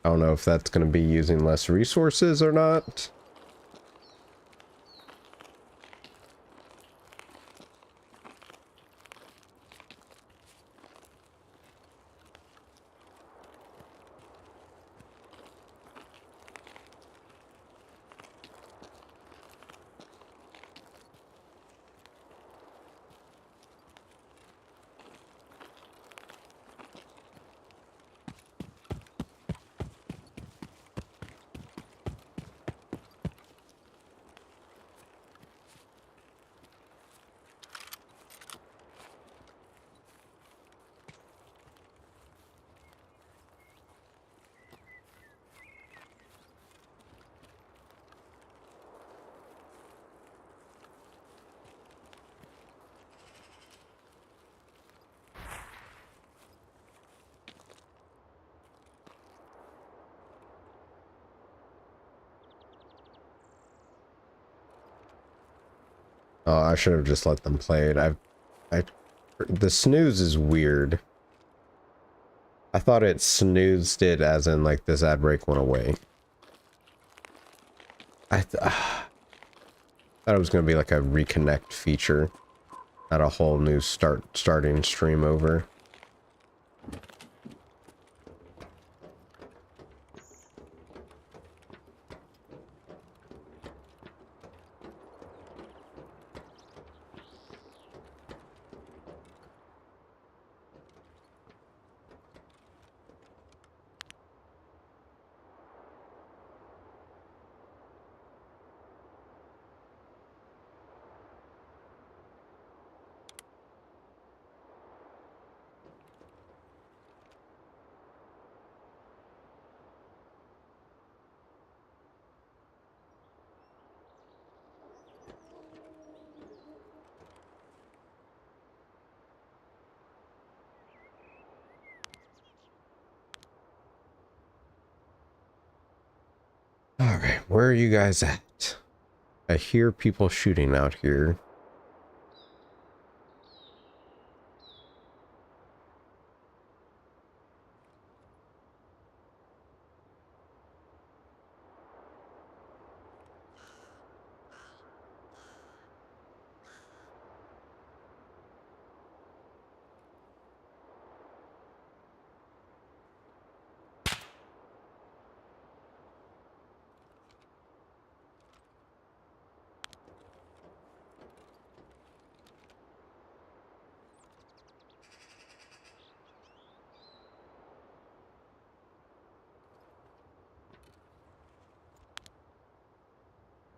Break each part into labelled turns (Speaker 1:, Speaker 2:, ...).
Speaker 1: I don't know if that's going to be using less resources or not. Oh, I should have just let them play it. The snooze is weird. I thought it snoozed it as in like this ad break went away. I thought it was gonna be like a reconnect feature, not a whole new starting stream over. Alright, where are you guys at? I hear people shooting out here.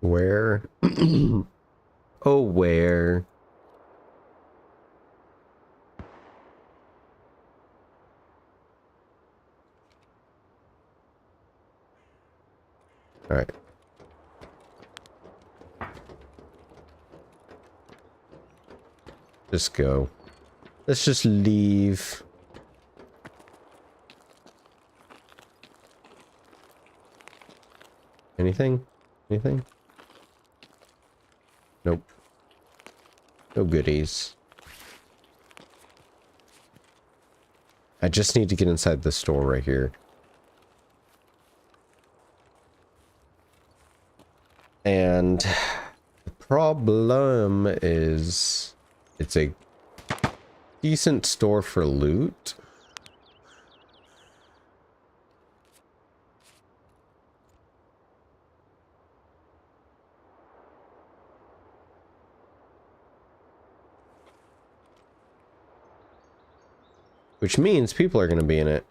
Speaker 1: Where? Oh, where? Alright. Just go. Let's just leave. Anything? Anything? Nope. No goodies. I just need to get inside the store right here. And the problem is it's a decent store for loot. Which means people are going to be in it.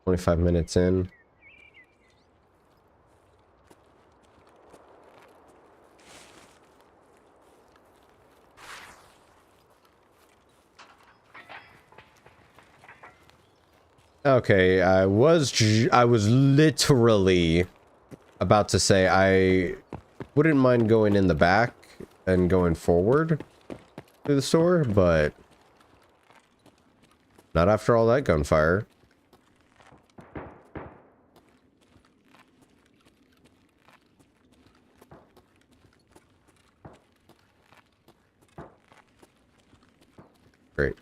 Speaker 1: "25 minutes in. Okay, I was literally about to say I wouldn't mind going in the back and going forward. through the store, but not after all that gunfire. Great.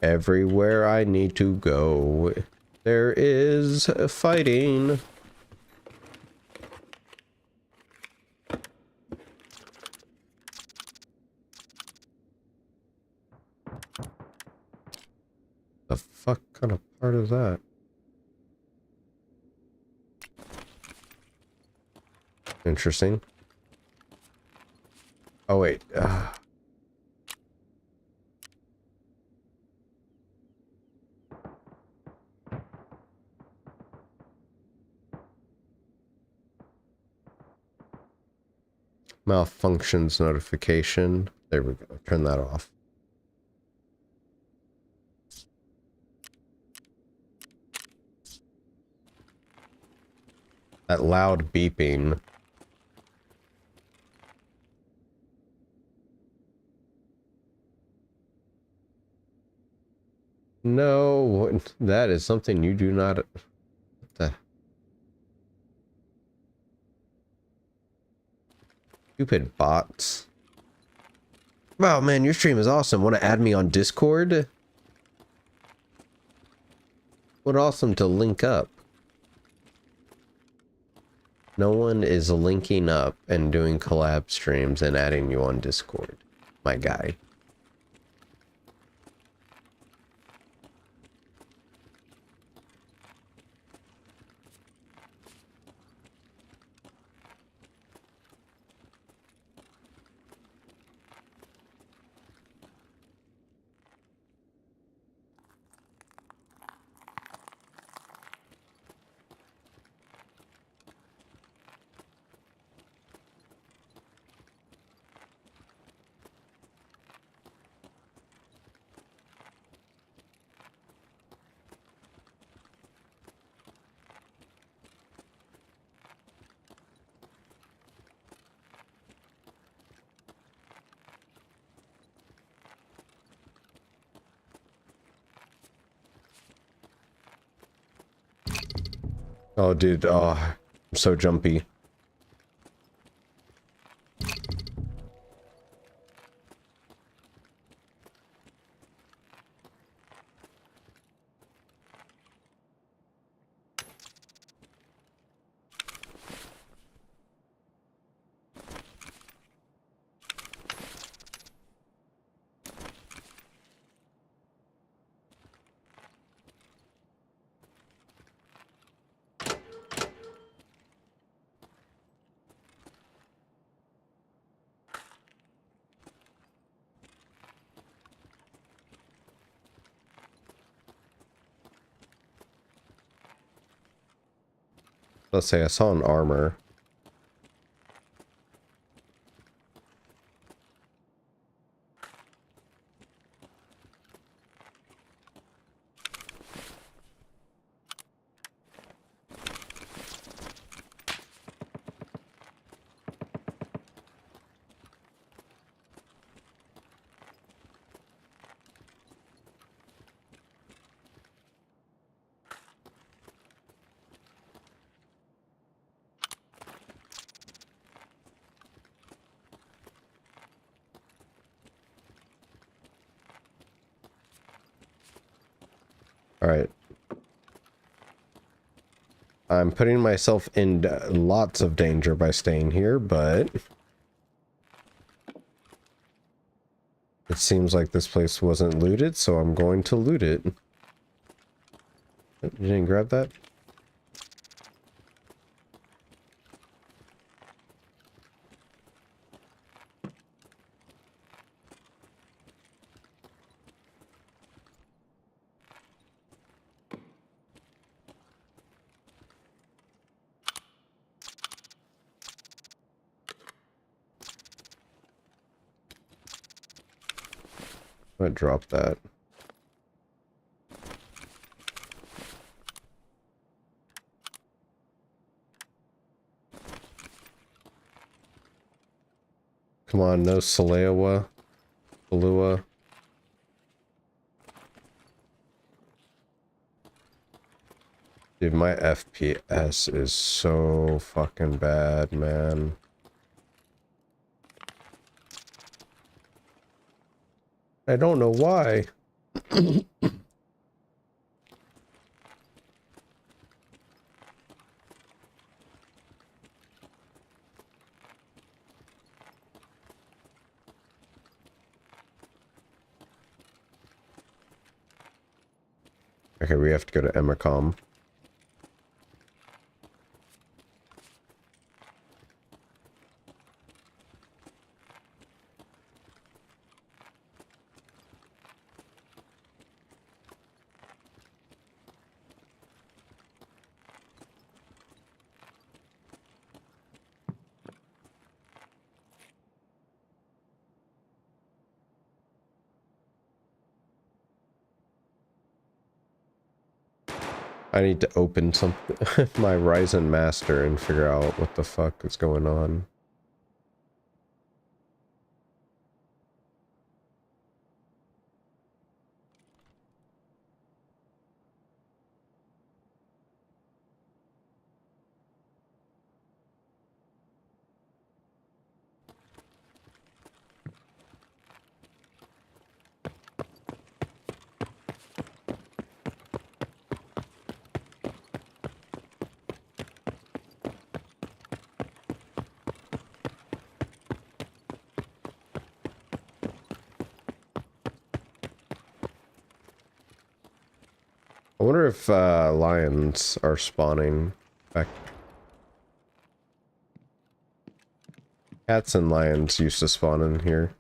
Speaker 1: Everywhere I need to go, there is fighting. The fuck kind of part is that? Interesting. Oh wait. Malfunctions notification. There we go. Turn that off. That loud beeping. No, that is something you do not. What the stupid bots. Wow, man, your stream is awesome. Want to add me on Discord? What awesome to link up. No one is linking up and doing collab streams and adding you on Discord, my guy. Oh, dude, oh, I'm so jumpy. Let's say I saw an armor. Alright. I'm putting myself in lots of danger by staying here, but it seems like this place wasn't looted, so I'm going to loot it. You didn't grab that? I'm gonna drop that. Come on, no Salewa. Balua. Dude, my FPS is so fucking bad, man. I don't know why. Okay, we have to go to Emacom. I need to open something, my Ryzen Master, and figure out what the fuck is going on. I wonder if lions are spawning back. Cats and lions used to spawn in here.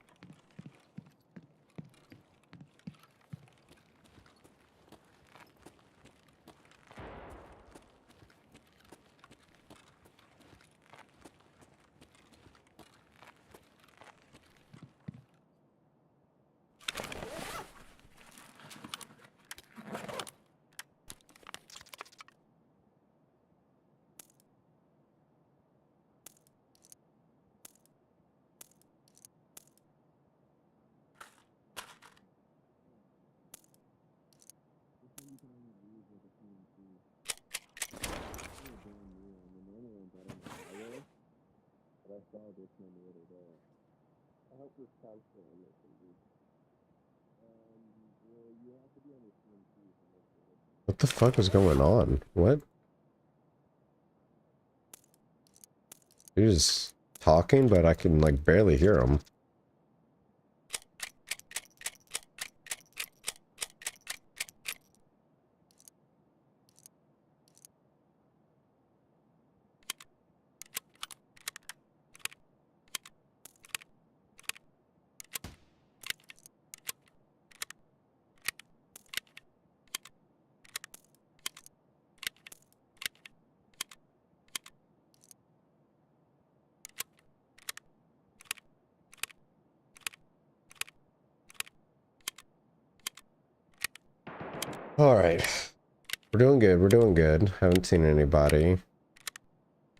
Speaker 1: What the fuck is going on? What? You're just talking, but I can like barely hear them. All right. We're doing good. We're doing good. Haven't seen anybody.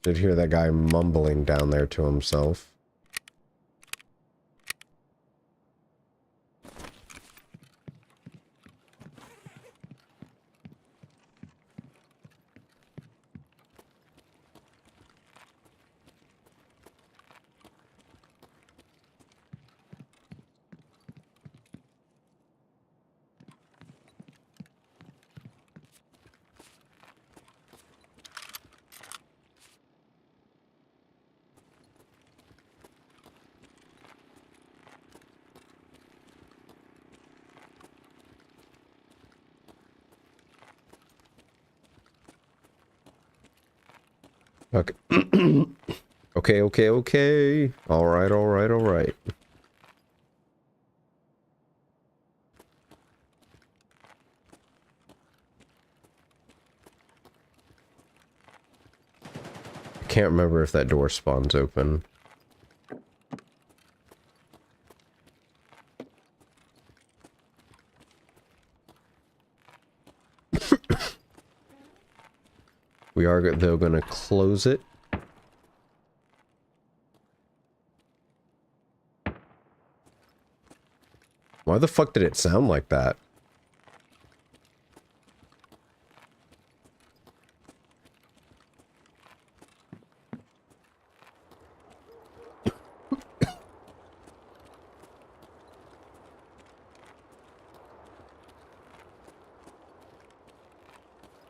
Speaker 1: Did hear that guy mumbling down there to himself. Okay. Okay. All right. I can't remember if that door spawns open. We are, though, gonna close it. Why the fuck did it sound like that?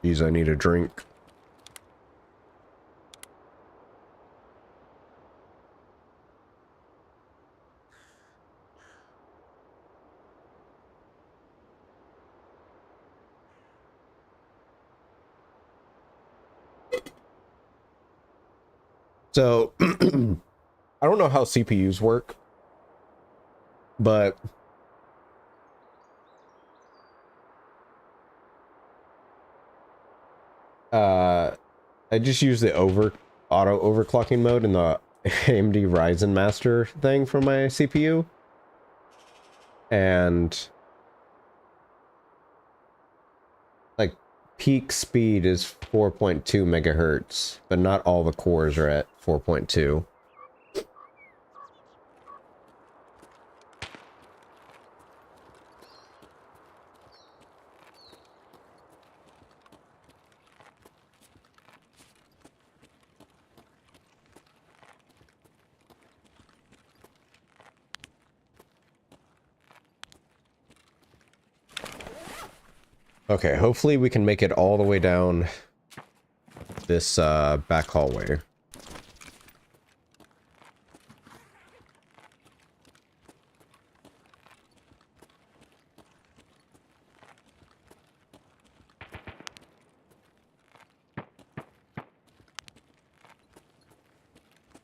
Speaker 1: Jeez, I need a drink. So, I don't know how CPUs work, but I just use the auto overclocking mode in the AMD Ryzen Master thing for my CPU, and like peak speed is 4.2 megahertz, but not all the cores are at 4.2. Okay, hopefully we can make it all the way down this back hallway.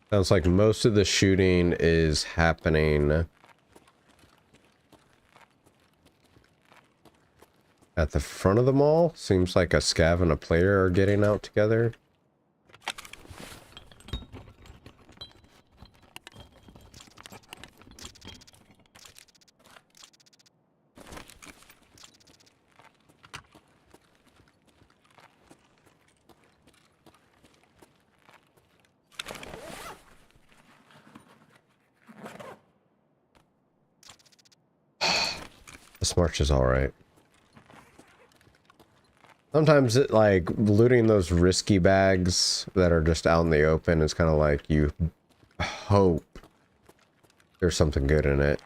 Speaker 1: Sounds like most of the shooting is happening at the front of the mall. Seems like a scav and a player are getting out together. This march is alright. Sometimes it, like, looting those risky bags that are just out in the open is kind of like you hope there's something good in it.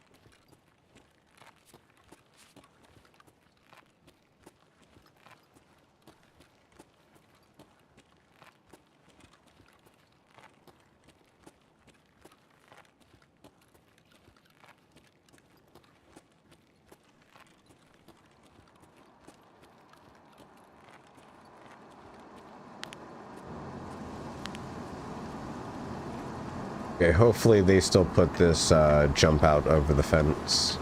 Speaker 1: Okay, hopefully they still put this jump out over the fence.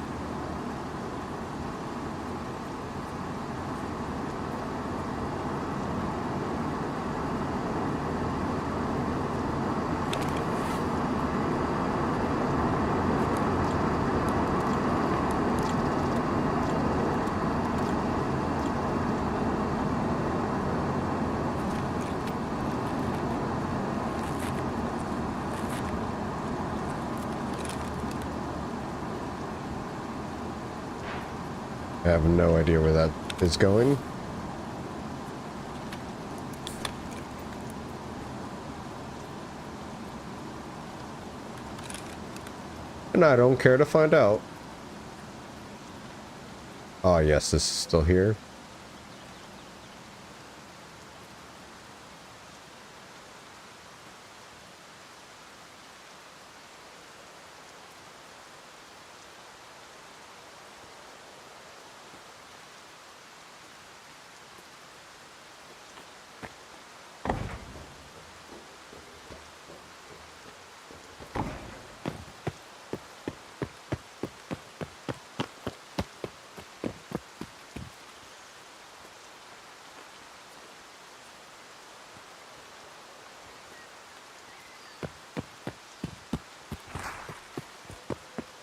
Speaker 1: I have no idea where that is going. And I don't care to find out. Oh yes, this is still here.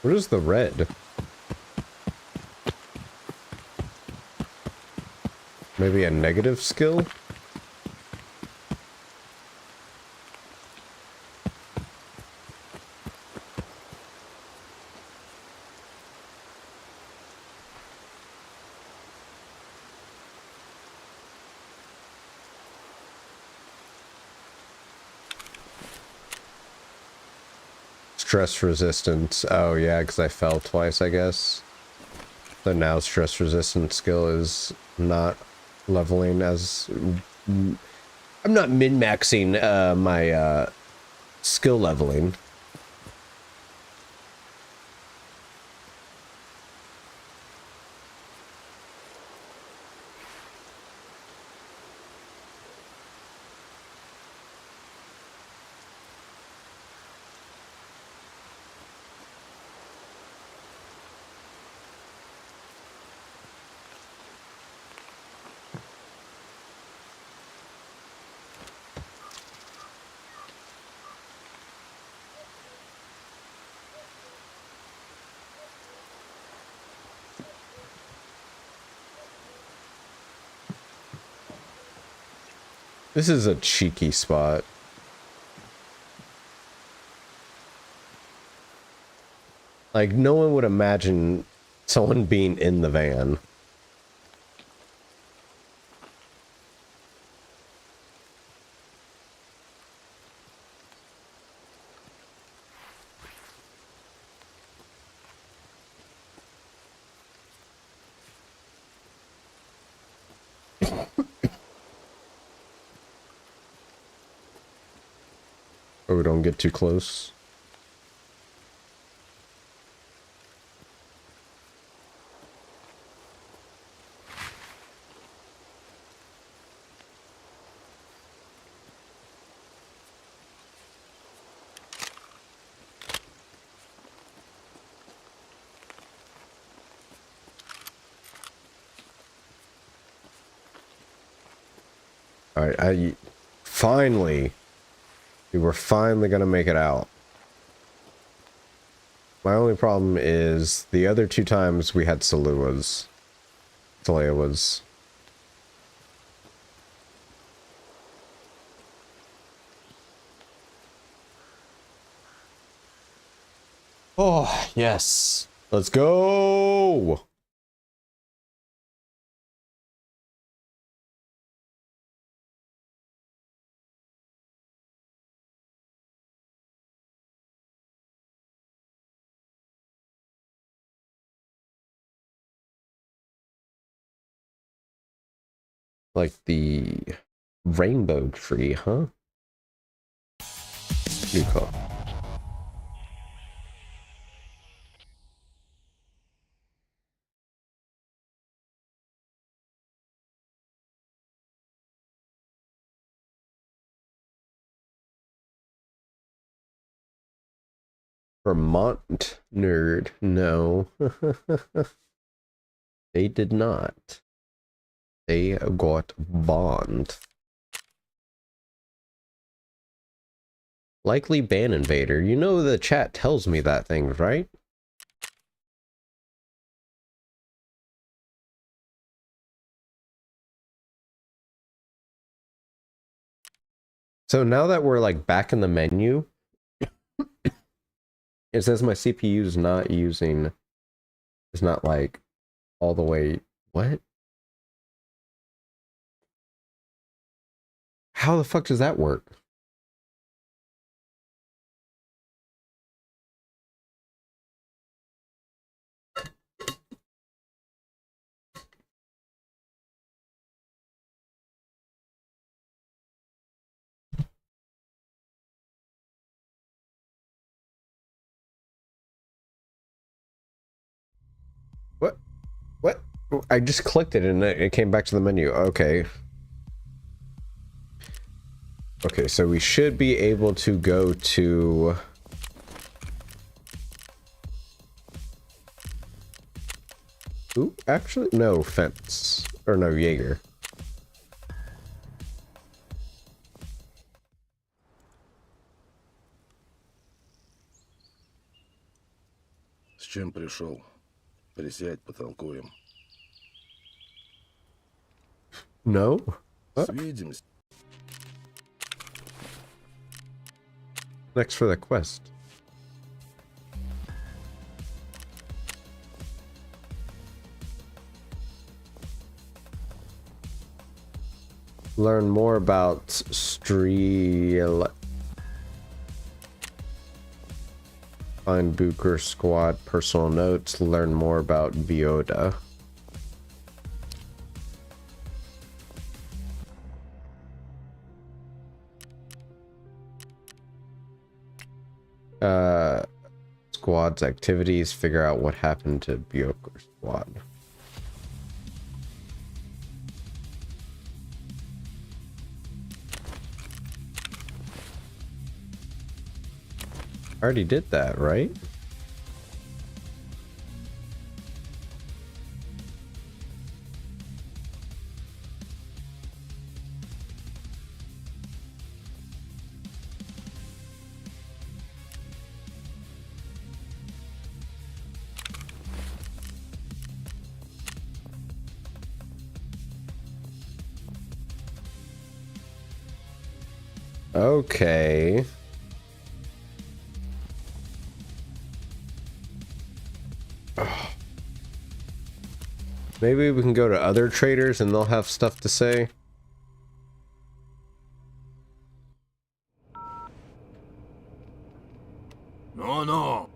Speaker 1: What is the red? Maybe a negative skill? stress resistance. Oh yeah, because I fell twice, I guess. So now stress resistance skill is not leveling as... I'm not min-maxing my skill leveling. This is a cheeky spot. Like, no one would imagine someone being in the van. Or we don't get too close. Alright, finally, we were finally gonna make it out. My only problem is the other two times we had Salewas. Oh, yes. Let's go! Like the rainbow tree, huh? New car. Vermont nerd. No. They did not. They got bond. Likely ban invader. You know the chat tells me that thing, right? So now that we're like back in the menu, it says my CPU is not using, it's not like all the way, what? How the fuck does that work? What? What? I just clicked it and it came back to the menu. Okay. Okay, so we should be able to go to... Ooh, actually, no, fence. Or no, Jaeger.
Speaker 2: С чем пришел? Присядь, потолкуем.
Speaker 1: No?
Speaker 2: Свидимся.
Speaker 1: Next for the quest. Learn more about Find Booker Squad personal notes. Learn more about VOD. Squad's activities. Figure out what happened to Booker Squad. I already did that, right? Okay. Maybe we can go to other traders and they'll have stuff to say.
Speaker 2: No.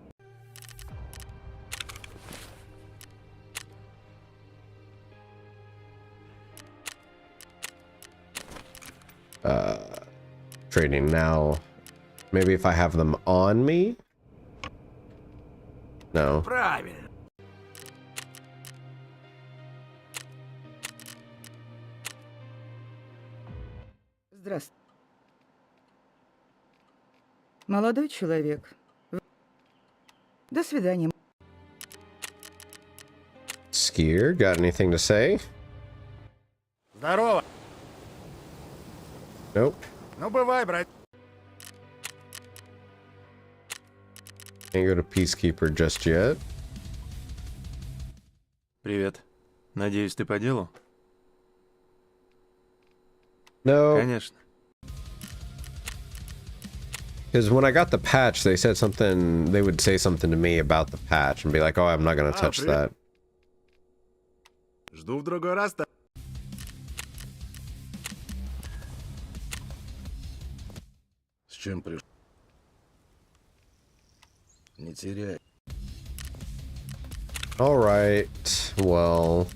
Speaker 1: Trading now. Maybe if I have them on me? No.
Speaker 2: Правильно.
Speaker 3: Здравствуйте. Молодой человек. До свидания.
Speaker 1: Skier, got anything to say?
Speaker 2: Здорово.
Speaker 1: Nope.
Speaker 2: Ну, бывай, брат.
Speaker 1: Can't go to Peacekeeper just yet.
Speaker 4: Привет. Надеюсь, ты по делу?
Speaker 1: No,
Speaker 4: Конечно.
Speaker 1: because when I got the patch, they said something, they would say something to me about the patch and be like, oh, I'm not going to touch that.
Speaker 2: Жду в другой раз. С чем пришел? Не теряй.
Speaker 1: All right, well.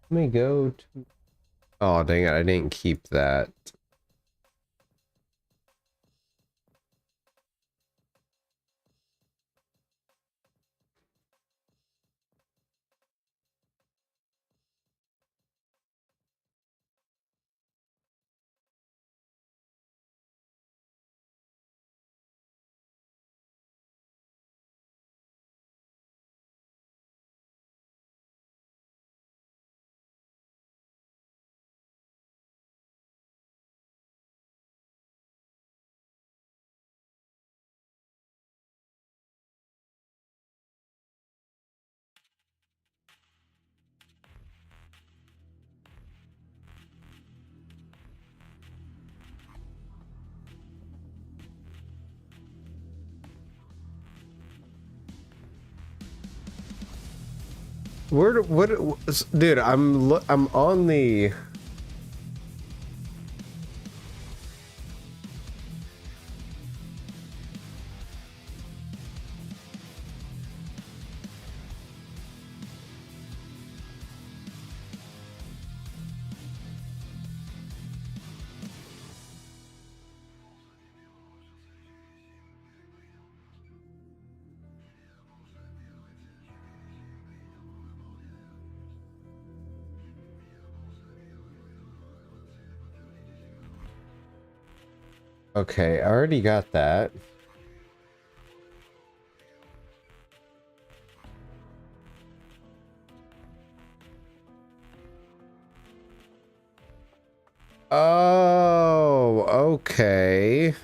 Speaker 1: Let me go to... Oh, dang it, I didn't keep that. What, dude, I'm on the... Okay, I already got that. Oh, okay.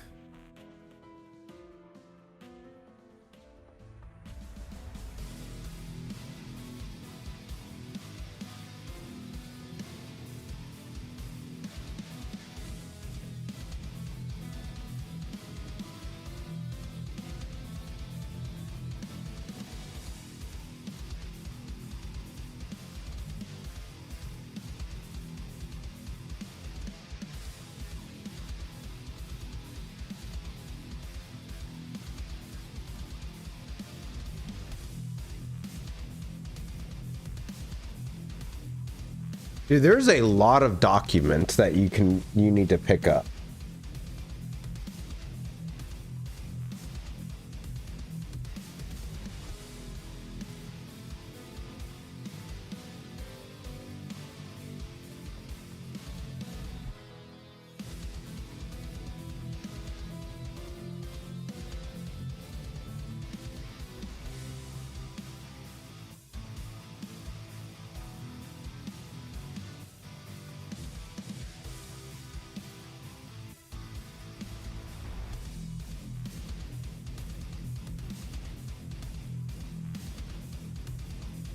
Speaker 1: Dude, there's a lot of documents that you need to pick up.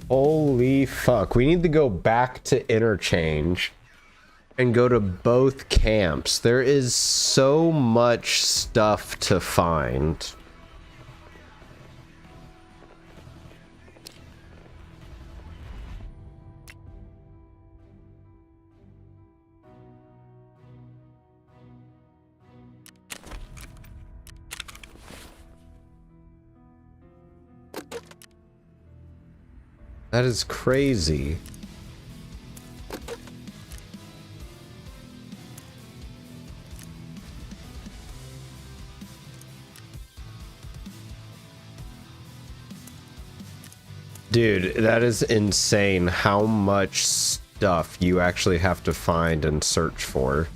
Speaker 1: Holy fuck. We need to go back to interchange and go to both camps. There is so much stuff to find. That is crazy. Dude, that is insane how much stuff you actually have to find and search for.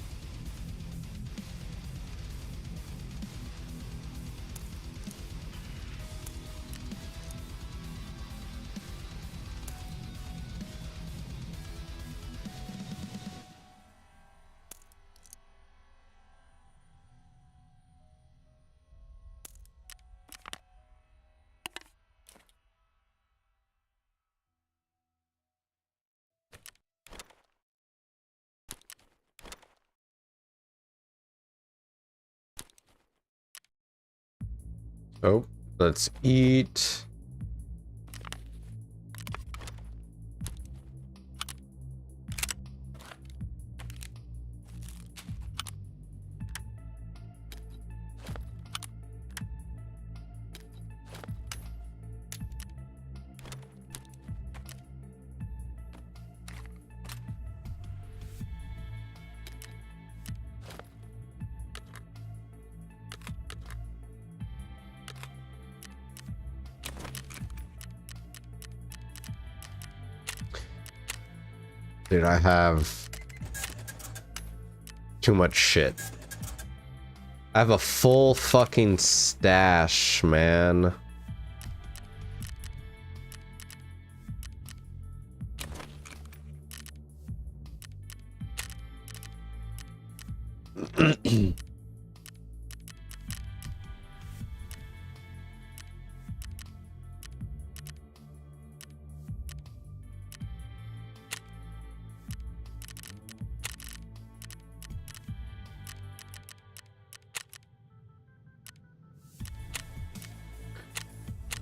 Speaker 1: Oh, let's eat. Dude, I have too much shit. I have a full fucking stash, man.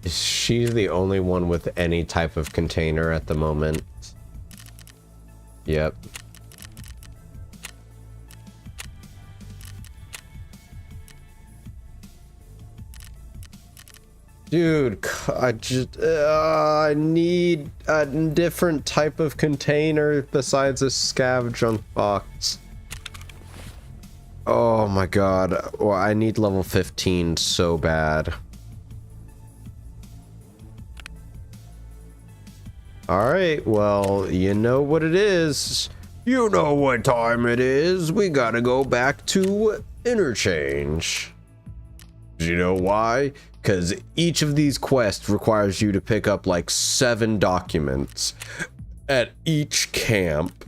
Speaker 1: Is she the only one with any type of container at the moment? Yep. Dude, I need a different type of container besides a scav junk box. Oh my god. Well, I need level 15 so bad. Alright, well, you know what it is. You know what time it is. We gotta go back to interchange. Do you know why? Because each of these quests requires you to pick up like 7 documents at each camp.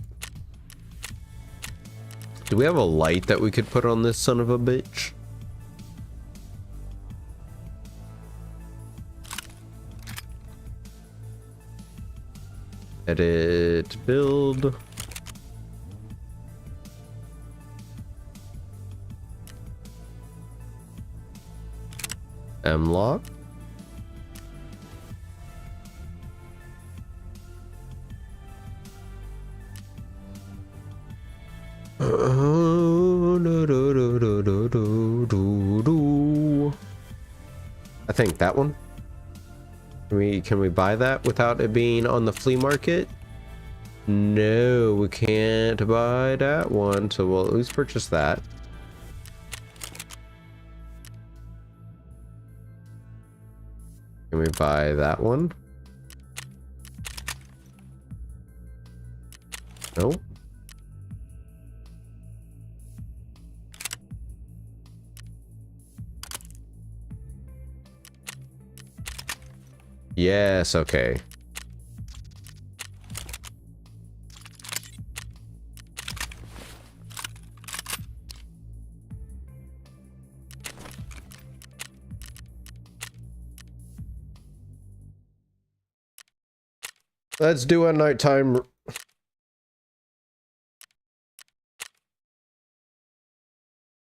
Speaker 1: Do we have a light that we could put on this son of a bitch? Edit, build. M-lock. I think that one. Can we buy that without it being on the flea market? No, we can't buy that one, so we'll at least purchase that. Can we buy that one? No. Yes, okay. Let's do a nighttime.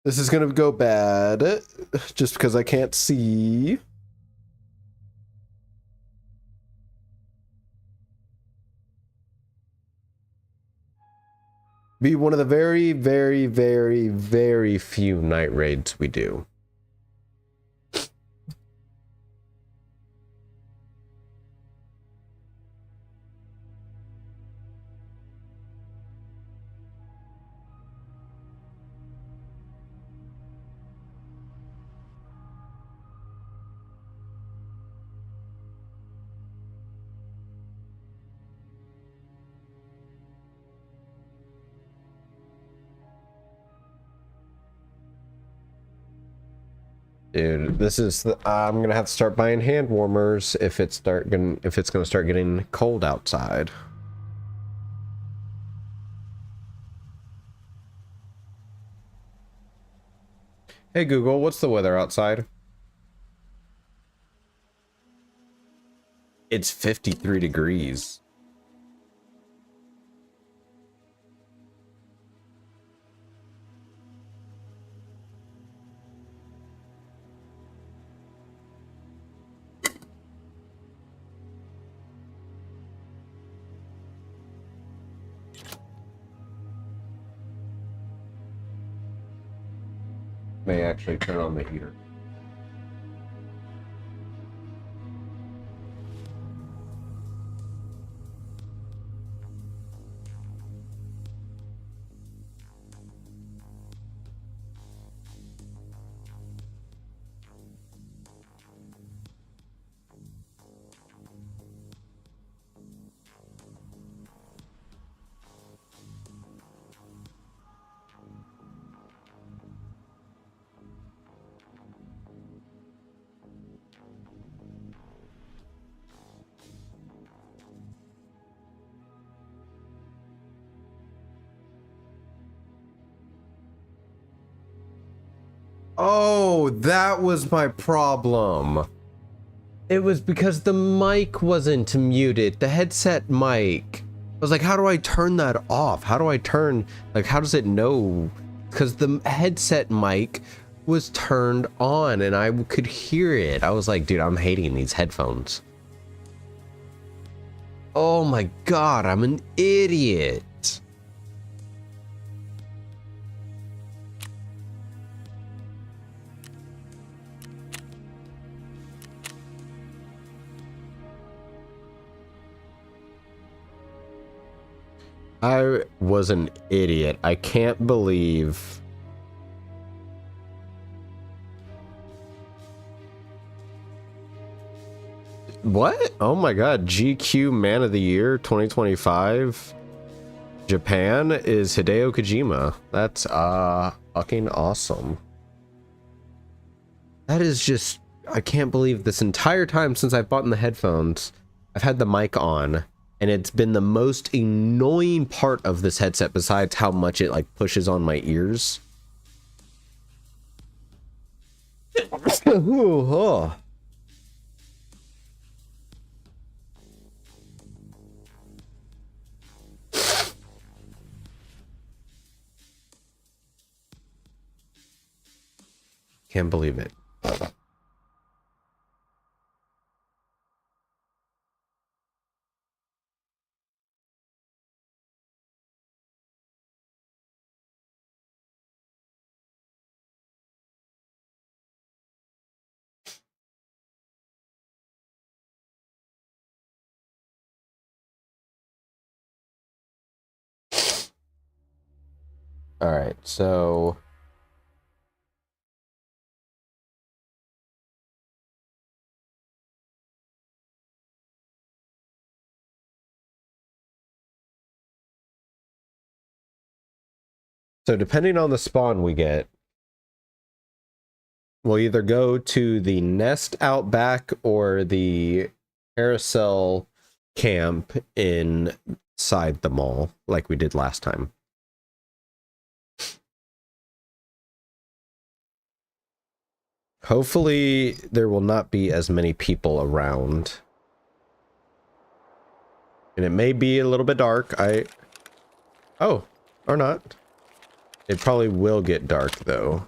Speaker 1: This is gonna go bad just because I can't see. Be one of the very, very, very, very few night raids we do. Dude, this is the, I'm gonna have to start buying hand warmers if it's gonna start getting cold outside. Hey Google, what's the weather outside? It's 53 degrees. May actually turn on the heater. Oh, that was my problem. It was because the mic wasn't muted, the headset mic. I was like, how do I turn that off? How do I turn, like, how does it know? Because the headset mic was turned on and I could hear it. I was like, dude, I'm hating these headphones. Oh my God, I'm an idiot. I was an idiot. I can't believe. What? Oh my God. GQ Man of the Year 2025. Japan is Hideo Kojima. That's fucking awesome. That is just, I can't believe this entire time since I've bought the headphones, I've had the mic on. And it's been the most annoying part of this headset besides how much it like pushes on my ears. Ooh, oh. Can't believe it. All right, so depending on the spawn we get, we'll either go to the nest out back or the carousel camp inside the mall, like we did last time. Hopefully, there will not be as many people around. And it may be a little bit dark. Oh, or not. It probably will get dark, though.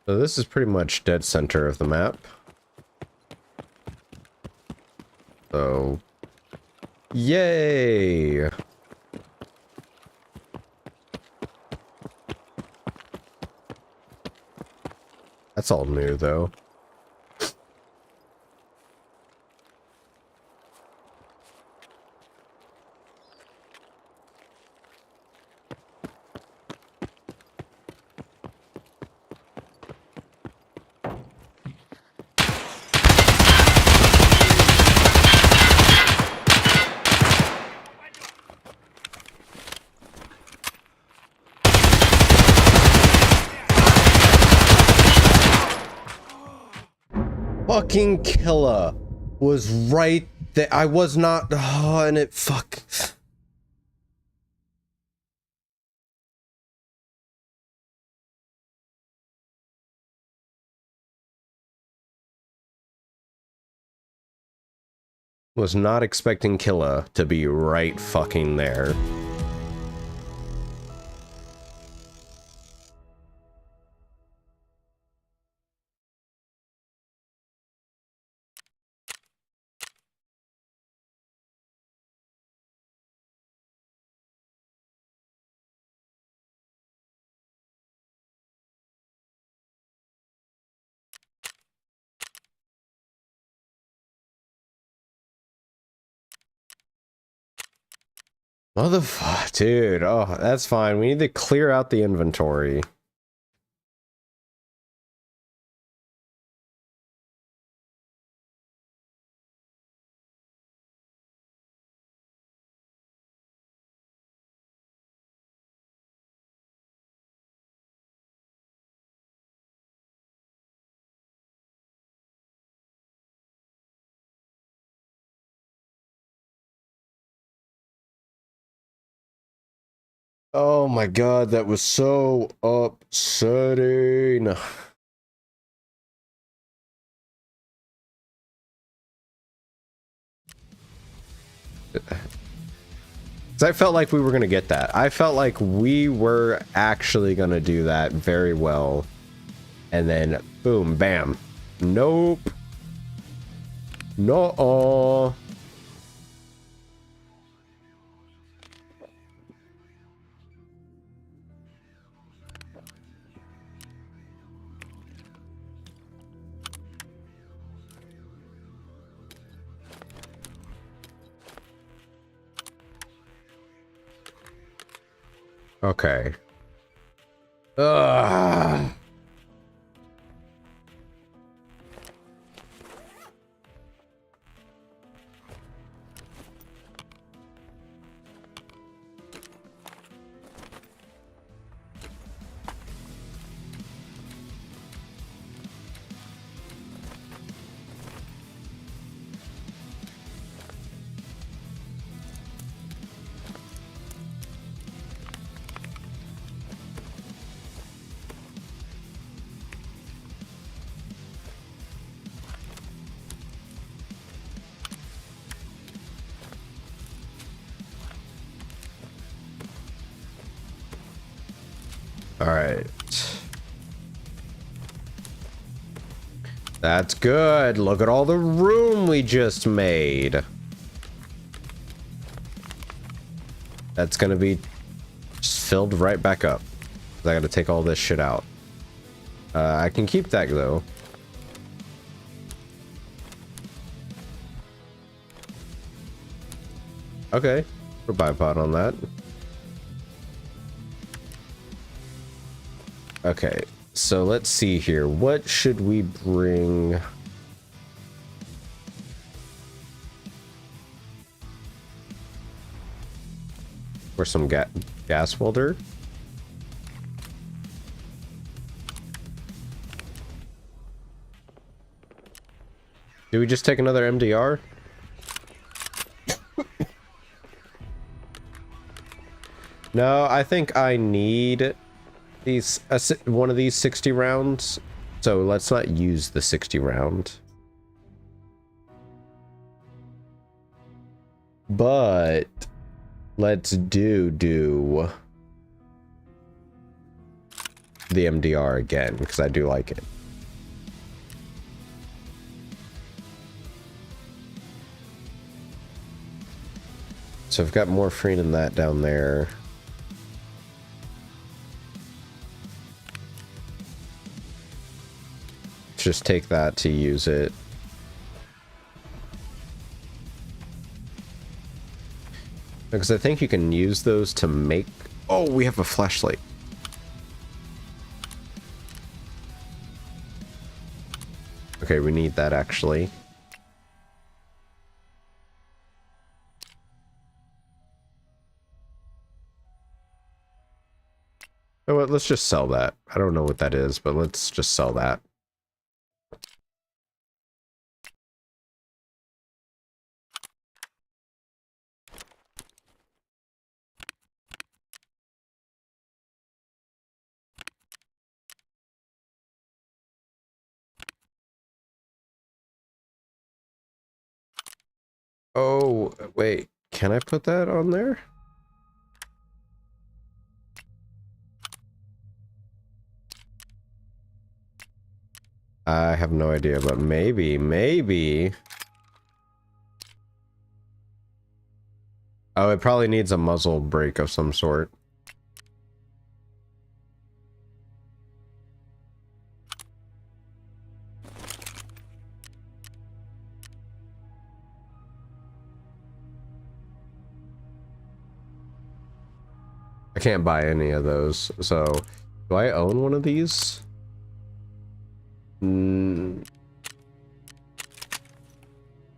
Speaker 1: So this is pretty much dead center of the map. So, yay! That's all new, though. Fucking killer was right there. I was not. Oh, and it fuck. Was not expecting Killa to be right fucking there. Motherfucker, dude. Oh, that's fine. We need to clear out the inventory. Oh my god, that was so upsetting. I felt like we were gonna get that. I felt like we were actually gonna do that very well. And then, boom, bam. Nope. No. Okay. Ugh. All right. That's good. Look at all the room we just made. That's gonna be just filled right back up. I gotta take all this shit out. I can keep that though. Okay, we're bipod on that. Okay, so let's see here. What should we bring? For some gas welder. Do we just take another MDR? No, I think I need these one of these 60 rounds. So let's not use the 60 round. But let's do the MDR again because I do like it. So I've got morphine in that down there. Just take that to use it. Because I think you can use those to make... Oh, we have a flashlight. Okay, we need that actually. Oh, well, let's just sell that. I don't know what that is, but let's just sell that. Oh, wait. Can I put that on there? I have no idea, but maybe. Oh, it probably needs a muzzle brake of some sort. I can't buy any of those, so do I own one of these?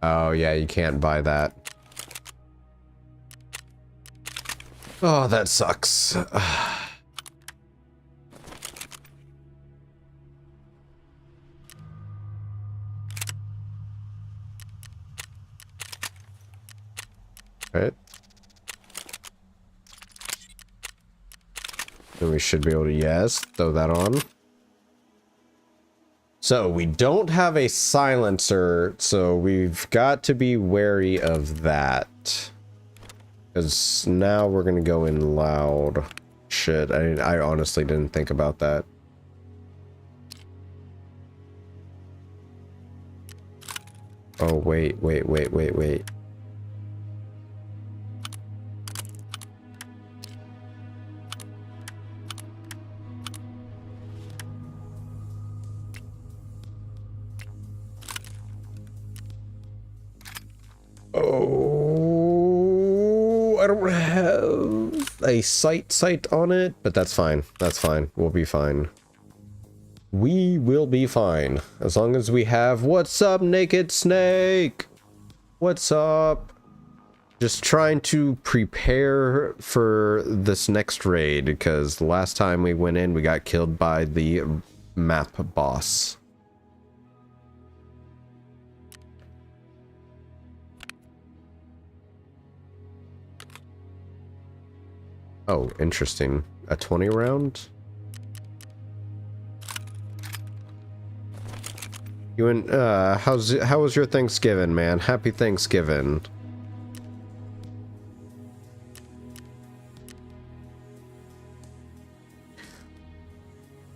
Speaker 1: Oh yeah, you can't buy that. Oh, that sucks. Right. Then we should be able to, yes, throw that on. So we don't have a silencer, so we've got to be wary of that. Because now we're going to go in loud. Shit, I honestly didn't think about that. Oh, wait. Oh, I don't have a sight on it, but that's fine. That's fine. We'll be fine. We will be fine. As long as we have... What's up, Naked Snake? What's up? Just trying to prepare for this next raid, because the last time we went in, we got killed by the map boss. Oh, interesting. A 20 round? You and how was your Thanksgiving, man? Happy Thanksgiving.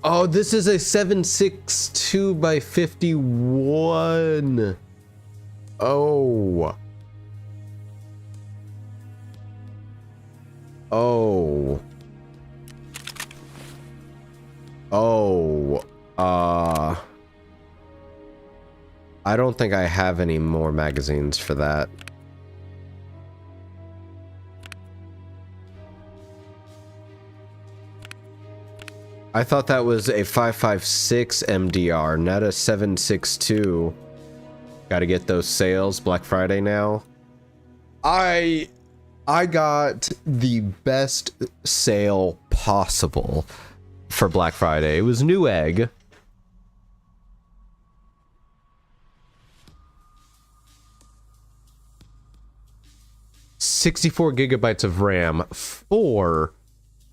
Speaker 1: Oh, this is a 762 by 51. Oh. Oh. Oh. I don't think I have any more magazines for that. I thought that was a 5.56 MDR, not a 7.62. Gotta get those sales, Black Friday now. I got the best sale possible for Black Friday. It was Newegg. $64 gigabytes of RAM for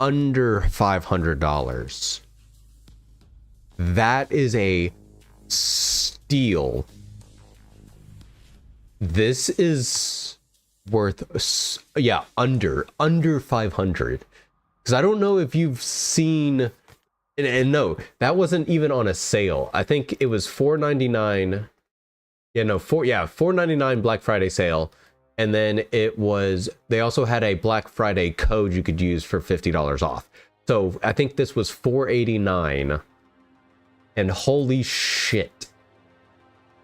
Speaker 1: under $500. That is a steal. This is worth, yeah, under 500. Because I don't know if you've seen, and no, that wasn't even on a sale. I think it was $4.99. Yeah, no, $4.99 Black Friday sale. And then it was, they also had a Black Friday code you could use for $50 off. So I think this was $4.89. And holy shit,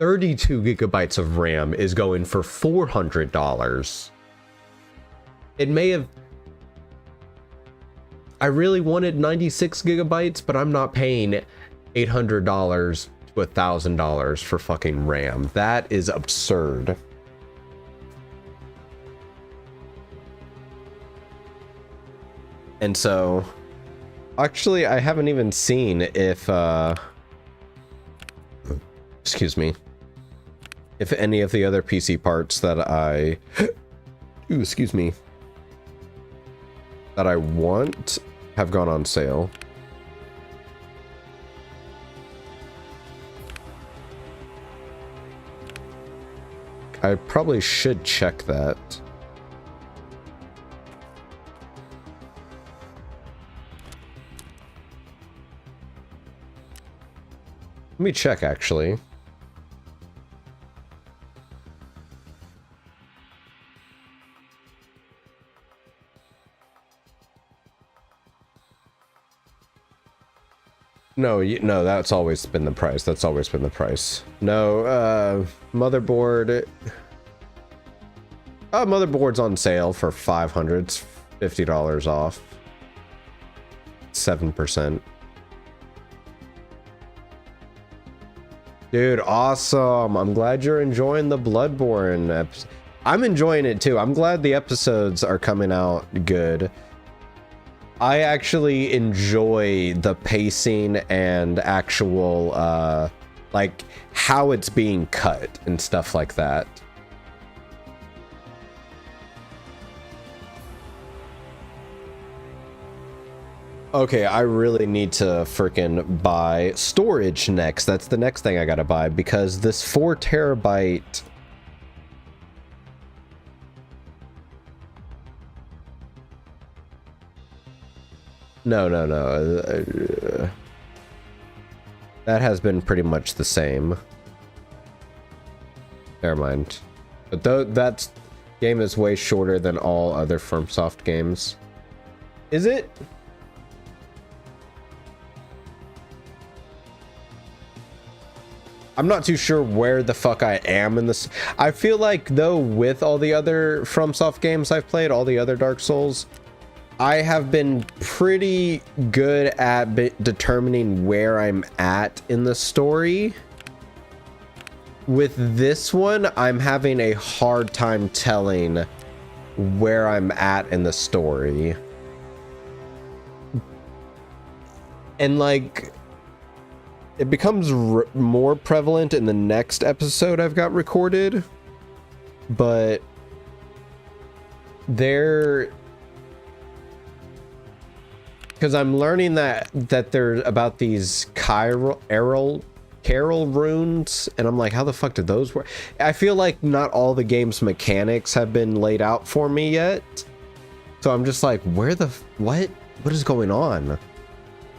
Speaker 1: 32 gigabytes of RAM is going for $400. It may have, I really wanted 96 gigabytes, but I'm not paying $800 to $1,000 for fucking RAM. That is absurd. And so, actually, I haven't even seen if, excuse me, if any of the other PC parts that I, ooh, excuse me, that I want have gone on sale. I probably should check that. Let me check, actually. No, no, that's always been the price. That's always been the price. No, motherboard. Motherboard's on sale for $500. It's $50 off. 7%. Dude, awesome. I'm glad you're enjoying the Bloodborne episode. I'm enjoying it too. I'm glad the episodes are coming out good. I actually enjoy the pacing and actual, like, how it's being cut and stuff like that. Okay, I really need to freaking buy storage next. That's the next thing I gotta buy, because this 4 terabyte... No. That has been pretty much the same. Never mind. But that game is way shorter than all other FromSoft games. Is it? I'm not too sure where the fuck I am in this. I feel like, though, with all the other FromSoft games I've played, all the other Dark Souls, I have been pretty good at determining where I'm at in the story. With this one, I'm having a hard time telling where I'm at in the story. And, like... it becomes more prevalent in the next episode I've got recorded, but because I'm learning that they're about these Carol runes, and I'm like, how the fuck did those work? I feel like not all the game's mechanics have been laid out for me yet, so I'm just like, what is going on?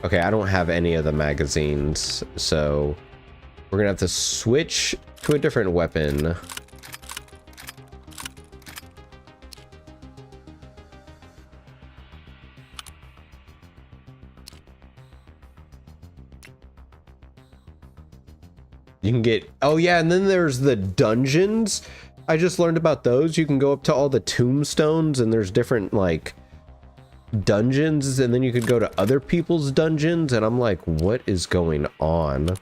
Speaker 1: Okay, I don't have any of the magazines, so we're gonna have to switch to a different weapon. You can get, oh yeah, and then there's the dungeons. I just learned about those. You can go up to all the tombstones and there's different like dungeons, and then you could go to other people's dungeons, and I'm like, what is going on?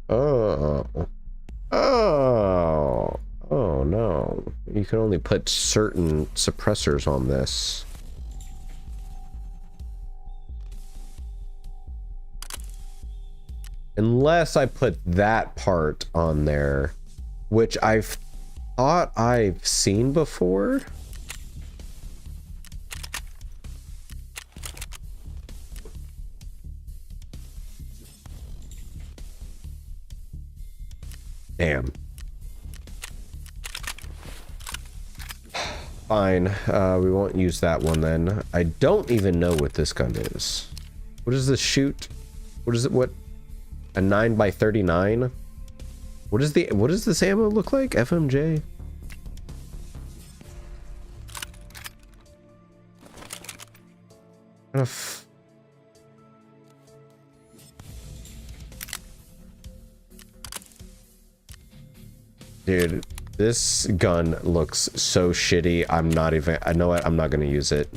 Speaker 1: Oh. Oh. Oh no. You can only put certain suppressors on this. Unless I put that part on there, which I've thought I've seen before. Damn. Fine, we won't use that one then. I don't even know what this gun is. What does this shoot? What is it? What? A 9x39? What does this ammo look like? FMJ? Dude, this gun looks so shitty. I'm not even, I know what, I'm not gonna use it.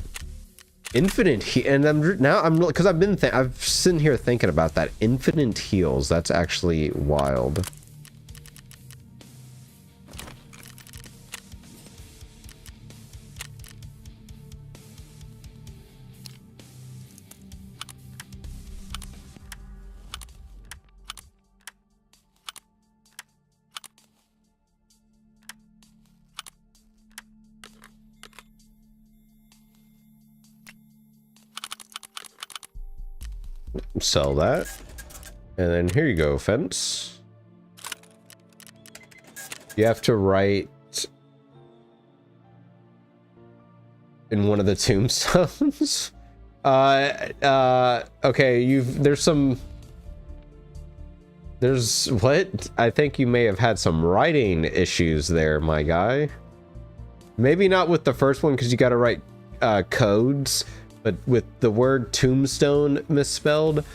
Speaker 1: Infinite he, and I'm because I've sitting here thinking about that. Infinite heals, that's actually wild. Sell that, and then here you go, fence. You have to write in one of the tombstones. Okay, there's what? I think you may have had some writing issues there, my guy. Maybe not with the first one because you got to write codes. But with the word tombstone misspelled,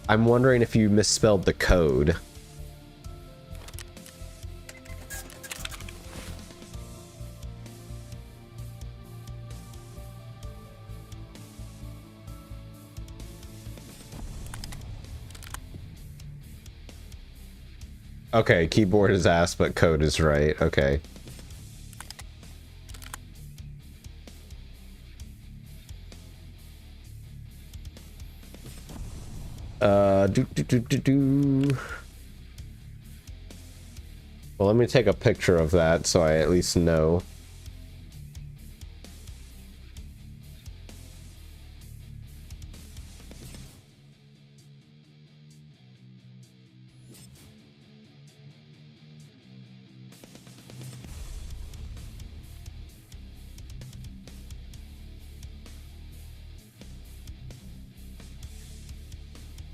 Speaker 1: I'm wondering if you misspelled the code. Okay, keyboard is ass, but code is right. Okay. Well, let me take a picture of that so I at least know.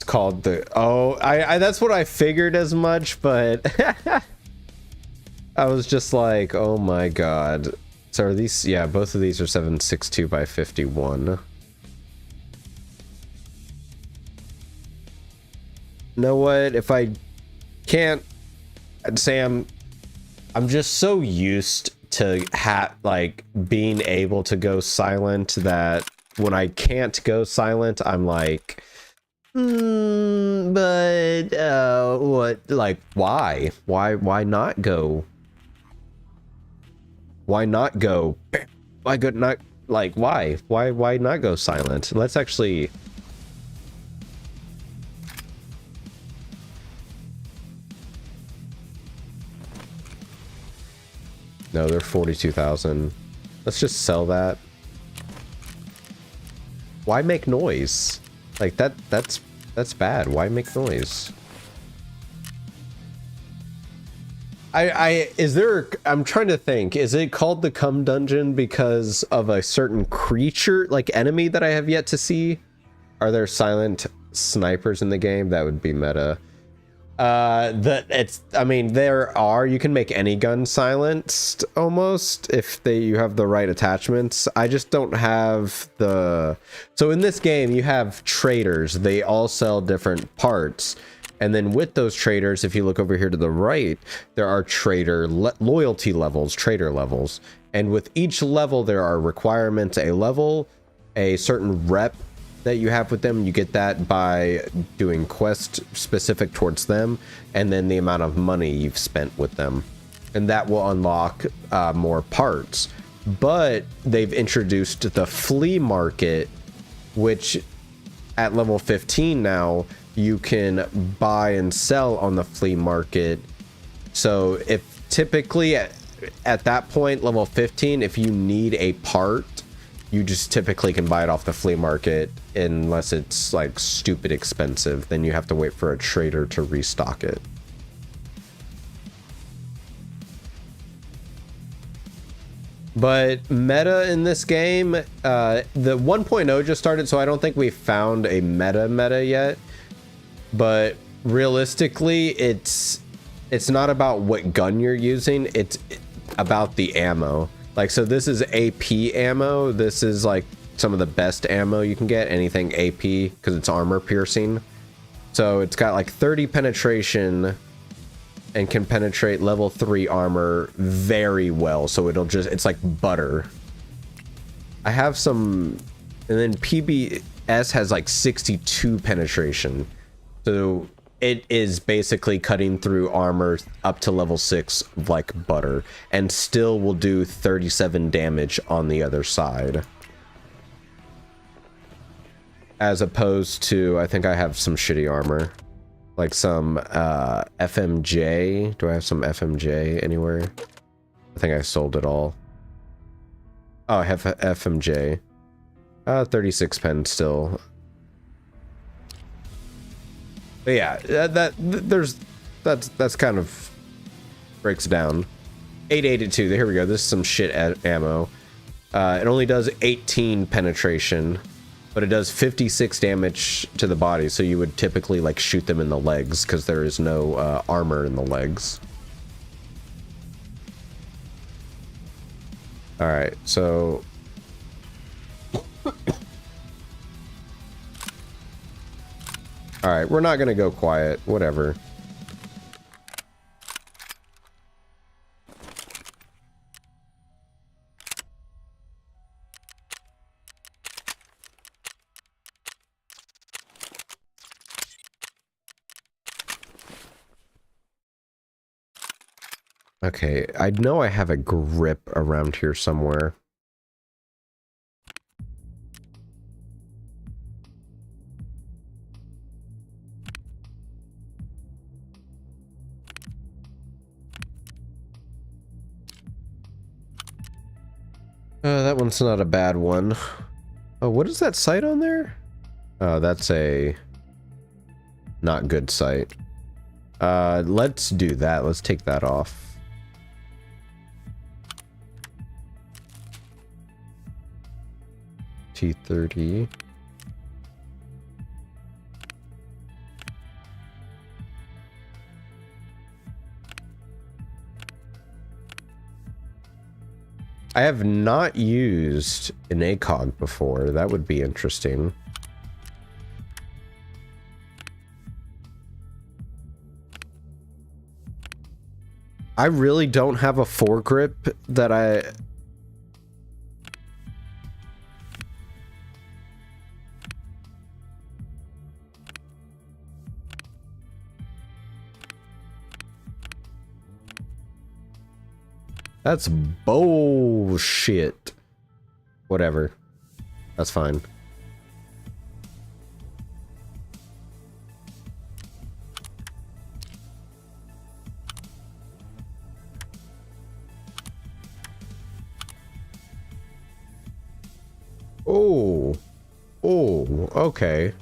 Speaker 1: Called the I that's what I figured as much, but I was just like, oh my god. So are these, yeah, both of these are 762 by 51. You know what, if I can't, Sam, I'm just so used to like being able to go silent that when I can't go silent, I'm like, but what, like, why not go? Why not go? Why good not, like, why not go silent? Let's actually. No, they're 42,000. Let's just sell that. Why make noise? Like that's bad. Why make noise? I'm trying to think, is it called the Cum Dungeon because of a certain creature, like enemy that I have yet to see? Are there silent snipers in the game? That would be meta. I mean, you can make any gun silenced almost if you have the right attachments. I just don't have so in this game you have traders. They all sell different parts, and then with those traders, if you look over here to the right, there are loyalty levels, trader levels, and with each level there are requirements. A certain rep that you have with them, you get that by doing quests specific towards them, and then the amount of money you've spent with them, and that will unlock more parts. But they've introduced the flea market, which at level 15 now you can buy and sell on the flea market. So if typically at that point, level 15, if you need a part, you just typically can buy it off the flea market, unless it's like stupid expensive. Then you have to wait for a trader to restock it. But meta in this game, the 1.0 just started, so I don't think we found a meta yet. But realistically, it's not about what gun you're using, it's about the ammo. Like, so this is AP ammo. This is like some of the best ammo you can get, anything AP, because it's armor piercing. So it's got like 30 penetration and can penetrate level 3 armor very well. So it's like butter. I have some, and then PBS has like 62 penetration. So it is basically cutting through armor up to level 6 like butter, and still will do 37 damage on the other side. As opposed to, I think I have some shitty armor. Like some FMJ. Do I have some FMJ anywhere? I think I sold it all. Oh, I have FMJ. 36 pen still. But yeah, that's kind of breaks down. 882. Here we go. This is some shit ammo. It only does 18 penetration, but it does 56 damage to the body. So you would typically like shoot them in the legs because there is no armor in the legs. All right, so. All right, we're not gonna go quiet, whatever. Okay, I know I have a grip around here somewhere. That one's not a bad one. Oh, what is that sight on there? Oh, that's a not good sight. Let's do that. Let's take that off. T30. I have not used an ACOG before. That would be interesting. I really don't have a foregrip that I... That's bullshit. Whatever. That's fine. Oh. Oh, okay.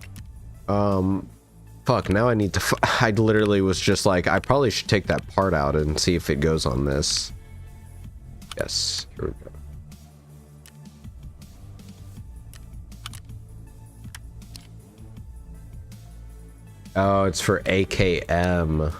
Speaker 1: Fuck, now I need to... I literally was just like, I probably should take that part out and see if it goes on this. Yes, here we go. Oh, it's for AKM.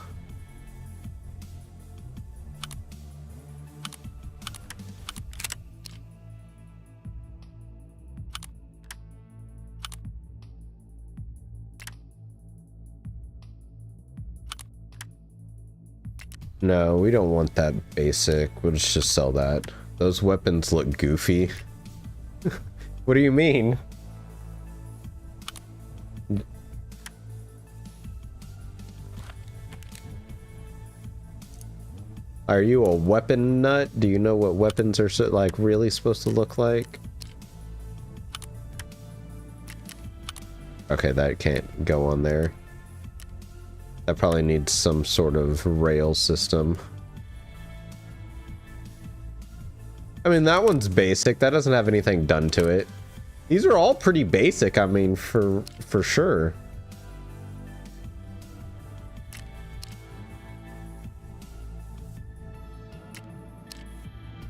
Speaker 1: No, we don't want that basic. We'll just sell that. Those weapons look goofy. What do you mean? Are you a weapon nut? Do you know what weapons are like really supposed to look like? Okay, that can't go on there. That probably needs some sort of rail system. I mean, that one's basic. That doesn't have anything done to it. These are all pretty basic, I mean, for sure.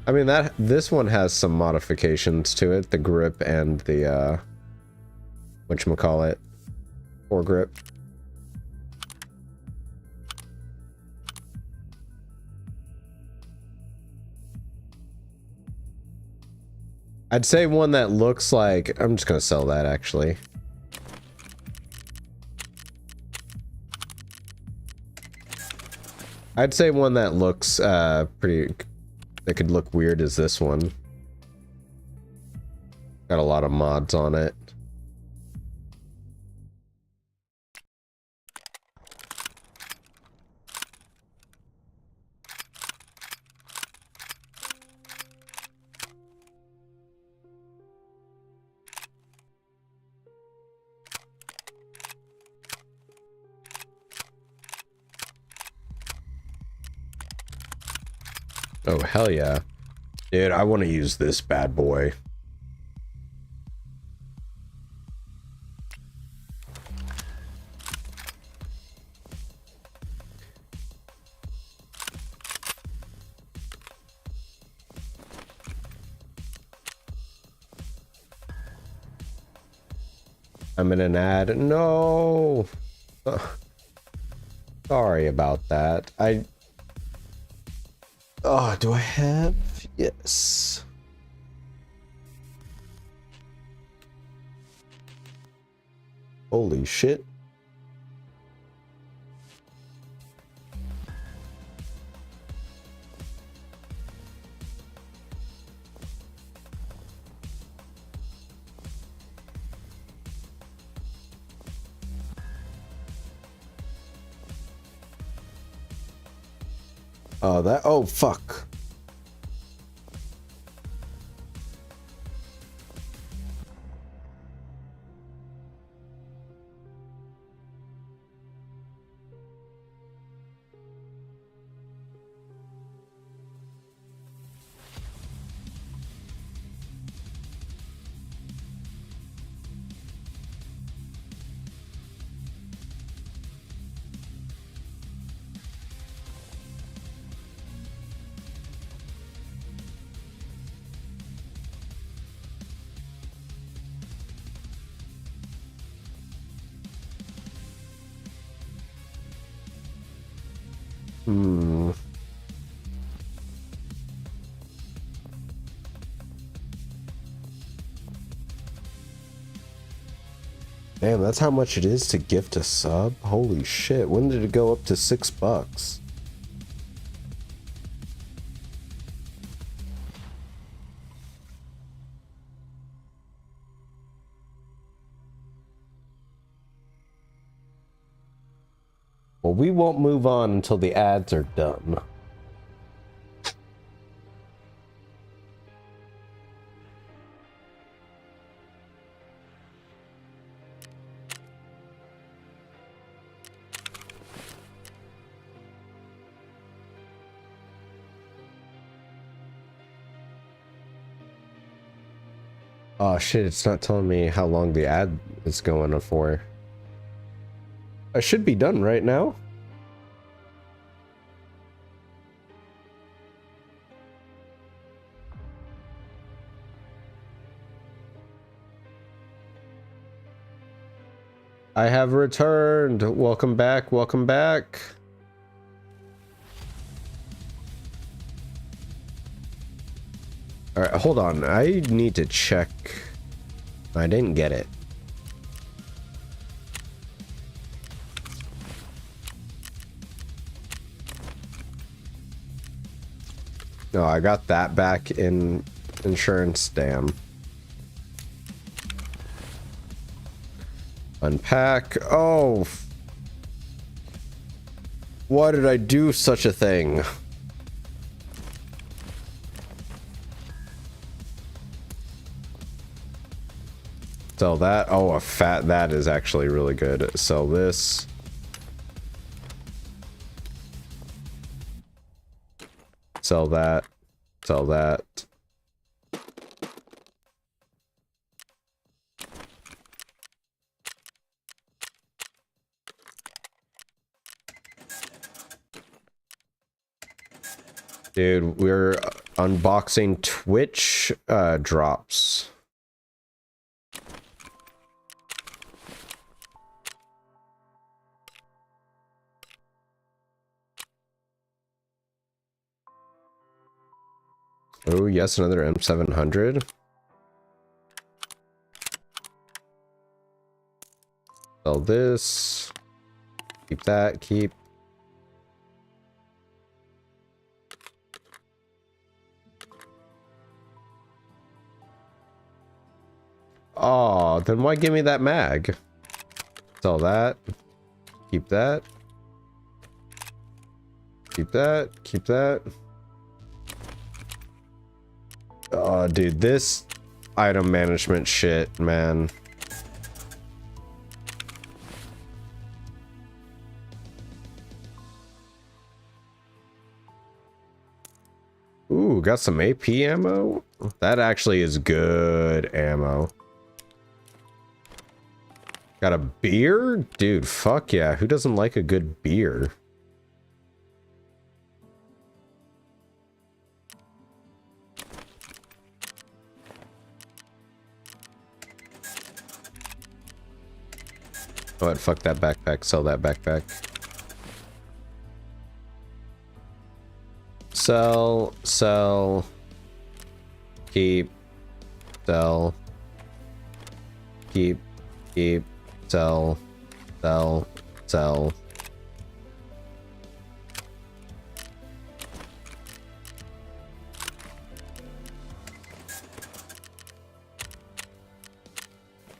Speaker 1: I mean, this one has some modifications to it, the grip and the whatchamacallit, foregrip. I'd say one that looks like, I'm just gonna sell that actually. I'd say one that looks pretty, that could look weird is this one. Got a lot of mods on it. Oh, hell yeah. Dude, I want to use this bad boy. I'm in an ad. No. Sorry about that. Oh, do I have? Yes. Holy shit. Oh, fuck. Hmm. Damn, that's how much it is to gift a sub? Holy shit, when did it go up to $6? Well, we won't move on until the ads are done. Oh shit, it's not telling me how long the ad is going for. I should be done right now. I have returned. Welcome back. Welcome back. All right, hold on. I need to check. I didn't get it. No, I got that back in insurance. Damn. Unpack. Oh. Why did I do such a thing? Sell that. Oh, a fat. That is actually really good. Sell this. Sell that. Sell that. Dude, we're unboxing Twitch drops. Oh, yes, another M700. Sell this. Keep that, keep. Oh, then why give me that mag? Sell that. Keep that. Keep that. Keep that. Oh, dude, this item management shit, man. Ooh, got some AP ammo. That actually is good ammo. Got a beer? Dude, fuck yeah. Who doesn't like a good beer? Oh, what? Fuck that backpack. Sell that backpack. Sell. Sell. Keep. Sell. Keep. Keep. Sell. Sell. Sell.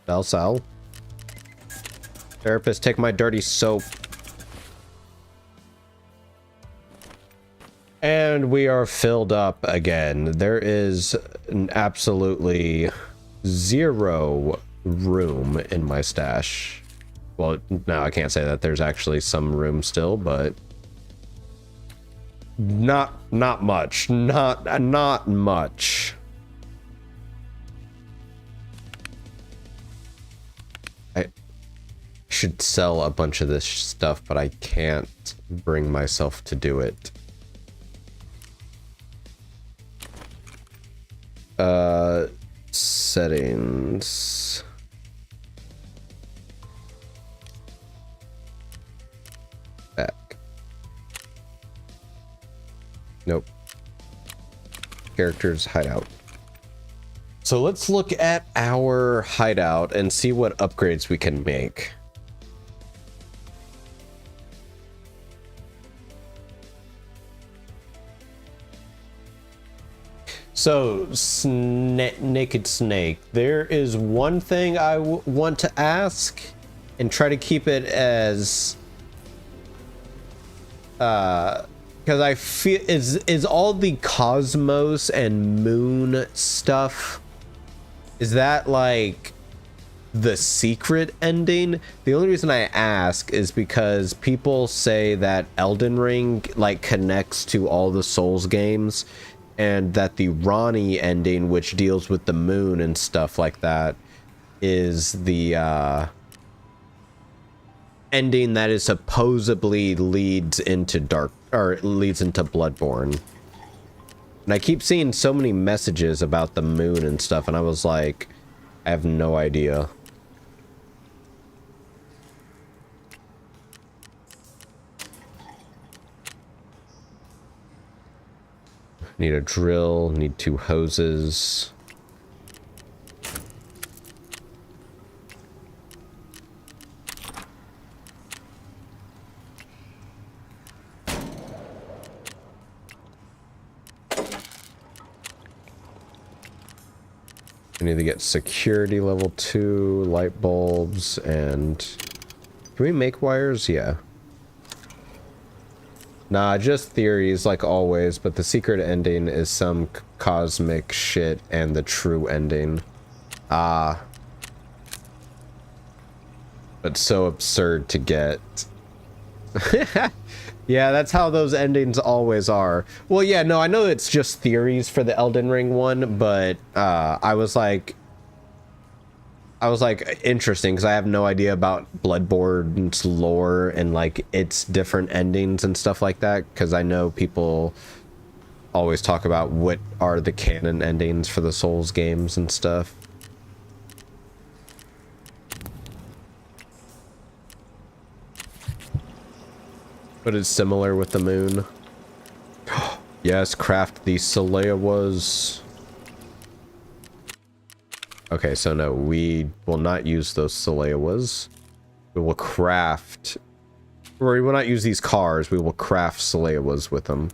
Speaker 1: Sell. Sell. Therapist, take my dirty soap. And we are filled up again. There is an absolutely zero room in my stash. Well, no, I can't say that. There's actually some room still, but not much. Not much. I should sell a bunch of this stuff, but I can't bring myself to do it. Settings. Back. Nope. Characters hideout. So let's look at our hideout and see what upgrades we can make. So, Naked Snake, there is one thing I want to ask and try to keep it as because I feel is all the Cosmos and Moon stuff, is that like the secret ending? The only reason I ask is because people say that Elden Ring like connects to all the Souls games, and that the Ronnie ending, which deals with the moon and stuff like that, is the ending that is supposedly leads into Bloodborne. And I keep seeing so many messages about the moon and stuff, and I was like, I have no idea. Need a drill, need 2 hoses. I need to get security level 2, light bulbs, and... Can we make wires? Yeah. Nah, just theories like always, but the secret ending is some cosmic shit and the true ending. Ah. But so absurd to get. Yeah, that's how those endings always are. Well, yeah, no, I know it's just theories for the Elden Ring one, but I was like interesting because I have no idea about Bloodborne's lore and like its different endings and stuff like that, because I know people always talk about what are the canon endings for the Souls games and stuff. But it's similar with the moon. Yes, craft the Salewas. Okay, so no, we will not use those Salewas. We will craft... Or we will not use these cars, we will craft Salewas with them.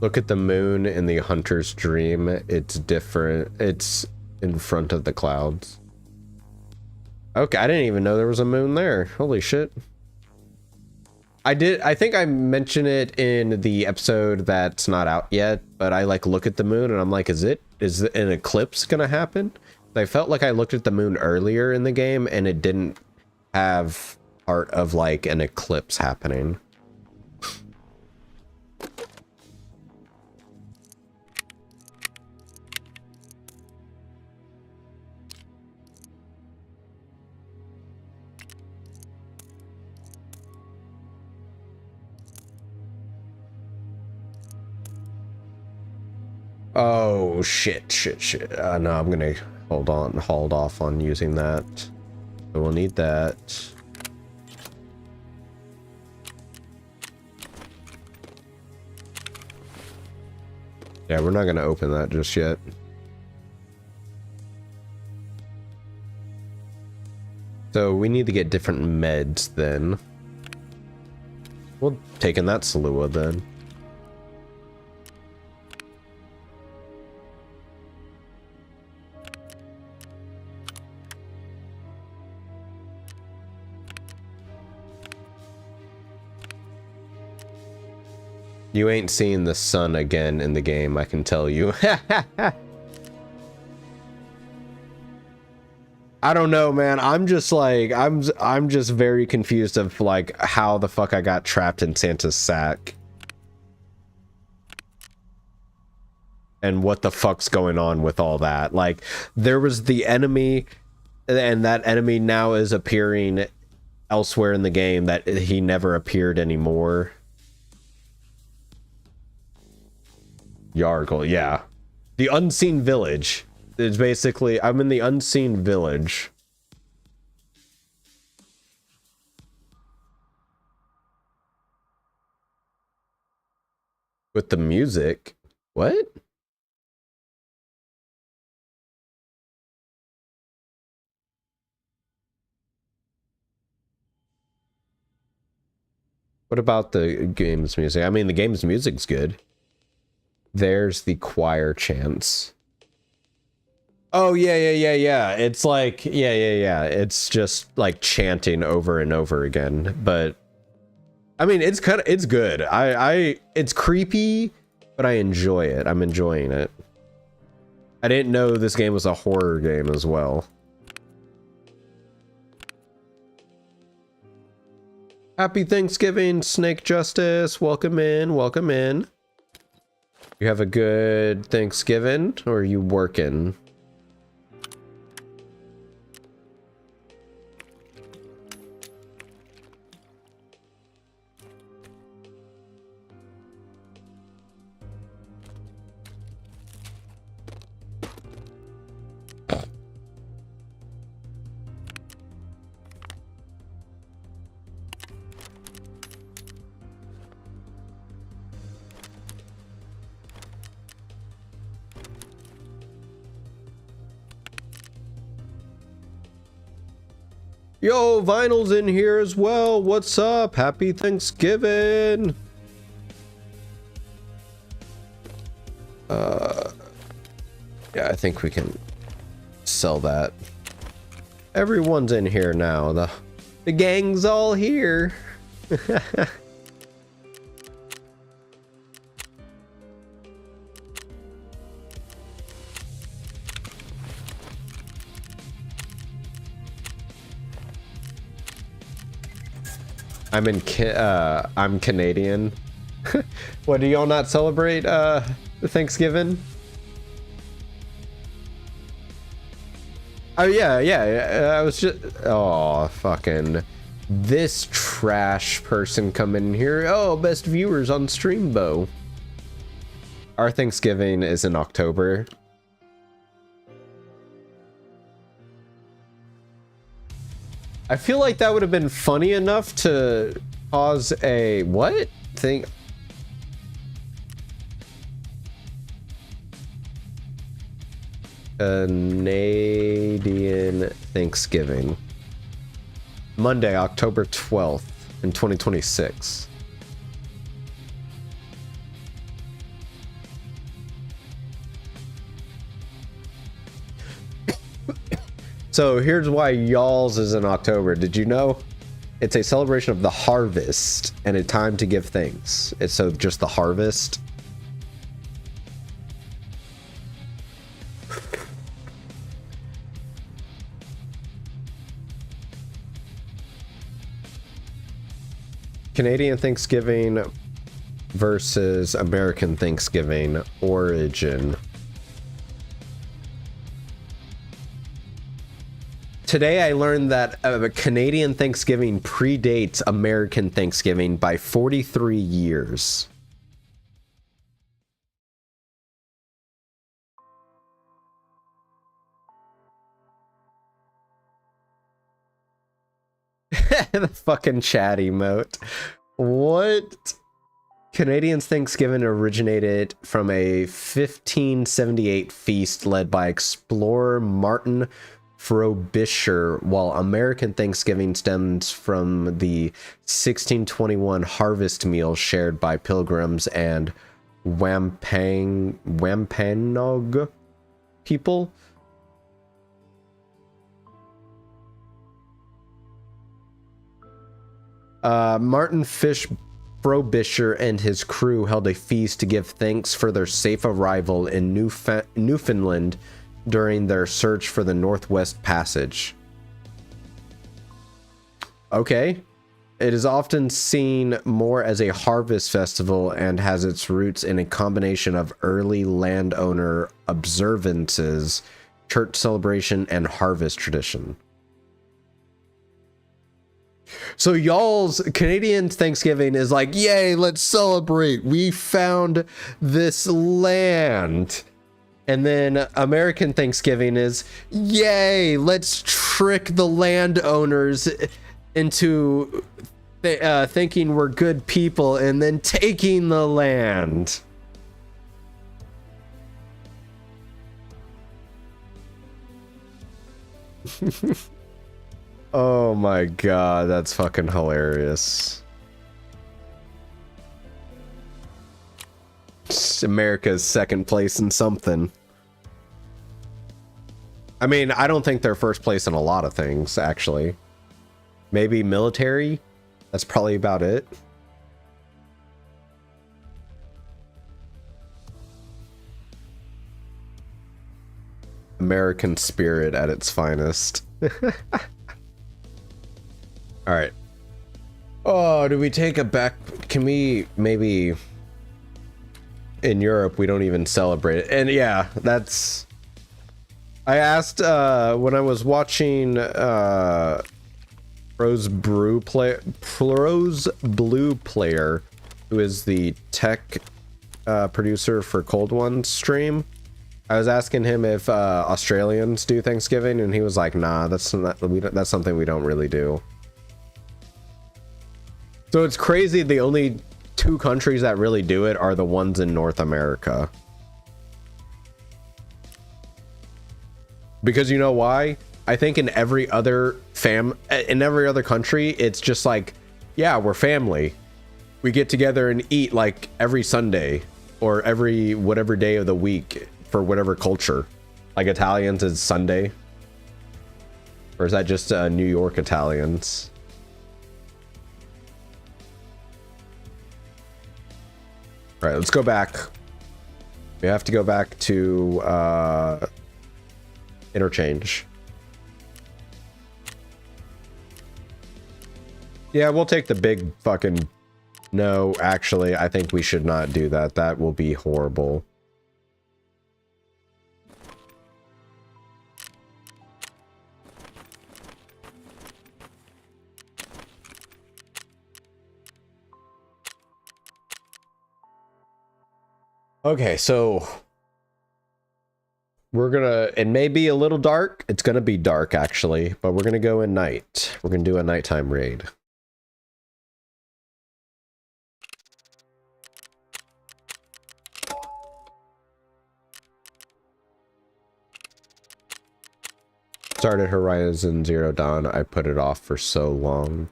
Speaker 1: Look at the moon in the Hunter's Dream. It's different. It's in front of the clouds. Okay, I didn't even know there was a moon there. Holy shit. I think I mentioned it in the episode that's not out yet, but I like look at the moon and I'm like, is an eclipse gonna happen? I felt like I looked at the moon earlier in the game and it didn't have part of like an eclipse happening. Oh, shit. No, I'm gonna hold off on using that. So we'll need that. Yeah, we're not gonna open that just yet. So we need to get different meds then. We'll take in that Salua then. You ain't seen the sun again in the game, I can tell you. I don't know, man. I'm just like, I'm just very confused of like how the fuck I got trapped in Santa's sack. And what the fuck's going on with all that. Like, there was the enemy, and that enemy now is appearing elsewhere in the game that he never appeared anymore. Yargle, yeah. The Unseen Village is basically... I'm in the Unseen Village. With the music? What? What about the game's music? I mean, the game's music's good. There's the choir chants. Oh, yeah. It's like, yeah. It's just like chanting over and over again. But I mean, it's good. It's creepy, but I enjoy it. I'm enjoying it. I didn't know this game was a horror game as well. Happy Thanksgiving, Snake Justice. Welcome in, welcome in. You have a good Thanksgiving, or are you working? Yo, Vinyl's in here as well. What's up? Happy Thanksgiving. Yeah, I think we can sell that. Everyone's in here now. The gang's all here. I'm Canadian. What, do y'all not celebrate Thanksgiving? Oh yeah. I was just, oh fucking this trash person coming in here. Oh, best viewers on Streambo. Our Thanksgiving is in October. I feel like that would have been funny enough to cause a what thing. Canadian Thanksgiving. Monday, October 12th in 2026. So here's why y'all's is in October. Did you know? It's a celebration of the harvest and a time to give thanks. It's so just the harvest. Canadian Thanksgiving versus American Thanksgiving origin. Today I learned that Canadian Thanksgiving predates American Thanksgiving by 43 years. The fucking chat emote. What? Canadian Thanksgiving originated from a 1578 feast led by explorer Martin Frobisher, while American Thanksgiving stems from the 1621 harvest meal shared by pilgrims and Wampanoag people. Martin Frobisher and his crew held a feast to give thanks for their safe arrival in Newfoundland during their search for the Northwest Passage. Okay. It is often seen more as a harvest festival and has its roots in a combination of early landowner observances, church celebration, and harvest tradition. So y'all's Canadian Thanksgiving is like, yay, let's celebrate. We found this land. And then American Thanksgiving is, yay, let's trick the landowners into thinking we're good people and then taking the land. Oh my god, that's fucking hilarious. America's second place in something. I mean, I don't think they're first place in a lot of things, actually. Maybe military? That's probably about it. American spirit at its finest. All right. Oh, do we take a back? Can we maybe... In Europe, we don't even celebrate it. And yeah, that's... I asked when I was watching Rose Blue Player, who is the tech producer for Cold One stream. I was asking him if Australians do Thanksgiving, and he was like, "Nah, that's something we don't really do." So it's crazy. The only two countries that really do it are the ones in North America. Because you know why? I think in every other in every other country, it's just like, yeah, we're family. We get together and eat like every Sunday or every whatever day of the week for whatever culture. Like Italians is Sunday. Or is that just New York Italians? All right, let's go back. We have to go back to interchange. Yeah, we'll take the big fucking... No, actually, I think we should not do that. That will be horrible. Okay, so we're gonna, it may be a little dark. It's gonna be dark actually, but we're gonna go in night. We're gonna do a nighttime raid. Started Horizon Zero Dawn. I put it off for so long.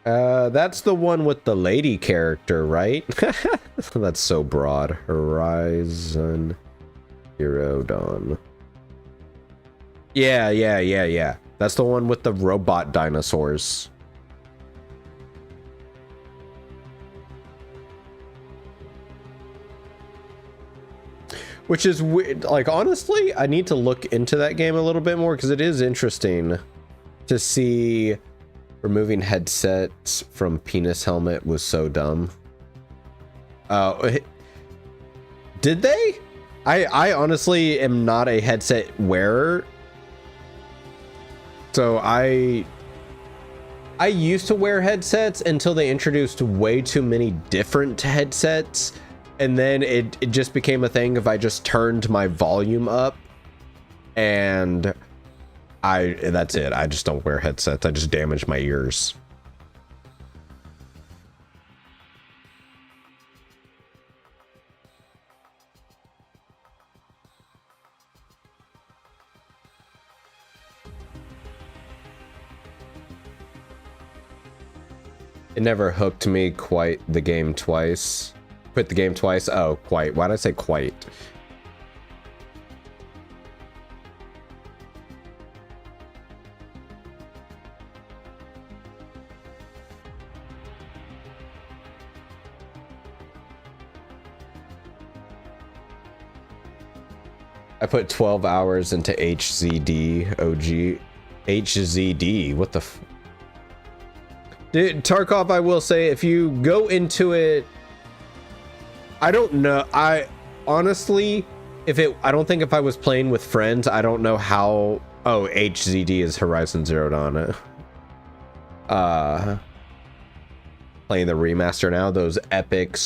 Speaker 1: That's the one with the lady character, right? That's so broad. Horizon Zero Dawn. Yeah. That's the one with the robot dinosaurs. Which is weird. Like, honestly, I need to look into that game a little bit more because it is interesting to see. Removing headsets from penis helmet was so dumb. Did they? I honestly am not a headset wearer. So I used to wear headsets until they introduced way too many different headsets. And then it just became a thing if I just turned my volume up and that's it. I just don't wear headsets. I just damage my ears. It never hooked me quite the game twice. Quit the game twice? Oh, quite. Why did I say quite? I put 12 hours into HZD, OG. HZD, what the f... Dude, Tarkov, I will say, if you go into it... I don't know, I honestly, I don't think if I was playing with friends, I don't know how... Oh, HZD is Horizon Zero Dawn. Playing the remaster now, those epic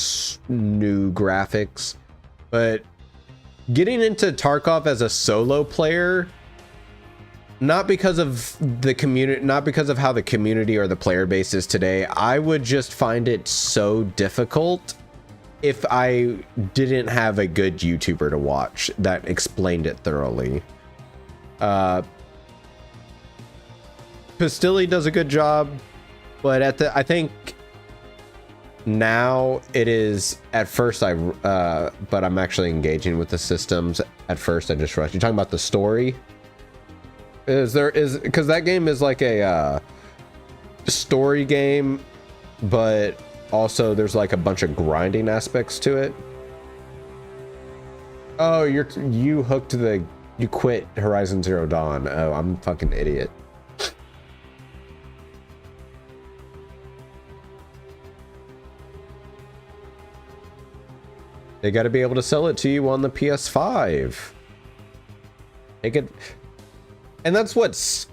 Speaker 1: new graphics. But... getting into Tarkov as a solo player, not because of the community, not because of how the community or the player base is today, I would just find it so difficult if I didn't have a good YouTuber to watch that explained it thoroughly. Pastilli does a good job, but I think now it is at first but I'm actually engaging with the systems. At first I just rushed. You're talking about the story? Because that game is like a story game, but also there's like a bunch of grinding aspects to it. Oh, you quit Horizon Zero Dawn. Oh, I'm a fucking idiot. They got to be able to sell it to you on the PS5. They could, and that's what's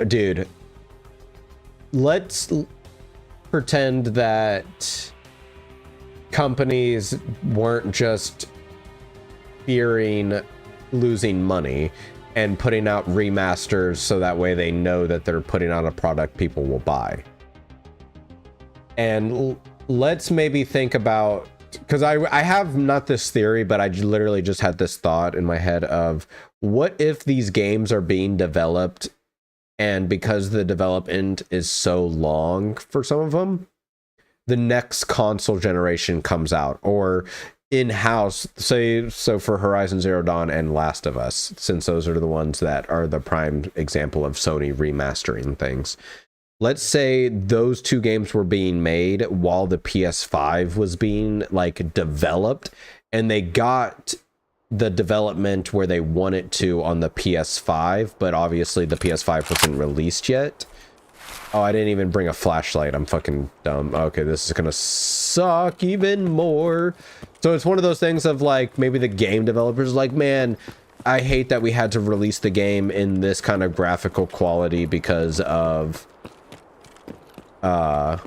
Speaker 1: dude. Let's pretend that companies weren't just fearing losing money and putting out remasters so that way they know that they're putting out a product people will buy. And let's maybe think about because I have not this theory, but I literally just had this thought in my head of what if these games are being developed, and because the development is so long for some of them, the next console generation comes out, or in-house, say, so for Horizon Zero Dawn and Last of Us, since those are the ones that are the prime example of Sony remastering things. Let's say those two games were being made while the PS5 was being like developed, and they got the development where they want it to on the PS5, but obviously the PS5 wasn't released yet. Oh, I didn't even bring a flashlight. I'm fucking dumb. Okay, this is gonna suck even more. So it's one of those things of like, maybe the game developers like, man, I hate that we had to release the game in this kind of graphical quality because of the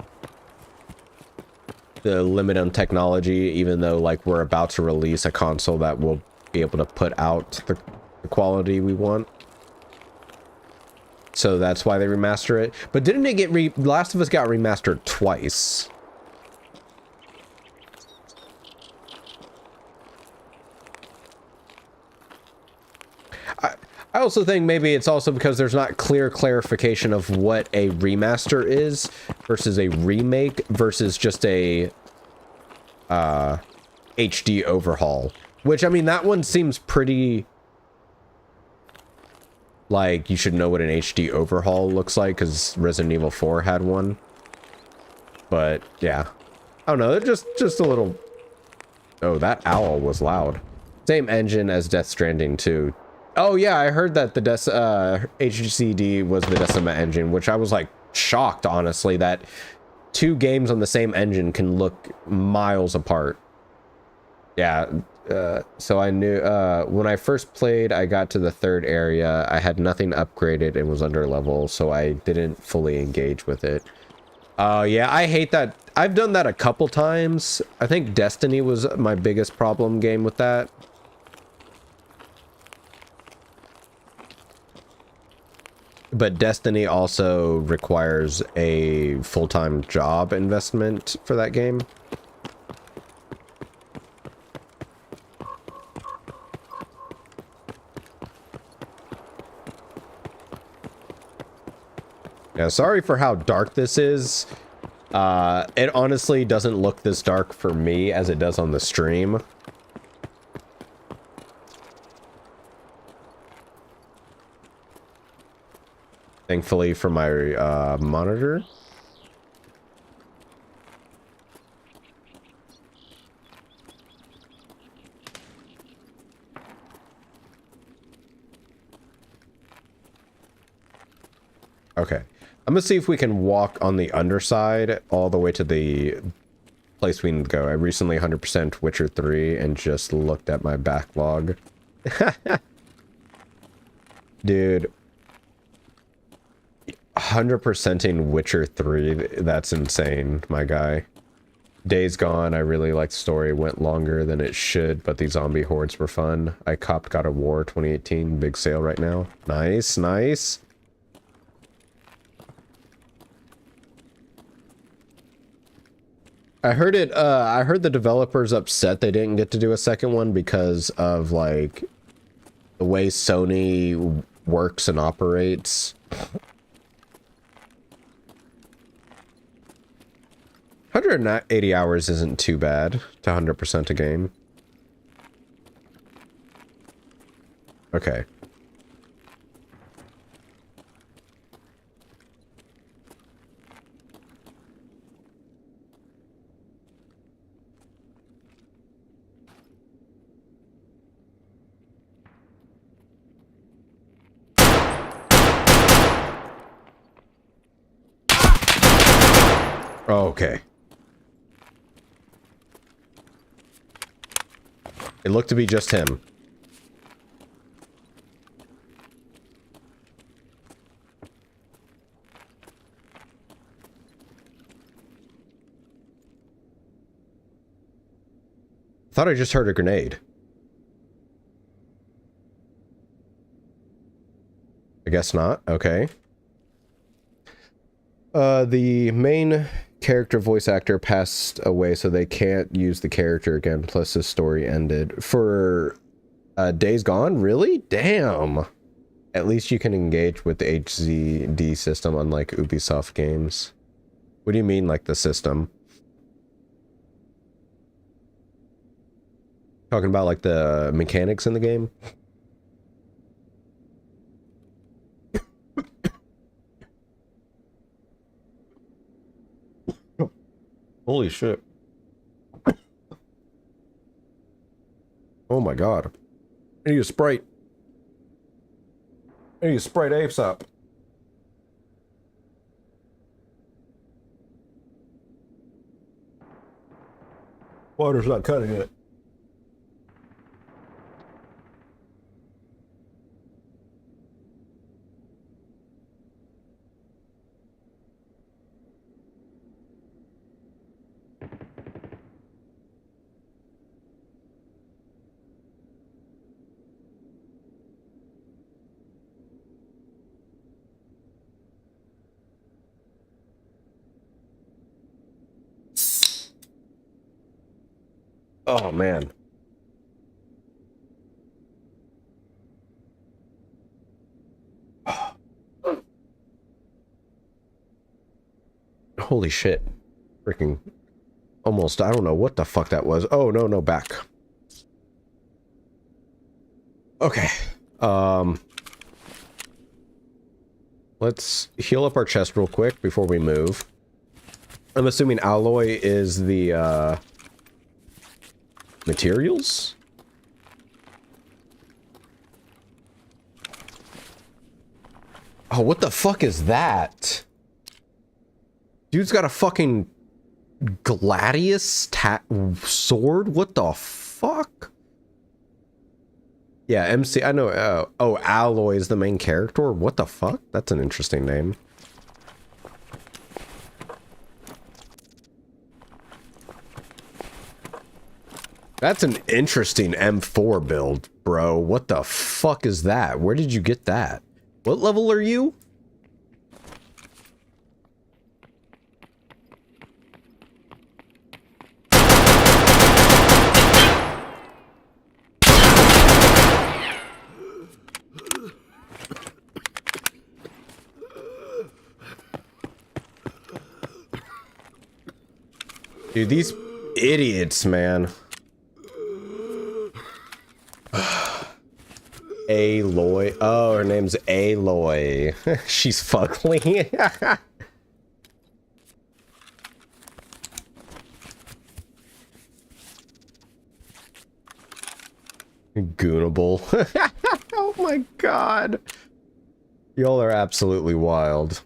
Speaker 1: limit on technology, even though like we're about to release a console that will be able to put out the quality we want. So that's why they remaster it. But didn't it get Last of Us got remastered twice? I also think maybe it's also because there's not clear clarification of what a remaster is versus a remake versus just a HD overhaul. Which, I mean, that one seems pretty... like, you should know what an HD overhaul looks like, because Resident Evil 4 had one. But, yeah. I don't know, just a little... Oh, that owl was loud. Same engine as Death Stranding 2. Oh, yeah, I heard that the HCD was the Decima engine, which I was, like, shocked, honestly, that two games on the same engine can look miles apart. Yeah, so I knew, when I first played, I got to the third area. I had nothing upgraded and was under level, so I didn't fully engage with it. Yeah, I hate that. I've done that a couple times. I think Destiny was my biggest problem game with that. But Destiny also requires a full-time job investment for that game. Yeah, sorry for how dark this is. It honestly doesn't look this dark for me as it does on the stream. Thankfully for my monitor. Okay. I'm gonna see if we can walk on the underside all the way to the place we need to go. I recently 100% Witcher 3 and just looked at my backlog. Dude. 100%ing Witcher 3, that's insane, my guy. Days Gone, I really liked the story. Went longer than it should, but these zombie hordes were fun. I copped God of War 2018, big sale right now. Nice, nice. I heard the developers upset they didn't get to do a second one because of, like, the way Sony works and operates. 180 hours isn't too bad to 100% a game. Okay. Okay. It looked to be just him. Thought I just heard a grenade. I guess not. Okay. The main character voice actor passed away, so they can't use the character again. Plus, his story ended. For Days Gone, really? Damn. At least you can engage with the HZD system, unlike Ubisoft games. What do you mean, like the system? Talking about like the mechanics in the game? Holy shit. Oh my god. I need a Sprite. I need a Sprite ASAP. Water's not cutting it. Oh man. Holy shit. Freaking almost, I don't know what the fuck that was. Oh, no, no, back. Okay. Let's heal up our chest real quick before we move. I'm assuming alloy is the, materials? Oh, what the fuck is that? Dude's got a fucking gladius sword? What the fuck? Yeah, MC, I know. Oh, Alloy is the main character? What the fuck? That's an interesting name. That's an interesting M4 build, bro. What the fuck is that? Where did you get that? What level are you? Dude, these idiots, man. Aloy. Oh, her name's Aloy. She's fugly. Goonable. Oh my god. Y'all are absolutely wild.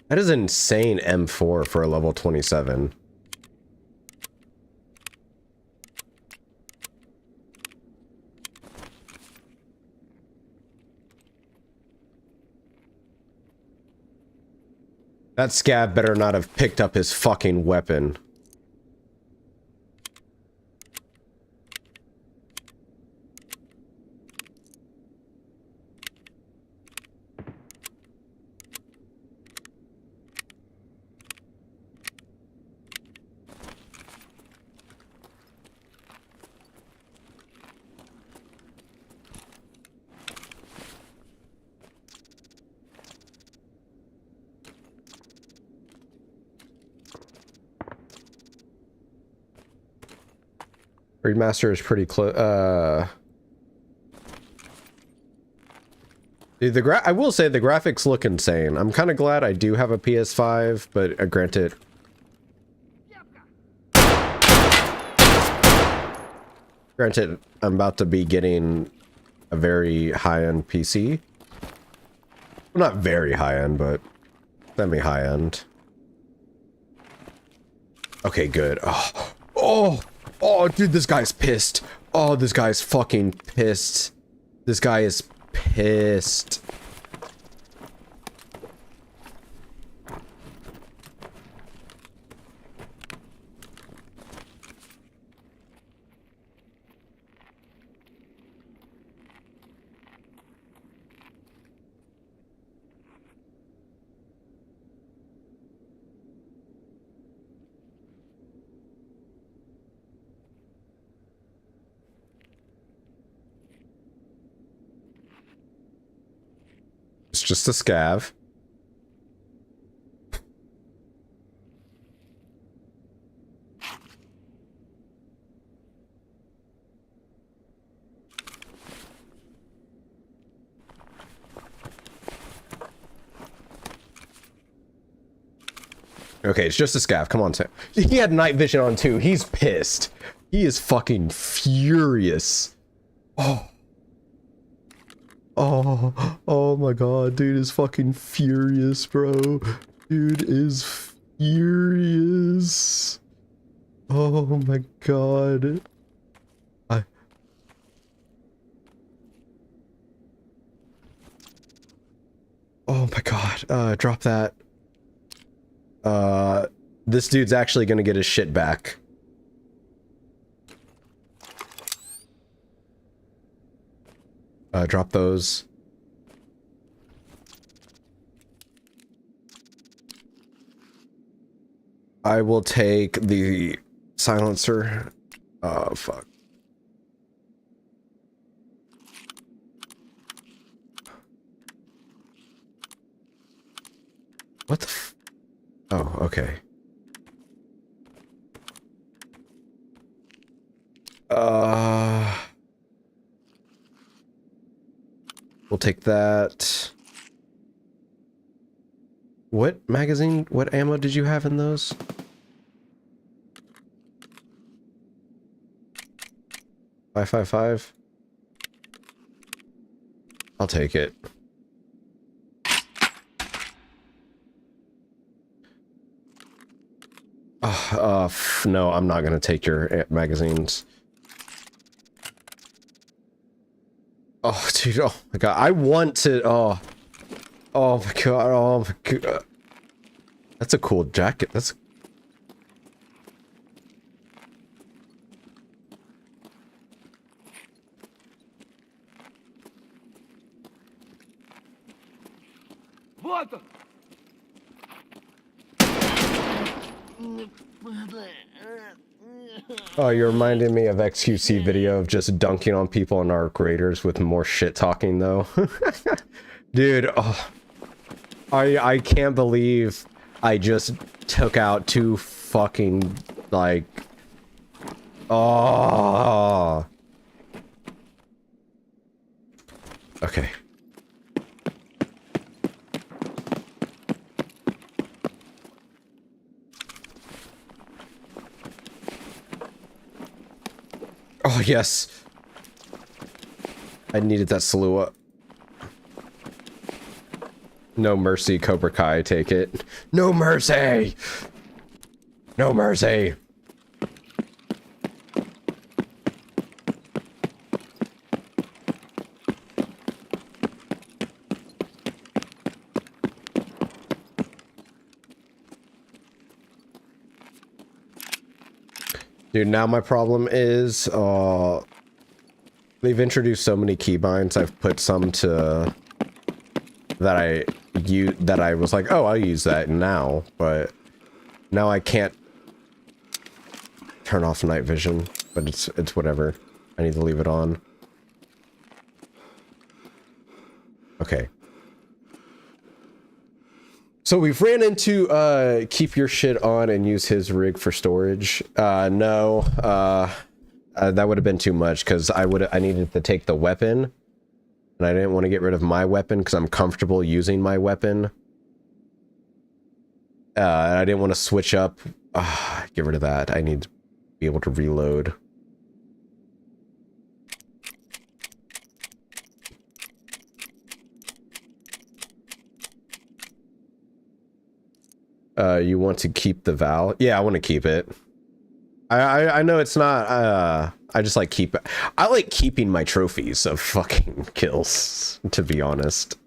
Speaker 1: That is insane M4 for a level 27. That scab better not have picked up his fucking weapon. Remaster is pretty close. Dude, I will say the graphics look insane. I'm kind of glad I do have a PS5, but granted, I'm about to be getting a very high-end PC. Well, not very high-end, but semi-high-end. Okay, good. Oh, oh. Oh, dude, this guy's pissed. Oh, this guy's fucking pissed. This guy is pissed. It's just a scav. Okay, it's just a scav. Come on, Sam. He had night vision on too. He's pissed. He is fucking furious. Oh. Oh my god, dude is fucking furious, bro. Dude is furious. Oh my god. Oh my god. Drop that. This dude's actually gonna get his shit back. Drop those. I will take the silencer. Oh, fuck. What the f- Oh, okay. We'll take that. What magazine, what ammo did you have in those? .555? I'll take it. No, I'm not gonna take your magazines. Oh, dude, oh my god, I want to, oh my god, oh my god. That's a cool jacket, that's...
Speaker 2: Вот он!
Speaker 1: Oh, you're reminding me of XQC video of just dunking on people in our creators with more shit talking though. Dude, oh, I can't believe I just took out two fucking, like, oh. Okay. Oh, yes. I needed that Salua. No mercy, Cobra Kai, take it. No mercy! No mercy! Dude, now my problem is, they've introduced so many keybinds, I've put some to, that I was like, oh, I'll use that now, but now I can't turn off night vision, but it's whatever. I need to leave it on. Okay. So we've ran into, keep your shit on and use his rig for storage. No, that would have been too much because I needed to take the weapon and I didn't want to get rid of my weapon because I'm comfortable using my weapon. And I didn't want to switch up. Get rid of that. I need to be able to reload. You want to keep the Val? Yeah, I want to keep it. I know it's not, I just like I like keeping my trophies of fucking kills, to be honest.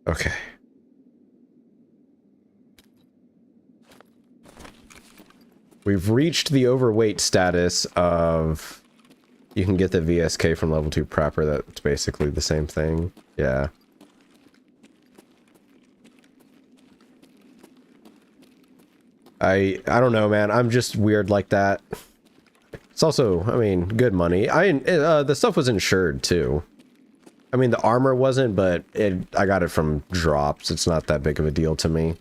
Speaker 1: Okay. We've reached the overweight status of, you can get the VSK from level 2 proper, that's basically the same thing. Yeah. I don't know, man. I'm just weird like that. It's also, I mean, good money. The stuff was insured too. I mean, the armor wasn't, but I got it from drops. It's not that big of a deal to me.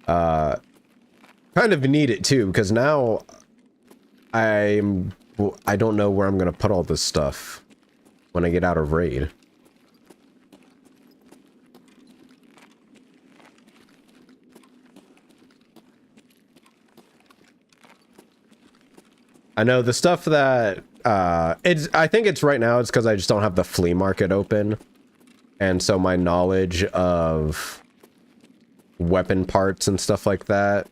Speaker 1: Kind of need it too, because now I don't know where I'm gonna put all this stuff when I get out of raid. I know the stuff that I think it's right now it's because I just don't have the flea market open, and so my knowledge of weapon parts and stuff like that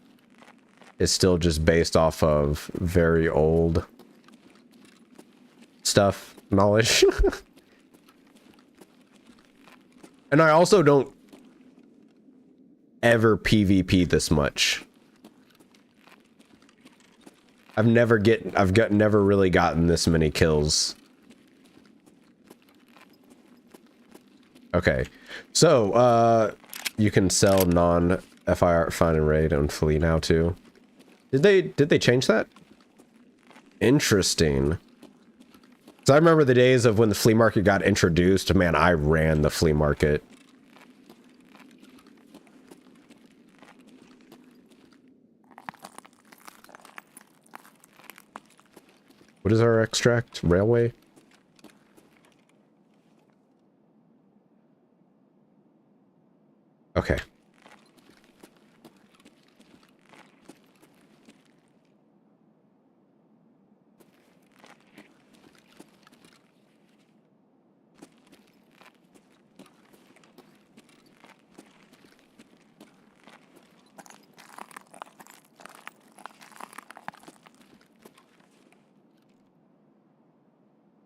Speaker 1: is still just based off of very old stuff knowledge. And I also don't ever PvP this much. I've never really gotten this many kills. Okay. So, you can sell non-FIR find and raid on Flea now too. Did they change that? Interesting. So I remember the days of when the flea market got introduced. Man, I ran the flea market. What is our extract? Railway? Okay.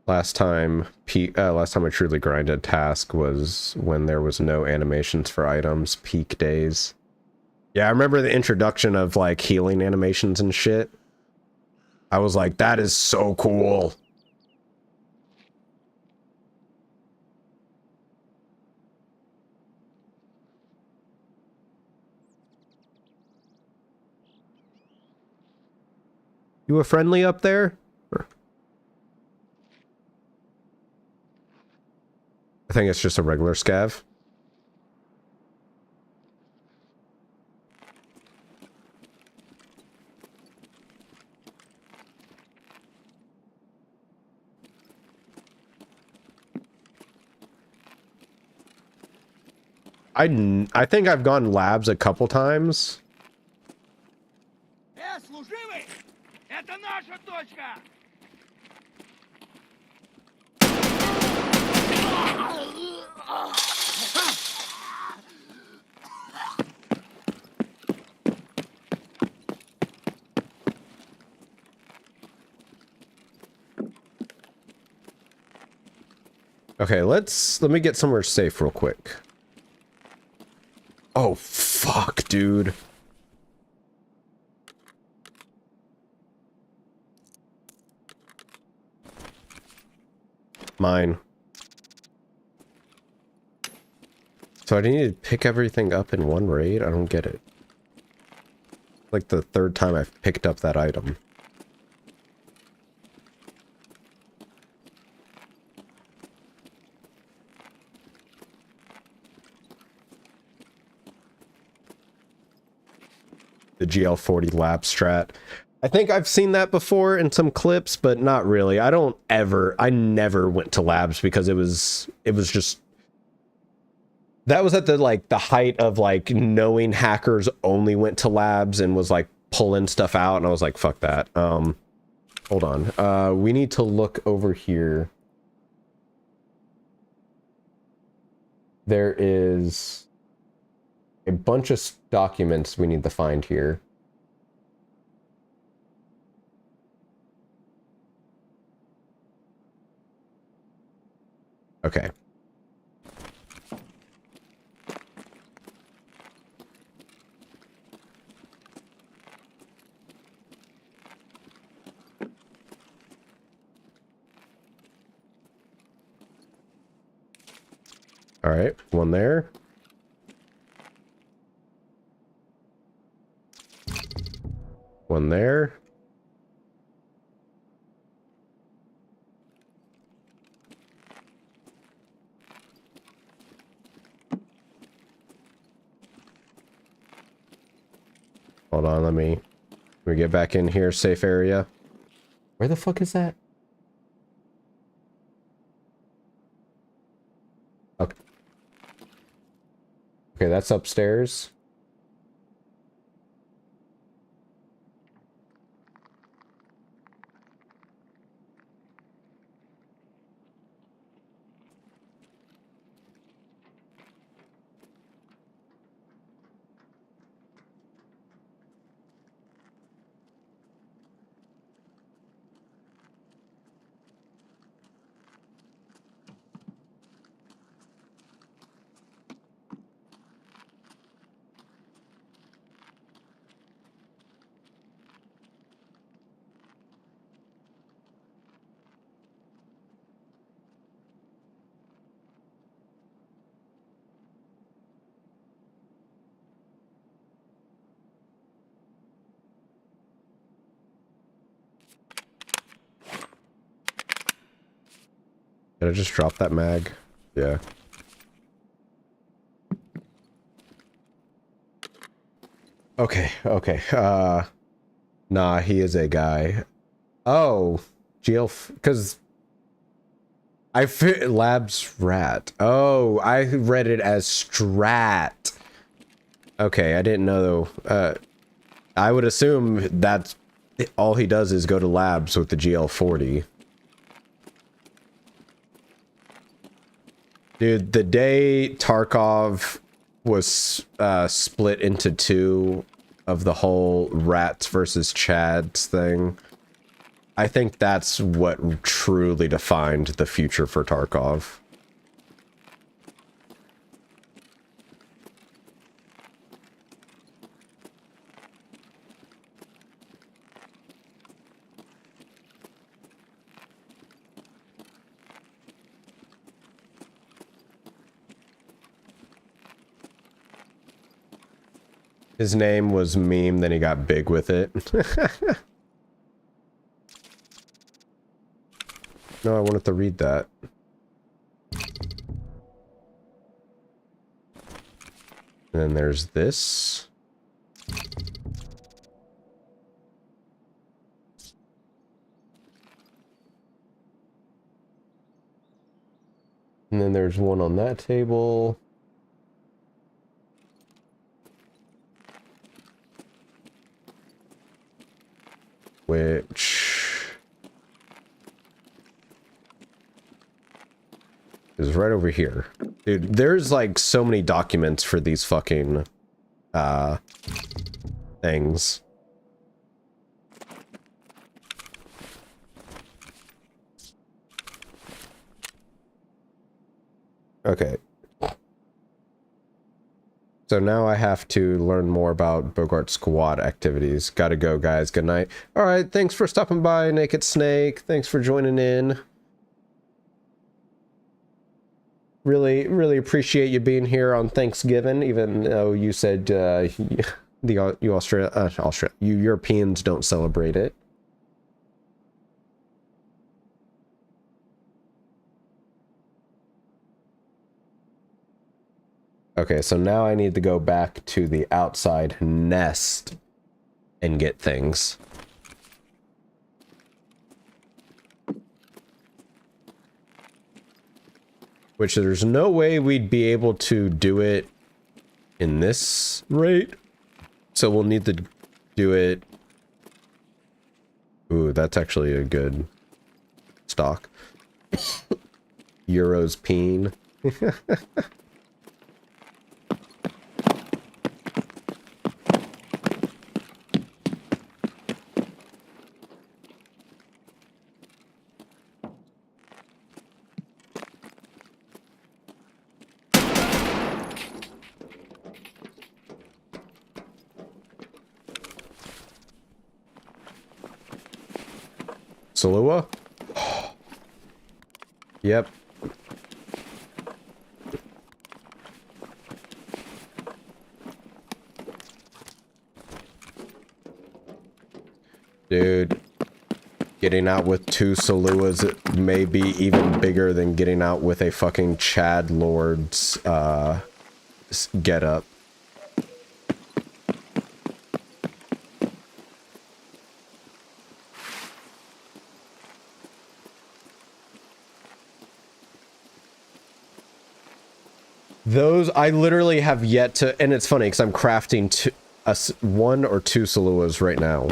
Speaker 1: Last time I truly grinded task was when there was no animations for items, peak days. Yeah, I remember the introduction of like healing animations and shit. I was like, that is so cool. You a friendly up there? I think it's just a regular scav. I think I've gone labs a couple times.
Speaker 2: Служивый! Это наша точка!
Speaker 1: Okay, let me get somewhere safe real quick. Oh, fuck, dude. Mine. So I need to pick everything up in one raid? I don't get it. Like the third time I've picked up that item. The GL40 lap strat. I think I've seen that before in some clips, but not really. I never went to labs because it was just, that was at the height of like knowing hackers only went to labs and was like pulling stuff out, and I was like, fuck that. Hold on. We need to look over here. There is a bunch of documents we need to find here. Okay. All right, one there. One there. Hold on, let me get back in here, safe area. Where the fuck is that? Okay. Okay, that's upstairs. Did I just drop that mag? Yeah. Okay, okay. Nah, he is a guy. Oh, because I fit labs rat. Oh, I read it as strat. Okay, I didn't know. I would assume that's all he does is go to labs with the GL40. Dude, the day Tarkov was split into two of the whole rats versus chads thing, I think that's what truly defined the future for Tarkov. His name was meme, then he got big with it. No, I wanted to read that. And then there's this. And then there's one on that table. Which is right over here. Dude, there's like so many documents for these fucking things. Okay. So now I have to learn more about Bogart Squad activities. Gotta go, guys. Good night. Alright, thanks for stopping by, Naked Snake. Thanks for joining in. Really appreciate you being here on Thanksgiving, even though you said you Europeans don't celebrate it. Okay, so now I need to go back to the outside nest and get things. Which there's no way we'd be able to do it in this rate. So we'll need to do it. Ooh, that's actually a good stock. Euros peen. Salua? Yep. Dude, getting out with 2 Saluas may be even bigger than getting out with a fucking Chad Lord's, get up. Those, I literally have yet to, and it's funny because I'm crafting 1 or 2 Saluas right now.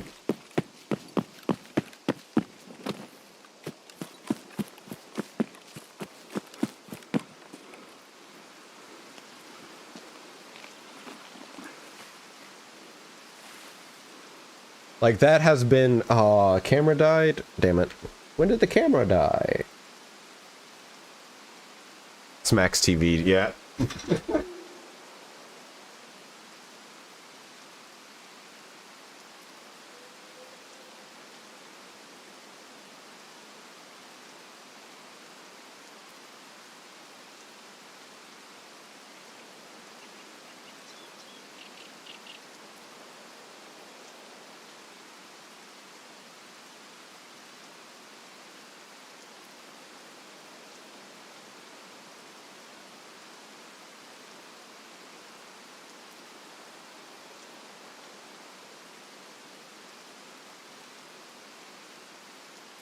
Speaker 1: Like, that has been, camera died? Damn it. When did the camera die? It's Max TV, yeah.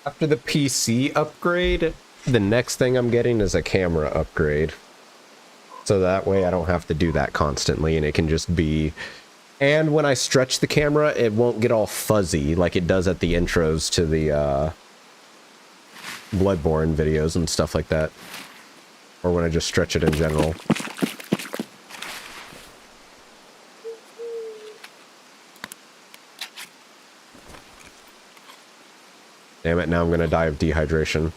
Speaker 1: After the PC upgrade, the next thing I'm getting is a camera upgrade. So that way I don't have to do that constantly and it can just be... And when I stretch the camera, it won't get all fuzzy like it does at the intros to the Bloodborne videos and stuff like that. Or when I just stretch it in general. Damn it, now I'm gonna die of dehydration.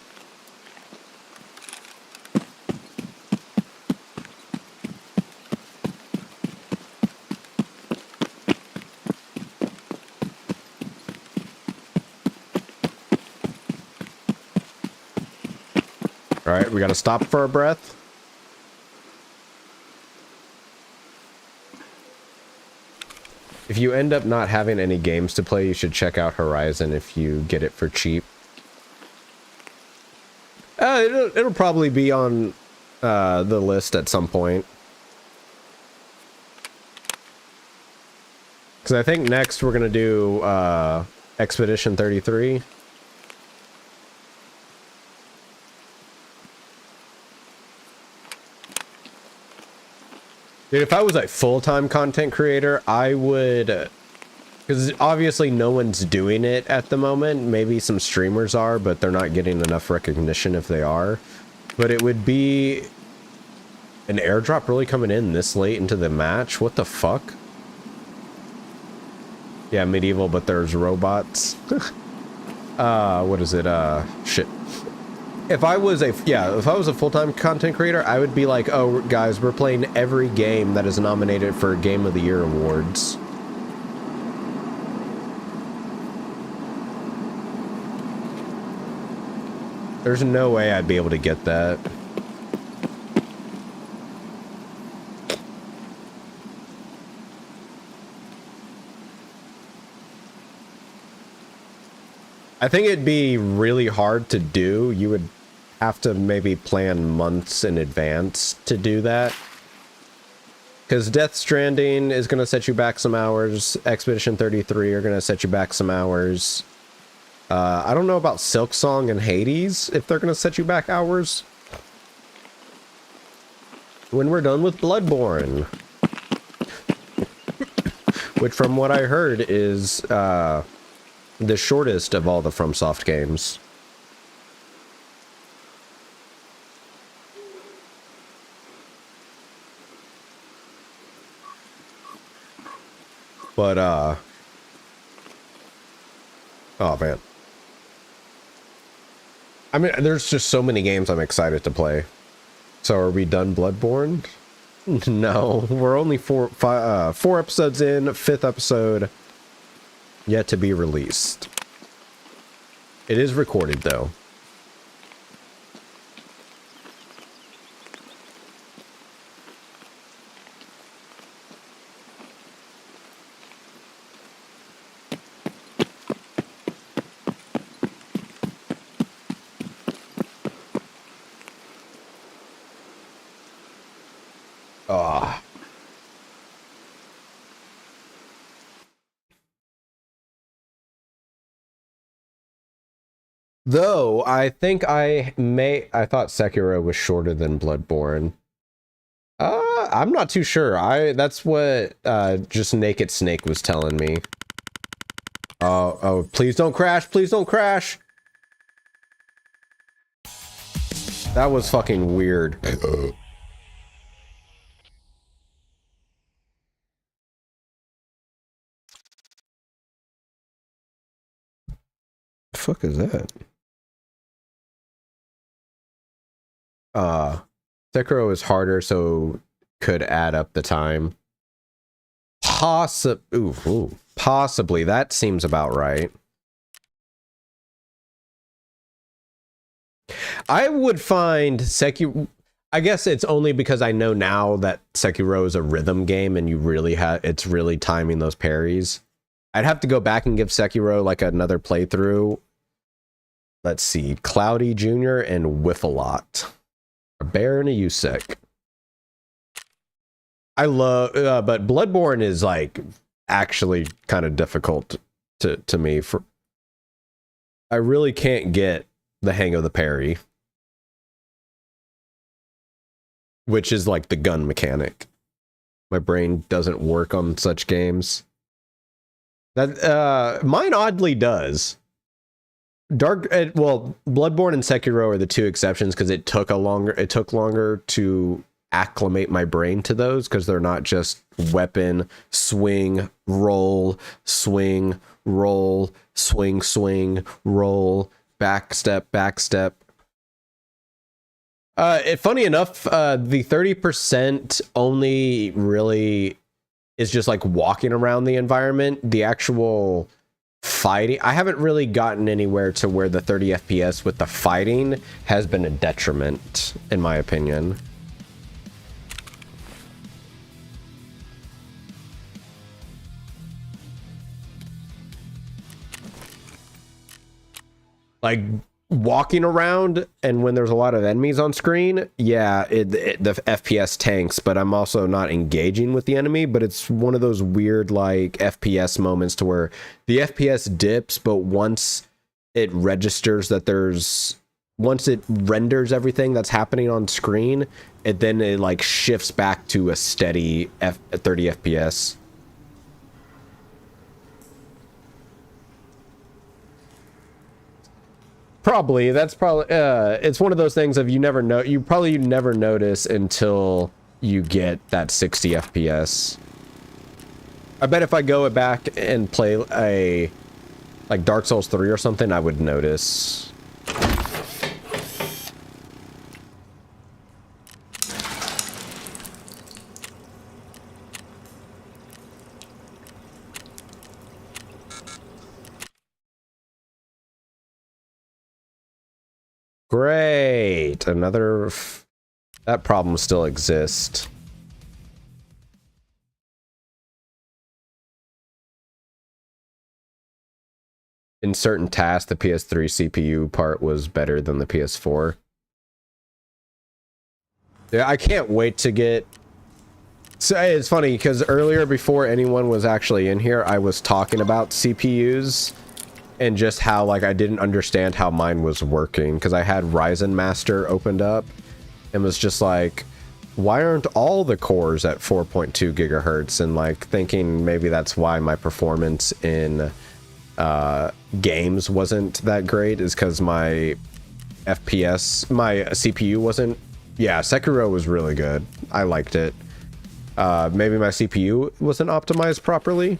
Speaker 1: Alright, we gotta stop for a breath. If you end up not having any games to play, you should check out Horizon if you get it for cheap. It'll probably be on the list at some point. Because I think next we're going to do Expedition 33. Dude, if I was a full-time content creator, I would... Because obviously no one's doing it at the moment. Maybe some streamers are, but they're not getting enough recognition if they are. But it would be... An airdrop really coming in this late into the match? What the fuck? Yeah, medieval, but there's robots. What is it? Shit. If I was a full-time content creator, I would be like, oh, guys, we're playing every game that is nominated for Game of the Year awards. There's no way I'd be able to get that. I think it'd be really hard to do. You would have to maybe plan months in advance to do that. Because Death Stranding is going to set you back some hours. Expedition 33 are going to set you back some hours. I don't know about Silksong and Hades, if they're going to set you back hours. When we're done with Bloodborne. Which, from what I heard, is the shortest of all the FromSoft games. But, oh, man. I mean, there's just so many games I'm excited to play. So are we done Bloodborne? No, we're only four episodes in, 5th episode yet to be released. It is recorded, though. Ah. Though I think I thought Sekiro was shorter than Bloodborne. I'm not too sure. That's what just Naked Snake was telling me. Oh, please don't crash. Please don't crash. That was fucking weird. The fuck is that? Sekiro is harder, so could add up the time. Possibly. That seems about right. I would find Sekiro. I guess it's only because I know now that Sekiro is a rhythm game and you really it's really timing those parries. I'd have to go back and give Sekiro like another playthrough. Let's see. Cloudy Jr. and Whiff-a-Lot. A bear and a Yusek. I love, but Bloodborne is like actually kind of difficult to me. I really can't get the hang of the parry, which is like the gun mechanic. My brain doesn't work on such games. That mine oddly does. Bloodborne and Sekiro are the two exceptions because it took longer to acclimate my brain to those, because they're not just weapon, swing, roll, swing, roll, swing, swing, roll, back step, back step. Funny enough, the 30% only really is just like walking around the environment. The actual fighting, I haven't really gotten anywhere to where the 30 FPS with the fighting has been a detriment, in my opinion. Like walking around, and when there's a lot of enemies on screen, yeah, the FPS tanks, but I'm also not engaging with the enemy. But it's one of those weird like FPS moments to where the FPS dips, but once it registers that once it renders everything that's happening on screen, it like shifts back to a steady 30 FPS. Probably. That's probably it's one of those things of you never notice until you get that 60 FPS. I bet if I go back and play like Dark Souls 3 or something, I would notice. Great. That problem still exists. In certain tasks, the PS3 CPU part was better than the PS4. Yeah, I can't wait to get... So it's funny because earlier, before anyone was actually in here, I was talking about CPUs and just how like I didn't understand how mine was working, because I had Ryzen Master opened up and was just like, why aren't all the cores at 4.2 gigahertz? And like thinking maybe that's why my performance in games wasn't that great, is because my CPU wasn't. Yeah, Sekiro was really good. I liked it. Maybe my CPU wasn't optimized properly.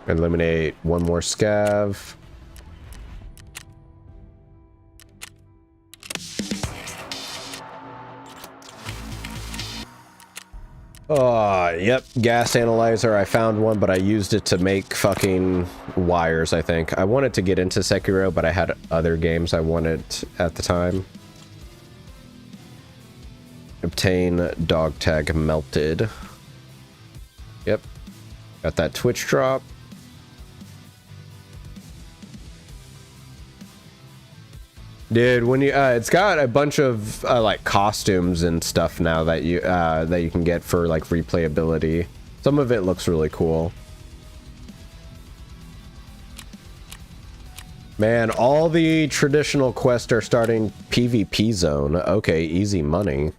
Speaker 1: Eliminate one more scav. Yep, gas analyzer. I found one, but I used it to make fucking wires, I think. I wanted to get into Sekiro, but I had other games I wanted at the time. Obtain dog tag melted. Yep. Got that Twitch drop. Dude, when you it's got a bunch of like costumes and stuff now that you can get for like replayability. Some of it looks really cool. Man, all the traditional quests are starting PvP zone. Okay, easy money.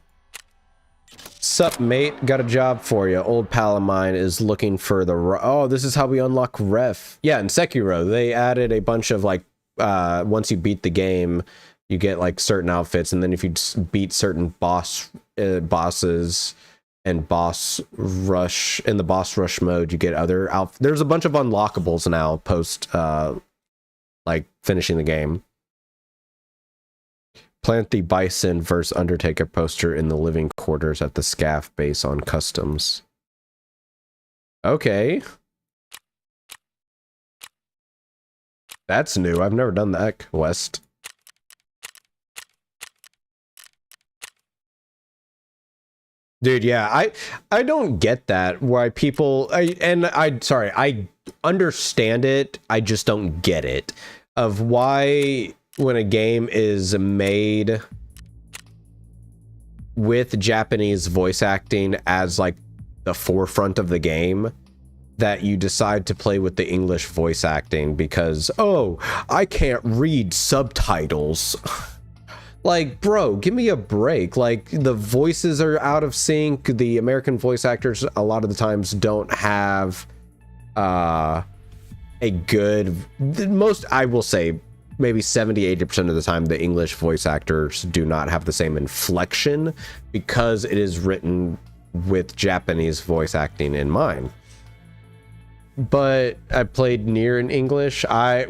Speaker 1: Sup, mate? Got a job for you. Old pal of mine is looking for the... Oh, this is how we unlock ref. Yeah, in Sekiro, they added a bunch of, like, once you beat the game, you get, like, certain outfits, and then if you beat certain bosses and boss rush, in the boss rush mode, you get other outfits. There's a bunch of unlockables now post, like, finishing the game. Plant the Bison vs. Undertaker poster in the living quarters at the SCAF base on customs. Okay. That's new. I've never done that quest. Dude, yeah, I don't get that, why people... Sorry, I understand it, I just don't get it. Of why... when a game is made with Japanese voice acting as like the forefront of the game, that you decide to play with the English voice acting because, oh, I can't read subtitles. Like, bro, give me a break. Like, the voices are out of sync. The American voice actors a lot of the times don't have a good... most, I will say, maybe 70-80% of the time, the English voice actors do not have the same inflection because it is written with Japanese voice acting in mind. But I played Nier in English. I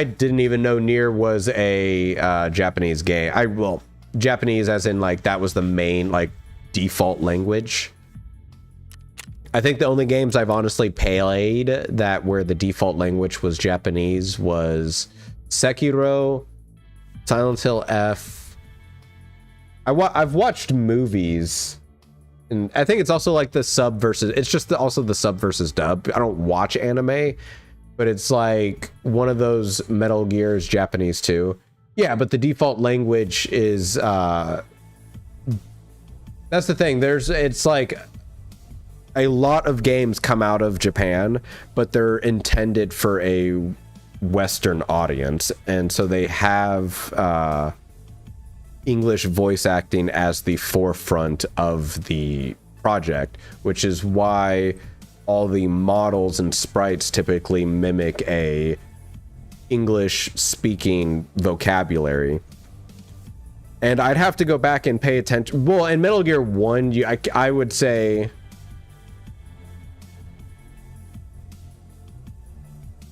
Speaker 1: didn't even know Nier was a Japanese game. Japanese as in, like, that was the main, like, default language. I think the only games I've honestly played that where the default language was Japanese was Sekiro, Silent Hill F. I've watched movies, and I think it's also like the sub versus... It's just also the sub versus dub. I don't watch anime, but it's like one of those Metal Gear's Japanese too. Yeah, but the default language is... that's the thing. It's like... a lot of games come out of Japan, but they're intended for a Western audience, and so they have English voice acting as the forefront of the project, which is why all the models and sprites typically mimic a English speaking vocabulary. And I'd have to go back and pay attention. Well, in Metal Gear 1, I would say...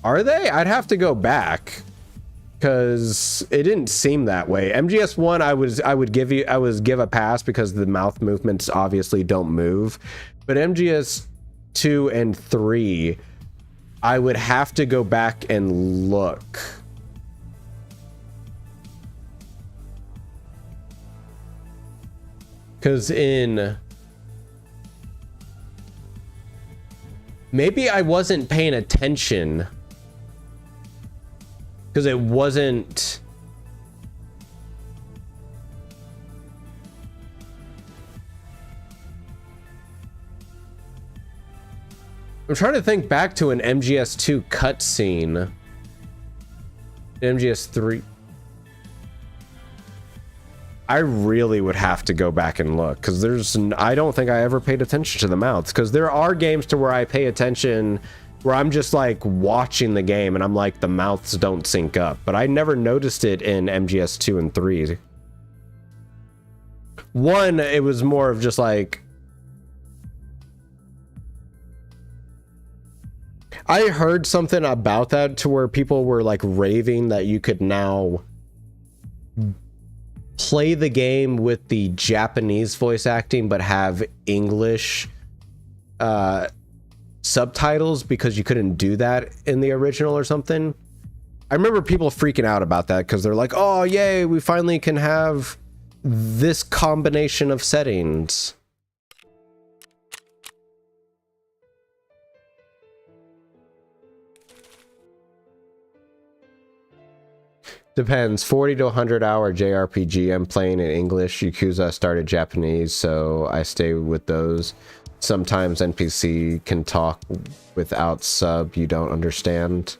Speaker 1: Are they? I'd have to go back because it didn't seem that way. MGS1, I would give a pass because the mouth movements obviously don't move. But MGS2 and 3, I would have to go back and look. Because maybe I wasn't paying attention. Because it wasn't... I'm trying to think back to an MGS2 cutscene. MGS3. I really would have to go back and look, because I don't think I ever paid attention to the mouths, because there are games to where I pay attention... where I'm just like watching the game and I'm like, the mouths don't sync up. But I never noticed it in MGS 2 and 3. 1, it was more of just like... I heard something about that to where people were like raving that you could now play the game with the Japanese voice acting but have English subtitles because you couldn't do that in the original or something. I remember people freaking out about that because they're like, oh yay, we finally can have this combination of settings. Depends. 40 to 100 hour JRPG. I'm playing in English. Yakuza I started Japanese, so I stay with those. Sometimes NPC can talk without sub you don't understand.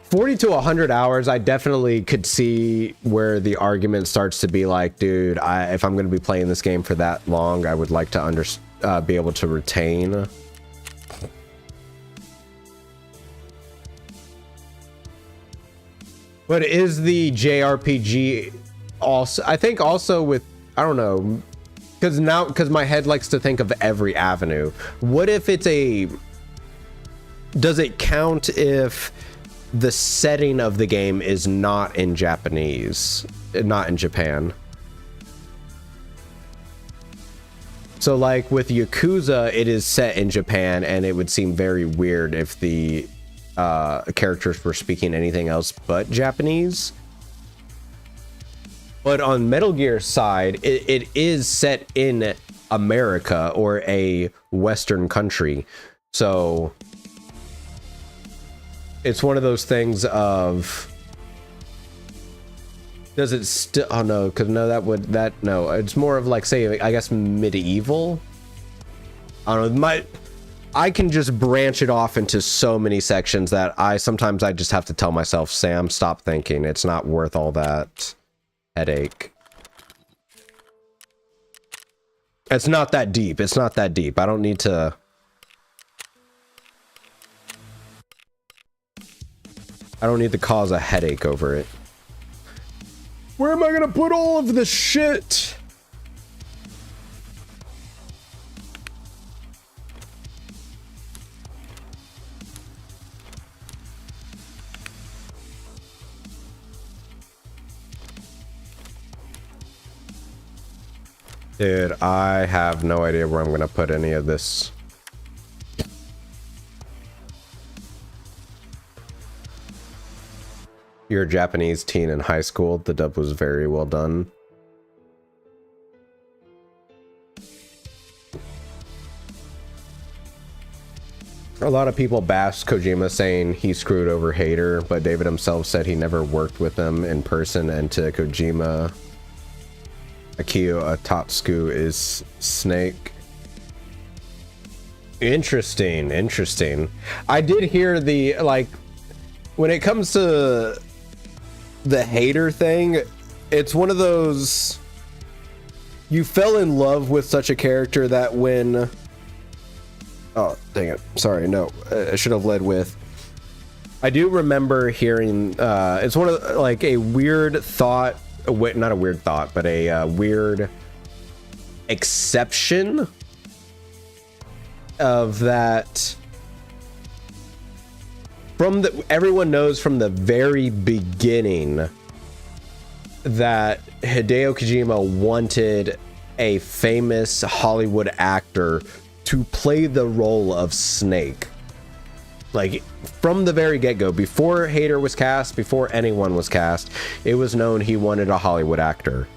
Speaker 1: 40 to 100 hours, I definitely could see where the argument starts to be like, dude, if I'm going to be playing this game for that long, I would like to be able to retain. But is the JRPG also, I think also with, I don't know, because my head likes to think of every avenue. What if it's does it count if the setting of the game is not in Japanese, not in Japan? So like with Yakuza, it is set in Japan, and it would seem very weird if the characters were speaking anything else but Japanese. But on Metal Gear's side, it is set in America or a Western country. So it's one of those things of, does it still, oh no, because no, no, it's more of like, say, I guess medieval. I don't know, I can just branch it off into so many sections that sometimes I just have to tell myself, Sam, stop thinking. It's not worth all that headache. It's not that deep. It's not that deep. I don't need to. I don't need to cause a headache over it. Where am I gonna put all of this shit? Dude, I have no idea where I'm gonna put any of this. You're a Japanese teen in high school. The dub was very well done. A lot of people bashed Kojima, saying he screwed over Hater, but David himself said he never worked with him in person, and to Kojima, Akio Atatsuku is Snake. Interesting, interesting. I did hear the, like, when it comes to the Hater thing, it's one of those, you fell in love with such a character that when, oh dang it, sorry, no, I should have led with, I do remember hearing, it's one of, like, a weird thought, not a weird thought, but a weird exception of that. Everyone knows from the very beginning that Hideo Kojima wanted a famous Hollywood actor to play the role of Snake. Like, from the very get-go, before Hater was cast, before anyone was cast, it was known he wanted a Hollywood actor.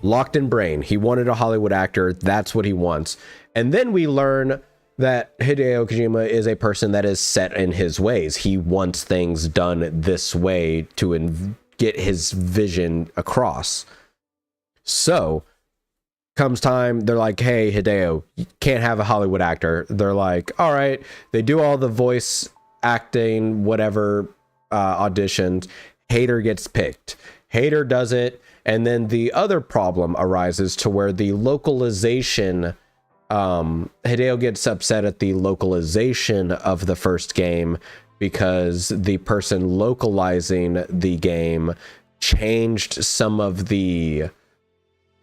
Speaker 1: Locked in brain, he wanted a Hollywood actor, that's what he wants. And then we learn that Hideo Kojima is a person that is set in his ways. He wants things done this way to get his vision across. So comes time, they're like, hey, Hideo, you can't have a Hollywood actor. They're like, all right. They do all the voice acting, whatever, auditions. Hater gets picked. Hater does it. And then the other problem arises to where the localization, Hideo gets upset at the localization of the first game because the person localizing the game changed some of the,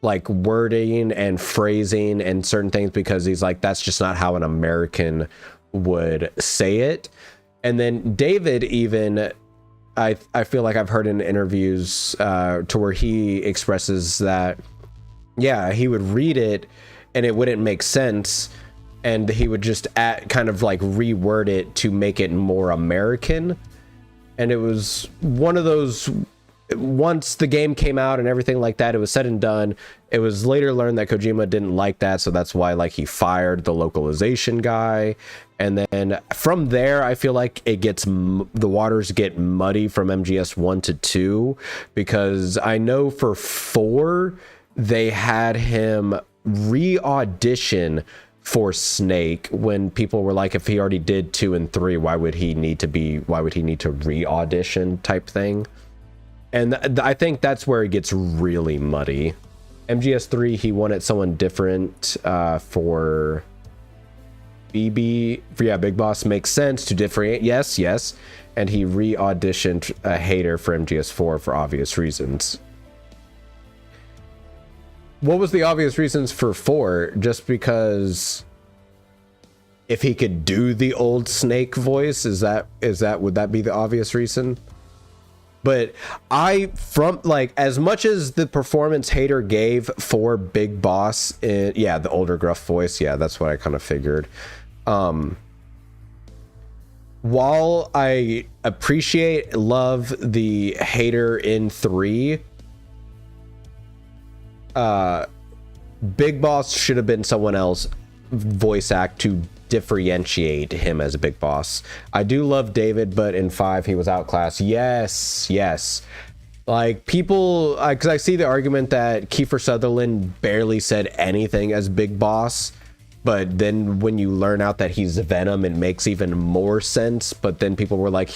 Speaker 1: like, wording and phrasing and certain things, because he's like, that's just not how an American would say it. And then David even, I feel like I've heard in interviews to where he expresses that, yeah, he would read it and it wouldn't make sense, and he would just kind of like reword it to make it more American. And it was one of those, once the game came out and everything like that, it was said and done. It was later learned that Kojima didn't like that, so that's why like he fired the localization guy. And then from there, I feel like it gets the waters get muddy from MGS 1 to 2, because I know for 4 they had him re-audition for Snake when people were like, if he already did 2 and 3, why would he need to re-audition type thing. And I think that's where it gets really muddy. MGS 3, he wanted someone different for Big Boss. Makes sense to differentiate. Yes. And he re-auditioned a hater for MGS 4 for obvious reasons. What was the obvious reasons for 4? Just because if he could do the old Snake voice, would that be the obvious reason? But from like, as much as the performance hater gave for Big Boss, the older gruff voice, that's what I kind of figured. While I love the hater in 3, Big Boss should have been someone else voice act to differentiate him as a Big Boss. I do love David, but in 5 he was outclassed. Yes. Like, people, because I see the argument that Kiefer Sutherland barely said anything as Big Boss, but then when you learn out that he's Venom, it makes even more sense. But then people were like,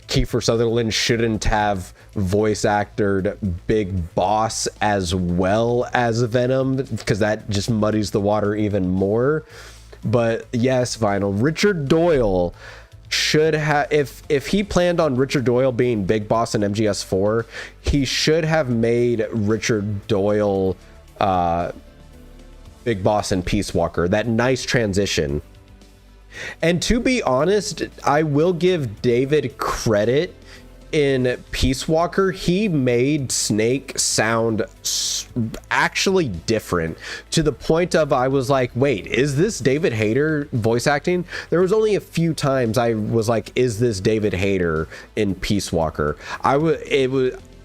Speaker 1: Kiefer Sutherland shouldn't have voice acted Big Boss as well as Venom, because that just muddies the water even more. But yes, Vinyl, Richard Doyle should have, if he planned on Richard Doyle being Big Boss in MGS4, he should have made Richard Doyle Big Boss in Peace Walker. That nice transition. And to be honest, I will give David credit. In Peace Walker, he made Snake sound actually different, to the point of I was like, wait, is this David Hayter voice acting? There was only a few times I was like, is this David Hayter in Peace Walker?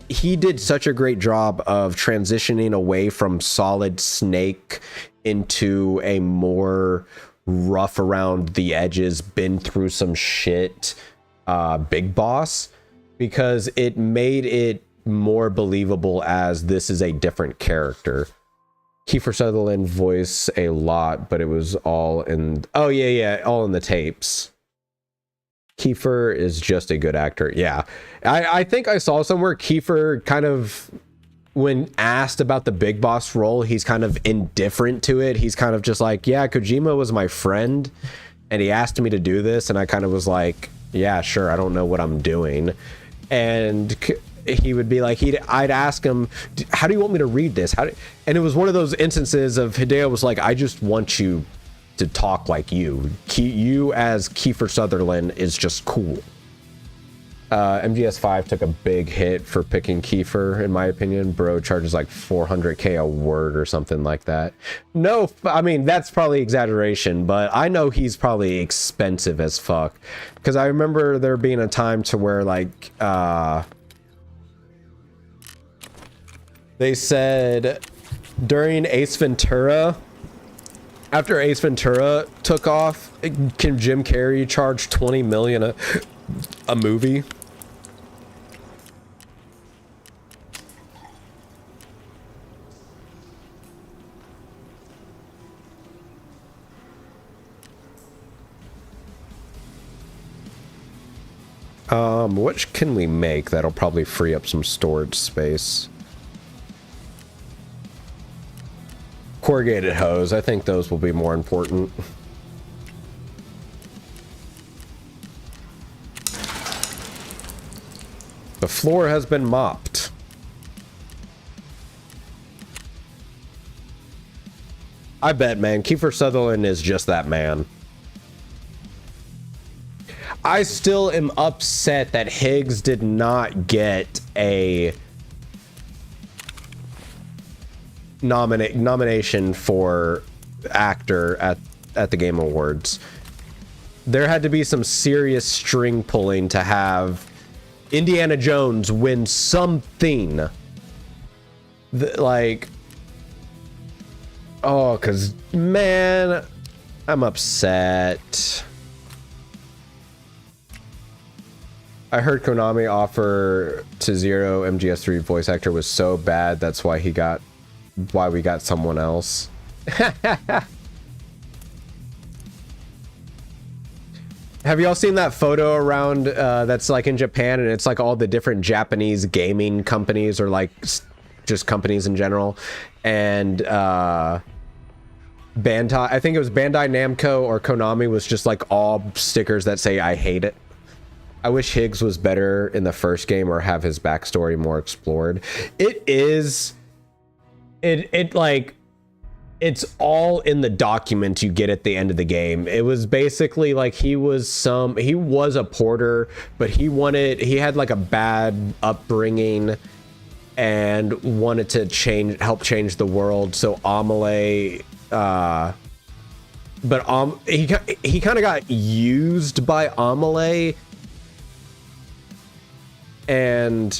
Speaker 1: He did such a great job of transitioning away from solid Snake into a more rough around the edges, been through some shit Big Boss, because it made it more believable as this is a different character. Kiefer Sutherland voiced a lot, but it was all in all in the tapes. Kiefer is just a good actor. Yeah, I think I saw somewhere Kiefer kind of, when asked about the Big Boss role, he's kind of indifferent to it. He's kind of just like, yeah, Kojima was my friend and he asked me to do this, and I kind of was like, yeah, sure, I don't know what I'm doing. And he would be like, I'd ask him, how do you want me to read this? And it was one of those instances of Hideo was like, I just want you to talk like you. You as Kiefer Sutherland is just cool. MGS5 took a big hit for picking Kiefer, in my opinion. Bro charges like 400k a word or something like that. No, I mean, that's probably exaggeration, but I know he's probably expensive as fuck. Because I remember there being a time to where, like, they said during Ace Ventura, after Ace Ventura took off, can Jim Carrey charge 20 million a movie? What can we make that'll probably free up some storage space? Corrugated hose. I think those will be more important. The floor has been mopped. I bet, man, Kiefer Sutherland is just that man. I still am upset that Higgs did not get a nomination for actor at the Game Awards. There had to be some serious string pulling to have Indiana Jones wins something. Like, oh, because, man, I'm upset. I heard Konami offer to Zero MGS3 voice actor was so bad, that's why we got someone else. Have y'all seen that photo around that's like in Japan, and it's like all the different Japanese gaming companies, or like just companies in general, and Bandai, I think it was Bandai Namco or Konami, was just like all stickers that say I hate it. I wish Higgs was better in the first game, or have his backstory more explored. It's all in the document you get at the end of the game. It was basically like he was a porter, but he had like a bad upbringing and wanted to help change the world. So Amelie, he kind of got used by Amelie, and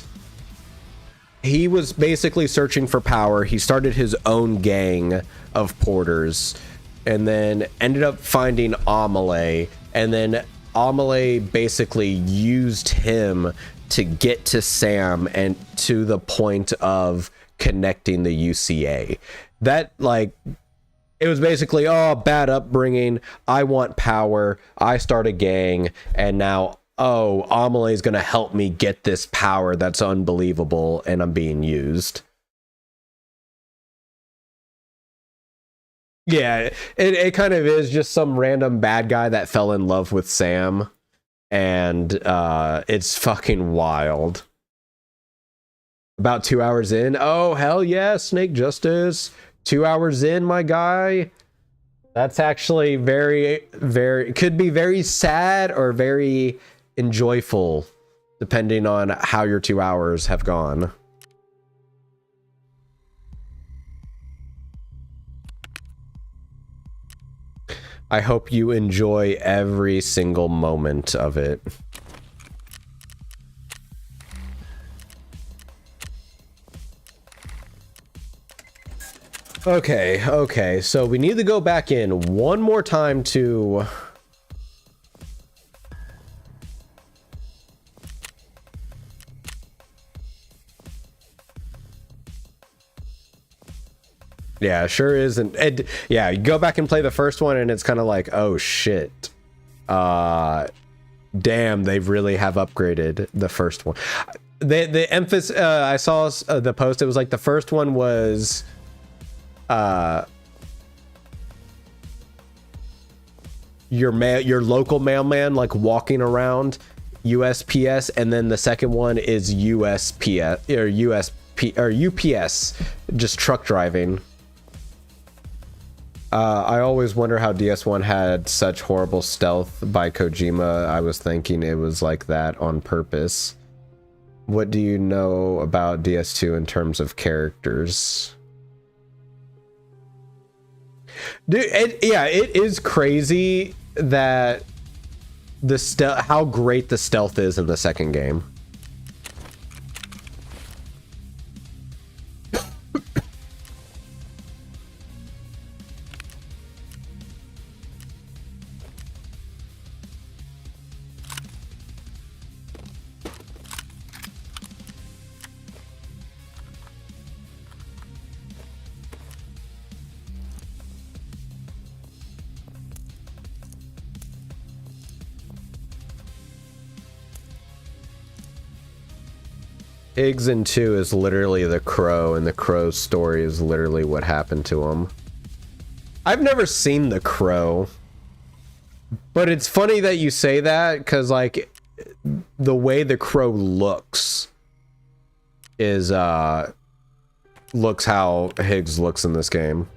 Speaker 1: he was basically searching for power. He started his own gang of porters, and then ended up finding Amelie, and then Amelie basically used him to get to Sam, and to the point of connecting the UCA. That, like, it was basically, oh, bad upbringing, I want power, I start a gang, and now, oh, Amelie's gonna help me get this power that's unbelievable, and I'm being used. Yeah, it kind of is just some random bad guy that fell in love with Sam, and it's fucking wild. About 2 hours in. Oh, hell yeah, Snake Justice. 2 hours in, my guy. That's actually could be very sad or very enjoyable, depending on how your 2 hours have gone. I hope you enjoy every single moment of it. Okay, so we need to go back in one more time to... Yeah, sure is. And yeah, you go back and play the first one, and it's kind of like, oh shit. Damn, they really have upgraded the first one. The emphasis, I saw the post, it was like the first one was your local mailman, like walking around USPS, and then the second one is USPS or UPS, just truck driving. I always wonder how DS1 had such horrible stealth by Kojima. I was thinking it was like that on purpose. What do you know about DS2 in terms of characters? Dude, it is crazy that how great the stealth is in the second game. Higgs in 2 is literally the Crow, and the Crow's story is literally what happened to him. I've never seen the Crow, but it's funny that you say that, because like the way the Crow looks is looks how Higgs looks in this game.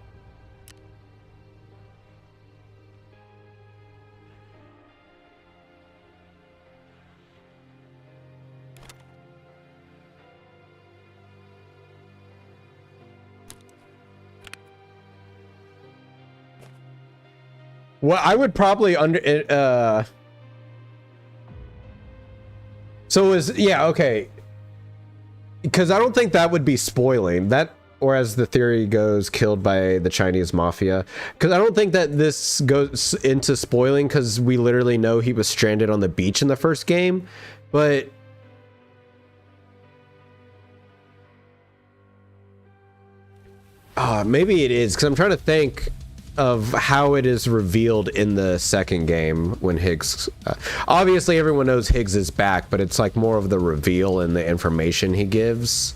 Speaker 1: Well, I would probably So is, yeah, okay. Because I don't think that would be spoiling. That, or as the theory goes, killed by the Chinese mafia. Because I don't think that this goes into spoiling, because we literally know he was stranded on the beach in the first game. But maybe it is, because I'm trying to think of how it is revealed in the second game when Higgs... obviously, everyone knows Higgs is back, but it's like more of the reveal and the information he gives.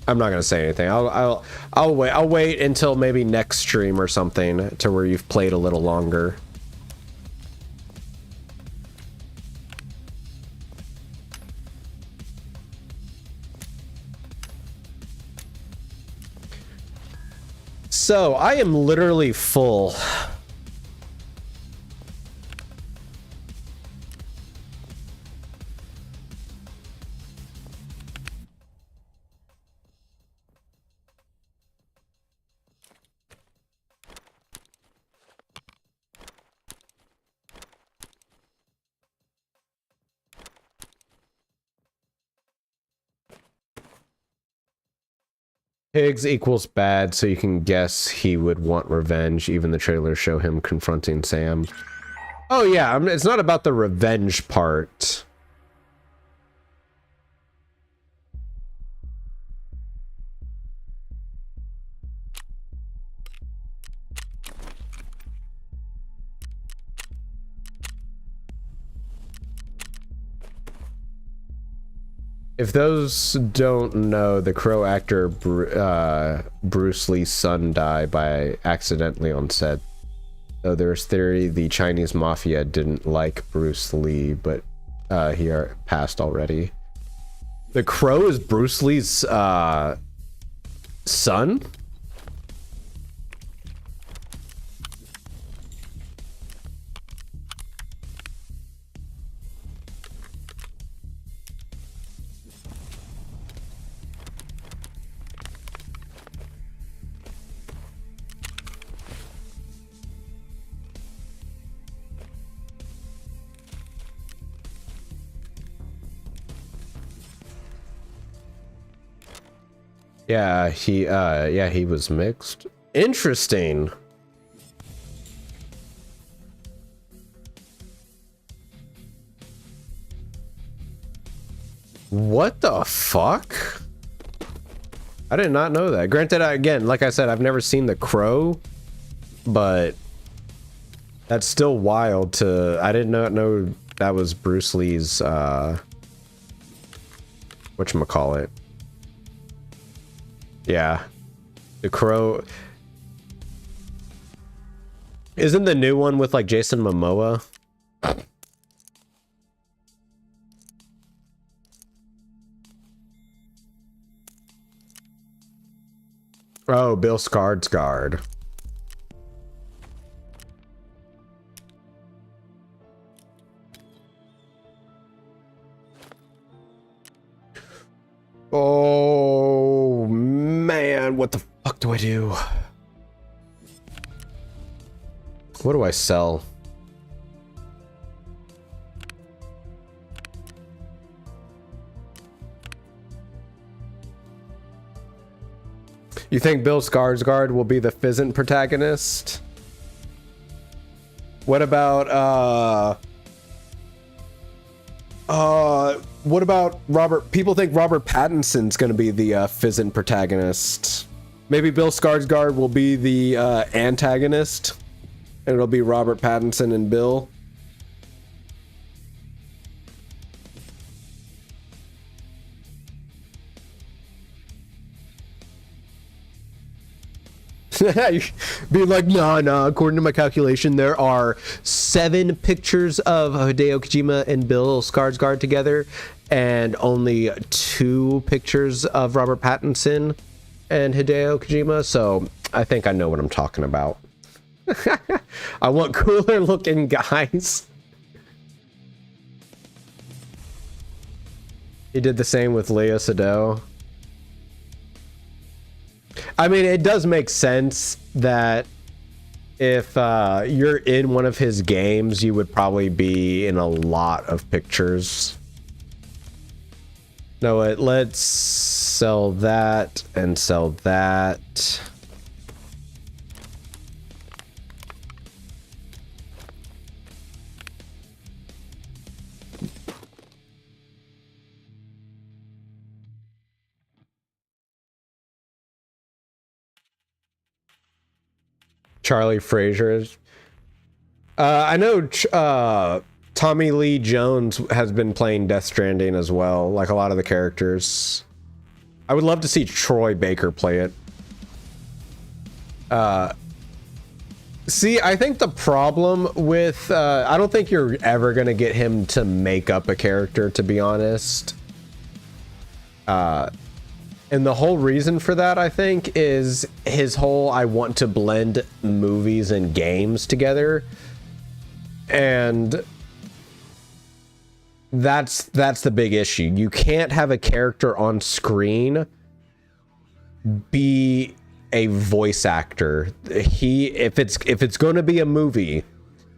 Speaker 1: I'm not gonna say anything. I'll wait. I'll wait until maybe next stream or something to where you've played a little longer. So, I am literally full. Higgs equals bad, so you can guess he would want revenge. Even the trailers show him confronting Sam. Oh yeah, it's not about the revenge part. If those don't know, the Crow actor Bruce Lee's son died by accidentally on set. So there's theory the Chinese mafia didn't like Bruce Lee, but he passed already. The Crow is Bruce Lee's son? Yeah, he was mixed. Interesting. What the fuck? I did not know that. Granted, again, like I said, I've never seen The Crow, but that's still wild to... I did not know that was Bruce Lee's, whatchamacallit. Yeah. The Crow... Isn't the new one with, like, Jason Momoa? Oh, Bill Skarsgård. Oh, man. What the fuck do I do? What do I sell? You think Bill Skarsgård will be the Fizzant protagonist? What about, what about Robert? People think Robert Pattinson's gonna be the Fizzant protagonist. Maybe Bill Skarsgård will be the antagonist, and it'll be Robert Pattinson and Bill. Be like, nah, according to my calculation, there are 7 pictures of Hideo Kojima and Bill Skarsgård together, and only 2 pictures of Robert Pattinson and Hideo Kojima, so I think I know what I'm talking about. I want cooler looking guys. He did the same with Lea Seydoux. I mean, it does make sense that if you're in one of his games, you would probably be in a lot of pictures. No, let's sell that and sell that. Charlie Frazier. I know Tommy Lee Jones has been playing Death Stranding as well, like a lot of the characters. I would love to see Troy Baker play it. See, I think the problem with... I don't think you're ever going to get him to make up a character, to be honest. And the whole reason for that, I think, is his whole I want to blend movies and games together. And that's the big issue. You can't have a character on screen be a voice actor. If it's going to be a movie,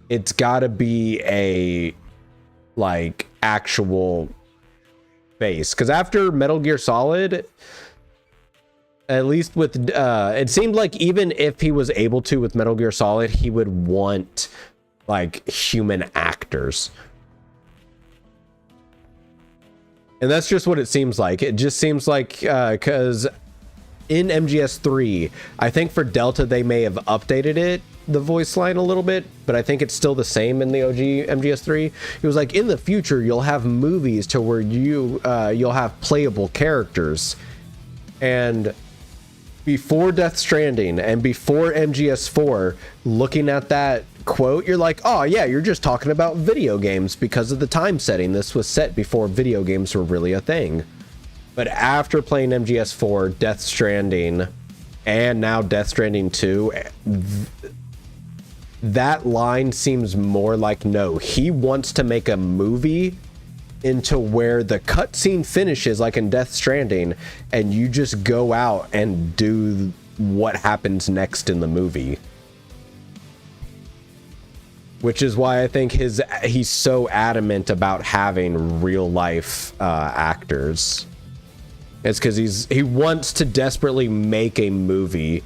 Speaker 1: it's got to be a like actual face. Because after Metal Gear Solid, at least with it seemed like even if he was able to with Metal Gear Solid, he would want like human actors. And that's just what it seems like. It just seems like because in MGS3, I think for Delta they may have updated it, the voice line a little bit, but I think it's still the same in the OG MGS3. It was like, in the future you'll have movies to where you'll have playable characters. And before Death Stranding and before MGS4, looking at that quote, you're like, oh yeah, you're just talking about video games because of the time setting. This was set before video games were really a thing. But after playing MGS4, Death Stranding, and now Death Stranding 2, that line seems more like, no, he wants to make a movie into where the cutscene finishes like in Death Stranding, and you just go out and do what happens next in the movie. Which is why I think he's so adamant about having real life actors. It's because he wants to desperately make a movie.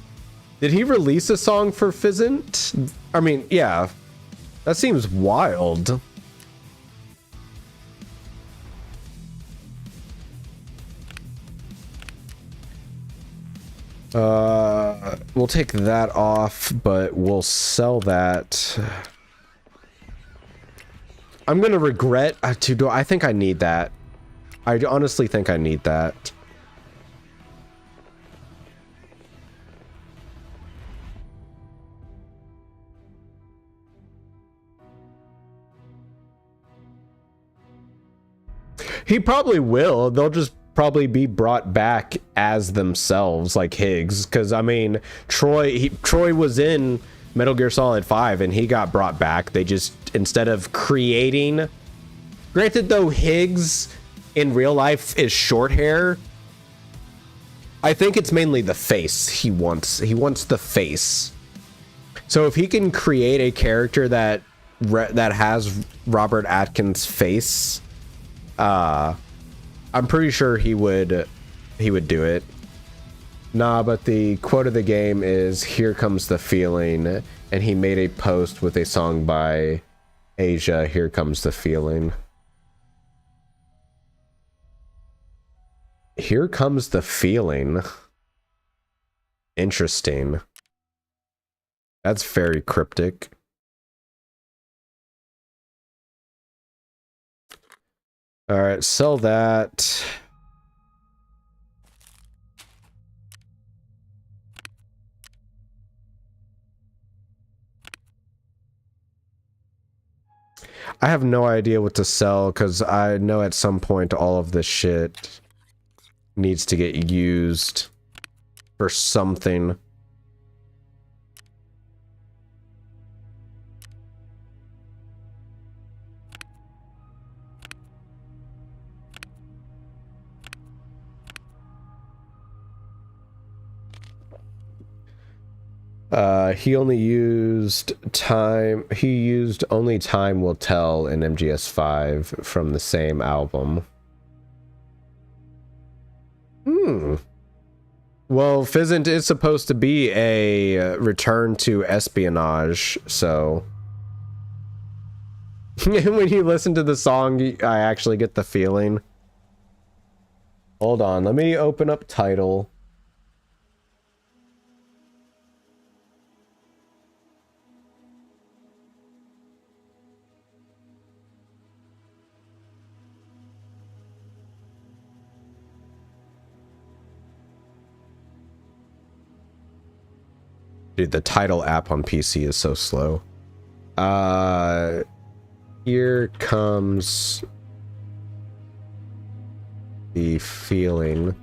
Speaker 1: Did he release a song for Fizzant? I mean, yeah. That seems wild. We'll take that off, but we'll sell that. I'm gonna regret I think I need that. I honestly think I need that. He probably will. They'll just probably be brought back as themselves, like Higgs. Because, I mean, Troy was in Metal Gear Solid 5, and he got brought back. They just, instead of creating... Granted, though, Higgs in real life is short hair. I think it's mainly the face he wants. He wants the face. So if he can create a character that has Robert Atkins' face... I'm pretty sure he would do it. Nah, but the quote of the game is "Here Comes the Feeling," and he made a post with a song by Asia, "Here Comes the Feeling." Here Comes the Feeling. Interesting. That's very cryptic. All right, sell that. I have no idea what to sell because I know at some point all of this shit needs to get used for something. He only used time. He used only time will tell in MGS5 from the same album. Well, Fizzant is supposed to be a return to espionage, so when you listen to the song, I actually get the feeling. Hold on, let me open up title. Dude, the title app on PC is so slow. Here comes the feeling.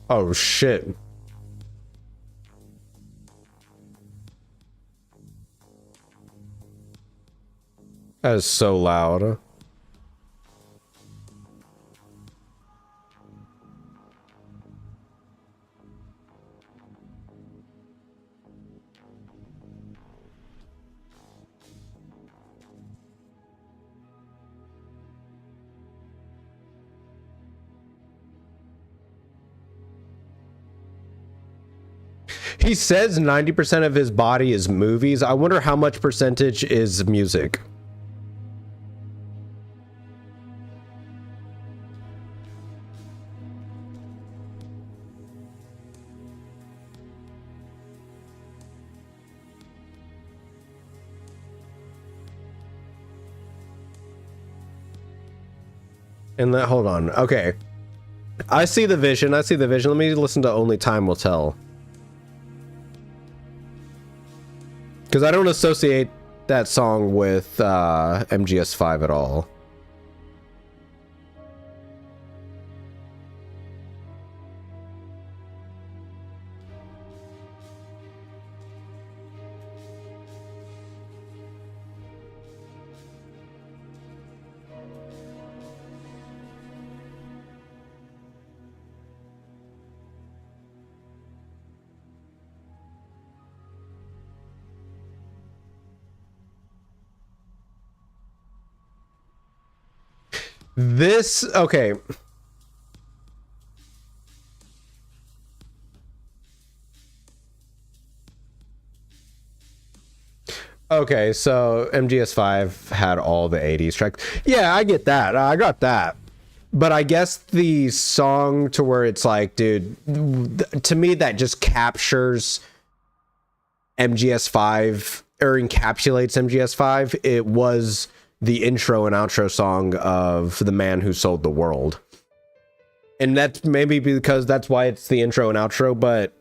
Speaker 1: Oh shit. That is so loud. He says 90% of his body is movies. I wonder how much percentage is music. And hold on. Okay. I see the vision. I see the vision. Let me listen to Only Time Will Tell. Because I don't associate that song with MGS5 at all. This, okay. Okay, so MGS5 had all the 80s tracks. Yeah, I get that. I got that. But I guess the song to where it's like, dude, to me that just captures MGS5 or encapsulates MGS5. It was the intro and outro song of The Man Who Sold the World. And that's maybe because that's why it's the intro and outro, but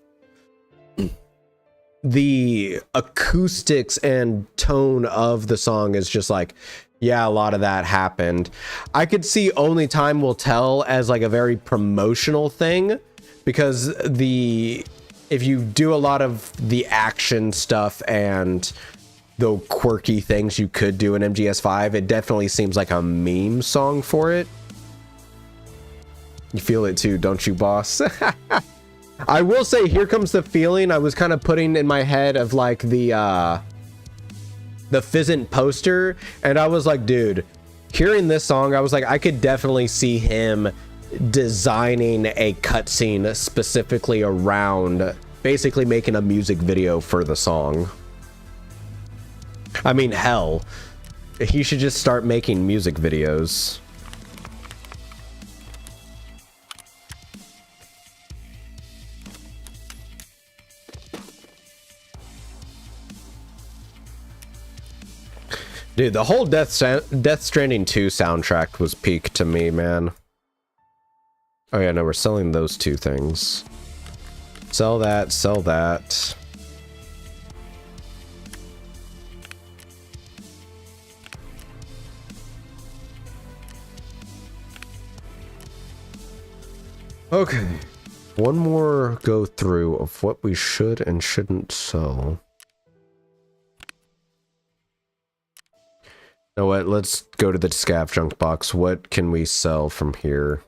Speaker 1: the acoustics and tone of the song is just like, yeah, a lot of that happened. I could see Only Time Will Tell as like a very promotional thing, because if you do a lot of the action stuff and the quirky things you could do in MGS5, it definitely seems like a meme song for it. You feel it too, don't you, boss? I will say, Here Comes the Feeling, I was kind of putting in my head of like the Fizzant poster, and I was like, dude, hearing this song, I was like, I could definitely see him designing a cutscene specifically around basically making a music video for the song. I mean, hell, he should just start making music videos. Dude, the whole Death Stranding 2 soundtrack was peak to me, man. Oh yeah, no, we're selling those two things. Sell that, sell that. Okay, one more go through of what we should and shouldn't sell. know what? Let's go to the scav junk box. What can we sell from here?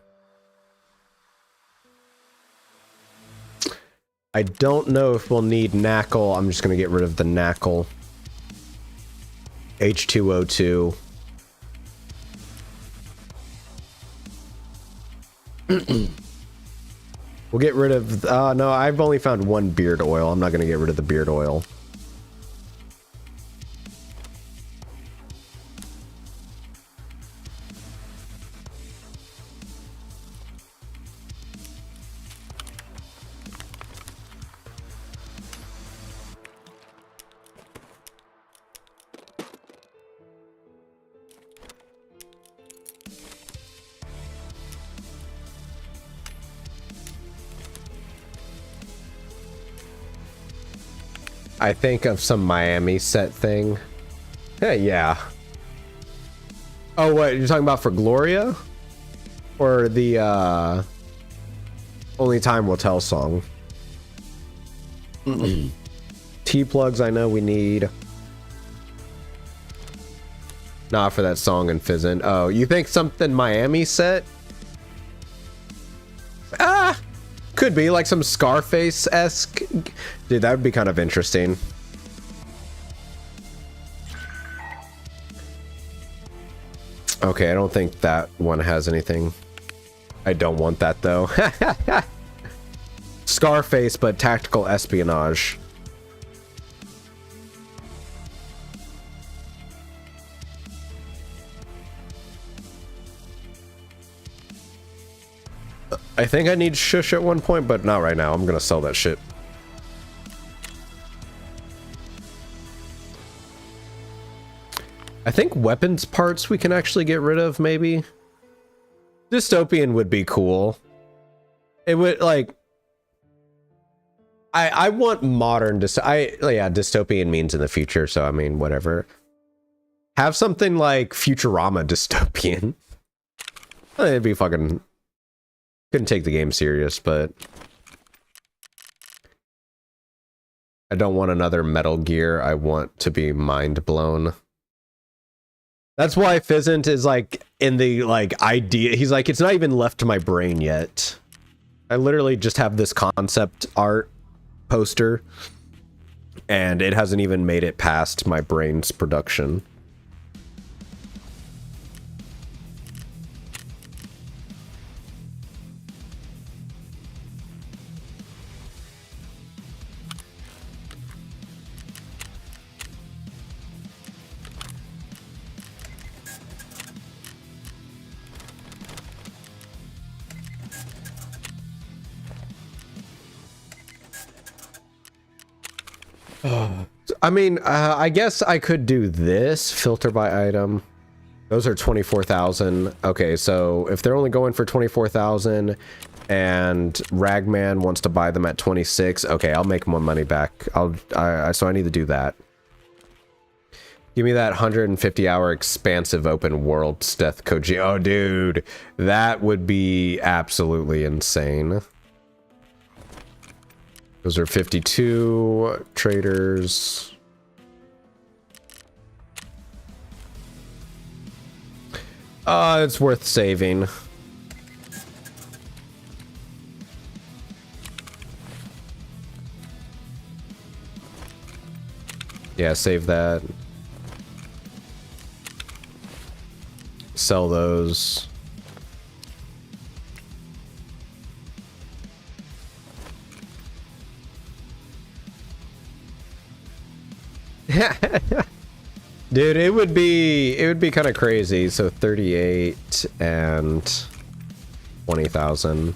Speaker 1: I don't know if we'll need knackle. I'm just gonna get rid of the knackle. H2O2. We'll get rid of... no, I've only found one beard oil. I'm not gonna get rid of the beard oil. I think of some Miami set thing. Hey, yeah. Oh, what, you're talking about for Gloria? Or the, Only Time Will Tell song? T-plugs I know we need. Not for that song in Fizzin'. Oh, you think something Miami set? Ah! Could be, like some Scarface-esque. Dude, that would be kind of interesting. Okay, I don't think that one has anything. I don't want that, though. Scarface, but tactical espionage. I think I need shush at one point, but not right now. I'm gonna sell that shit. I think weapons parts we can actually get rid of, maybe. Dystopian would be cool. It would, like... I want modern... yeah, dystopian means in the future, so I mean, whatever. Have something like Futurama dystopian. It'd be fucking... Couldn't take the game serious, but... I don't want another Metal Gear. I want to be mind blown. That's why Fizzant is like in the like idea. He's like, it's not even left to my brain yet. I literally just have this concept art poster and it hasn't even made it past my brain's production. I mean, I guess I could do this. Filter by item. Those are 24,000. Okay, so if they're only going for 24,000 and Ragman wants to buy them at 26, okay, I'll make more money back. So I need to do that. Give me that 150-hour expansive open world Steth Koji. Oh, dude, that would be absolutely insane. Those are 52 traders. It's worth saving. Yeah, save that. Sell those. Dude, it would be kind of crazy. So 38 and 20,000.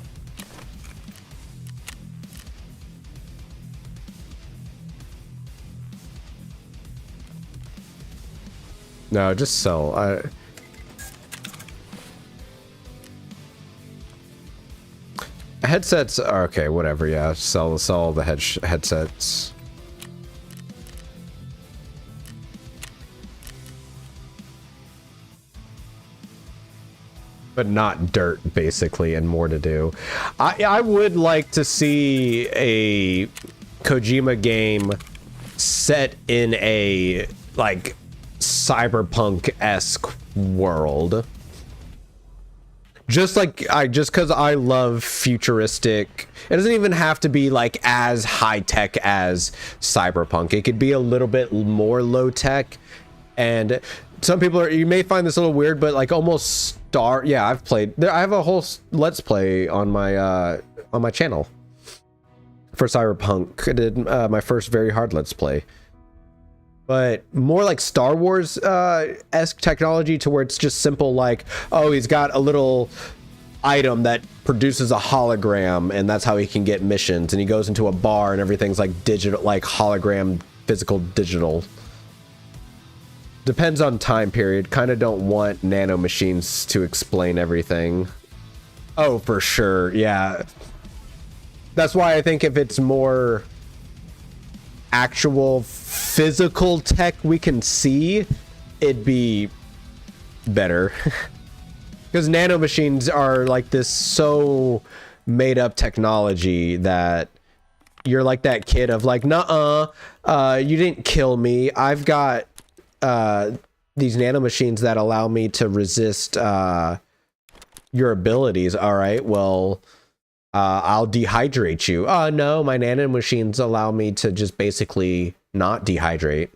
Speaker 1: No, just sell. Headsets are okay, whatever. Yeah, sell all the headsets. But not dirt, basically, and more to do. I would like to see a Kojima game set in a, like, cyberpunk-esque world. Just because I love futuristic, it doesn't even have to be like as high tech as cyberpunk. It could be a little bit more low tech, and some people are, you may find this a little weird, but like almost yeah, I've played there. I have a whole let's play on my channel for cyberpunk. I did my first very hard let's play. But more like Star Wars esque technology, to where it's just simple, like, oh, he's got a little item that produces a hologram and that's how he can get missions, and he goes into a bar and everything's like digital, like hologram, physical, digital. Depends on time period. Kind of don't want nano machines to explain everything. Oh, for sure. Yeah. That's why I think if it's more actual physical tech we can see, it'd be better. Because nano machines are like this so made up technology that you're like that kid of like, nuh-uh, you didn't kill me. I've got these nano machines that allow me to resist your abilities. All right, well, I'll dehydrate you. Oh no, my nano machines allow me to just basically not dehydrate.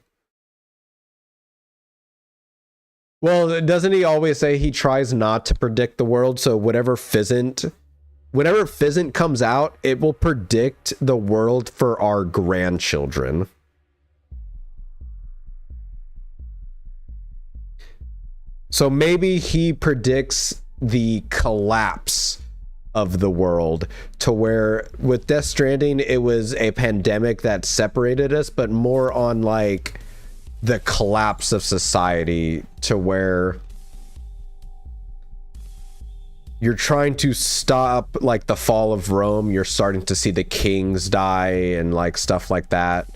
Speaker 1: Well, doesn't he always say he tries not to predict the world? So whenever Fizzant comes out, it will predict the world for our grandchildren. So maybe he predicts the collapse of the world, to where with Death Stranding it was a pandemic that separated us, but more on like the collapse of society, to where you're trying to stop like the fall of Rome. You're starting to see the kings die and like stuff like that.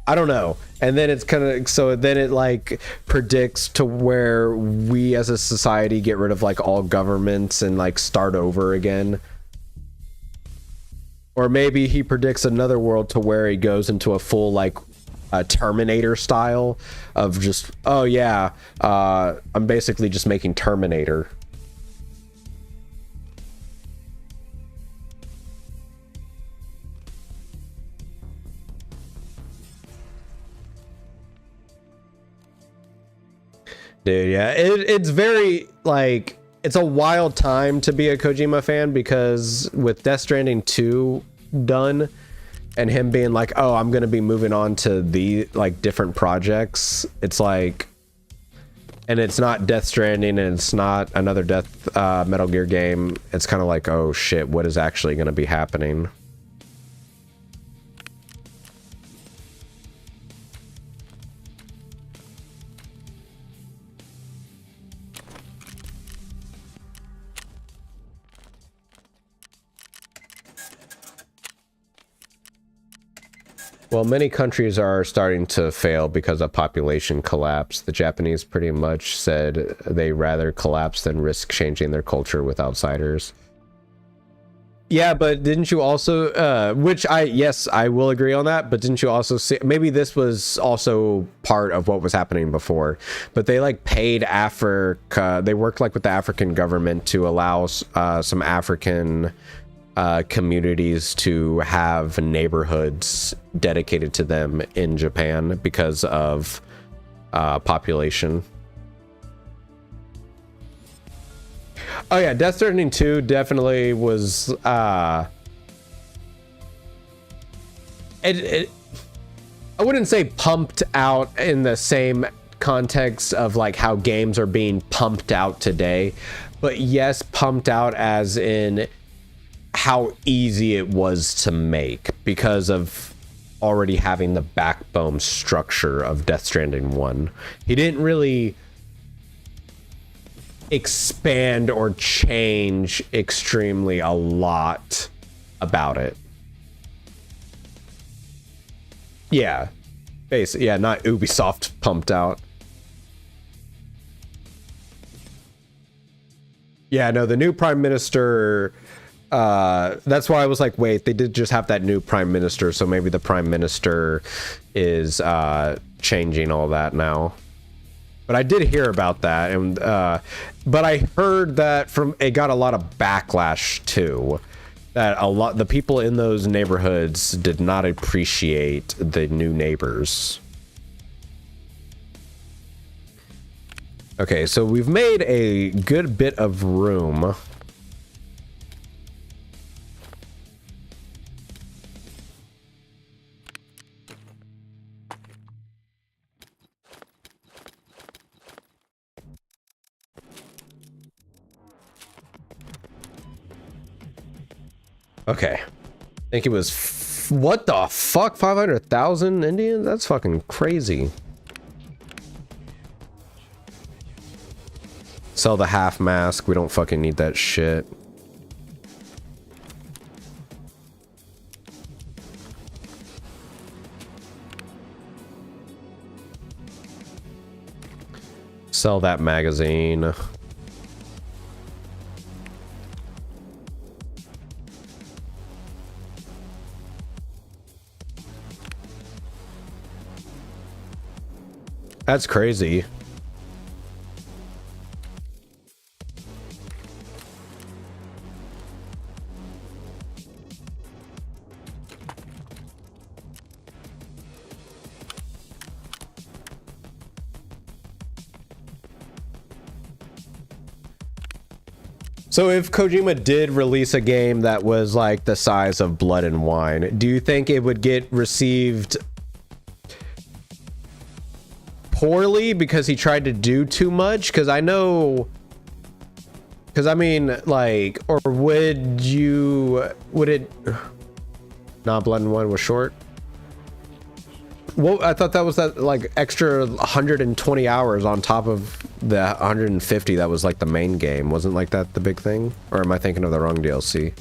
Speaker 1: I don't know. And then it's kind of, so then it like predicts to where we as a society get rid of like all governments and like start over again. Or maybe he predicts another world to where he goes into a full like Terminator style of just, oh yeah, I'm basically just making Terminator. Dude, yeah, it's very, like, it's a wild time to be a Kojima fan, because with Death Stranding 2 done, and him being like, oh, I'm gonna be moving on to the, like, different projects, it's like, and it's not Death Stranding, and it's not another Metal Gear game, it's kind of like, oh shit, what is actually gonna be happening? Well, many countries are starting to fail because of population collapse. The Japanese pretty much said they rather collapse than risk changing their culture with outsiders. Yeah, but didn't you also, yes, I will agree on that, but didn't you also see, maybe this was also part of what was happening before, but they like paid Africa, they worked like with the African government to allow some African communities to have neighborhoods dedicated to them in Japan because of population. Oh yeah, Death Stranding 2 definitely was I wouldn't say pumped out in the same context of like how games are being pumped out today, but yes, pumped out as in how easy it was to make because of already having the backbone structure of Death Stranding 1. He didn't really expand or change extremely a lot about it. Yeah, basically, yeah, not Ubisoft pumped out. Yeah, no, the new Prime Minister, that's why I was like, wait, they did just have that new Prime Minister, so maybe the Prime Minister is changing all that now. But I did hear about that, and but I heard that it got a lot of backlash too. That the people in those neighborhoods did not appreciate the new neighbors. Okay, so we've made a good bit of room. Okay. I think it was, what the fuck? 500,000 Indians? That's fucking crazy. Sell the half mask. We don't fucking need that shit. Sell that magazine. That's crazy. So if Kojima did release a game that was like the size of Blood and Wine, do you think it would get received poorly because he tried to do too much? Because I know, because I mean, like, or would it, nah, Blood and Wine was short. Well, I thought that was that like extra 120 hours on top of the 150 that was like the main game. Wasn't like that the big thing? Or am I thinking of the wrong DLC?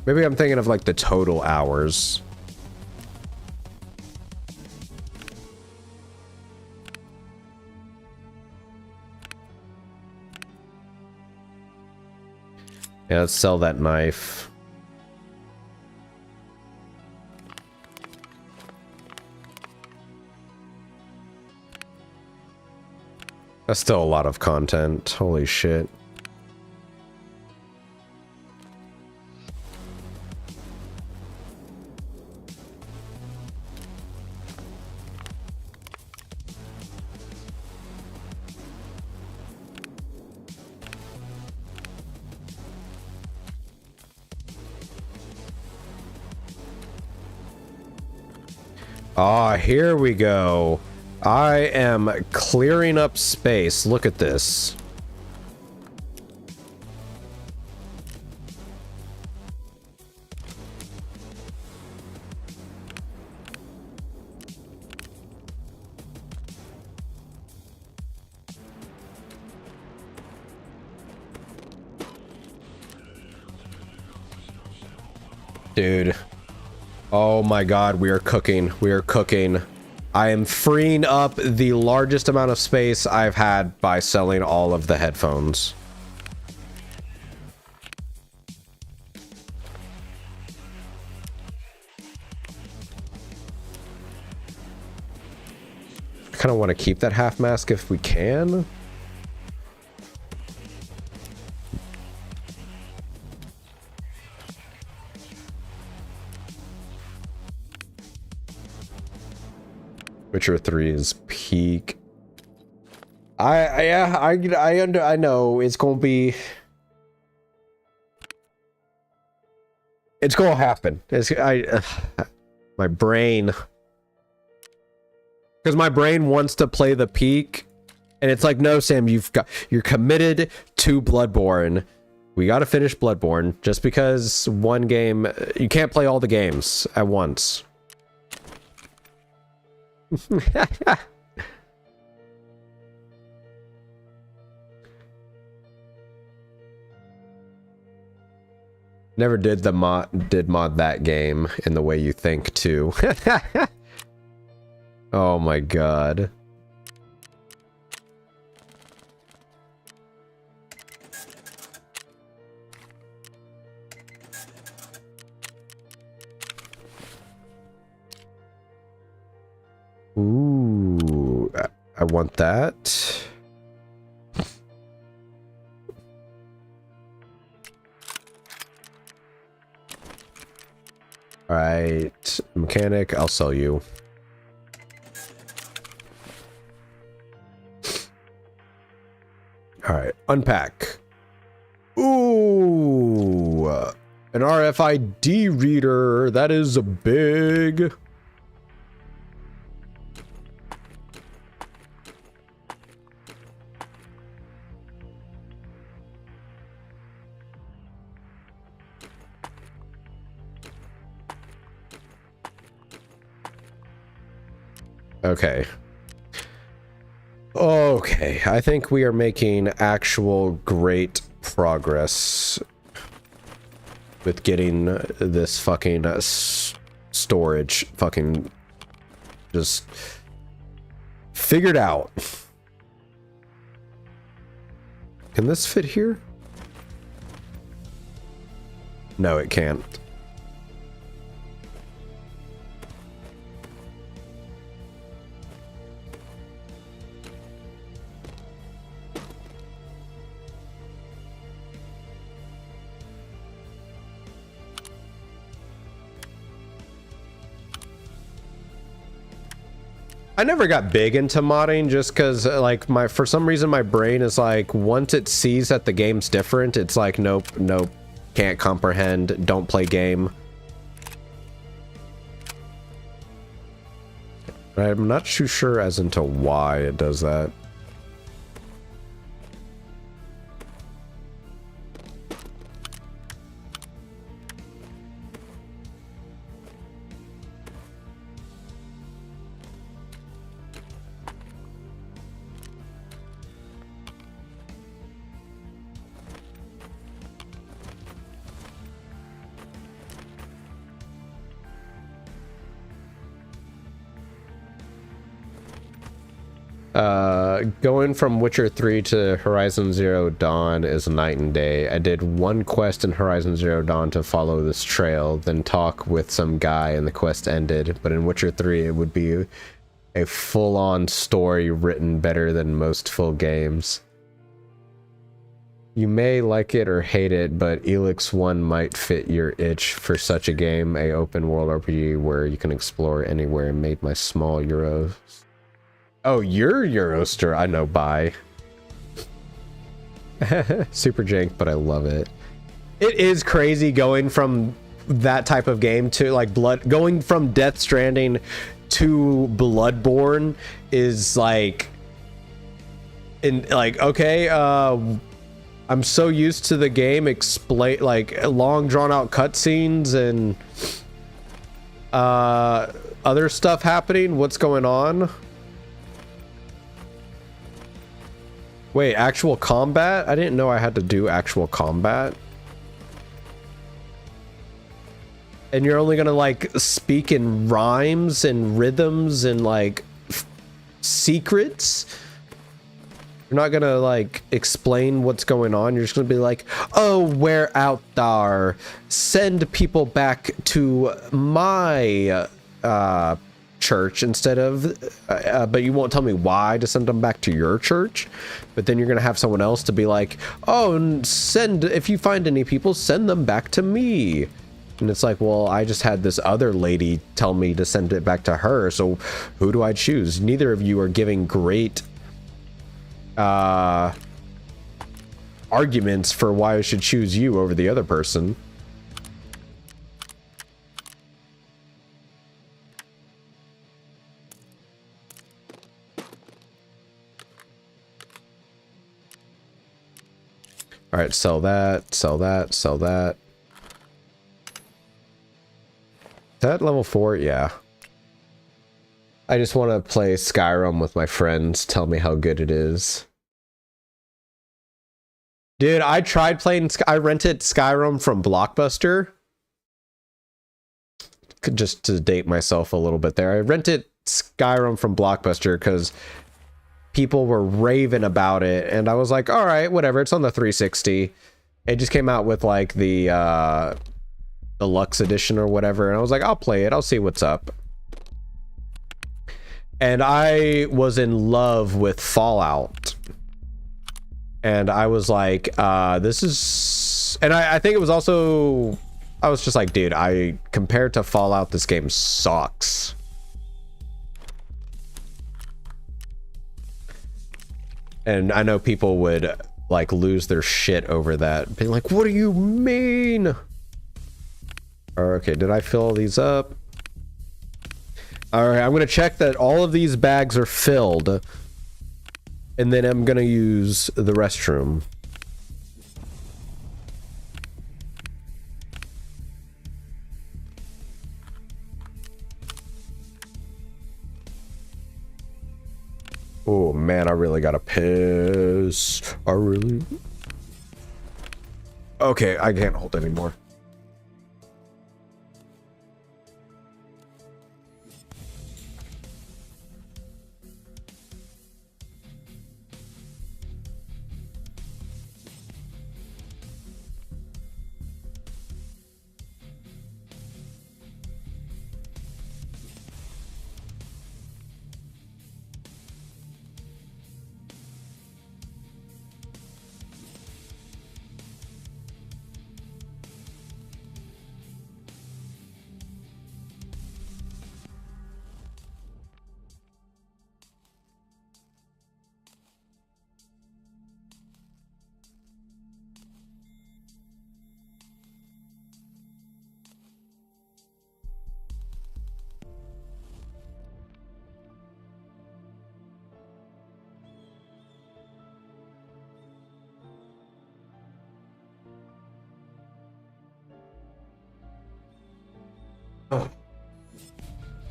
Speaker 1: Maybe I'm thinking of like the total hours. Yeah, let's sell that knife. That's still a lot of content. Holy shit. Ah, here we go. I am clearing up space. Look at this. Dude. Oh my god, we are cooking. We are cooking. I am freeing up the largest amount of space I've had by selling all of the headphones. I kind of want to keep that half mask if we can. Witcher 3 is peak. I know it's gonna be. It's gonna happen. My brain, because my brain wants to play the peak, and it's like, no, Sam, you're committed to Bloodborne. We got to finish Bloodborne. Just because one game, you can't play all the games at once. Never did mod that game in the way you think too. Oh my god. Ooh. I want that. All right, mechanic, I'll sell you. All right, unpack. Ooh, an RFID reader. That is a big. Okay. Okay, I think we are making actual great progress with getting this fucking storage fucking just figured out. Can this fit here? No, it can't. I never got big into modding just because like for some reason my brain is like, once it sees that the game's different, it's like, nope, can't comprehend, don't play game. I'm not too sure as into why it does that. Going from Witcher 3 to Horizon Zero Dawn is night and day. I did one quest in Horizon Zero Dawn to follow this trail, then talk with some guy, and the quest ended. But in Witcher 3, it would be a full-on story written better than most full games. You may like it or hate it, but Elix 1 might fit your itch for such a game, a open world RPG where you can explore anywhere. Made my small Euros. Oh, you're Euroster. I know, bye. Super jank, but I love it. It is crazy going from that type of game to like going from Death Stranding to Bloodborne is like, okay, I'm so used to the game explain like long drawn out cutscenes and other stuff happening. What's going on? Wait, actual combat? I didn't know I had to do actual combat. And you're only gonna like speak in rhymes and rhythms and like secrets? You're not gonna like explain what's going on. You're just gonna be like, oh, where out there? Send people back to my church instead of but you won't tell me why to send them back to your church. But then you're gonna have someone else to be like, oh, if you find any people, send them back to me. And it's like, well, I just had this other lady tell me to send it back to her, so who do I choose? Neither of you are giving great arguments for why I should choose you over the other person. All right, sell that, sell that, sell that. Is that level 4? Yeah. I just want to play Skyrim with my friends, tell me how good it is. Dude, I tried playing, I rented Skyrim from Blockbuster. Just to date myself a little bit there. I rented Skyrim from Blockbuster because people were raving about it, and I was like, all right, whatever, it's on the 360. It just came out with like the deluxe edition or whatever, and I was like, I'll play it, I'll see what's up. And I was in love with Fallout. And I was like, this is... And I think it was also... I was just like, dude, compared to Fallout, this game sucks. And I know people would, like, lose their shit over that. Being like, what do you mean? Okay, did I fill these up? Alright, I'm gonna check that all of these bags are filled. And then I'm gonna use the restroom. Oh man, I really gotta piss. I really... Okay, I can't hold anymore.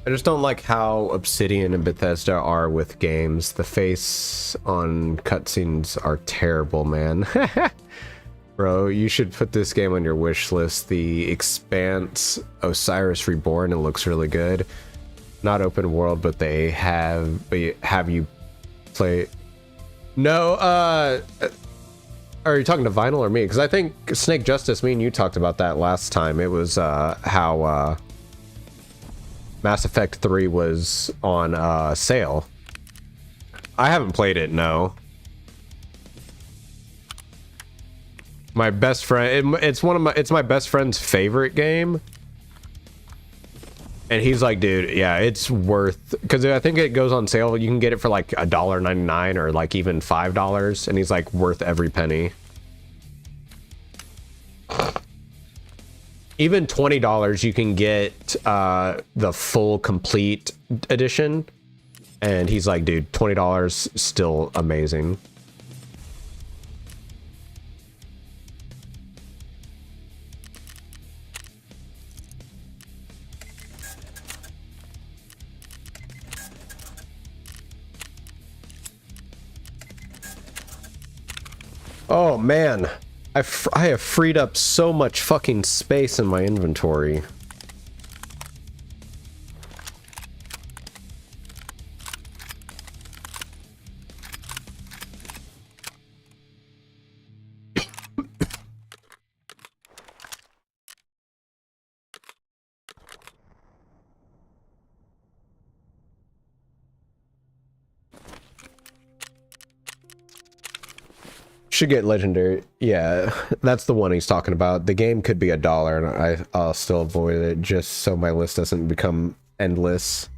Speaker 1: I just don't like how Obsidian and Bethesda are with games. The face on cutscenes are terrible, man. Bro, you should put this game on your wish list. The Expanse Osiris Reborn, it looks really good. Not open world, but they have you play... No, are you talking to Vinyl or me? Because I think Snake Justice, me and you talked about that last time. It was how Mass Effect 3 was on sale. I haven't played it, no. My best friend, it's my best friend's favorite game. And he's like, dude, yeah, it's worth, because I think it goes on sale. You can get it for like $1.99 or like even $5. And he's like, worth every penny. Even $20, you can get the full complete edition. And he's like, dude, $20 still amazing. Oh man, I have freed up so much fucking space in my inventory. Should get legendary. Yeah, that's the one he's talking about. The game could be $1 and I'll still avoid it just so my list doesn't become endless.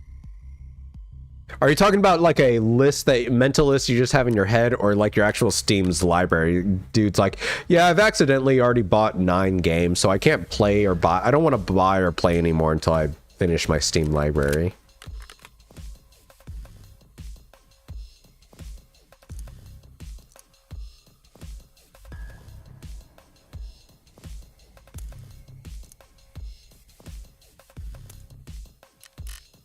Speaker 1: Are you talking about like a list, that mental list you just have in your head, or like your actual Steam's library? Dude's like, yeah, I've accidentally already bought 9 games, so I can't play or buy. I don't want to buy or play anymore until I finish my Steam library.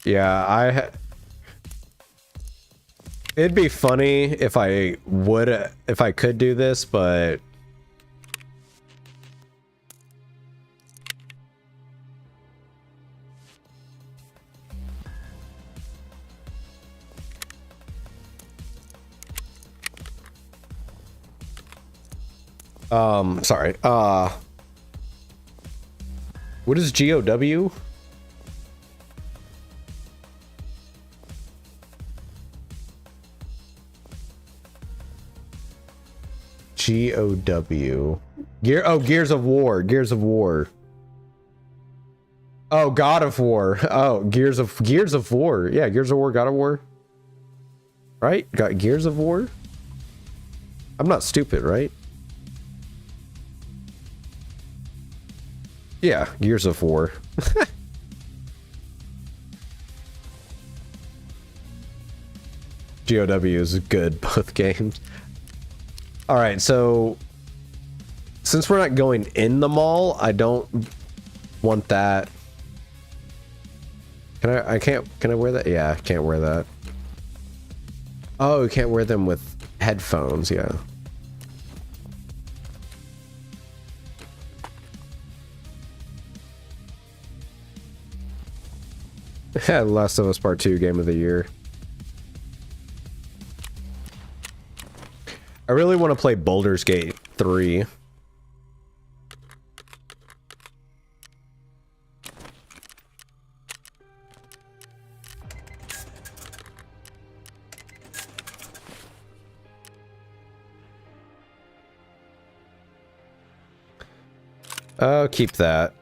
Speaker 1: Yeah, it'd be funny if I could do this, but sorry. What is GOW? GOW. Gears of War. Gears of War. Oh, God of War. Oh, Gears of War. Yeah, Gears of War, God of War. Right? Got Gears of War? I'm not stupid, right? Yeah, Gears of War. GOW is good, both games. Alright, so since we're not going in the mall, I don't want that. Can I wear that? Yeah, I can't wear that. Oh, you can't wear them with headphones, yeah. Last of Us Part 2 game of the year. I really want to play Baldur's Gate 3. Oh, keep that.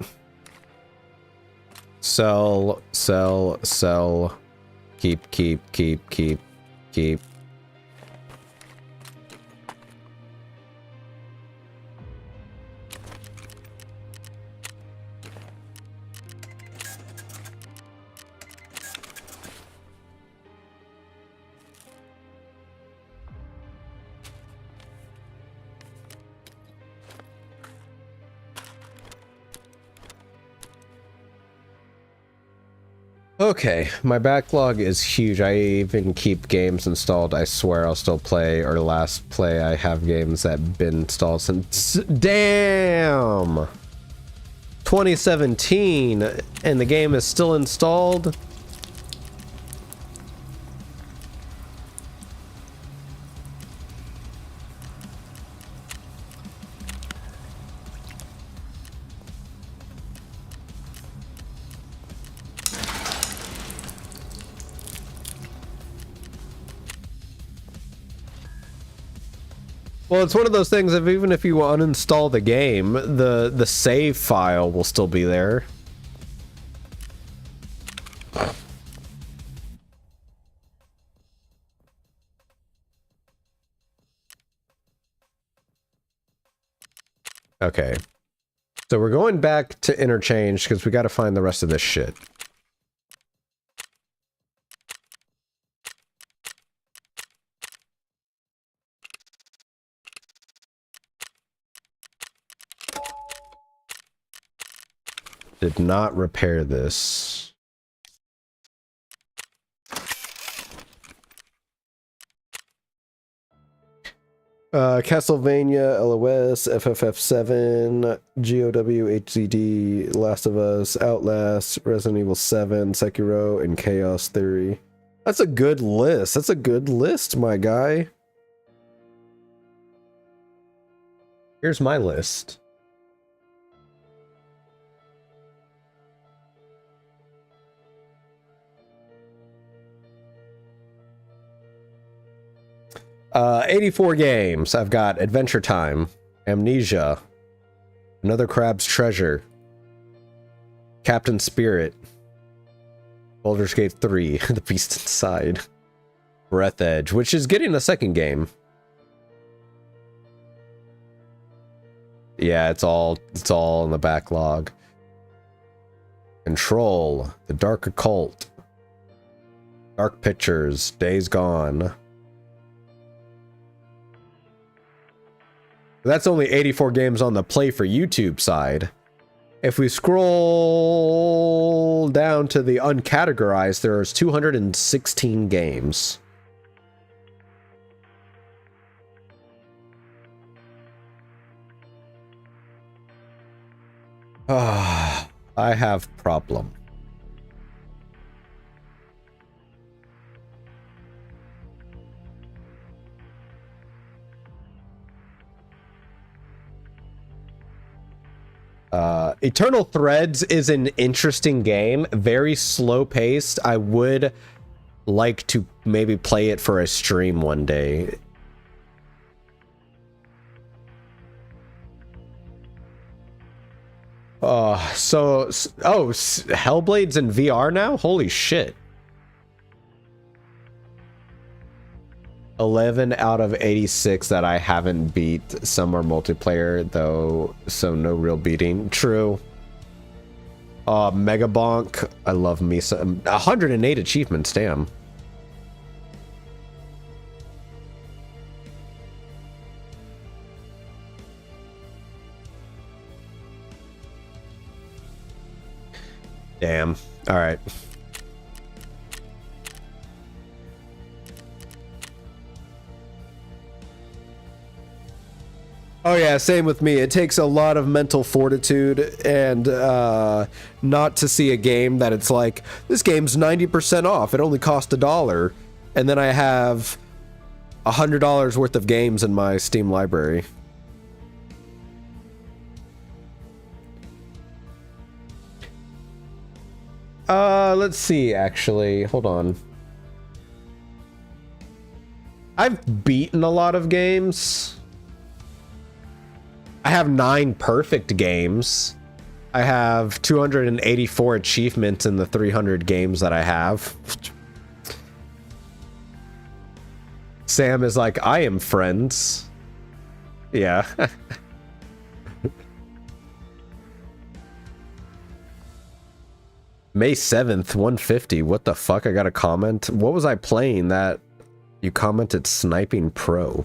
Speaker 1: Sell, sell, sell. Keep. Okay, my backlog is huge. I even keep games installed. I swear I'll still play, or last play I have games that have been installed since... Damn! 2017, and the game is still installed? Well, it's one of those things of even if you uninstall the game, the save file will still be there. Okay. So we're going back to interchange because we got to find the rest of this shit. Did not repair this. Castlevania, LOS, FFF7, GOW, HZD, Last of Us, Outlast, Resident Evil 7, Sekiro, and Chaos Theory. That's a good list. That's a good list, my guy. Here's my list. Uh, 84 games. I've got Adventure Time, Amnesia, Another Crab's Treasure, Captain Spirit, Baldur's Gate 3, The Beast Inside, Breath Edge, which is getting a second game. Yeah, it's all in the backlog. Control, The Dark Occult, Dark Pictures, Days Gone. That's only 84 games on the Play for YouTube side. If we scroll down to the uncategorized, there's 216 games. Ah, I have problem. Eternal Threads is an interesting game, very slow paced. I would like to maybe play it for a stream one day. Hellblade's in VR now? Holy shit. 11 out of 86 that I haven't beat. Some are multiplayer though, so no real beating. True. Mega Bonk. I love me some. 108 achievements, damn. Damn. All right. Oh yeah, same with me. It takes a lot of mental fortitude and not to see a game that it's like, this game's 90% off. It only cost $1. And then I have $100 worth of games in my Steam library. Let's see, actually. Hold on. I've beaten a lot of games. I have 9 perfect games. I have 284 achievements in the 300 games that I have. Sam is like, I am friends. Yeah. May 7th, 150. What the fuck? I got a comment. What was I playing that you commented Sniping Pro?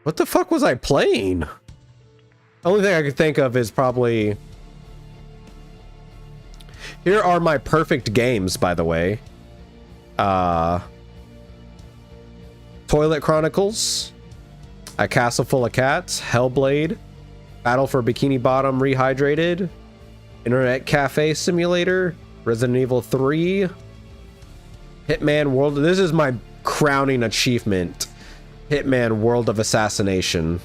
Speaker 1: What the fuck was I playing? The only thing I could think of is probably... Here are my perfect games, by the way. Toilet Chronicles, A Castle Full of Cats, Hellblade, Battle for Bikini Bottom Rehydrated, Internet Cafe Simulator, Resident Evil 3, Hitman World... This is my crowning achievement. Hitman World of Assassination.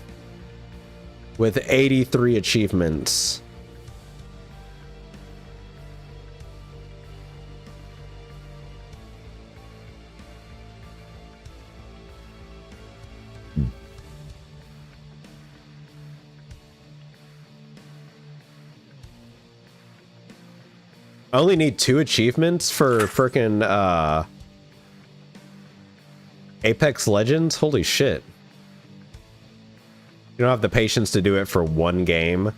Speaker 1: With 83 achievements. I only need 2 achievements for frickin' Apex Legends? Holy shit. You don't have the patience to do it for 1 game.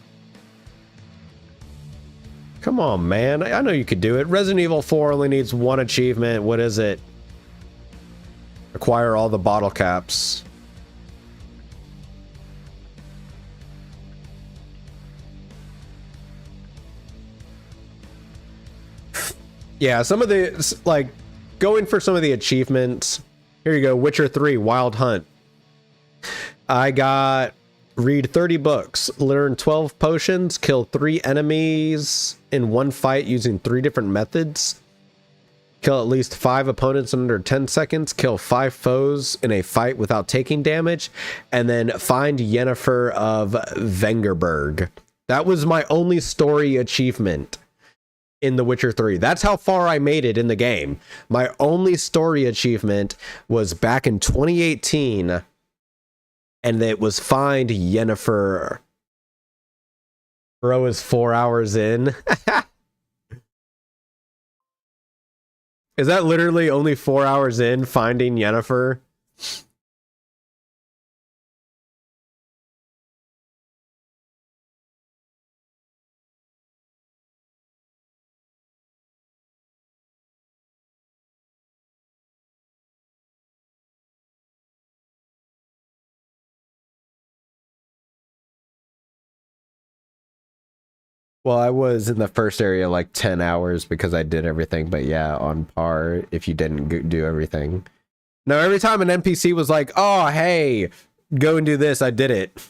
Speaker 1: Come on, man. I know you could do it. Resident Evil 4 only needs 1 achievement. What is it? Acquire all the bottle caps. Yeah, some of the, like, going for some of the achievements. Here you go, Witcher 3, Wild Hunt. I got, read 30 books, learn 12 potions, kill 3 enemies in 1 fight using 3 different methods, kill at least 5 opponents in under 10 seconds, kill 5 foes in a fight without taking damage, and then find Yennefer of Vengerberg. That was my only story achievement in The Witcher 3. That's how far I made it in the game. My only story achievement was back in 2018, and it was find Yennefer. Bro is 4 hours in. Is that literally only 4 hours in, finding Yennefer? Well, I was in the first area like 10 hours because I did everything, but yeah, on par if you didn't do everything. No, every time an NPC was like, oh, hey, go and do this, I did it.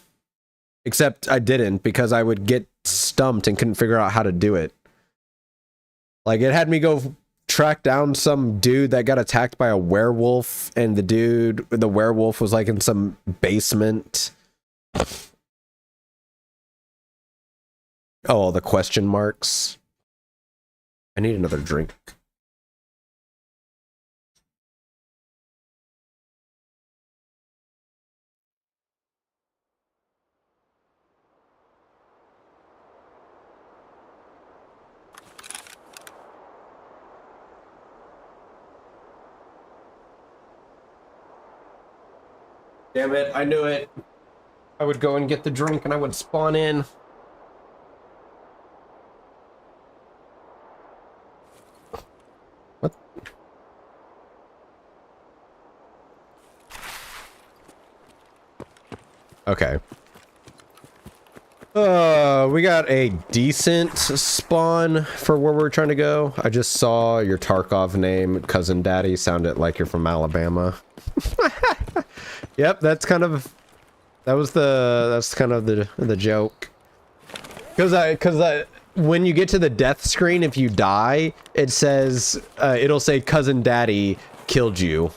Speaker 1: Except I didn't, because I would get stumped and couldn't figure out how to do it. Like, it had me go track down some dude that got attacked by a werewolf, and the werewolf was like in some basement. Oh, all the question marks. I need another drink. Damn it, I knew it. I would go and get the drink and I would spawn in. What? Okay. We got a decent spawn for where we're trying to go. I just saw your Tarkov name, Cousin Daddy, sounded like you're from Alabama. Yep, that's kind of the joke. Cause when you get to the death screen, if you die, it says it'll say Cousin Daddy killed you.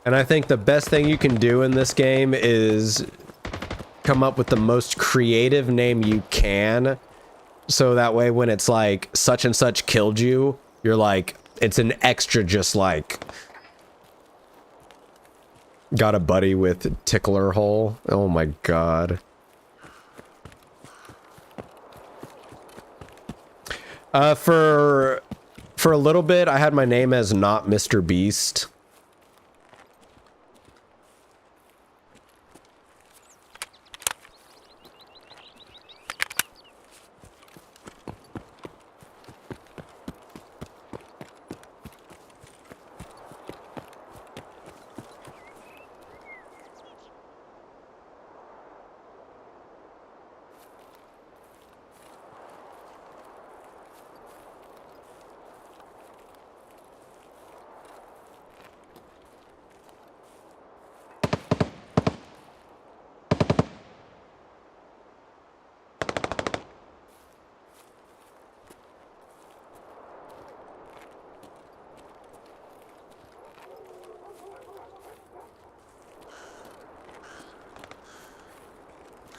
Speaker 1: And I think the best thing you can do in this game is come up with the most creative name you can. So that way when it's like such and such killed you, you're like, it's an extra just like got a buddy with tickler hole. Oh my god. For a little bit I had my name as not Mr. Beast.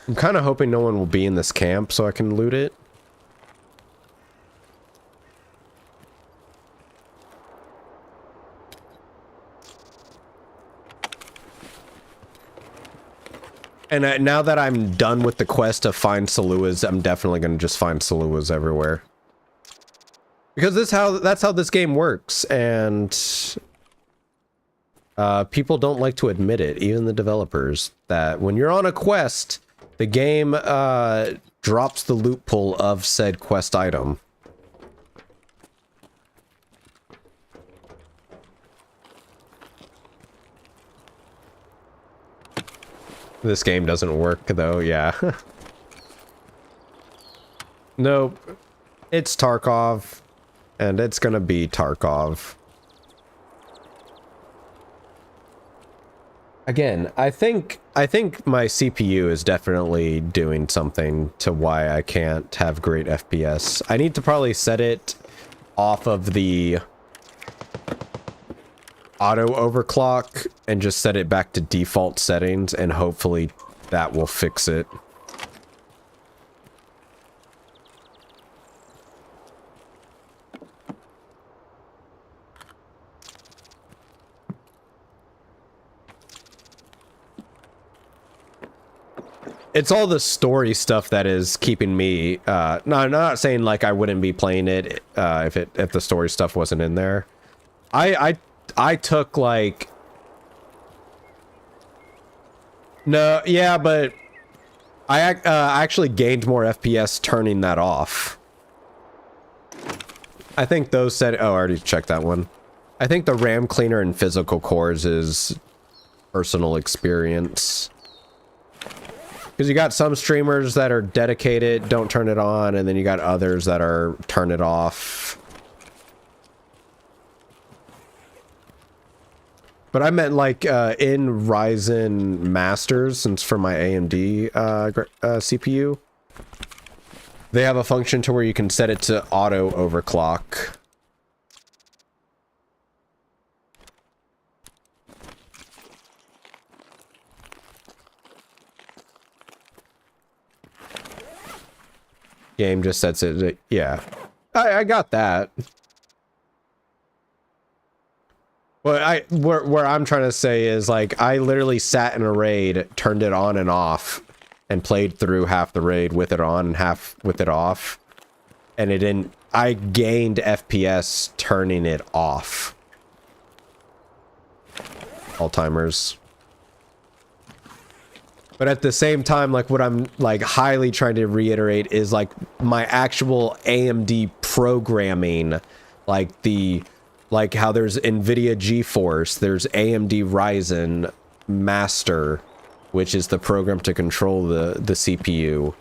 Speaker 1: I'm kind of hoping no one will be in this camp so I can loot it. And now that I'm done with the quest to find Saluas, I'm definitely going to just find Saluas everywhere. Because that's how this game works, and people don't like to admit it, even the developers, that when you're on a quest, the game drops the loot pool of said quest item. This game doesn't work, though, yeah. Nope. It's Tarkov, and it's gonna be Tarkov. Again, I think my CPU is definitely doing something to why I can't have great FPS. I need to probably set it off of the auto overclock and just set it back to default settings, and hopefully that will fix it. It's all the story stuff that is keeping me, no, I'm not saying like I wouldn't be playing it if the story stuff wasn't in there. I took like, no, yeah, but I actually gained more FPS turning that off. I think those said, oh, I already checked that one. I think the RAM cleaner and physical cores is personal experience. Because you got some streamers that are dedicated, don't turn it on, and then you got others that are turn it off. But I meant like in Ryzen Masters, since for my AMD CPU, they have a function to where you can set it to auto overclock. Game just sets it, yeah. I got that. Well, where I'm trying to say is, like, I literally sat in a raid, turned it on and off, and played through half the raid with it on and half with it off. And it didn't... I gained FPS turning it off. Alzheimer's. But at the same time, like what I'm like highly trying to reiterate is like my actual AMD programming, like how there's NVIDIA GeForce, there's AMD Ryzen Master, which is the program to control the CPU.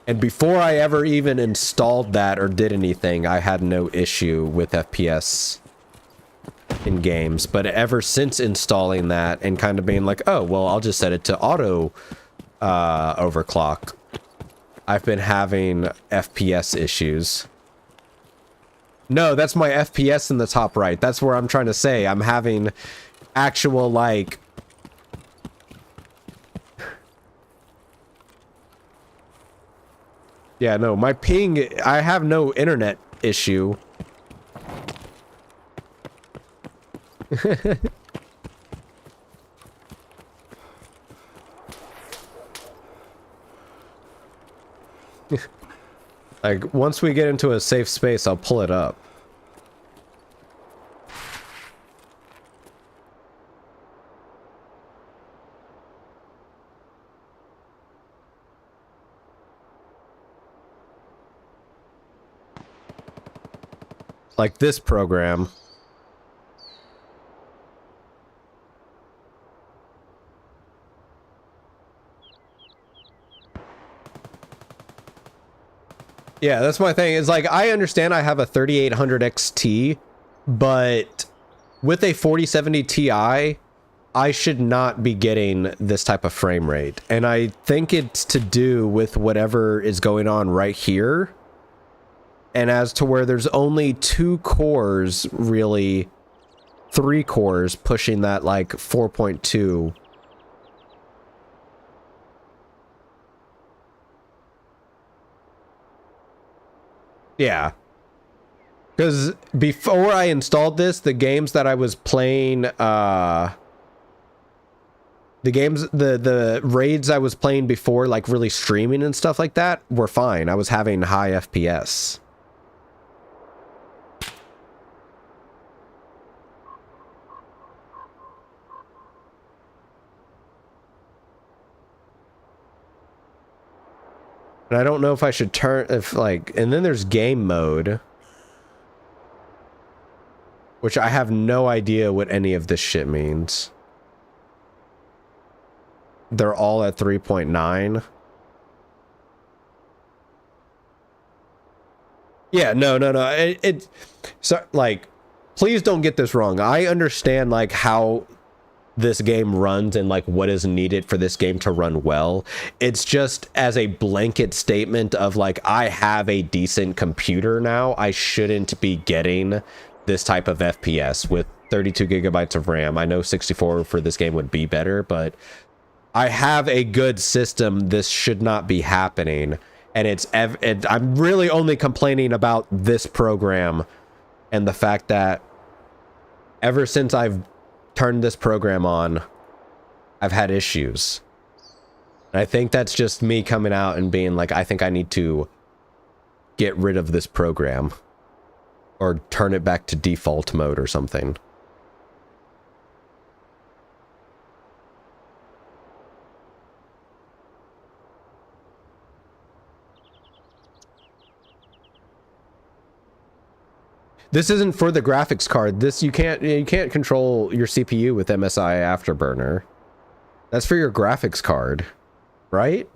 Speaker 1: And before I ever even installed that or did anything, I had no issue with FPS in games. But ever since installing that and kind of being like, oh, well, I'll just set it to auto overclock, I've been having FPS issues. No, that's my FPS in the top right. That's where I'm trying to say. I'm having actual, like... Yeah, no, my ping... I have no internet issue. Like, once we get into a safe space, I'll pull it up. Like this program. Yeah, that's my thing. It's like, I understand I have a 3800 XT, but with a 4070 Ti, I should not be getting this type of frame rate. And I think it's to do with whatever is going on right here. And as to where there's only 2 cores, really, 3 cores pushing that like 4.2. Yeah. Because before I installed this, the games that I was playing, the raids I was playing before, like really streaming and stuff like that, were fine. I was having high FPS. And I don't know if I should turn, if like, and then there's game mode, which I have no idea what any of this shit means. They're all at 3.9. Yeah, no. So, like, please don't get this wrong. I understand, like, how this game runs and like what is needed for this game to run well. It's just as a blanket statement of like, I have a decent computer now, I shouldn't be getting this type of FPS with 32 gigabytes of RAM. I know 64 for this game would be better, but I have a good system. This should not be happening. And I'm really only complaining about this program and the fact that ever since I've turned this program on, I've had issues. And I think that's just me coming out and being like, I think I need to get rid of this program or turn it back to default mode or something. This isn't for the graphics card. This you can't control your CPU with MSI Afterburner. That's for your graphics card, right?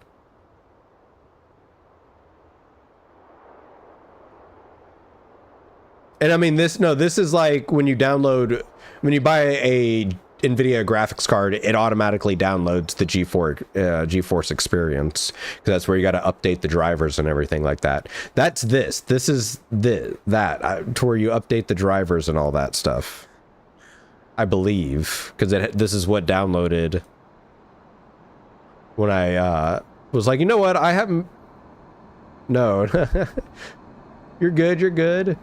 Speaker 1: And I mean this is like when you buy a NVIDIA graphics card, it automatically downloads the GeForce experience, because that's where you got to update the drivers and everything like that. That's this is to where you update the drivers and all that stuff, I believe, because this is what downloaded when I was like, you know what, I haven't. No. You're good.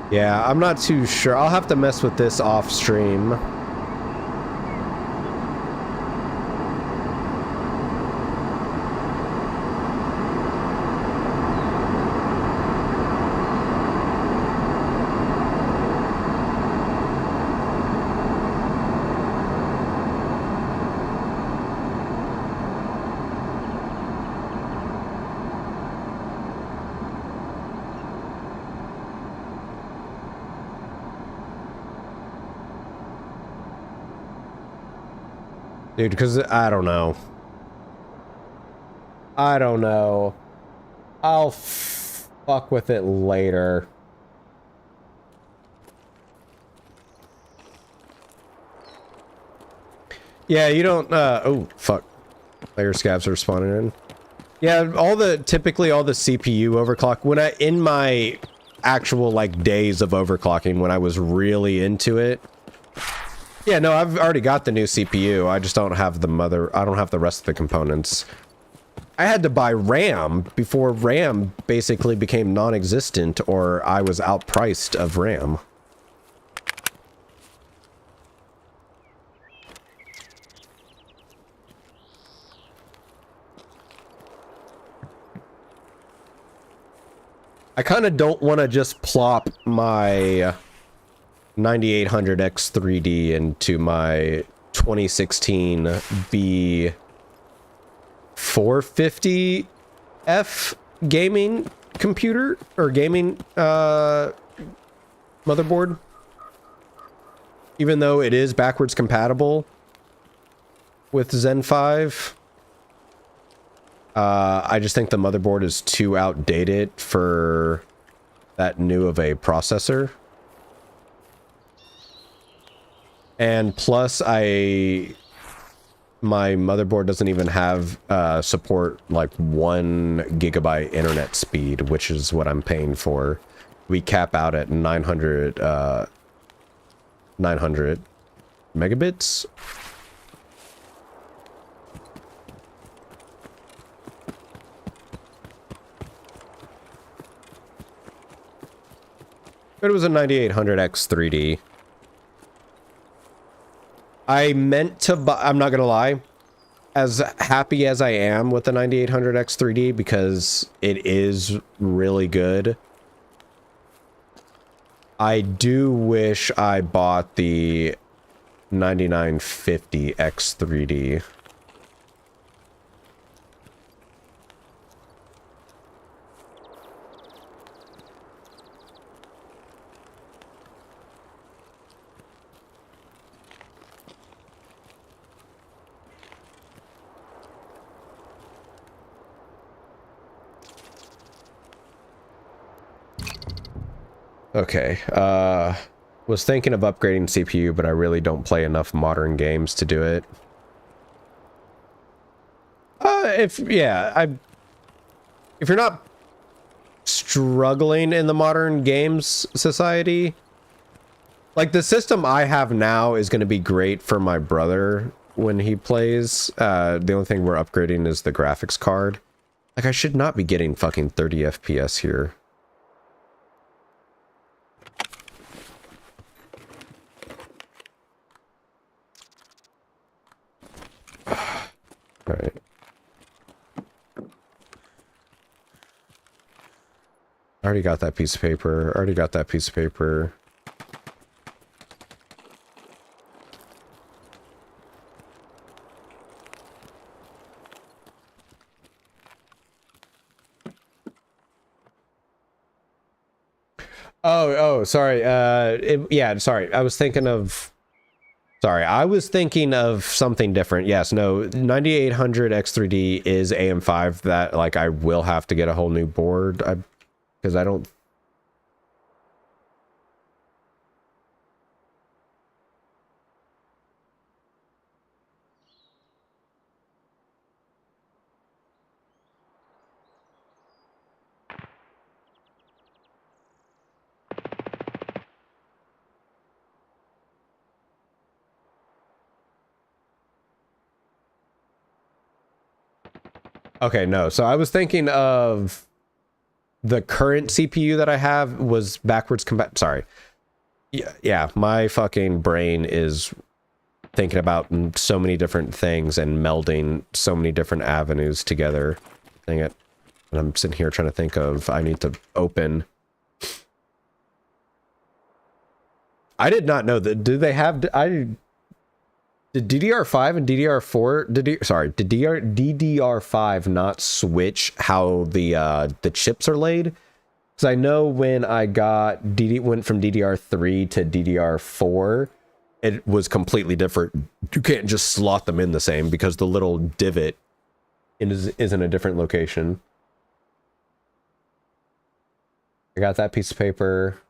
Speaker 1: Yeah, I'm not too sure. I'll have to mess with this off stream. Dude, because I don't know. I don't know. I'll fuck with it later. Yeah, you don't, oh, fuck. Layer scabs are spawning in. Yeah, typically all the CPU overclock, in my actual, like, days of overclocking, when I was really into it. Yeah, no, I've already got the new CPU, I just don't have I don't have the rest of the components. I had to buy RAM before RAM basically became non-existent, or I was outpriced of RAM. I kind of don't want to just plop my 9800X3D into my 2016 B450F gaming computer, or gaming motherboard. Even though it is backwards compatible with Zen 5. I just think the motherboard is too outdated for that new of a processor. And plus, my motherboard doesn't even have support like 1 gigabyte internet speed, which is what I'm paying for. We cap out at 900 megabits. But it was a 9800X3D. I meant to buy, I'm not gonna lie, as happy as I am with the 9800X3D because it is really good, I do wish I bought the 9950X3D. Okay, was thinking of upgrading CPU, but I really don't play enough modern games to do it. If you're not struggling in the modern games society, like the system I have now is going to be great for my brother when he plays. The only thing we're upgrading is the graphics card. Like, I should not be getting fucking 30 FPS here. All right. I already got that piece of paper. Already got that piece of paper. Oh, sorry. Yeah, sorry. I was thinking of something different. Yes, no, 9800X3D is AM5 that, like, I will have to get a whole new board. Because I don't... Okay, no. So I was thinking of the current CPU that I have was backwards compat. Sorry. Yeah, my fucking brain is thinking about so many different things and melding so many different avenues together. Dang it. And I'm sitting here trying to think of, I need to open. I did not know that. Do they have, did DDR5 and DDR4, did DDR5 not switch how the chips are laid? Because I know when I went from DDR3 to DDR4, it was completely different. You can't just slot them in the same because the little divot is in a different location. I got that piece of paper.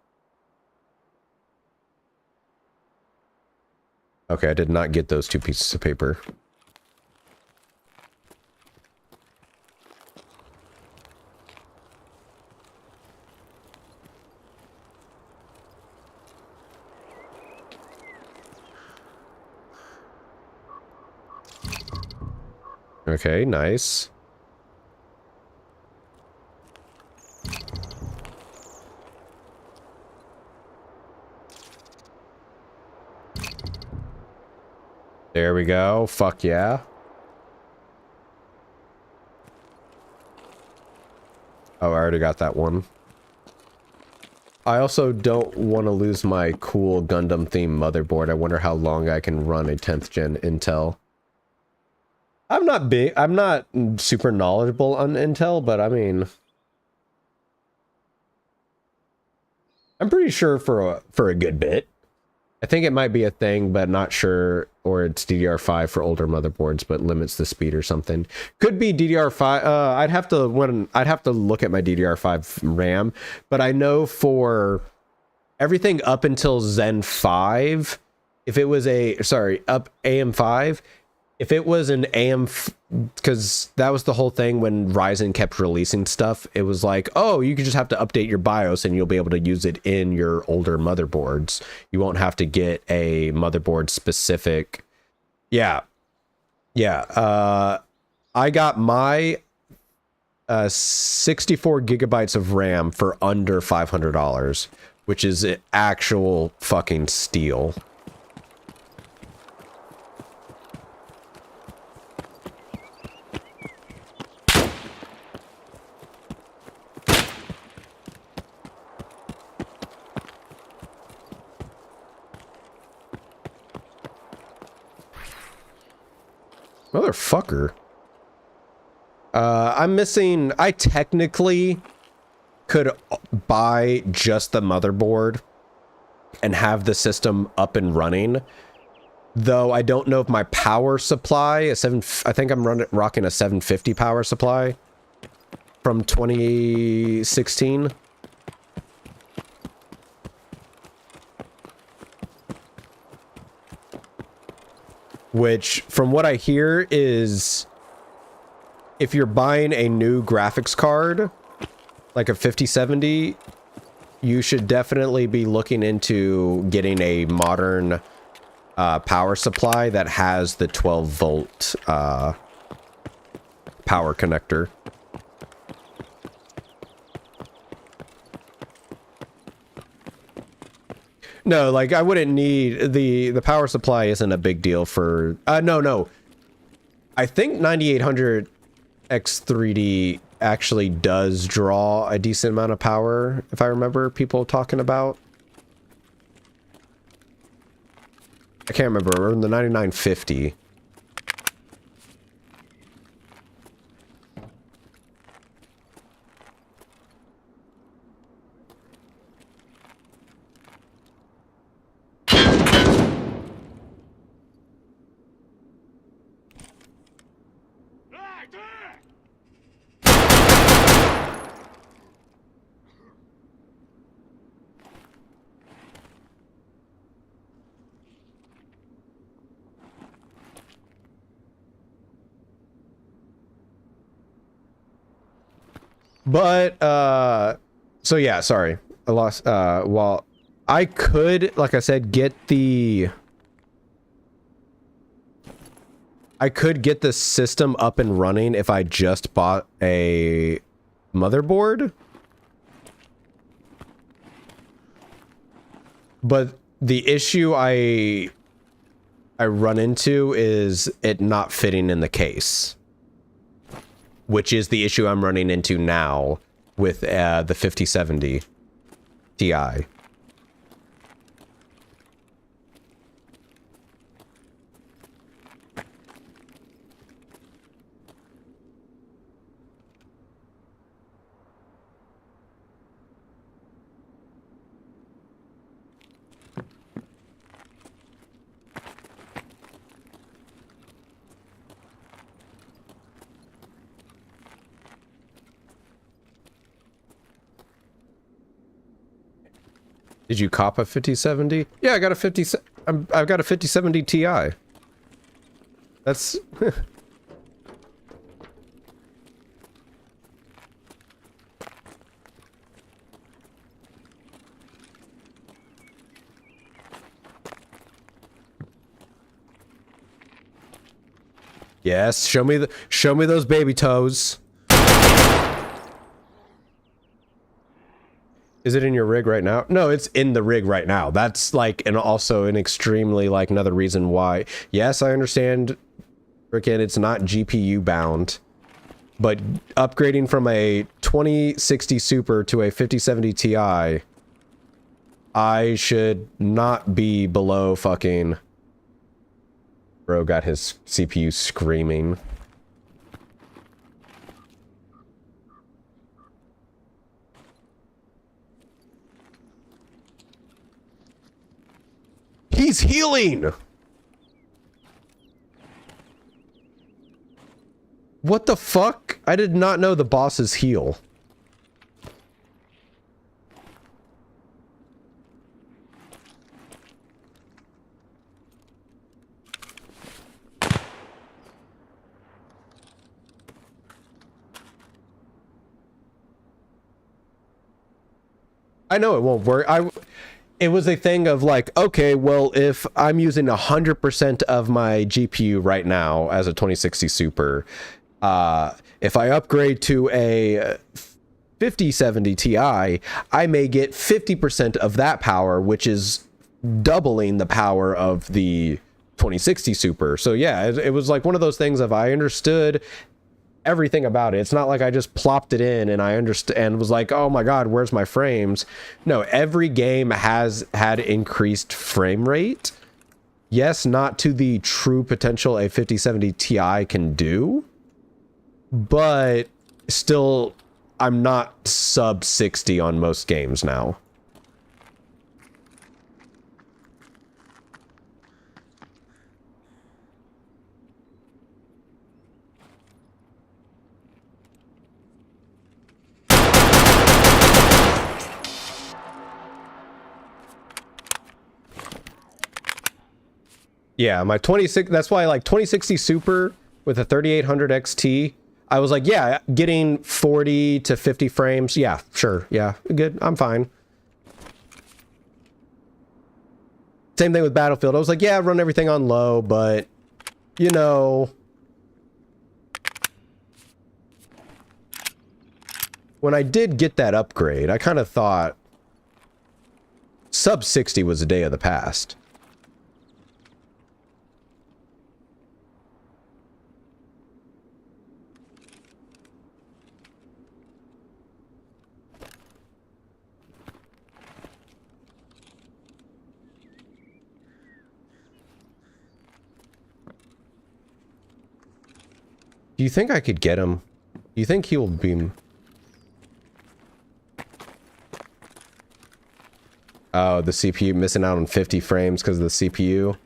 Speaker 1: Okay, I did not get those two pieces of paper. Okay, nice. There we go. Fuck yeah. Oh, I already got that one. I also don't want to lose my cool Gundam theme motherboard. I wonder how long I can run a 10th gen Intel. I'm not super knowledgeable on Intel, but I mean, I'm pretty sure for a good bit. I think it might be a thing, but not sure, or it's DDR5 for older motherboards, but limits the speed or something. Could be DDR5. I'd have to look at my DDR5 RAM, but I know for everything up until Zen 5, if it was up AM5, if it was an AM, because that was the whole thing when Ryzen kept releasing stuff. It was like, oh, you could just have to update your BIOS and you'll be able to use it in your older motherboards. You won't have to get a motherboard specific. Yeah. I got my 64 gigabytes of RAM for under $500, which is an actual fucking steal. Motherfucker. I technically could buy just the motherboard and have the system up and running. Though I don't know if my power supply, I think I'm rocking a 750 power supply from 2016. Which, from what I hear, is if you're buying a new graphics card, like a 5070, you should definitely be looking into getting a modern power supply that has the 12-volt power connector. No, like I wouldn't need the power supply isn't a big deal for no. I think 9800 X3D actually does draw a decent amount of power, if I remember people talking about. I can't remember, the 9950.
Speaker 2: Эй, ты!
Speaker 1: But so yeah, sorry. I lost well, I could, like I said, get the system up and running if I just bought a motherboard. But the issue I run into is it not fitting in the case, which is the issue I'm running into now with the 5070 Ti. Did you cop a 5070? Yeah, I got a I've got a 5070 Ti. That's Yes, show me those baby toes. Is it in your rig right now? No, it's in the rig right now. That's like, and also an extremely like another reason why. Yes, I understand. Frickin' it's not GPU bound, but upgrading from a 2060 Super to a 5070 Ti, I should not be below fucking. Bro got his CPU screaming. He's healing! What the fuck? I did not know the bosses heal. I know it won't work. It was a thing of like, okay, well, if I'm using 100% of my GPU right now as a 2060 Super, if I upgrade to a 5070 Ti, I may get 50% of that power, which is doubling the power of the 2060 Super. So yeah, it was like one of those things of I understood everything about it. It's not like I just plopped it in and I understand and was like, oh my god, where's my frames? No, every game has had increased frame rate. Yes, not to the true potential a 5070 Ti can do, but still, I'm not sub 60 on most games now. Yeah, my 26, that's why like 2060 Super with a 3800 XT, I was like, yeah, getting 40 to 50 frames. Yeah, sure. Yeah, good. I'm fine. Same thing with Battlefield. I was like, yeah, run everything on low, but you know, when I did get that upgrade, I kind of thought sub 60 was a day of the past. Do you think I could get him? Do you think he will beam? Oh, the CPU missing out on 50 frames because of the CPU.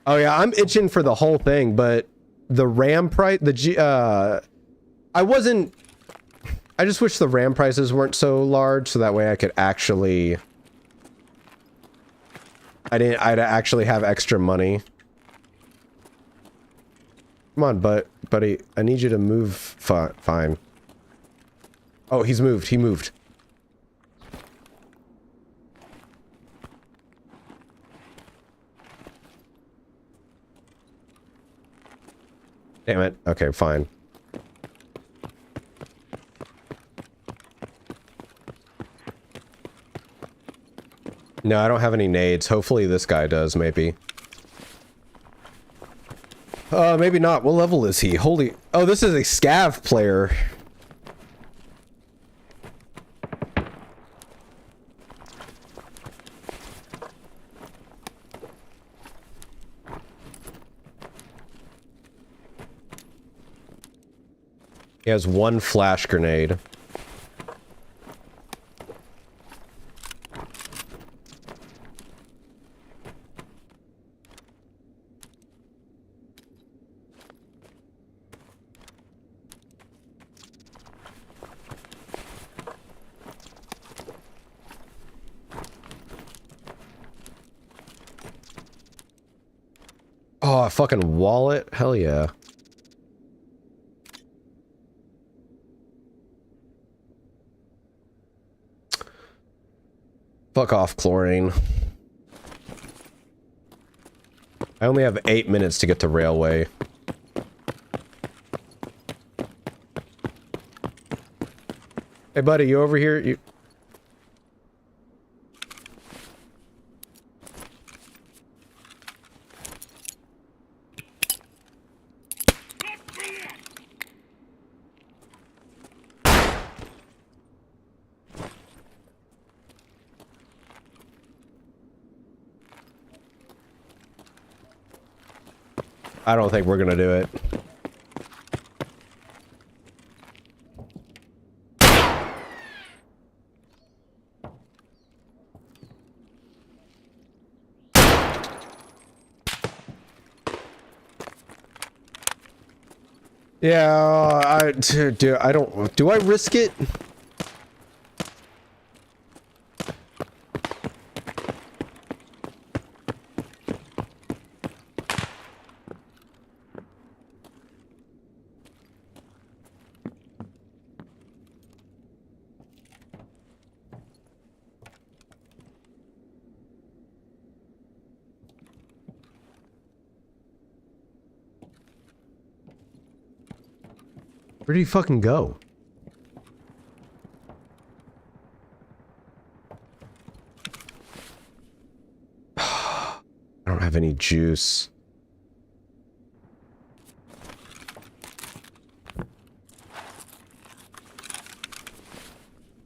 Speaker 1: Oh yeah, I'm itching for the whole thing, but the RAM price, I just wish the RAM prices weren't so large so that way I could actually, I'd actually have extra money. Come on, buddy, I need you to move fine. Oh, he's moved, he moved. Damn it. Okay, fine. No, I don't have any nades. Hopefully this guy does, maybe. Maybe not. What level is he? Holy... Oh, this is a scav player. He has one flash grenade. Oh, a fucking wallet? Hell yeah. Fuck off, chlorine. I only have 8 minutes to get to railway. Hey buddy, you over here? You... I don't think we're gonna do it. Yeah, do I risk it? Where did he fucking go? I don't have any juice.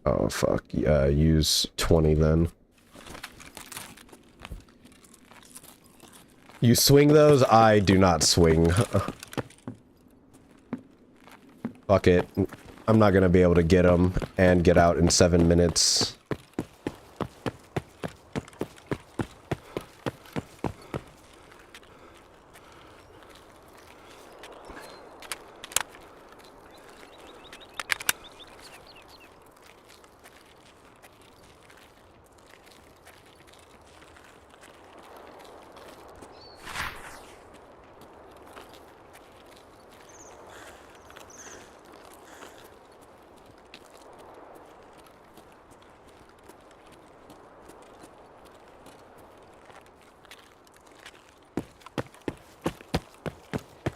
Speaker 1: Oh fuck, use 20 then. You swing those? I do not swing. Fuck it. I'm not gonna be able to get them and get out in 7 minutes.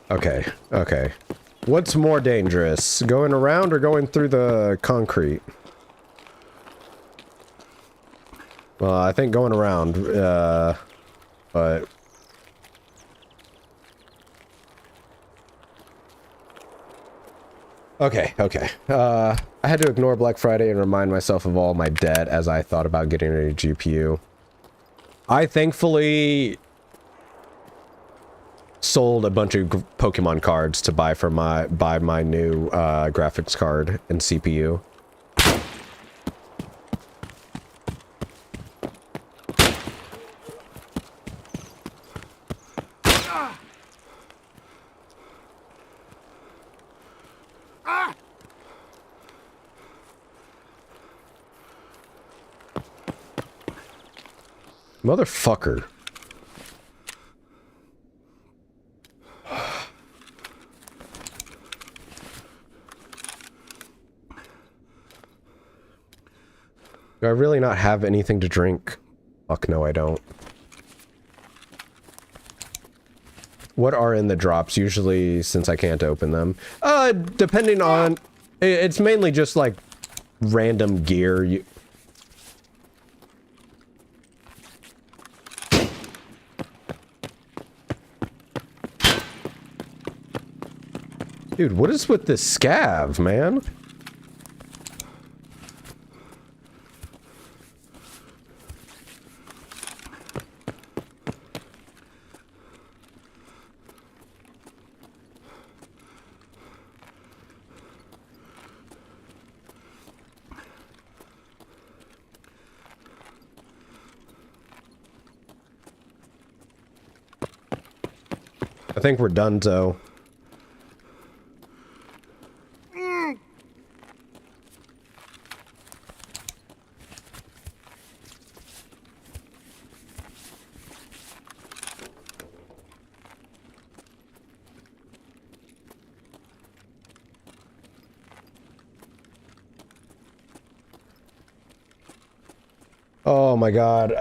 Speaker 1: Okay, okay. What's more dangerous? Going around or going through the concrete? Well, I think going around, but... Okay, okay. I had to ignore Black Friday and remind myself of all my debt as I thought about getting a GPU. I thankfully sold a bunch of Pokemon cards to buy for my new graphics card and CPU. Motherfucker. Do I really not have anything to drink? Fuck no, I don't. What are in the drops usually, since I can't open them? Depending on... It's mainly just like random gear. Dude, what is with this scav, man? I think we're done, though. Oh my god.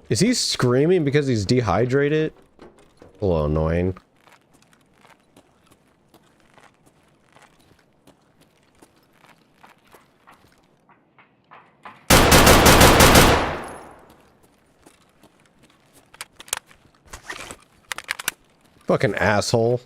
Speaker 1: Is he screaming because he's dehydrated? A little annoying. Fucking asshole.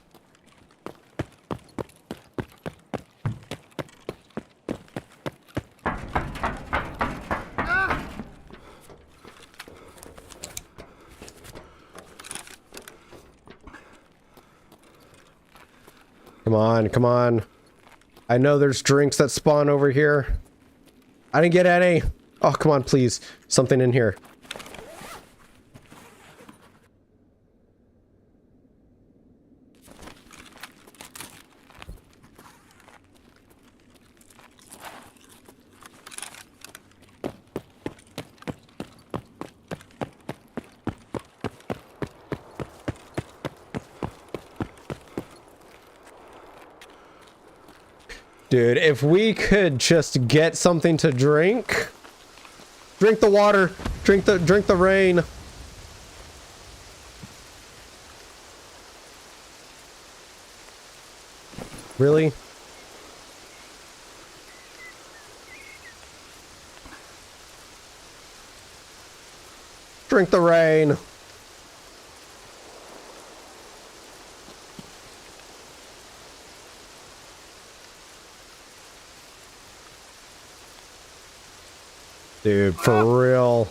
Speaker 1: Come on, come on. I know there's drinks that spawn over here. I didn't get any. Oh, come on, please. Something in here. Dude, if we could just get something to drink. Drink the water. Drink the rain. Really? Drink the rain. Dude, for real.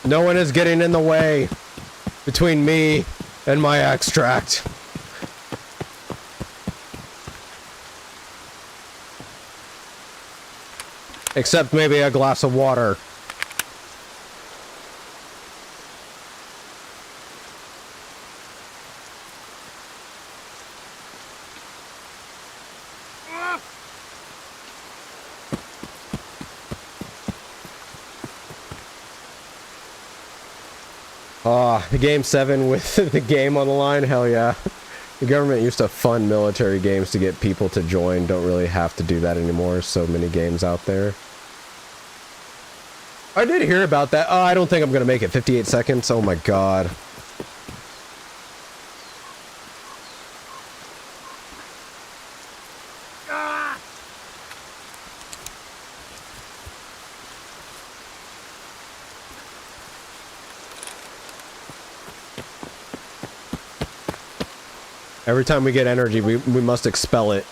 Speaker 1: No one is getting in the way between me and my extract. Except maybe a glass of water. Game 7 with the game on the line, hell yeah. The government used to fund military games to get people to join. Don't really have to do that anymore. So many games out there. I did hear about that. Oh, I don't think I'm gonna make it. 58 seconds. Oh my god. Every time we get energy, we must expel it.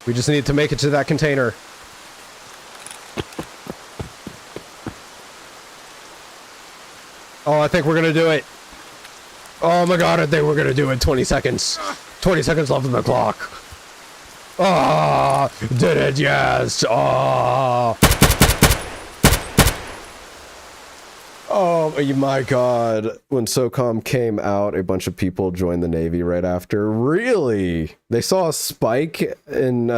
Speaker 1: We just need to make it to that container. Oh, I think we're gonna do it. Oh my god, I think we're gonna do it. 20 seconds. 20 seconds left on the clock. Ah, did it, yes. Ah. Oh my god. When SOCOM came out, a bunch of people joined the Navy right after. Really? They saw a spike in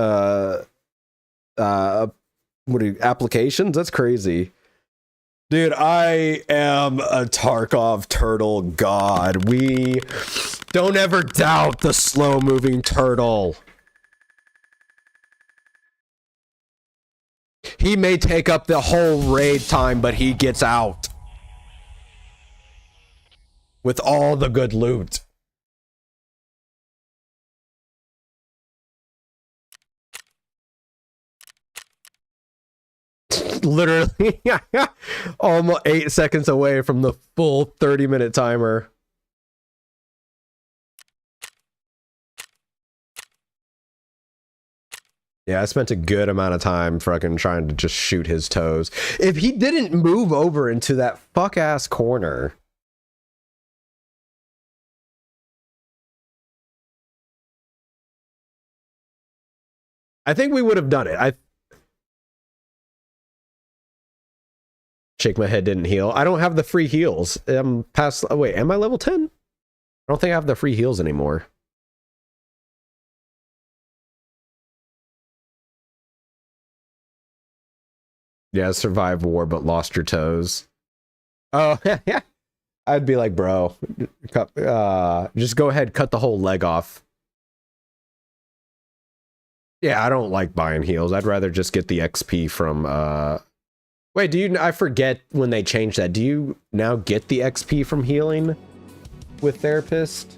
Speaker 1: applications? That's crazy. Dude, I am a Tarkov turtle god. We don't ever doubt the slow-moving turtle. He may take up the whole raid time, but he gets out. With all the good loot. Literally, almost 8 seconds away from the full 30-minute timer. Yeah, I spent a good amount of time fucking trying to just shoot his toes. If he didn't move over into that fuck-ass corner... I think we would have done it. Shake my head didn't heal. I don't have the free heals. I'm past. Oh, wait, am I level 10? I don't think I have the free heals anymore. Yeah, survived war but lost your toes. Oh, yeah. I'd be like, bro, just go ahead, cut the whole leg off. Yeah, I don't like buying heals. I'd rather just get the XP from, wait, I forget when they changed that. Do you now get the XP from healing with Therapist?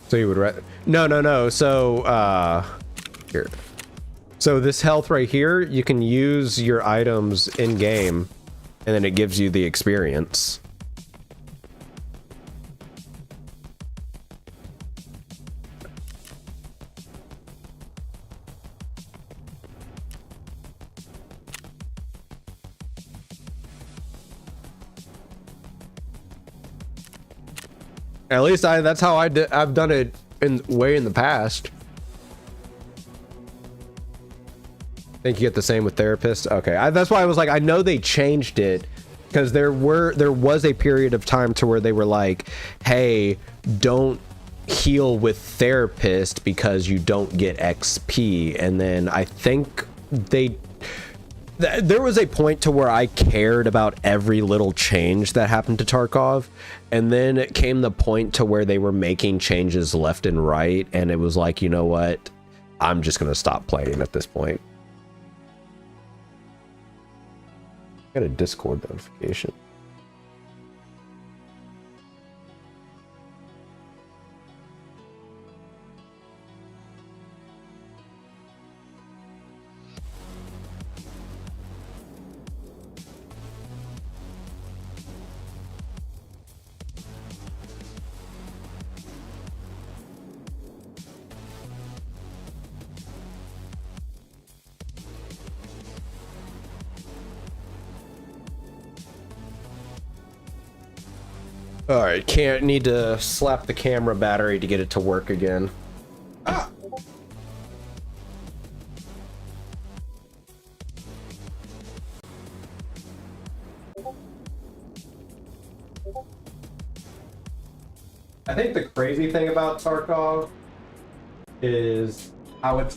Speaker 1: So you would no. So here. So this health right here, you can use your items in game, and then it gives you the experience. At least that's how I've done it in the past. Think you get the same with Therapist? Okay, that's why I was like, I know they changed it because there was a period of time to where they were like, hey, don't heal with Therapist because you don't get XP. And then I think there was a point to where I cared about every little change that happened to Tarkov, and then it came the point to where they were making changes left and right, and it was like, you know what, I'm just gonna stop playing at this point. Got a Discord notification. All right, can't need to slap the camera battery to get it to work again. Ah. I think the crazy thing about Tarkov is how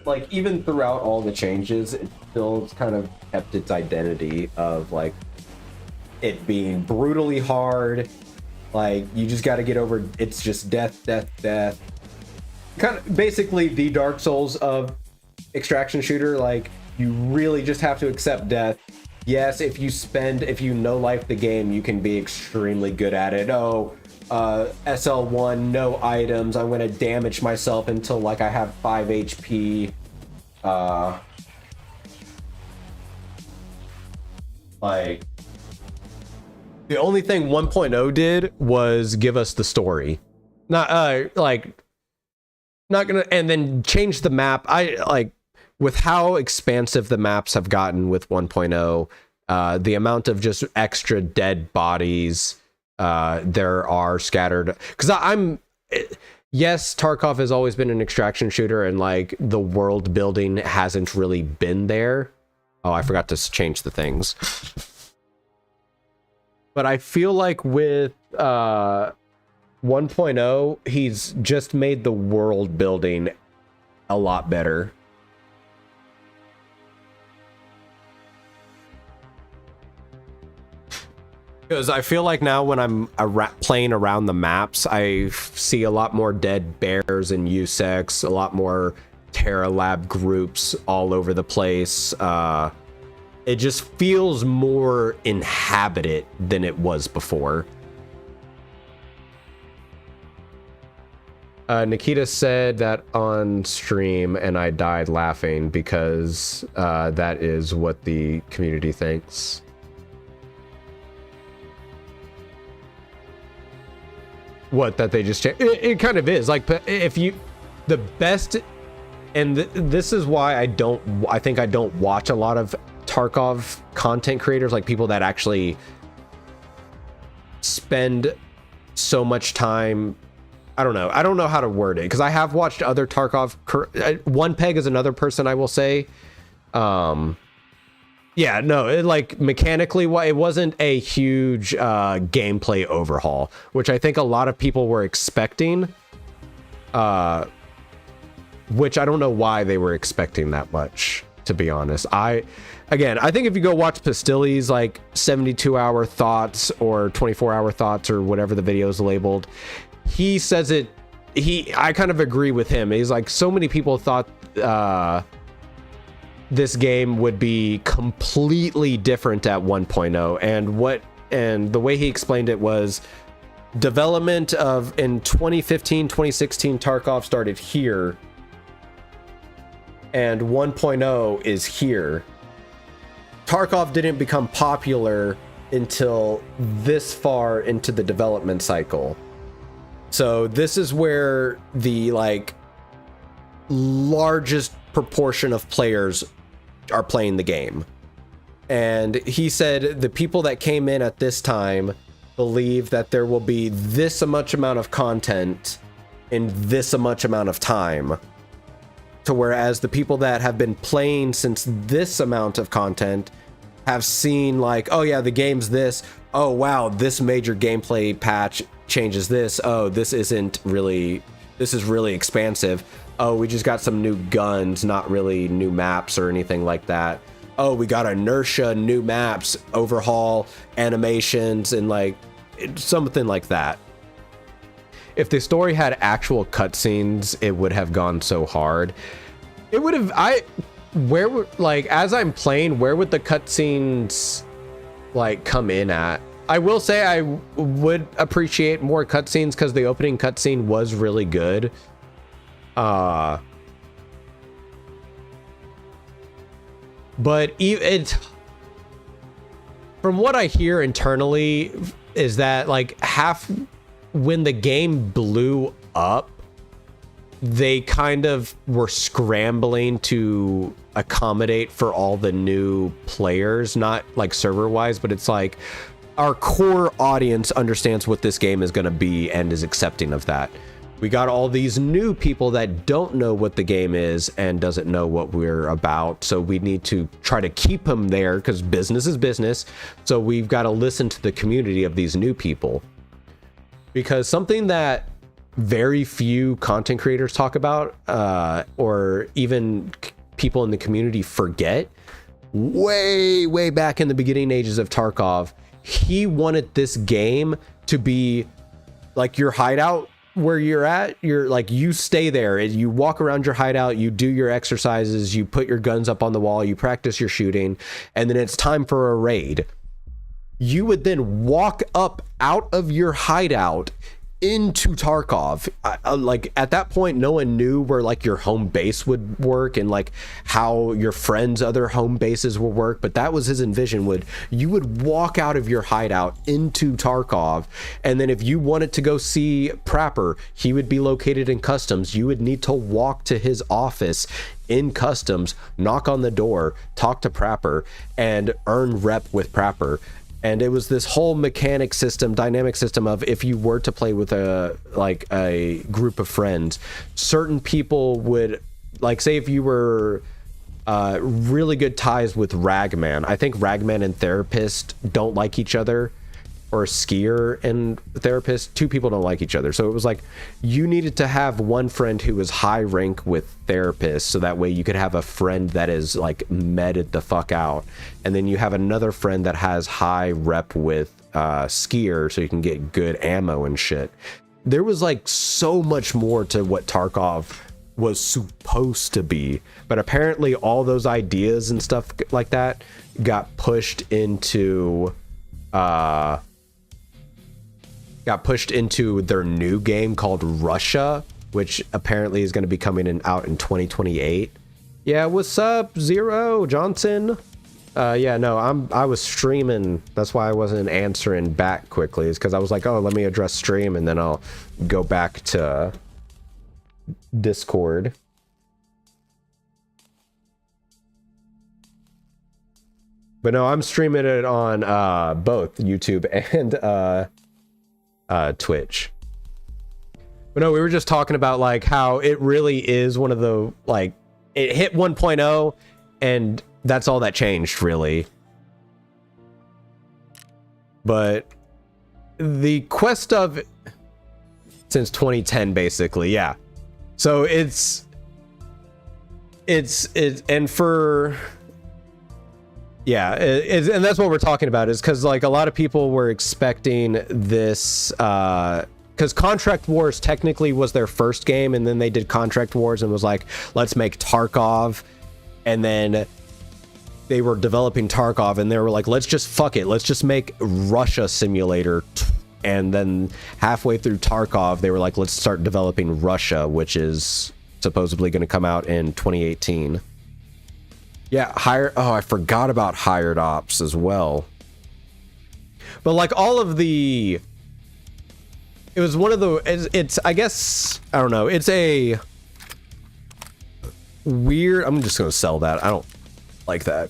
Speaker 1: like even throughout all the changes, it still kind of kept its identity of like it being brutally hard. Like, you just got to get over, it's just death. Kind of basically the Dark Souls of extraction shooter. Like, you really just have to accept death. Yes, if you no life the game, you can be extremely good at it. SL1, no items. I'm going to damage myself until like I have 5 HP. Like, the only thing 1.0 did was give us the story. Not gonna, and then change the map. With how expansive the maps have gotten with 1.0, the amount of just extra dead bodies there are scattered. Because yes, Tarkov has always been an extraction shooter, and like the world building hasn't really been there. Oh, I forgot to change the things. But I feel like with 1.0, he's just made the world building a lot better. Because I feel like now when I'm playing around the maps, I see a lot more dead bears and USEX, a lot more Terra Lab groups all over the place. It just feels more inhabited than it was before. Nikita said that on stream, and I died laughing because that is what the community thinks. What, that they just it kind of is like, if you, the best and this is why I think I don't watch a lot of Tarkov content creators, like people that actually spend so much time. I don't know how to word it, because I have watched other Tarkov. One Peg is another person I will say. Yeah, no, like mechanically, it wasn't a huge gameplay overhaul, which I think a lot of people were expecting. Which I don't know why they were expecting that much, to be honest. I think if you go watch Pastilli's like 72-hour thoughts or 24-hour thoughts or whatever the video is labeled, he says it. I kind of agree with him. He's like, so many people thought this game would be completely different at 1.0, and the way he explained it was development of in 2015 2016 Tarkov started here, and 1.0 is here. Tarkov didn't become popular until this far into the development cycle. So this is where the like largest proportion of players are playing the game. And he said the people that came in at this time believe that there will be this much amount of content in this much amount of time. To whereas the people that have been playing since this amount of content have seen like, oh yeah, the game's this. Oh wow, this major gameplay patch changes this. Oh, this is really expansive. Oh, we just got some new guns, not really new maps or anything like that. Oh, we got inertia, new maps, overhaul, animations, and like something like that. If the story had actual cutscenes, it would have gone so hard. It would have. As I'm playing, where would the cutscenes like come in at? I will say I would appreciate more cutscenes because the opening cutscene was really good. But from what I hear internally is that like when the game blew up, they kind of were scrambling to accommodate for all the new players, not like server wise, but it's like our core audience understands what this game is going to be and is accepting of that. We got all these new people that don't know what the game is and doesn't know what we're about. So we need to try to keep them there because business is business. So we've got to listen to the community of these new people. Because something that very few content creators talk about, or even people in the community forget, way back in the beginning ages of Tarkov, he wanted this game to be like your hideout where you're at. You're like, you stay there and you walk around your hideout, you do your exercises, you put your guns up on the wall, you practice your shooting, and then it's time for a raid. You would then walk up out of your hideout into Tarkov. Like at that point, no one knew where like your home base would work and like how your friends' other home bases will work. But that was his envision. You would walk out of your hideout into Tarkov, and then if you wanted to go see Prapper, he would be located in customs. You would need to walk to his office in customs, knock on the door, talk to Prapper, and earn rep with Prapper. And it was this whole mechanic system, dynamic system of if you were to play with a group of friends, certain people would, like, say if you were really good ties with Ragman. I think Ragman and Therapist don't like each other, or Skier and Therapist. Two people don't like each other. So it was like you needed to have one friend who was high rank with Therapist, so that way you could have a friend that is like meted the fuck out, and then you have another friend that has high rep with Skier, so you can get good ammo and shit. There was like so much more to what Tarkov was supposed to be, but apparently all those ideas and stuff like that got pushed into their new game called Russia, which apparently is going to be coming out in 2028. Yeah, what's up, Zero Johnson? Yeah, no, I was streaming. That's why I wasn't answering back quickly. Is because I was like, oh, let me address stream, and then I'll go back to Discord. But no, I'm streaming it on both YouTube and Twitch. But no, we were just talking about like how it really is one of the, like, it hit 1.0 and that's all that changed really. But the quest of since 2010 basically, yeah. So it's and for yeah, and that's what we're talking about, is because like a lot of people were expecting this because Contract Wars technically was their first game, and then they did Contract Wars and was like, let's make Tarkov, and then they were developing Tarkov and they were like, let's just fuck it, let's just make Russia Simulator. And then halfway through Tarkov they were like, let's start developing Russia, which is supposedly going to come out in 2018. Yeah, I forgot about Hired Ops as well. But like all of the, it was one of the, it's I guess, I don't know, it's a weird, I'm just gonna sell that, I don't like that.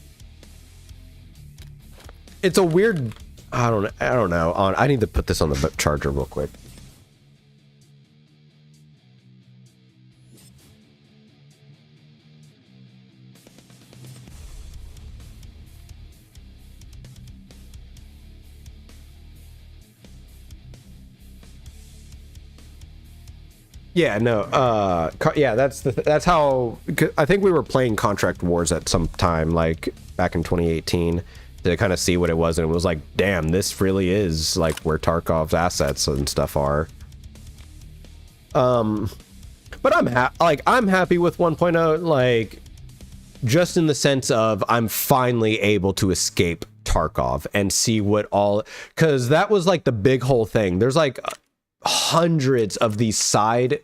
Speaker 1: It's a weird, I don't know, I need to put this on the charger real quick. Yeah, no, yeah, that's how, I think we were playing Contract Wars at some time, like back in 2018, to kind of see what it was, and it was like, damn, this really is like where Tarkov's assets and stuff are. But I'm happy with 1.0, like, just in the sense of I'm finally able to escape Tarkov and see what all, because that was like the big whole thing. There's like hundreds of these side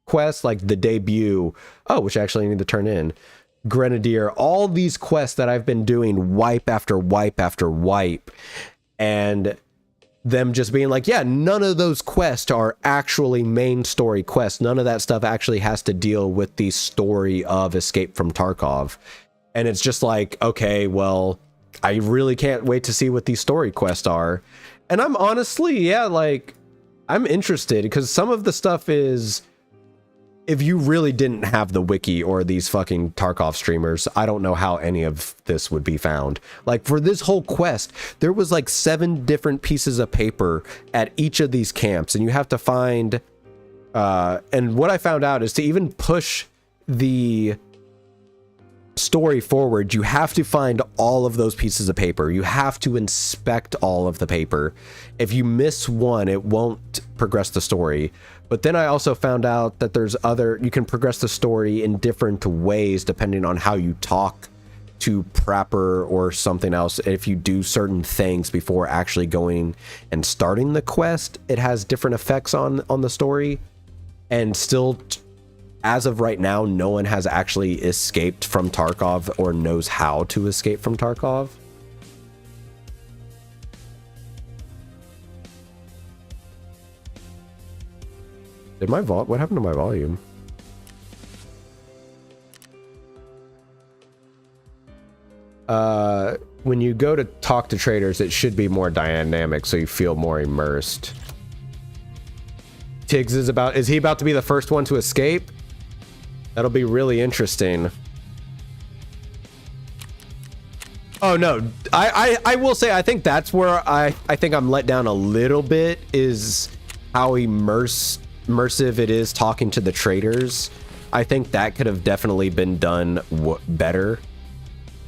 Speaker 1: quests, like the debut, which actually I need to turn in, Grenadier, all these quests that I've been doing wipe after wipe after wipe, and them just being like, yeah, none of those quests are actually main story quests. None of that stuff actually has to deal with the story of Escape from Tarkov. And it's just like, okay, well, I really can't wait to see what these story quests are. And I'm honestly, yeah, like, I'm interested, because some of the stuff is, if you really didn't have the wiki or these fucking Tarkov streamers, I don't know how any of this would be found. Like, for this whole quest, there was like 7 different pieces of paper at each of these camps, and you have to find, and what I found out is to even push the story forward, you have to find all of those pieces of paper. You have to inspect all of the paper. If you miss one, it won't progress the story. But then I also found out that there's you can progress the story in different ways depending on how you talk to Prapper or something else. If you do certain things before actually going and starting the quest, it has different effects on the story. And still, as of right now, no one has actually escaped from Tarkov or knows how to escape from Tarkov. Did my what happened to my volume? When you go to talk to traders, it should be more dynamic, so you feel more immersed. Tiggs is he about to be the first one to escape? That'll be really interesting. Oh no, I will say, I think that's where I think I'm let down a little bit, is how immersive it is talking to the traders. I think that could have definitely been done better.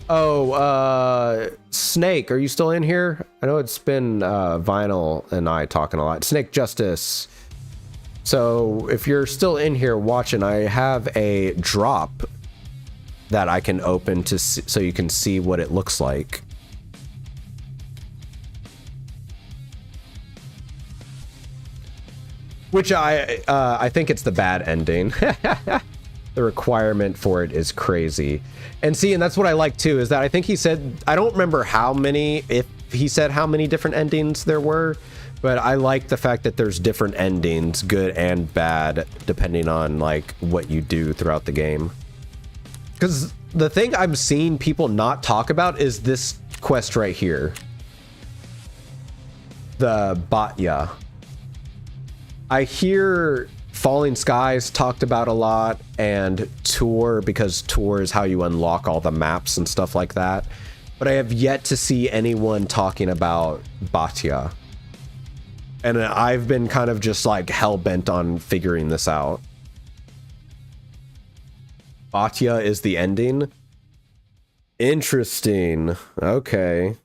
Speaker 1: Oh, Snake, are you still in here? I know it's been Vinyl and I talking a lot. Snake Justice. So if you're still in here watching, I have a drop that I can open to so you can see what it looks like. Which I think it's the bad ending. The requirement for it is crazy. And see, and that's what I like too, is that I think he said, I don't remember how many, if he said how many different endings there were, but I like the fact that there's different endings, good and bad, depending on like what you do throughout the game. Because the thing I'm seeing people not talk about is this quest right here. The Batya. I hear Falling Skies talked about a lot, and Tour, because Tour is how you unlock all the maps and stuff like that. But I have yet to see anyone talking about Batya. And I've been kind of just like hell-bent on figuring this out. Batya is the ending? Interesting. Okay.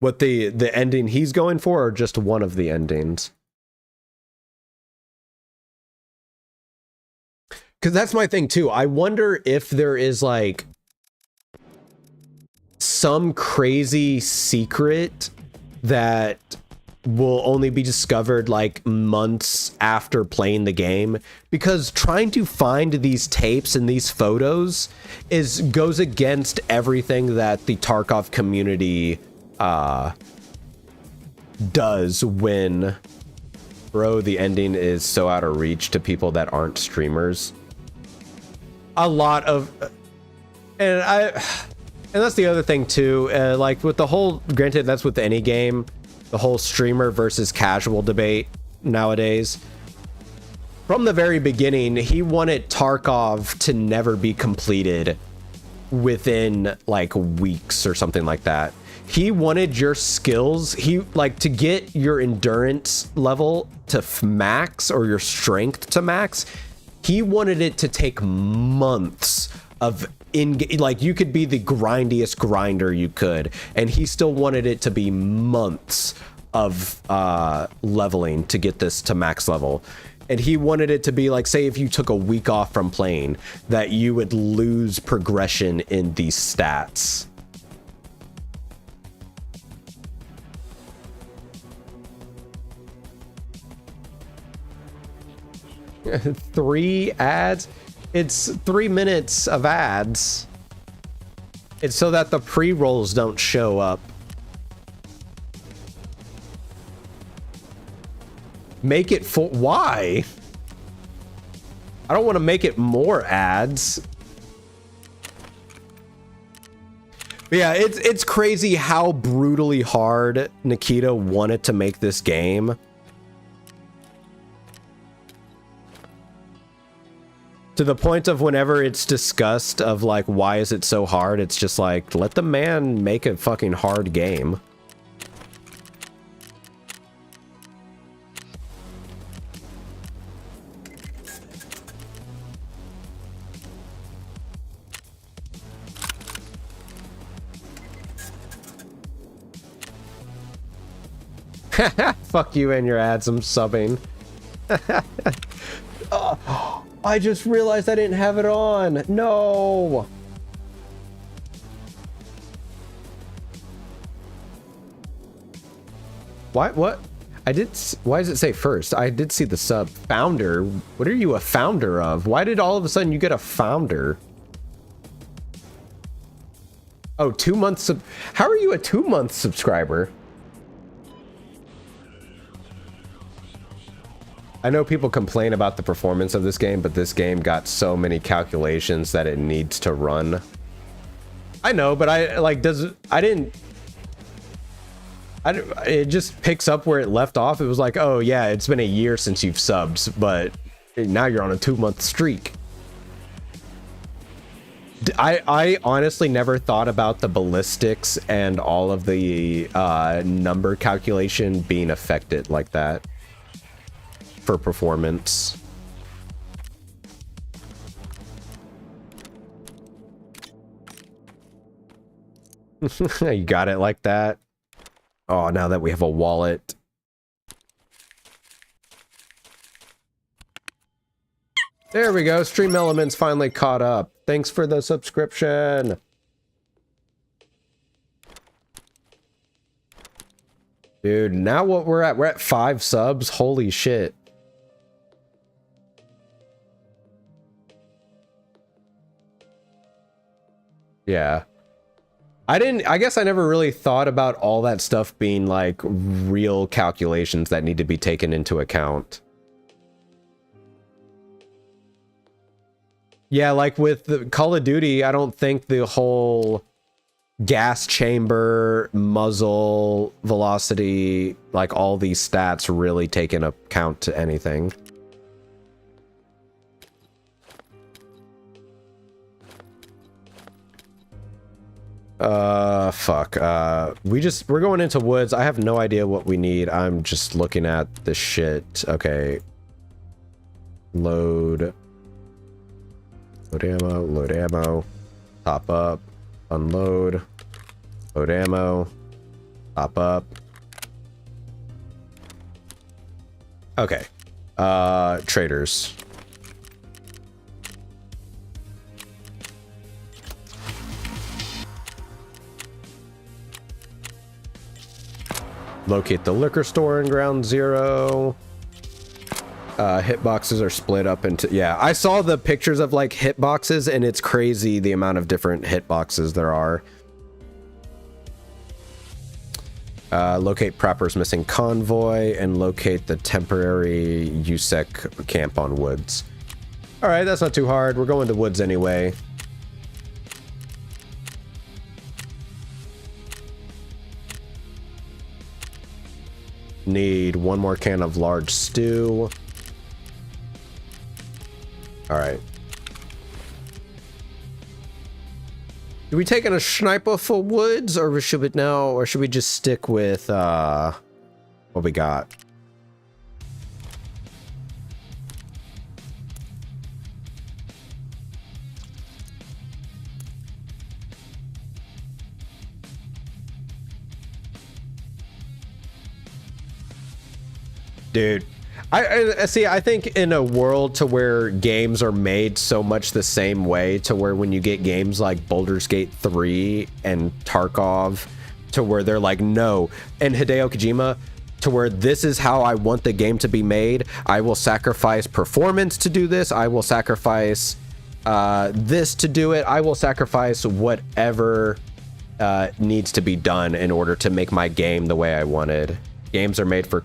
Speaker 1: What the ending he's going for, or just one of the endings? Because that's my thing too. I wonder if there is like some crazy secret that will only be discovered like months after playing the game, because trying to find these tapes and these photos goes against everything that the Tarkov community does when, bro, the ending is so out of reach to people that aren't streamers. A lot of, and that's the other thing too, like with the whole, granted that's with any game, the whole streamer versus casual debate nowadays. From the very beginning, he wanted Tarkov to never be completed within like weeks or something like that. He wanted your skills, to get your endurance level to max, or your strength to max. He wanted it to take months of you could be the grindiest grinder you could, and he still wanted it to be months of leveling to get this to max level. And he wanted it to be like, say if you took a week off from playing, that you would lose progression in these stats. Three ads? It's 3 minutes of ads. It's so that the pre-rolls don't show up. Make it for why? I don't want to make it more ads. But yeah, it's crazy how brutally hard Nikita wanted to make this game. To the point of whenever it's discussed of like, why is it so hard? It's just like, let the man make a fucking hard game. Fuck you and your ads, I'm subbing. Oh, I just realized I didn't have it on. No. What? Why does it say first? I did see the sub. Founder? What are you a founder of? Why did all of a sudden you get a founder? Oh, 2 months. How are you a 2-month subscriber? I know people complain about the performance of this game, but this game got so many calculations that it needs to run. I know, but it just picks up where it left off. It was like, oh yeah, it's been a year since you've subs, but now you're on a 2-month streak. I honestly never thought about the ballistics and all of the number calculation being affected like that for performance. You got it like that. Oh, now that we have a wallet. There we go. Stream Elements finally caught up. Thanks for the subscription. Dude, now what we're at 5 subs. Holy shit. Yeah. I guess I never really thought about all that stuff being like real calculations that need to be taken into account. Yeah, like with the Call of Duty, I don't think the whole gas chamber, muzzle, velocity, like all these stats really take into account to anything. Fuck. We're going into woods. I have no idea what we need. I'm just looking at this shit. Okay. Load. Load ammo, load ammo. Top up. Unload. Load ammo. Top up. Okay. Traders. Locate the liquor store in ground zero. Hitboxes are split up into... Yeah, I saw the pictures of, like, hitboxes, and it's crazy the amount of different hitboxes there are. Locate Proper's missing convoy, and locate the temporary USEC camp on woods. Alright, that's not too hard. We're going to woods anyway. Need one more can of large stew. All right. Do we take in a sniper for woods, or should we just stick with what we got? Dude, I see. I think in a world to where games are made so much the same way, to where when you get games like Baldur's Gate 3 and Tarkov, to where they're like, no, and Hideo Kojima, to where this is how I want the game to be made. I will sacrifice performance to do this. I will sacrifice this to do it. I will sacrifice whatever needs to be done in order to make my game the way I wanted. Games are made for...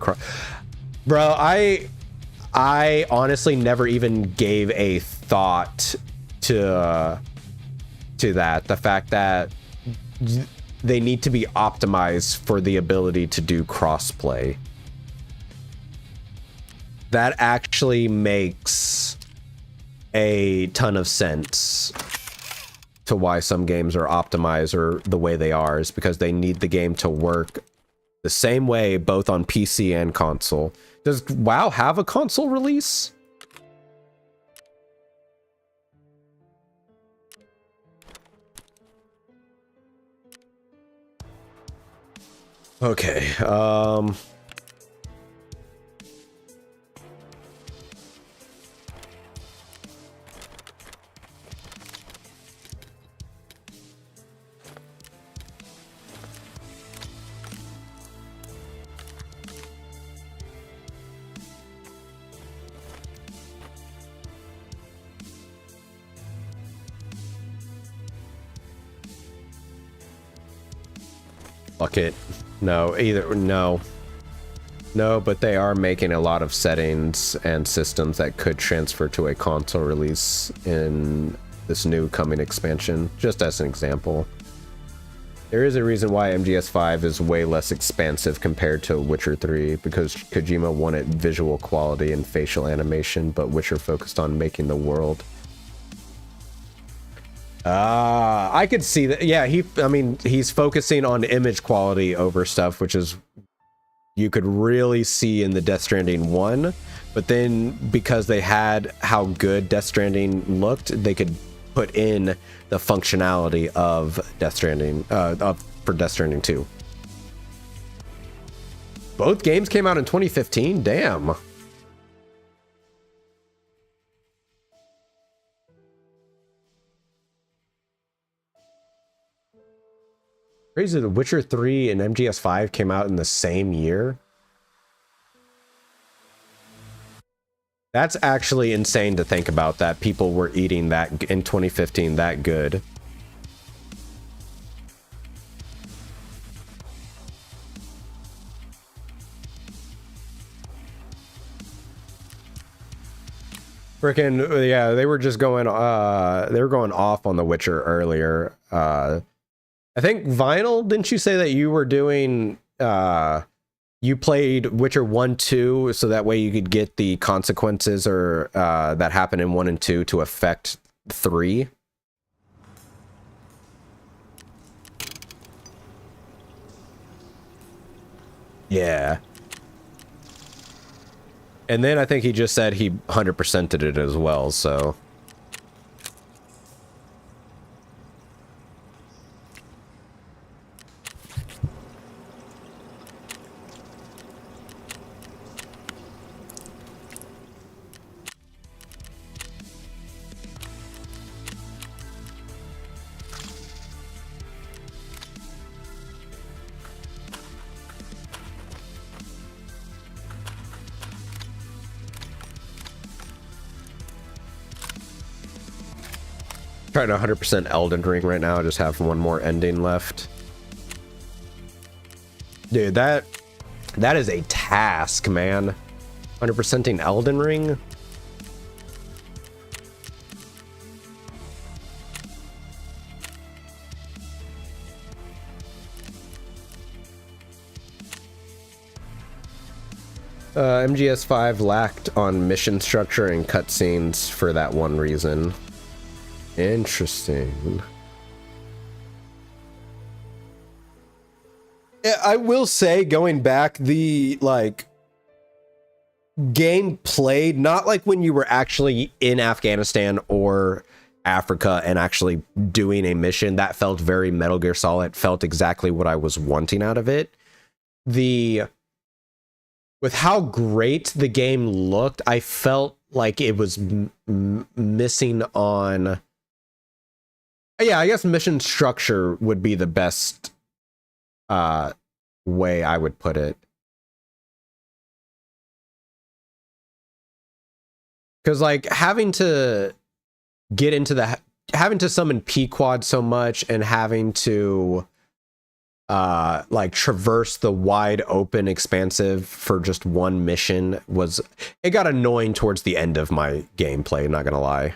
Speaker 1: Bro, I honestly never even gave a thought to that. The fact that they need to be optimized for the ability to do crossplay. That actually makes a ton of sense to why some games are optimized or the way they are, is because they need the game to work the same way both on PC and console. Does WoW have a console release? Okay, fuck it. No, but they are making a lot of settings and systems that could transfer to a console release in this new coming expansion, just as an example. There is a reason why MGS5 is way less expansive compared to Witcher 3, because Kojima wanted visual quality and facial animation, but Witcher focused on making the world. I could see that. Yeah, he's focusing on image quality over stuff, which is, you could really see in the Death Stranding 1, but then because they had how good Death Stranding looked, they could put in the functionality of Death Stranding, for Death Stranding 2. Both games came out in 2015? Damn. Crazy, The Witcher 3 and MGS5 came out in the same year. That's actually insane to think about, that people were eating that in 2015 that good. Freaking, yeah, they were just going, they were going off on The Witcher earlier. I think Vinyl, didn't you say that you were doing you played Witcher 1, 2 so that way you could get the consequences or that happen in 1 and 2 to affect 3? Yeah. And then I think he just said he 100%ed it as well, so... Trying to 100% Elden Ring right now. I just have one more ending left. Dude, that is a task, man. 100%ing Elden Ring? MGS5 lacked on mission structure and cutscenes for that one reason. Interesting. I will say, going back, the game played not like when you were actually in Afghanistan or Africa and actually doing a mission. That felt very Metal Gear Solid. Felt exactly what I was wanting out of it. With how great the game looked, I felt like it was missing on... Yeah, I guess mission structure would be the best way I would put it. Because, like, having to get into having to summon P-Quad so much and having to, like, traverse the wide open expansive for just one mission it got annoying towards the end of my gameplay, not gonna lie.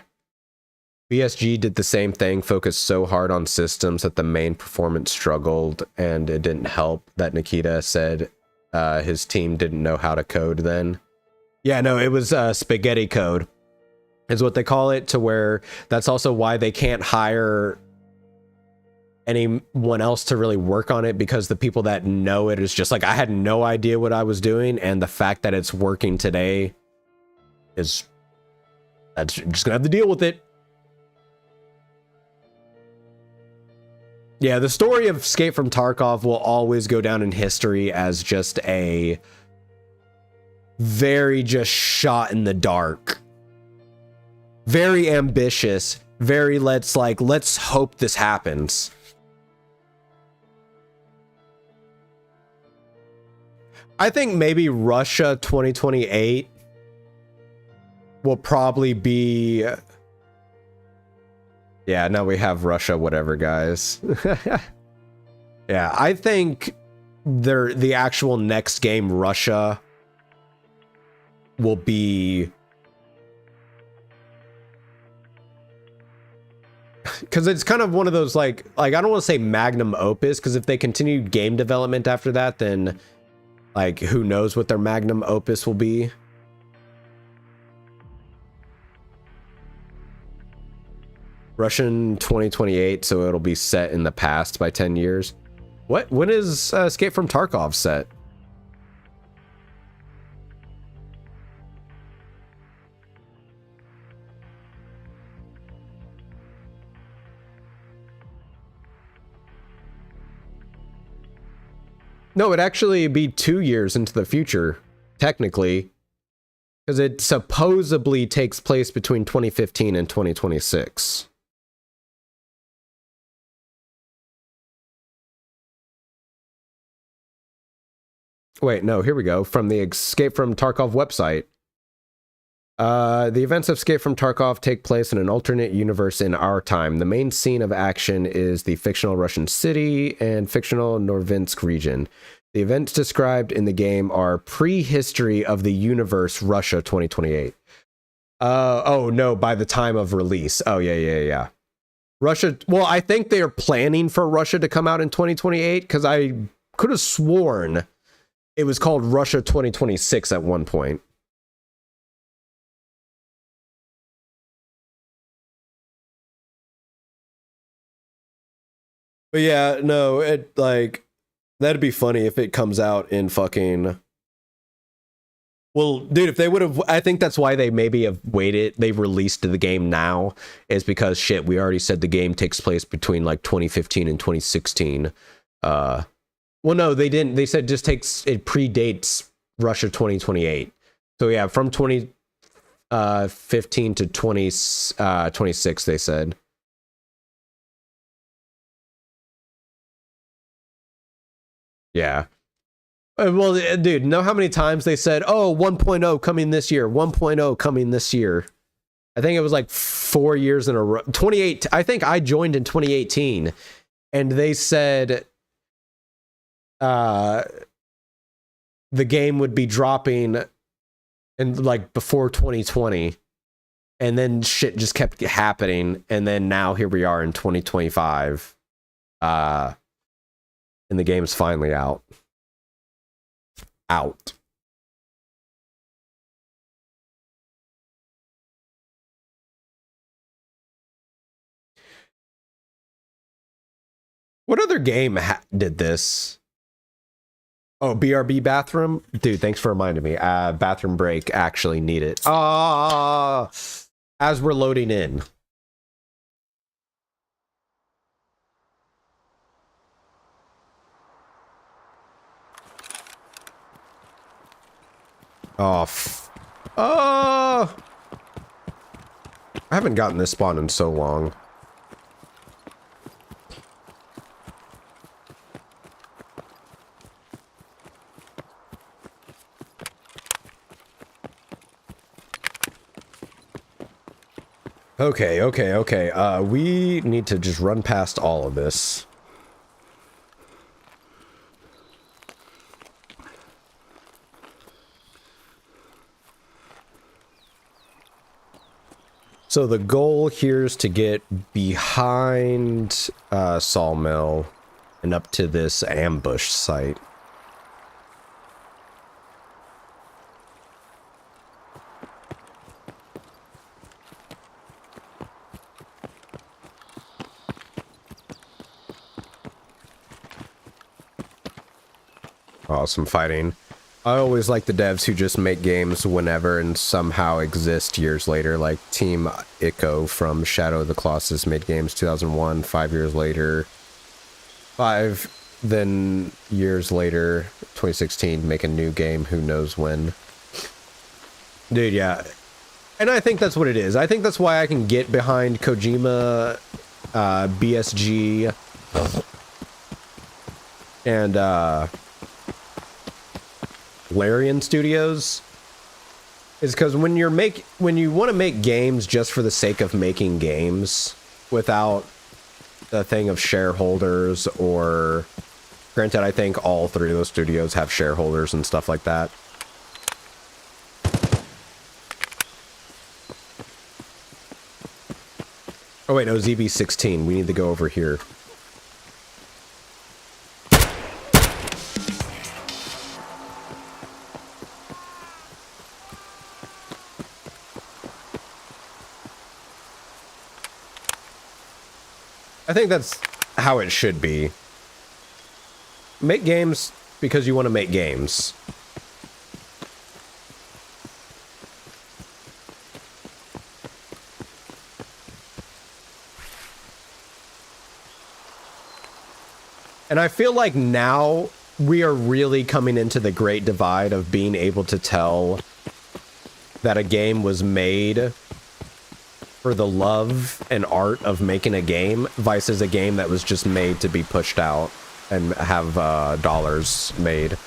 Speaker 1: BSG did the same thing, focused so hard on systems that the main performance struggled, and it didn't help that Nikita said his team didn't know how to code then. Yeah, no, it was spaghetti code is what they call it, to where that's also why they can't hire anyone else to really work on it, because the people that know it is just like, I had no idea what I was doing, and the fact that it's working today that's just gonna have to deal with it. Yeah, the story of Escape from Tarkov will always go down in history as just a very just shot in the dark. Very ambitious. Very let's hope this happens. I think maybe Russia 2028 will probably be... Yeah, now we have Russia, whatever, guys. Yeah, I think the actual next game, Russia, will be... Because it's kind of one of those, like I don't want to say magnum opus, because if they continue game development after that, then, like, who knows what their magnum opus will be. Russian 2028, so it'll be set in the past by 10 years. What? When is Escape from Tarkov set? No, it'd actually be 2 years into the future, technically, because it supposedly takes place between 2015 and 2026. Wait, no, here we go. From the Escape from Tarkov website. The events of Escape from Tarkov take place in an alternate universe in our time. The main scene of action is the fictional Russian city and fictional Norvinsk region. The events described in the game are prehistory of the universe Russia 2028. Oh, no, by the time of release. Oh, yeah. Russia. Well, I think they are planning for Russia to come out in 2028 because I could have sworn it was called Russia 2026 at one point. But yeah, no, it like that'd be funny if it comes out in fucking. Well, dude, if they would have, I think that's why they maybe have waited. They released the game now is because shit. We already said the game takes place between like 2015 and 2016. Well, no, they didn't. They said just it predates Russia 2028. So yeah, from 2015 to 2026, they said. Yeah. Well, dude, know how many times they said, oh, 1.0 coming this year, 1.0 coming this year. I think it was like 4 years in a row. 28. I think I joined in 2018 and they said the game would be dropping in like before 2020. And then shit just kept happening. And then now here we are in 2025. And the game's finally out. What other game did this? Oh, BRB bathroom? Dude, thanks for reminding me. Bathroom break, actually need it. As we're loading in. Oh, I haven't gotten this spawn in so long. Okay. We need to just run past all of this. So the goal here is to get behind Sawmill and up to this ambush site. Awesome fighting. I always like the devs who just make games whenever and somehow exist years later, like Team Ico from Shadow of the Colossus made games 2001, 5 years later. Then years later, 2016, make a new game, who knows when. Dude, yeah. And I think that's what it is. I think that's why I can get behind Kojima, BSG, and, Larian Studios is because when you want to make games just for the sake of making games without the thing of shareholders, or granted, I think all three of those studios have shareholders and stuff like that. Oh wait, no, ZB16. We need to go over here. I think that's how it should be. Make games because you want to make games. And I feel like now we are really coming into the great divide of being able to tell that a game was made for the love and art of making a game versus a game that was just made to be pushed out and have dollars made.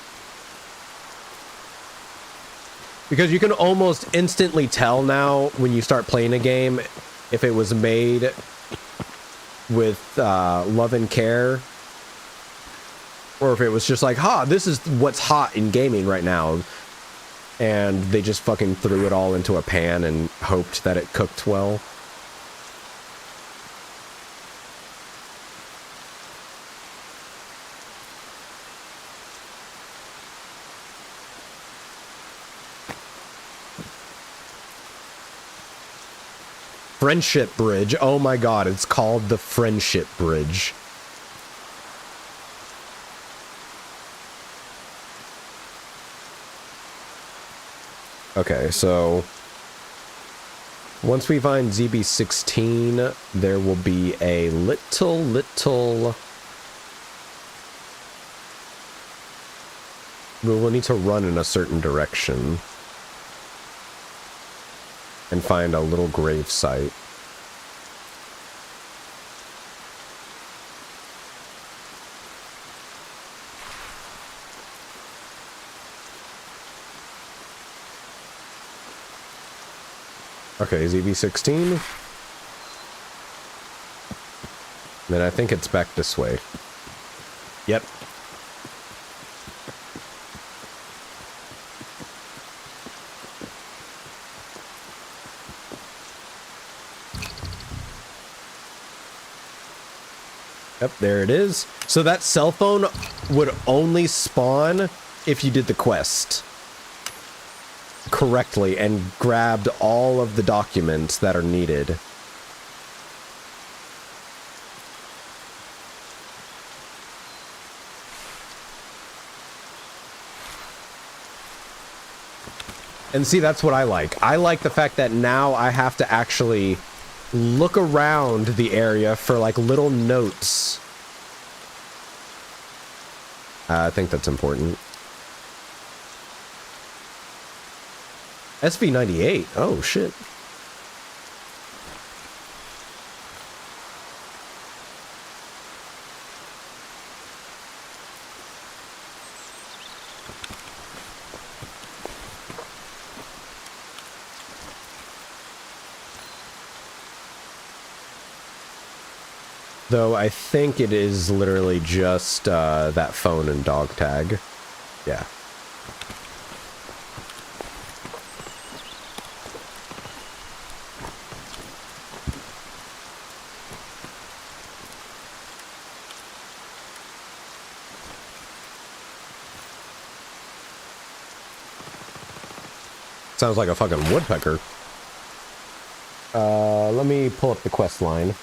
Speaker 1: Because you can almost instantly tell now when you start playing a game if it was made with love and care, or if it was just like, this is what's hot in gaming right now, and they just fucking threw it all into a pan and hoped that it cooked well. Friendship Bridge. Oh my god, it's called the Friendship Bridge. Okay, so once we find ZB16, there will be a little... We will need to run in a certain direction and find a little grave site. Okay, ZB16. Then I think it's back this way. Yep. Yep, there it is. So that cell phone would only spawn if you did the quest correctly and grabbed all of the documents that are needed. And see, that's what I like. I like the fact that now I have to actually look around the area for like little notes. I think that's important. SV98. Oh, shit. Though I think it is literally just that phone and dog tag. Yeah. Sounds like a fucking woodpecker. Let me pull up the quest line.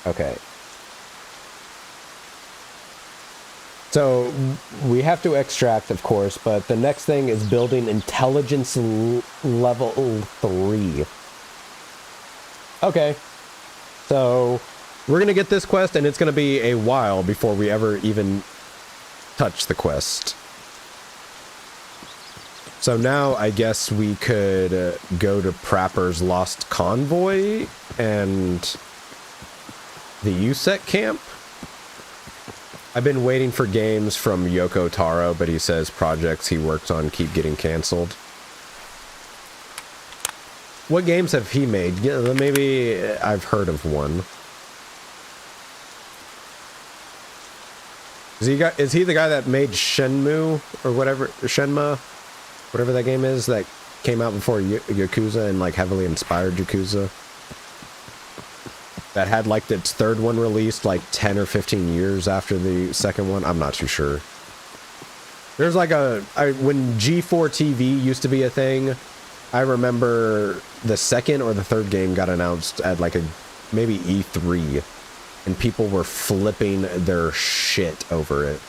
Speaker 1: Okay. So we have to extract, of course, but the next thing is building intelligence level 3. Okay. So we're going to get this quest, and it's going to be a while before we ever even touch the quest. So now I guess we could go to Prapper's Lost Convoy and the USEC camp. I've been waiting for games from Yoko Taro, but he says projects he worked on keep getting canceled. What games have he made? Yeah, maybe I've heard of one. Is he the guy that made Shenmue or whatever, Shenmue, whatever that game is that came out before Yakuza and like heavily inspired Yakuza? That had like its third one released like 10 or 15 years after the second one. I'm not too sure. There's like when G4 TV used to be a thing, I remember the second or the third game got announced at like maybe E3, and people were flipping their shit over it.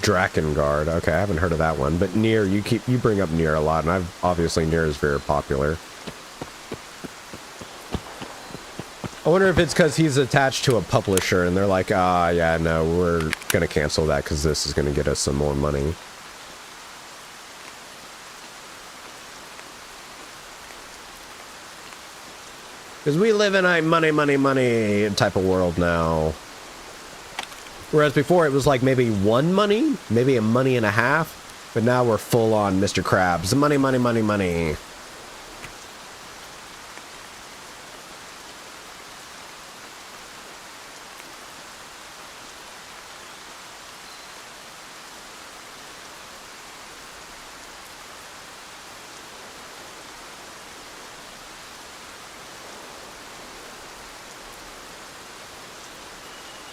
Speaker 1: Drakengard. Okay, I haven't heard of that one. But Nier, you bring up Nier a lot, and obviously Nier is very popular. I wonder if it's because he's attached to a publisher, and they're like, yeah, no, we're gonna cancel that because this is gonna get us some more money. Because we live in a money type of world now. Whereas before it was like maybe one money, maybe a money and a half, but now we're full on Mr. Krabs. Money, money, money, money.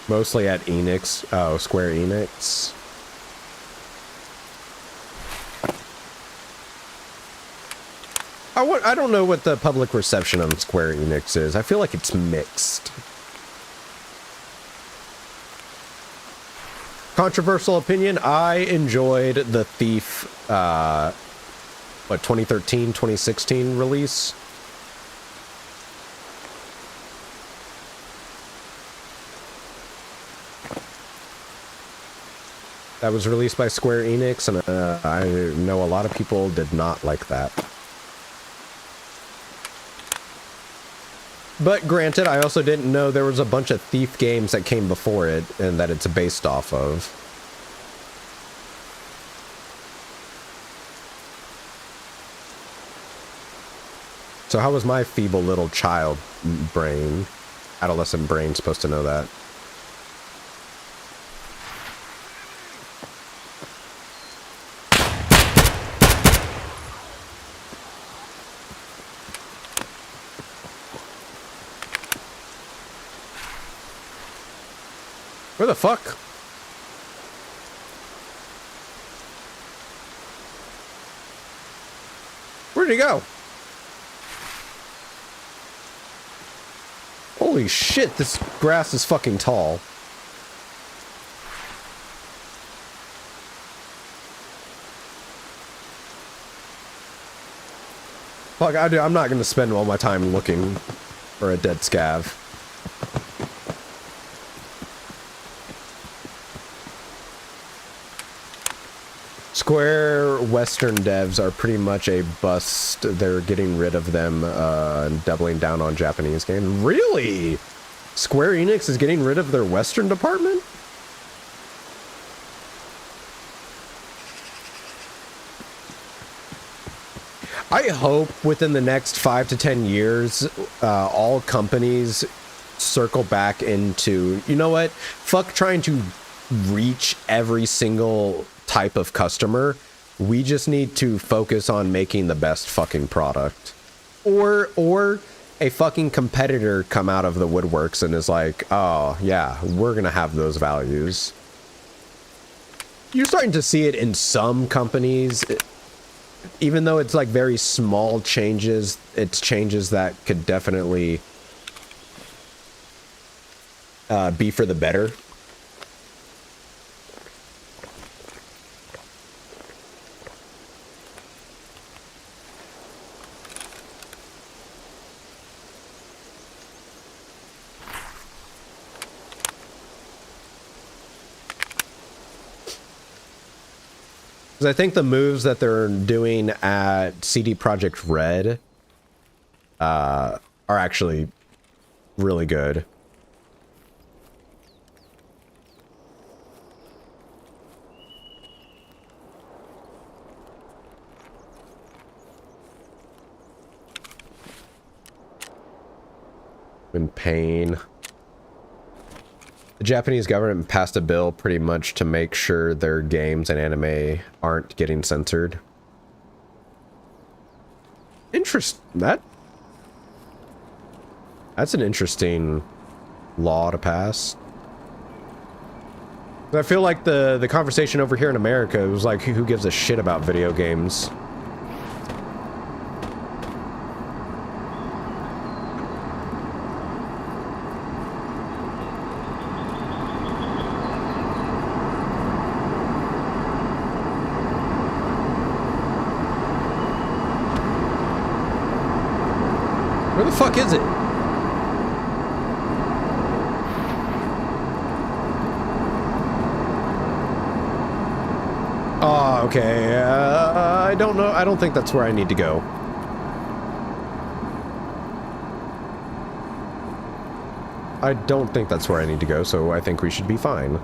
Speaker 1: Mostly at Enix. Oh, Square Enix. I don't know what the public reception on Square Enix is. I feel like it's mixed. Controversial opinion, I enjoyed the Thief, what, 2013, 2016 release? That was released by Square Enix, and I know a lot of people did not like that. But granted, I also didn't know there was a bunch of Thief games that came before it, and that it's based off of. So how was my feeble little child brain, adolescent brain, supposed to know that? Where the fuck? Where'd he go? Holy shit, this grass is fucking tall. Fuck, I'm not gonna spend all my time looking for a dead scav. Square Western devs are pretty much a bust. They're getting rid of them and doubling down on Japanese games. Really? Square Enix is getting rid of their Western department? I hope within the next 5 to 10 years, all companies circle back into, you know what? Fuck trying to reach every single type of customer. We just need to focus on making the best fucking product. Or a fucking competitor come out of the woodworks and is like, oh yeah, we're gonna have those values. You're starting to see it in some companies, even though it's like very small changes. It's changes that could definitely be for the better. 'Cause I think the moves that they're doing at CD Projekt Red are actually really good. In pain. The Japanese government passed a bill pretty much to make sure their games and anime aren't getting censored. That's an interesting law to pass. I feel like the conversation over here in America was like, who gives a shit about video games? Where the fuck is it? Oh, okay. I don't know. I don't think that's where I need to go. I don't think that's where I need to go, so I think we should be fine.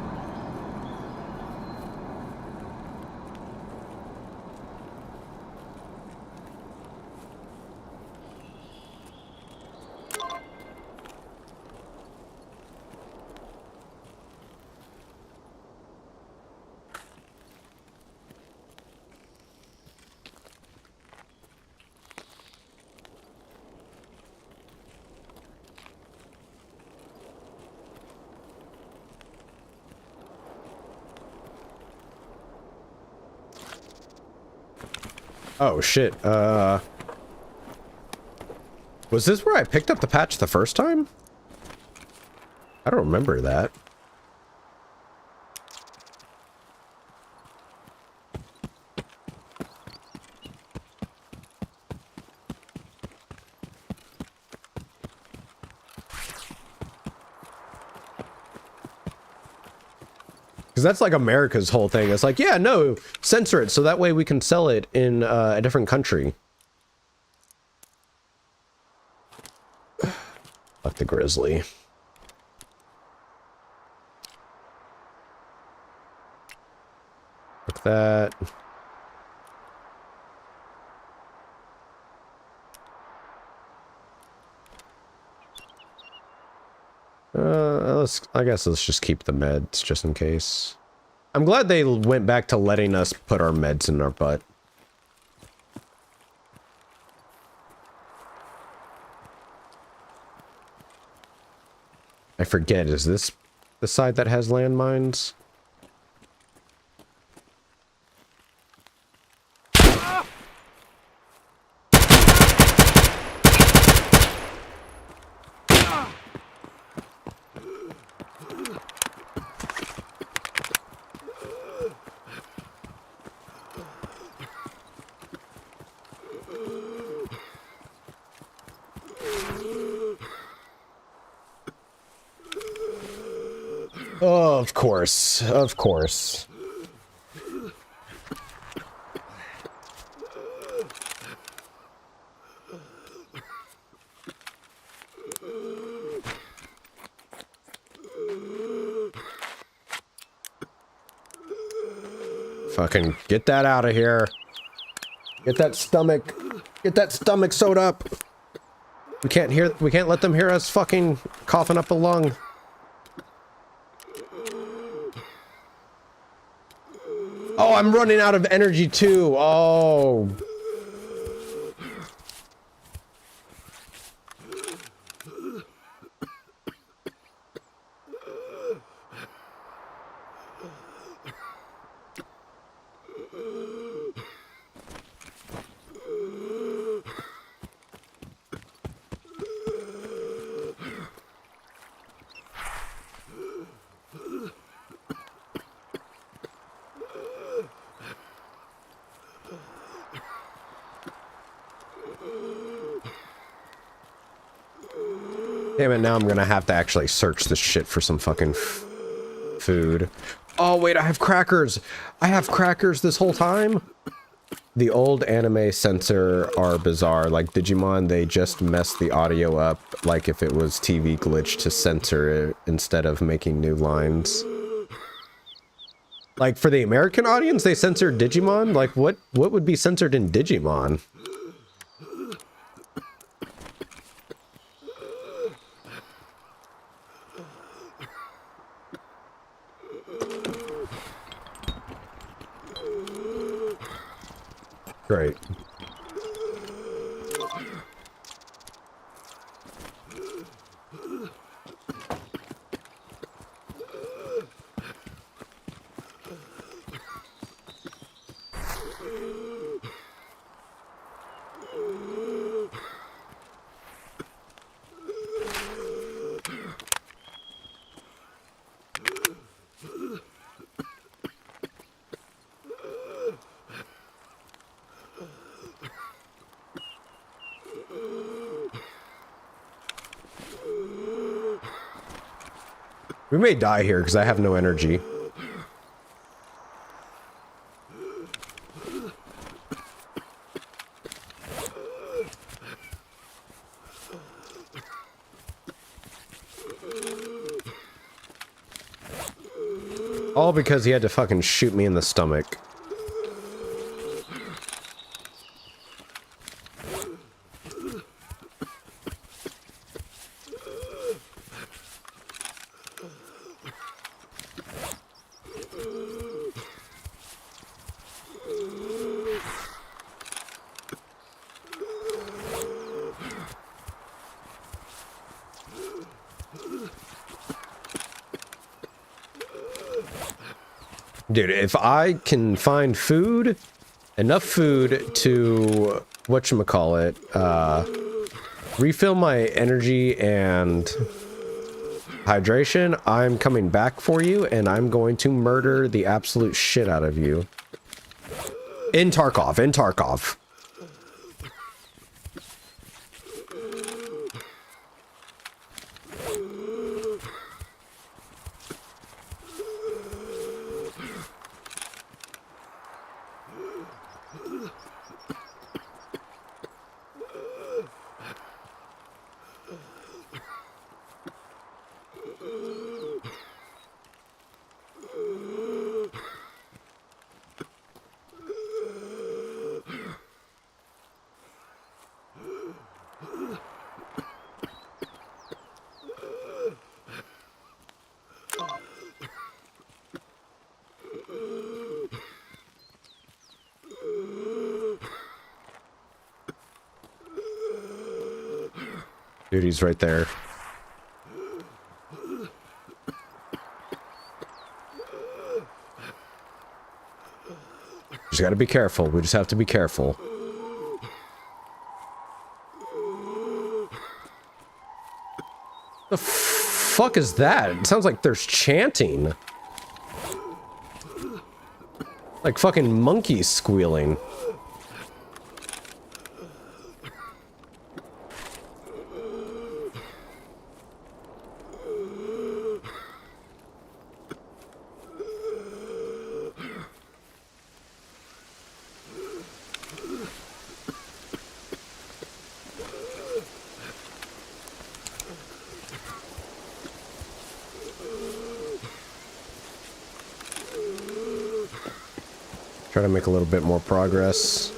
Speaker 1: Oh shit. Was this where I picked up the patch the first time? I don't remember that. Because that's like America's whole thing. It's like, yeah, no, censor it so that way we can sell it in a different country. Fuck the grizzly. Like that. I guess let's just keep the meds just in case. I'm glad they went back to letting us put our meds in our butt. I forget, is this the side that has landmines? Oh, of course. Of course. Fucking get that out of here. Get that stomach sewed up. We can't let them hear us fucking coughing up a lung. Oh, I'm running out of energy too. Oh. Damn it, now I'm gonna have to actually search this shit for some fucking food. Oh wait, I have crackers! I have crackers this whole time? The old anime censor are bizarre. Like Digimon, they just mess the audio up like if it was TV glitch to censor it instead of making new lines. Like for the American audience, they censored Digimon? Like what would be censored in Digimon? Great. We may die here because I have no energy. All because he had to fucking shoot me in the stomach. Dude, if I can find food enough food to whatchamacallit, refill my energy and hydration. I'm coming back for you, and I'm going to murder the absolute shit out of you. In Tarkov, in Tarkov. Dude, he's right there. Just gotta be careful. We just have to be careful. The fuck is that? It sounds like there's chanting. Like fucking monkeys squealing. Try to make a little bit more progress.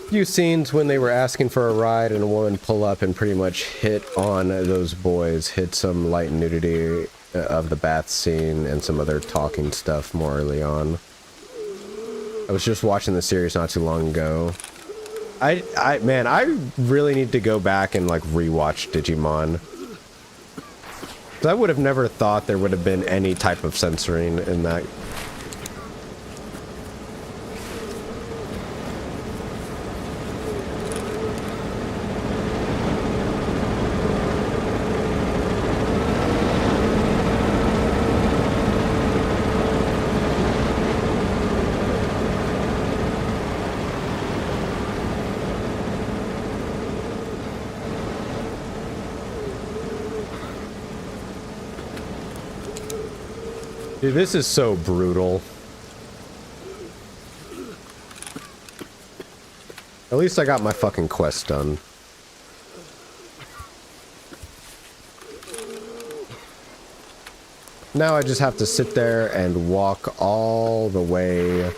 Speaker 1: Few scenes when they were asking for a ride and a woman pull up and pretty much hit on those boys, hit some light nudity of the bath scene and some other talking stuff more early on. I was just watching the series not too long ago. Man, I really need to go back and like rewatch Digimon. I would have never thought there would have been any type of censoring in that. Dude, this is so brutal. At least I got my fucking quest done. Now I just have to sit there and walk all the way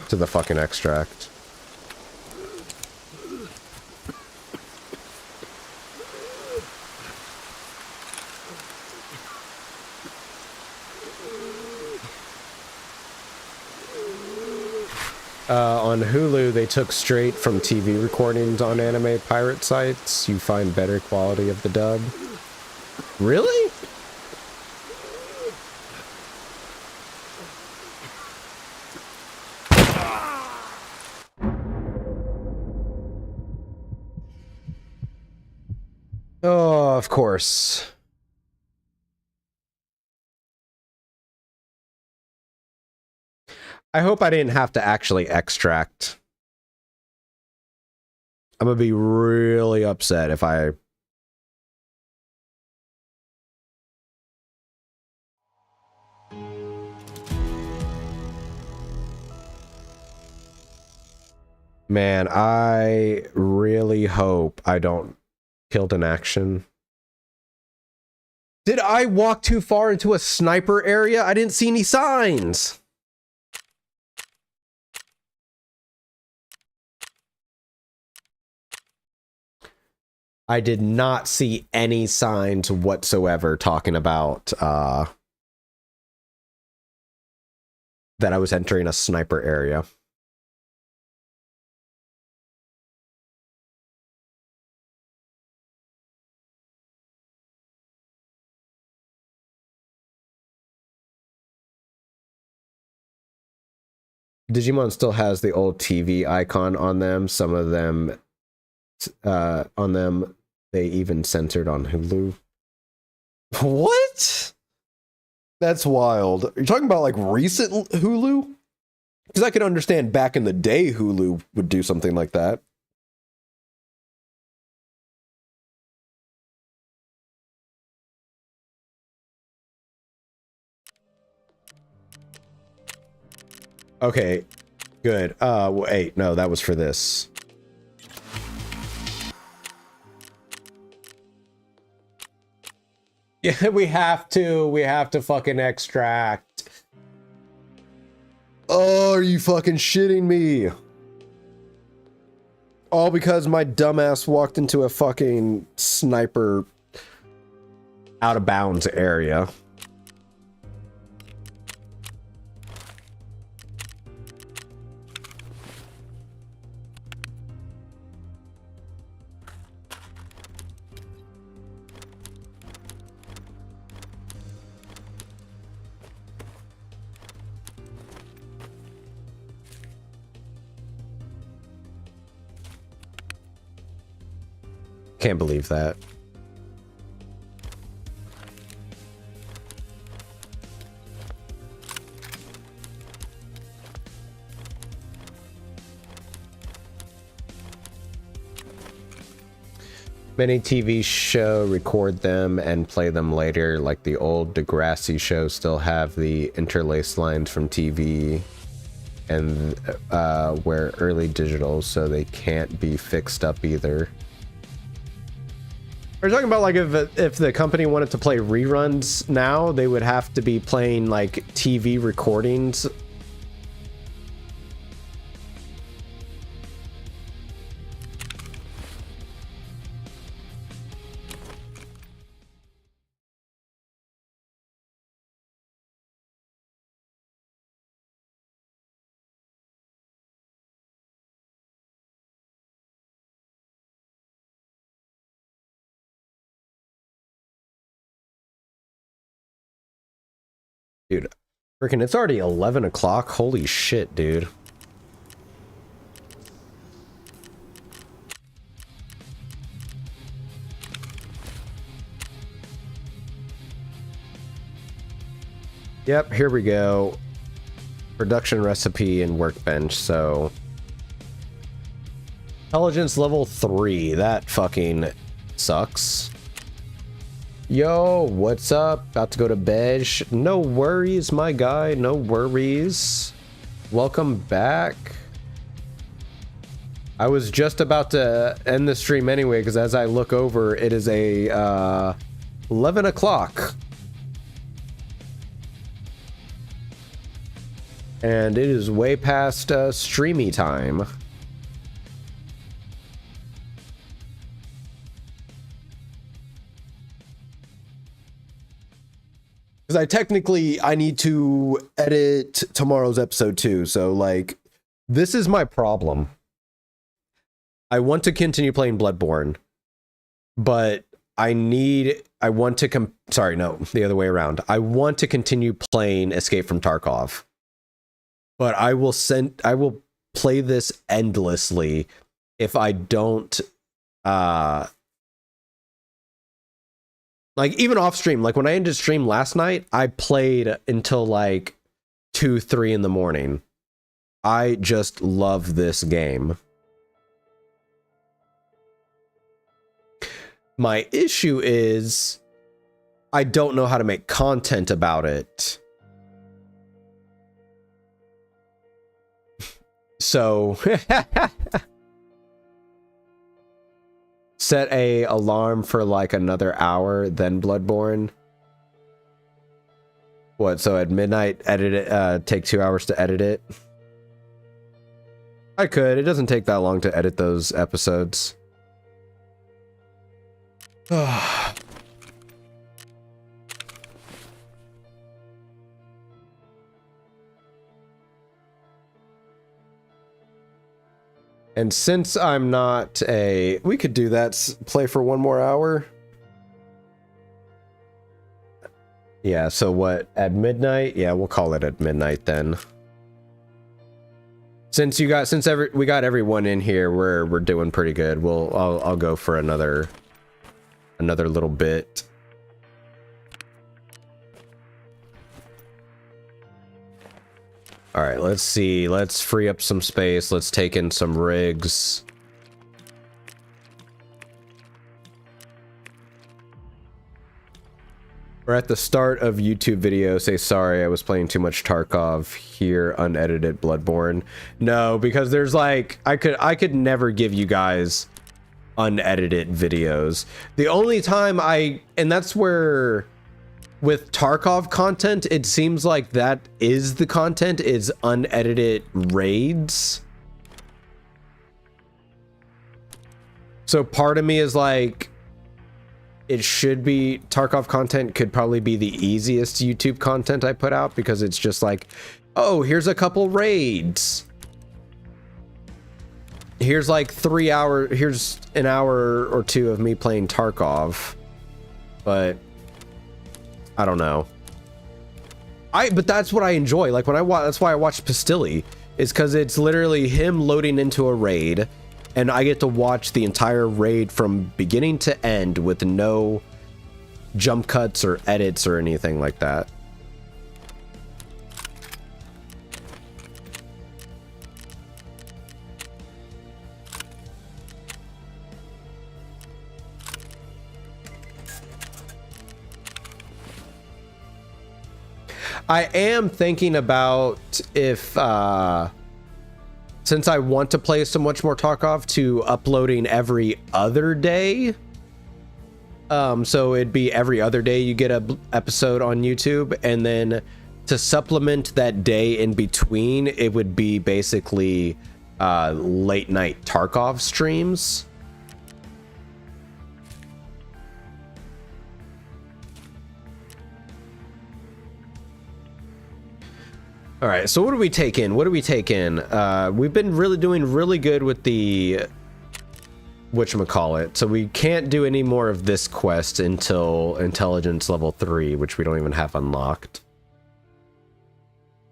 Speaker 1: to the fucking extract. On Hulu, they took straight from TV recordings on anime pirate sites. You find better quality of the dub. Really? Oh, of course. I hope I didn't have to actually extract. I'm gonna be really upset if I... Man, I really hope I don't killed an action. Did I walk too far into a sniper area? I didn't see any signs. I did not see any signs whatsoever talking about that I was entering a sniper area. Digimon still has the old TV icon on them. Some of them, on them, they even censored on Hulu. What? That's wild. You're talking about like recent Hulu? Because I could understand back in the day Hulu would do something like that. Okay, good. Wait, no, that was for this. Yeah, we have to fucking extract. Oh, are you fucking shitting me? All because my dumbass walked into a fucking sniper out of bounds area. Can't believe that. Many TV show record them and play them later, like the old Degrassi show still have the interlaced lines from TV and were early digital, so they can't be fixed up either. We're talking about like if the company wanted to play reruns now, they would have to be playing like TV recordings. Dude, freaking, it's already 11 o'clock. Holy shit, dude. Yep, here we go. Production recipe and workbench, so... Intelligence level 3. That fucking sucks. Yo, what's up? About to go to bed. No worries, my guy. No worries. Welcome back. I was just about to end the stream anyway, because as I look over, it is a 11 o'clock. And it is way past streamy time. Because I need to edit tomorrow's episode too. So like, this is my problem. I want to continue playing Bloodborne, but I want to sorry, no, the other way around. I want to continue playing Escape from Tarkov, but I will play this endlessly if I don't, like, even off stream. Like, when I ended stream last night, I played until like 2, 3 in the morning. I just love this game. My issue is I don't know how to make content about it. So set a alarm for like another hour, then Bloodborne. What, so at midnight edit it, take 2 hours to edit it? I could. It doesn't take that long to edit those episodes. And since I'm not a... We could do that. Play for 1 more hour. Yeah, so what? At midnight? Yeah, we'll call it at midnight then. Since we got everyone in here, we're doing pretty good. I'll go for another little bit. All right, let's see. Let's free up some space. Let's take in some rigs. We're at the start of YouTube video. Say sorry, I was playing too much Tarkov. Here, unedited Bloodborne. No, because there's like I could never give you guys unedited videos. The only time and that's where with Tarkov content, it seems like that is the content, is unedited raids. So part of me is like, it should be, Tarkov content could probably be the easiest YouTube content I put out, because it's just like, oh, here's a couple raids. Here's like here's an hour or two of me playing Tarkov. But I don't know. But that's what I enjoy. Like when that's why I watched Pastilli, is because it's literally him loading into a raid, and I get to watch the entire raid from beginning to end with no jump cuts or edits or anything like that. I am thinking about if, since I want to play so much more Tarkov, to uploading every other day. So it'd be every other day you get a episode on YouTube, and then to supplement that day in between, it would be basically late night Tarkov streams. All right, so what do we take in? We've been doing really good with the whatchamacallit. So we can't do any more of this quest until intelligence level 3, which we don't even have unlocked.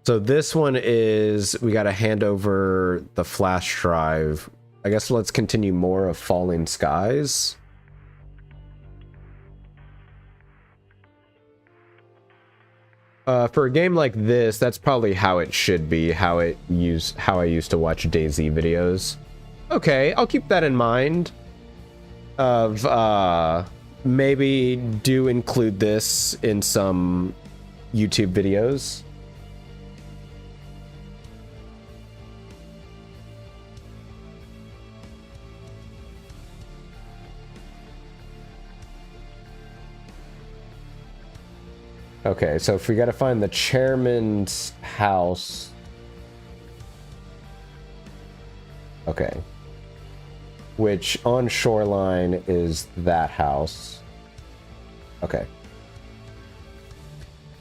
Speaker 1: So this one is, we got to hand over the flash drive. I guess let's continue more of Falling Skies. For a game like this, that's probably how it should be, how I used to watch DayZ videos. Okay, I'll keep that in mind. Maybe do include this in some YouTube videos. Okay, so if we gotta find the chairman's house. Okay. Which on Shoreline is that house. Okay.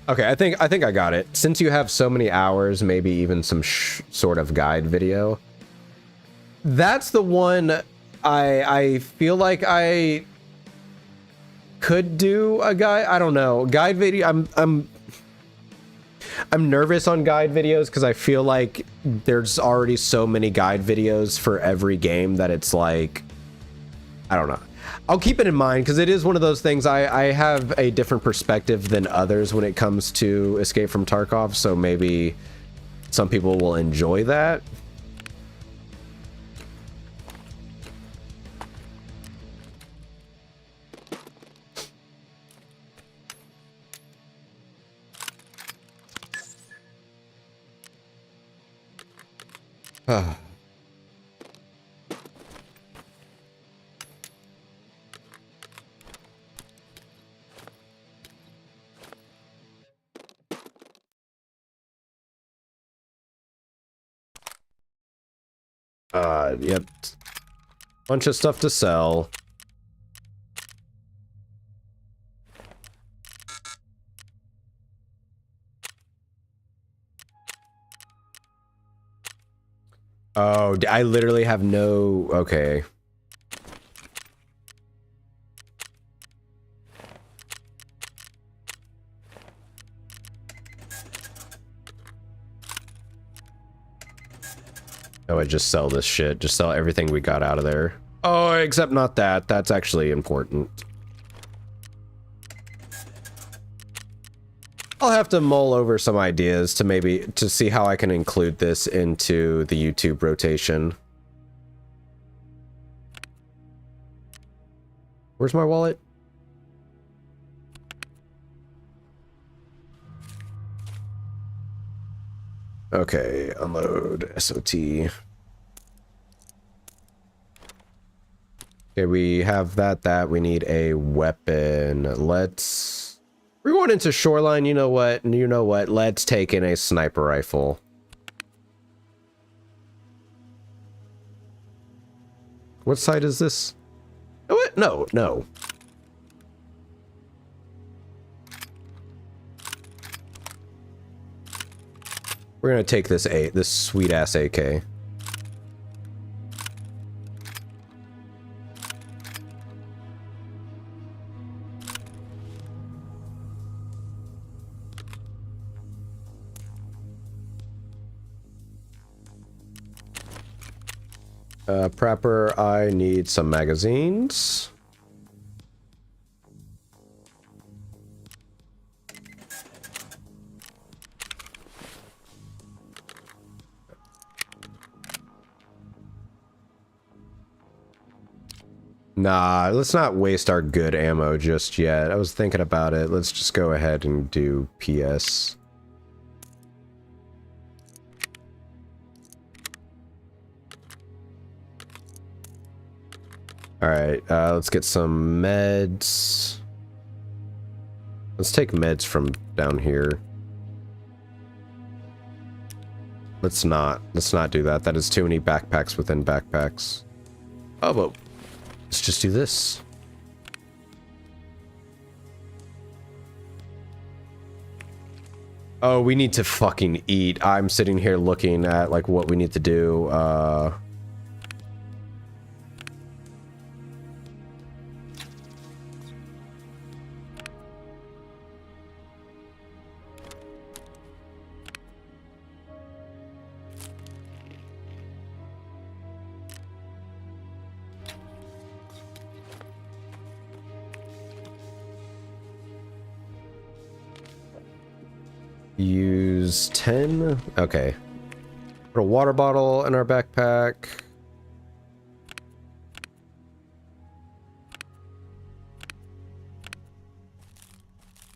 Speaker 1: Okay, I think I got it. Since you have so many hours, maybe even some sort of guide video. That's the one I feel like I could do a guide. I don't know, guide video. I'm nervous on guide videos because I feel like there's already so many guide videos for every game that it's like, I don't know. I'll keep it in mind because it is one of those things. I have a different perspective than others when it comes to Escape from Tarkov, so maybe some people will enjoy that. Yep. Bunch of stuff to sell. Oh, I literally have no... Okay. Oh, I just sell this shit. Just sell everything we got out of there. Oh, except not that. That's actually important. I'll have to mull over some ideas to see how I can include this into the YouTube rotation. Where's my wallet? Okay, unload SOT. Okay, we have that. We need a weapon. We're going into shoreline. You know what? Let's take in a sniper rifle. What side is this? Oh, what? No. We're gonna take this sweet ass AK. Prepper, I need some magazines. Nah, let's not waste our good ammo just yet. I was thinking about it. Let's just go ahead and do PS. Alright, let's get some meds. Let's take meds from down here. Let's not do that. That is too many backpacks within backpacks. Oh, but let's just do this. Oh, we need to fucking eat. I'm sitting here looking at like what we need to do. Use 10. Okay. Put a water bottle in our backpack.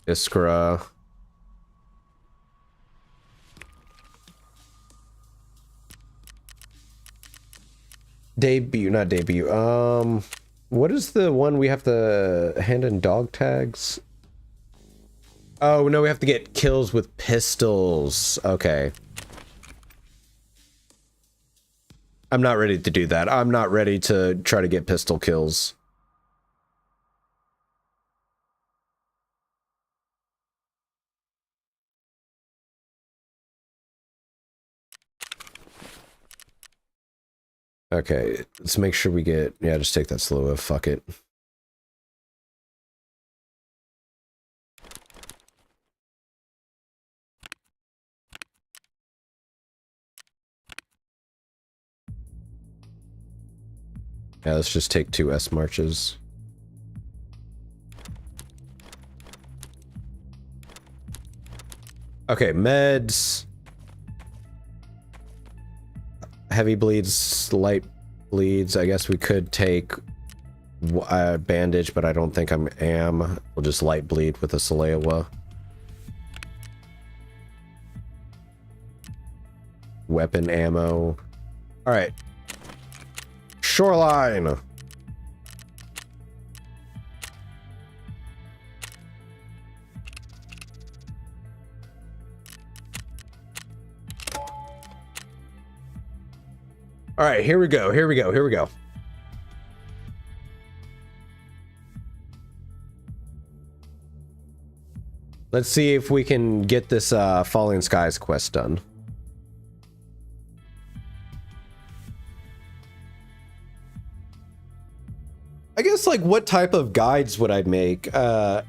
Speaker 1: Iskra. Debut, not debut. What is the one we have to hand in dog tags? Oh, no, we have to get kills with pistols. Okay. I'm not ready to do that. I'm not ready to try to get pistol kills. Okay, let's make sure we get... Yeah, just take that slow. Fuck it. Yeah, let's just take 2 S marches. Okay, meds. Heavy bleeds, light bleeds. I guess we could take a bandage, but I don't think I am. We'll just light bleed with a Salewa. Weapon ammo. Alright. Shoreline! Alright, here we go. Let's see if we can get this Falling Skies quest done. I guess, like, what type of guides would I make? Know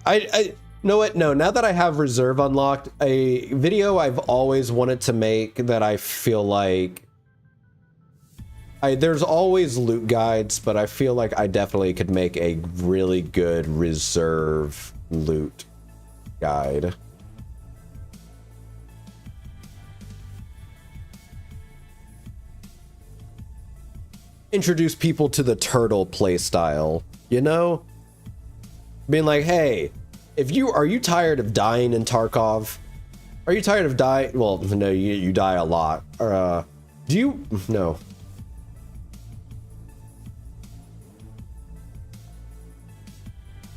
Speaker 1: what? No, now that I have reserve unlocked, a video I've always wanted to make that I feel like There's always loot guides, but I feel like I definitely could make a really good reserve loot guide. Introduce people to the turtle playstyle, you know? Being like, hey, are you tired of dying in Tarkov? Are you tired of dying? Well, no, you die a lot. Or, no.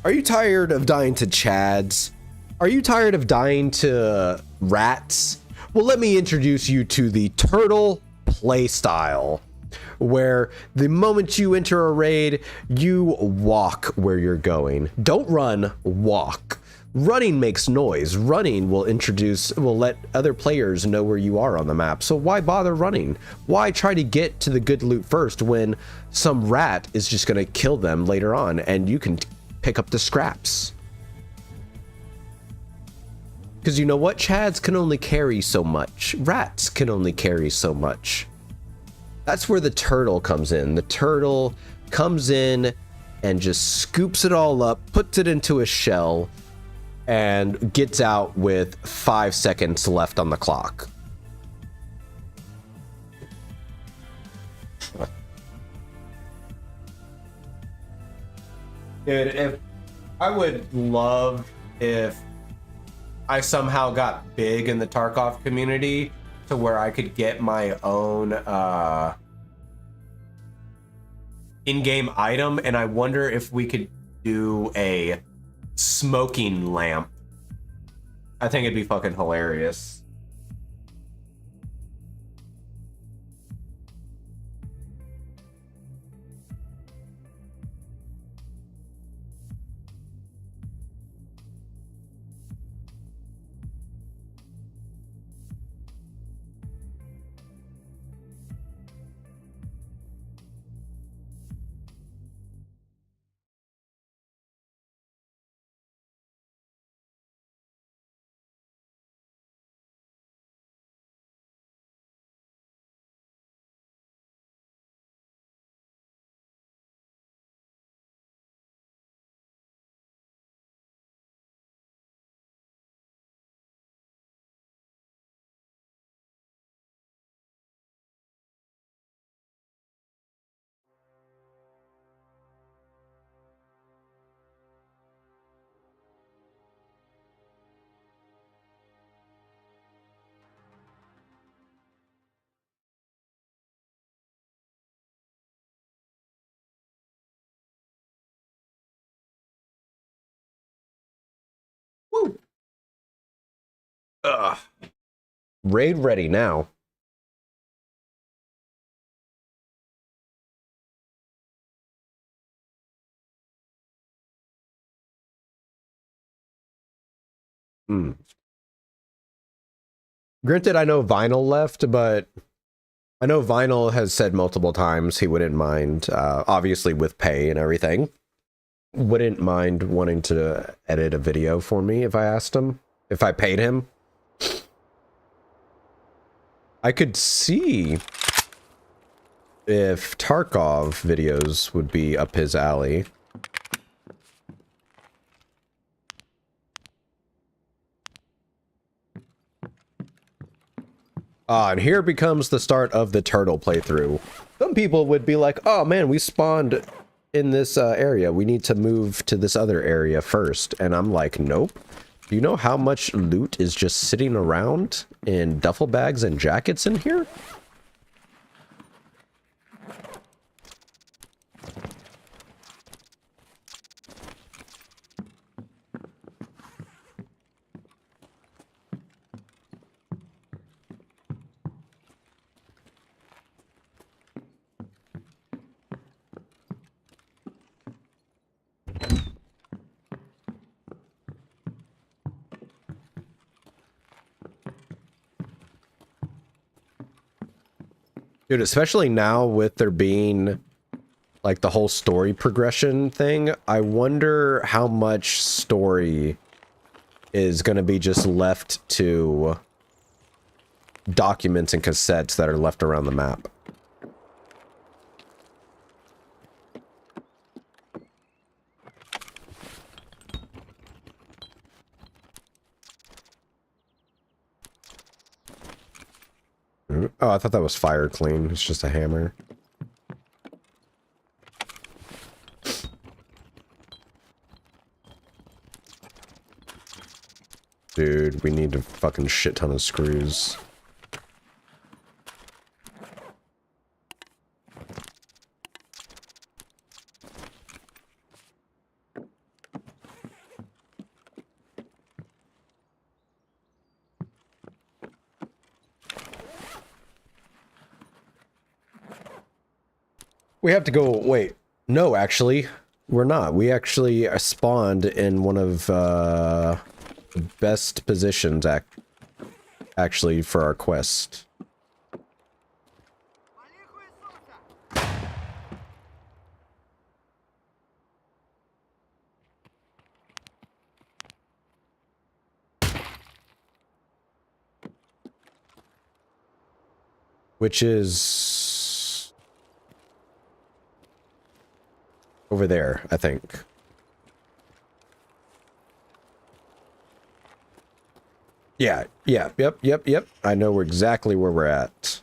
Speaker 1: Are you tired of dying to chads? Are you tired of dying to rats? Well, let me introduce you to the turtle playstyle, where the moment you enter a raid, you walk where you're going. Don't run, walk. Running makes noise. Running will let other players know where you are on the map. So why bother running? Why try to get to the good loot first when some rat is just going to kill them later on and you can pick up the scraps? Because you know what? Chads can only carry so much. Rats can only carry so much. That's where the turtle comes in. The turtle comes in and just scoops it all up, puts it into a shell, and gets out with 5 seconds left on the clock. Dude, if I would love if I somehow got big in the Tarkov community to where I could get my own in-game item, and I wonder if we could do a smoking lamp. I think it'd be fucking hilarious. Woo. Ugh. Raid ready now. Granted, I know Vinyl left, but I know Vinyl has said multiple times he wouldn't mind, obviously with pay and everything, wouldn't mind wanting to edit a video for me if I asked him, if I paid him. I could see if Tarkov videos would be up his alley. And here becomes the start of the turtle playthrough. Some people would be like, oh man, we spawned in this area. We need to move to this other area first. And I'm like, nope. Do you know how much loot is just sitting around in duffel bags and jackets in here? Dude, especially now with there being like the whole story progression thing, I wonder how much story is going to be just left to documents and cassettes that are left around the map. Oh, I thought that was fire clean. It's just a hammer. Dude, we need a fucking shit ton of screws. We have to go, wait. No, actually, we're not. We actually spawned in one of, best positions, actually, for our quest. Which is over there, I think. Yeah, yep. I know exactly where we're at.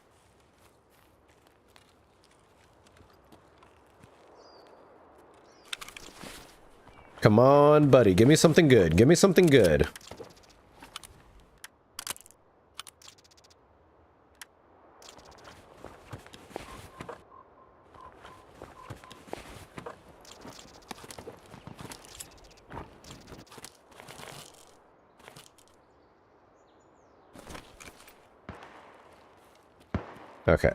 Speaker 1: Come on, buddy. Give me something good. Give me something good. Okay.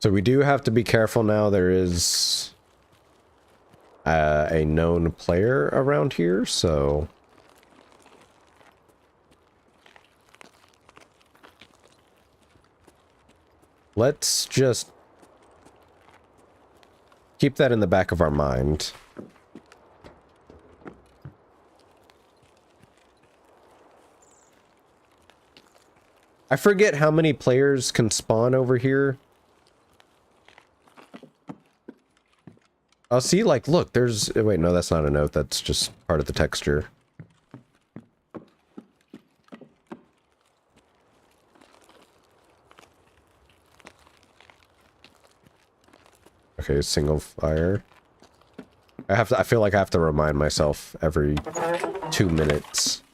Speaker 1: So we do have to be careful now. There is a known player around here, so... Let's just keep that in the back of our mind. I forget how many players can spawn over here. I'll see, like, look, there's... Wait, no, that's not a note. That's just part of the texture. Okay, single fire. I feel like I have to remind myself every 2 minutes.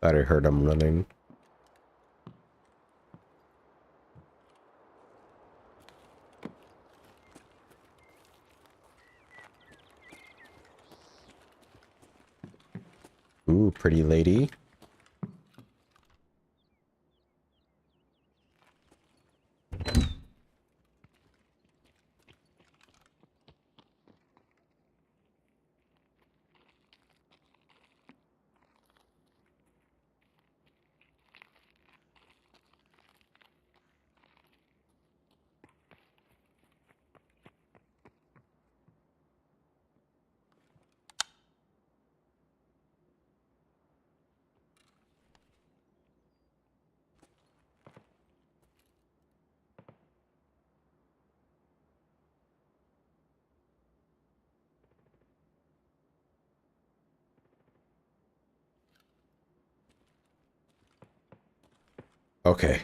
Speaker 1: Thought I heard him running. Ooh, pretty lady. Okay.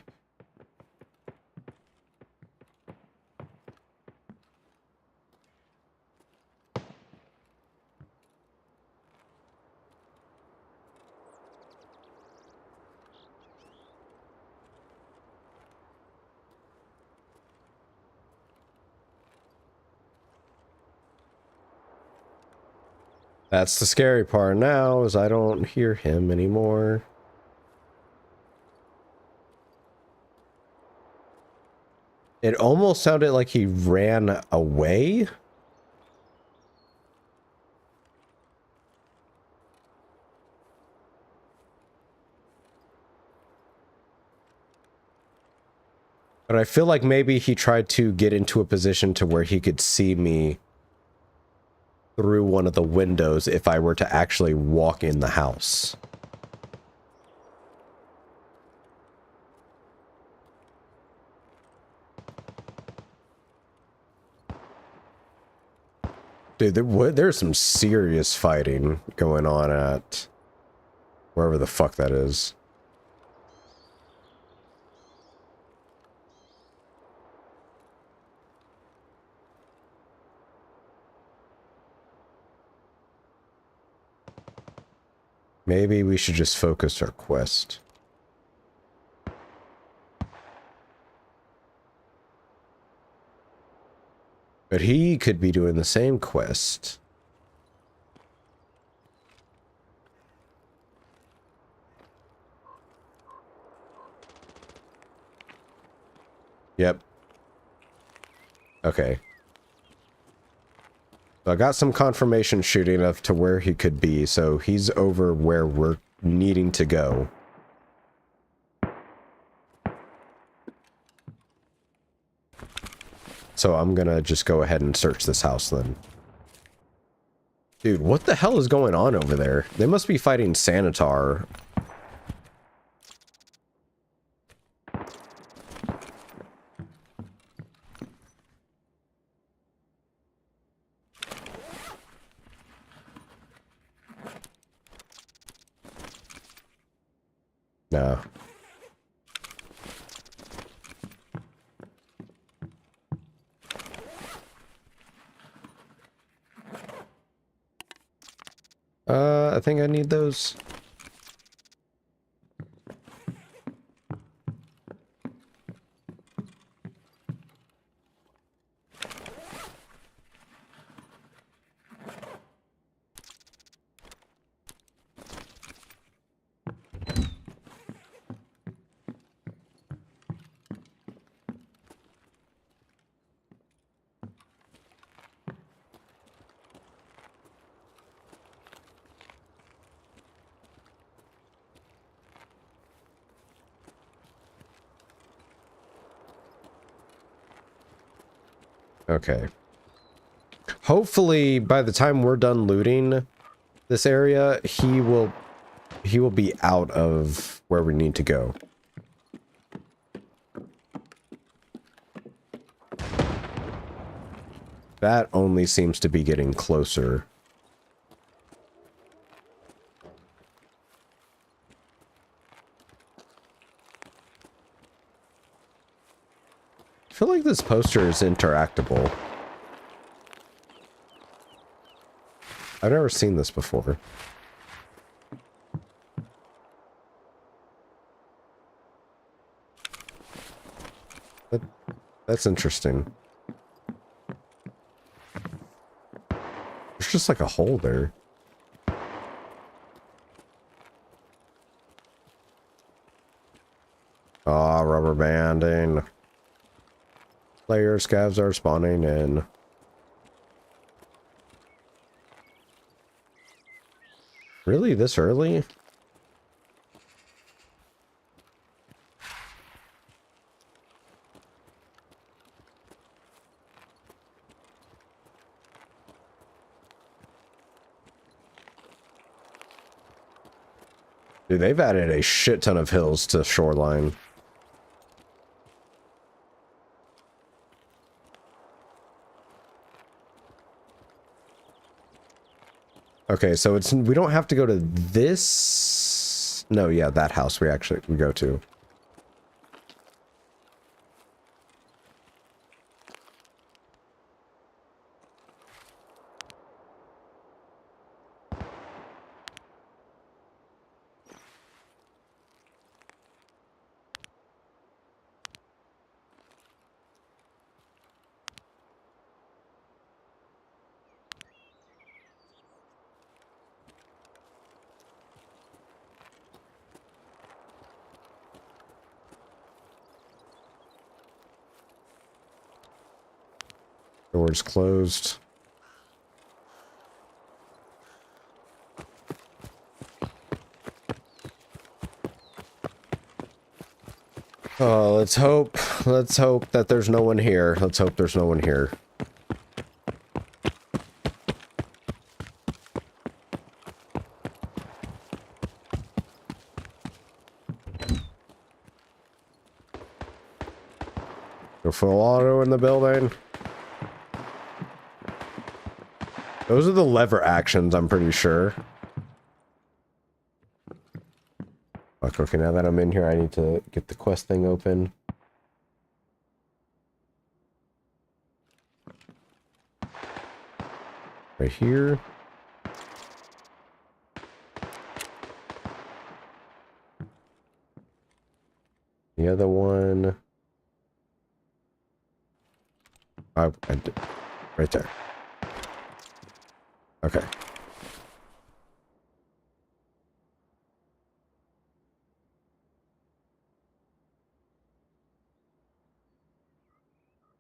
Speaker 1: That's the scary part now, is I don't hear him anymore. It almost sounded like he ran away. But I feel like maybe he tried to get into a position to where he could see me through one of the windows if I were to actually walk in the house. Dude, there's some serious fighting going on at wherever the fuck that is. Maybe we should just focus our quest. But he could be doing the same quest. Yep. Okay. So I got some confirmation shooting of to where he could be, so he's over where we're needing to go. So I'm gonna just go ahead and search this house then. Dude, what the hell is going on over there? They must be fighting Sanitar. No. I think I need those. Okay. Hopefully, by the time we're done looting this area, he will be out of where we need to go. That only seems to be getting closer. I feel like this poster is interactable. I've never seen this before. That's interesting. There's just like a hole there. Ah, rubber banding. Player scavs are spawning in. Really? This early? Dude, they've added a shit ton of hills to Shoreline. Okay, so it's we don't have to go to this. No, yeah, that house we go to. Doors closed. Oh, let's hope let's hope that there's no one here. Let's hope there's no one here. Go full auto in the building. Those are the lever actions, I'm pretty sure. Fuck, okay, now that I'm in here, I need to get the quest thing open. Right here. The other one. Oh, I did. Right there. Okay.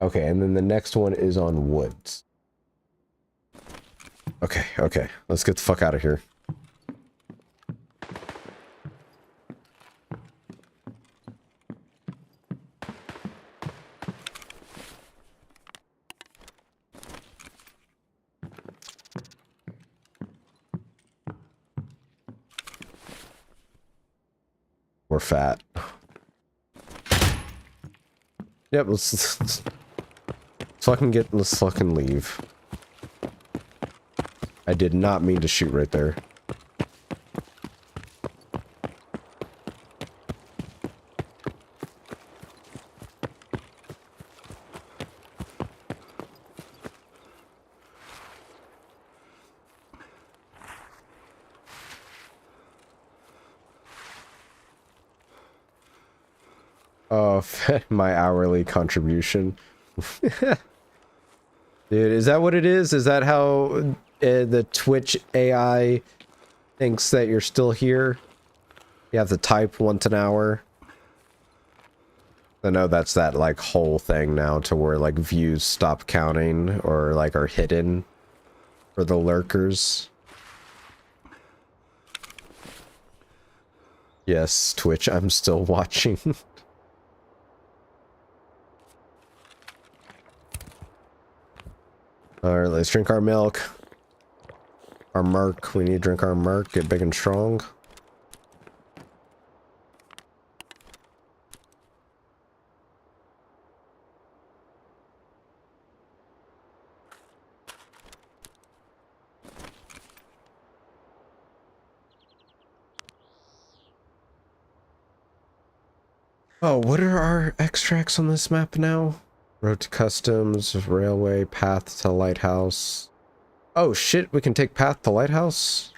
Speaker 1: Okay, and then the next one is on woods. Okay, okay. Let's get the fuck out of here. We're fat. Yep, let's let's fucking leave. I did not mean to shoot right there. Oh, my hourly contribution. Dude, is that what it is? Is that how the Twitch AI thinks that you're still here? You have to type once an hour. I know that's that like whole thing now to where like views stop counting or like are hidden for the lurkers. Yes, Twitch, I'm still watching. Alright, let's drink our milk. Our merc. We need to drink our merc. Get big and strong. Oh, what are our extracts on this map now? Road to customs, railway, path to lighthouse. Oh shit, we can take path to lighthouse?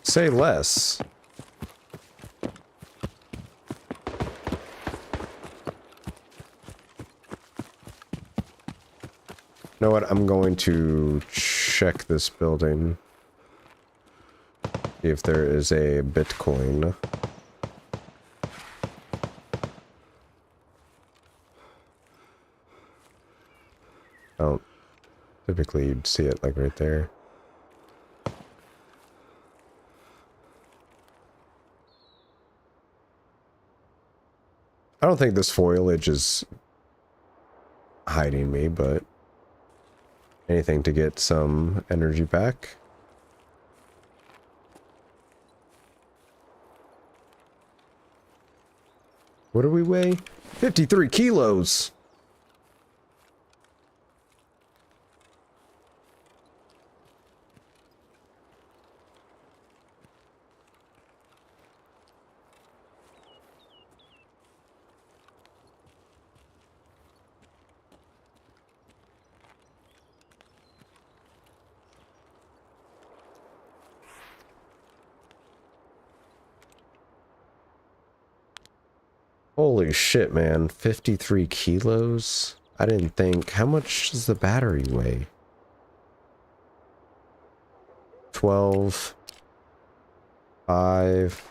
Speaker 1: Say less. You know what? I'm going to check this building. See if there is a Bitcoin. Oh, typically you'd see it like right there. I don't think this foliage is hiding me, but anything to get some energy back. What do we weigh? 53 kilos! Holy shit, man. 53 kilos? I didn't think. How much does the battery weigh? 12. 5.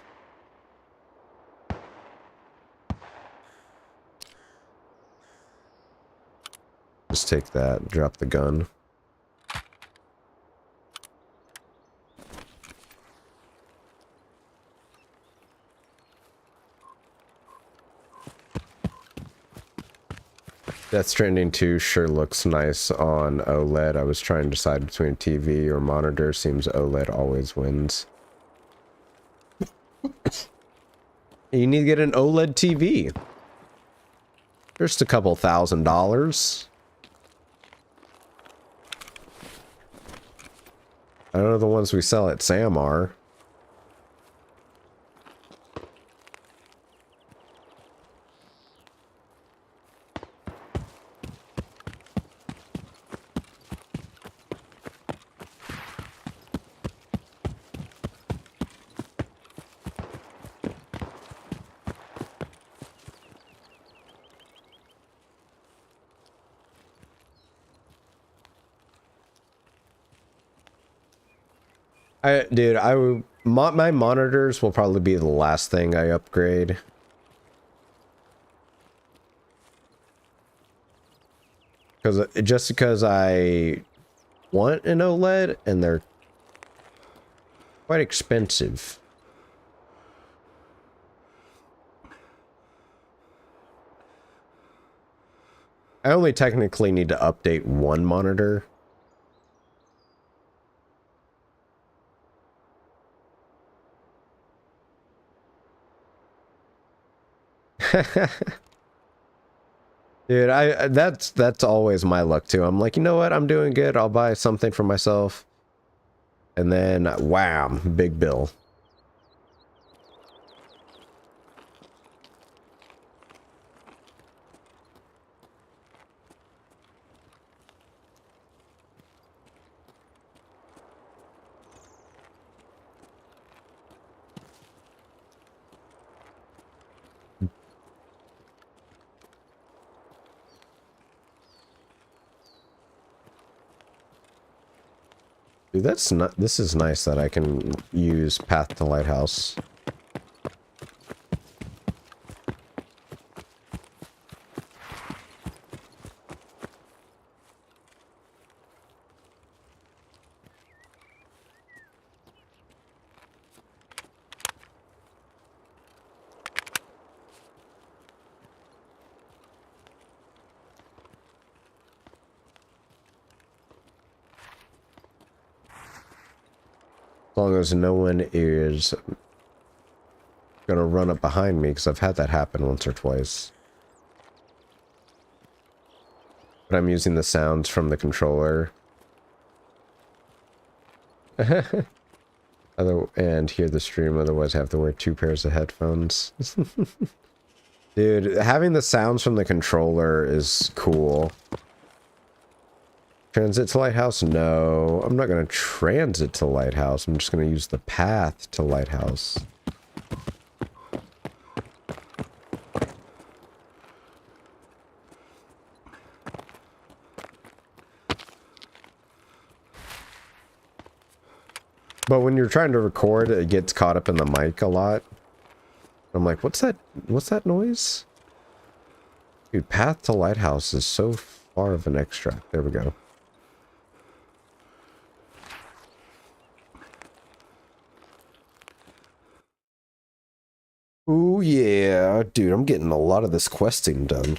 Speaker 1: Just take that, drop the gun. Death Stranding 2 sure looks nice on OLED. I was trying to decide between TV or monitor. Seems OLED always wins. You need to get an OLED TV. Just a couple $1,000s. I don't know the ones we sell at Sam are. My monitors will probably be the last thing I upgrade. Because I want an OLED and they're quite expensive. I only technically need to update one monitor. Dude, that's always my luck too. I'm like, you know what? I'm doing good. I'll buy something for myself. And then, wham, big bill. Dude, that's not. This is nice that I can use Path to Lighthouse. As long as no one is gonna run up behind me, because I've had that happen once or twice. But I'm using the sounds from the controller. And hear the stream, otherwise I have to wear 2 pairs of headphones. Dude, having the sounds from the controller is cool. Transit to Lighthouse? No. I'm not going to transit to Lighthouse. I'm just going to use the path to Lighthouse. But when you're trying to record, it gets caught up in the mic a lot. I'm like, what's that? What's that noise? Dude, path to Lighthouse is so far of an extract. There we go. Ooh, yeah. Dude, I'm getting a lot of this questing done.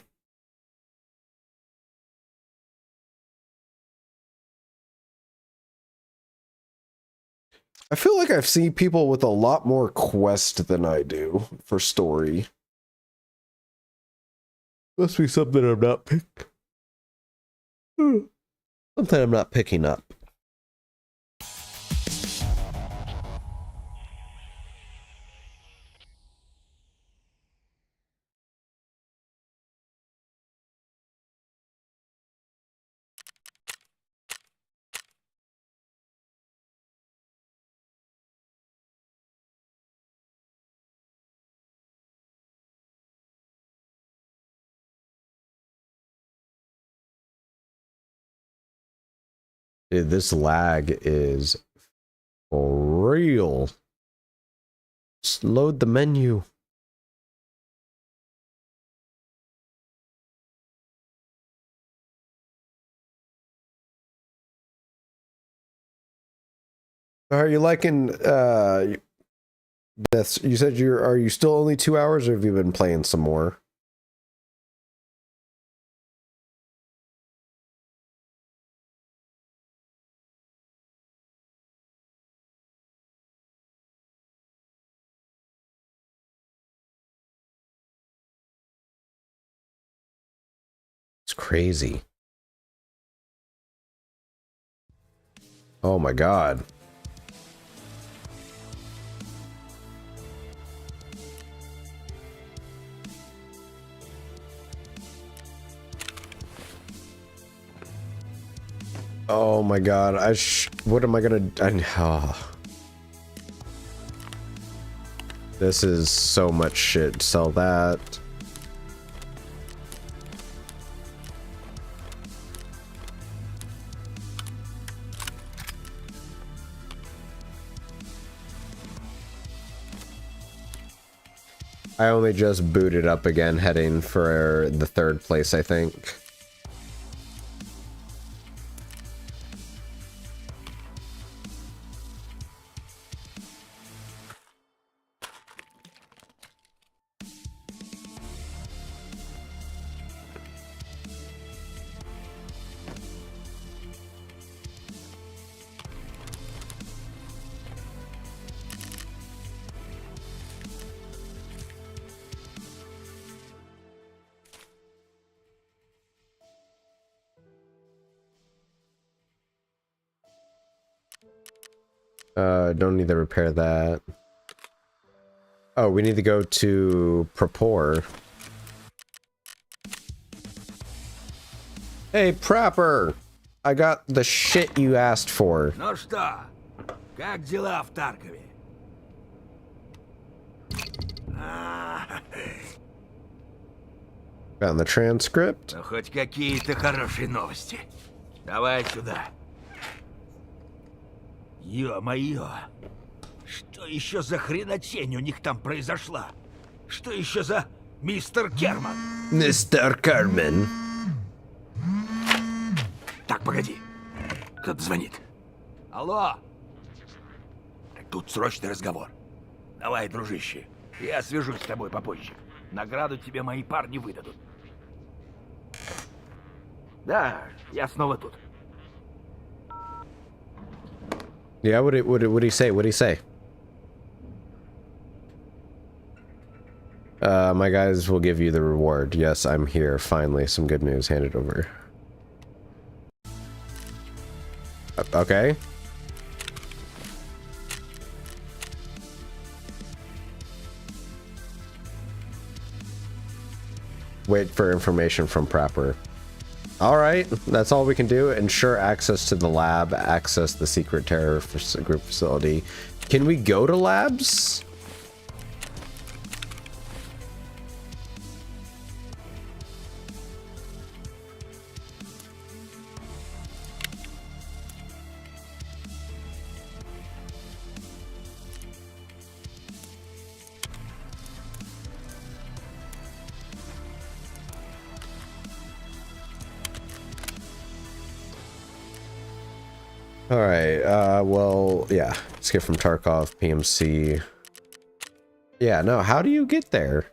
Speaker 1: I feel like I've seen people with a lot more quest than I do for story. Must be something I'm not something I'm not picking up. Dude, this lag is for real. Just load the menu. Are you liking this? You said are you still only 2 hours, or have you been playing some more? It's crazy. Oh my god. Oh my god. What am I gonna... oh. This is so much shit. Sell that. I only just booted up again, heading for the 3rd place, I think. Don't need to repair that. Oh, we need to go to Prepore. Hey, Prepper! I got the shit you asked for.
Speaker 2: Ну что, как дела в Таркове?
Speaker 1: Found the transcript.
Speaker 2: Ну, хоть какие-то хорошие новости. Давай сюда. Ё-моё! Что еще за хренотень у них там произошла? Что еще за мистер Керман?
Speaker 1: Мистер Керман.
Speaker 2: Так, погоди. Кто-то звонит. Алло! Тут срочный разговор. Давай, дружище. Я свяжусь с тобой попозже. Награду тебе мои парни выдадут. Да, я снова тут.
Speaker 1: Yeah, what did he say? What did he say? My guys will give you the reward. Yes, I'm here. Finally, some good news. Hand it over. Okay. Wait for information from Prapper. Alright, that's all we can do. Ensure access to the lab, access the secret terror group facility. Can we go to labs? Alright, well, yeah. Let's get from Tarkov, PMC. Yeah, no, how do you get there?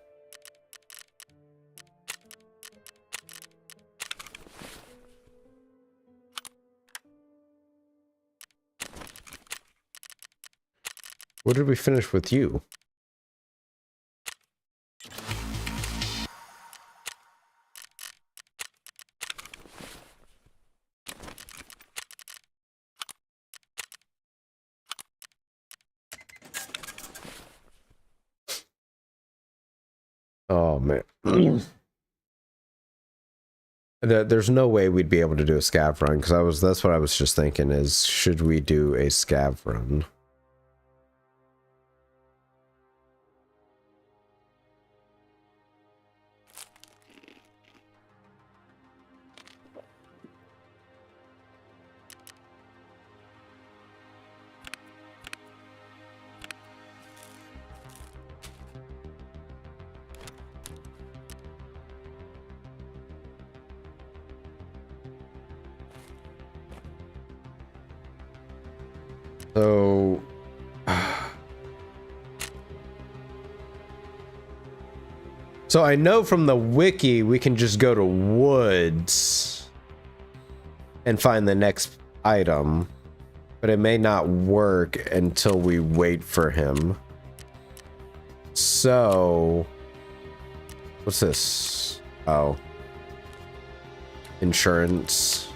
Speaker 1: What did we finish with you? Oh, man. There's no way we'd be able to do a scav run, because that's what I was just thinking is, should we do a scav run? So... So I know from the wiki we can just go to woods and find the next item, but it may not work until we wait for him. So, what's this? Oh, insurance.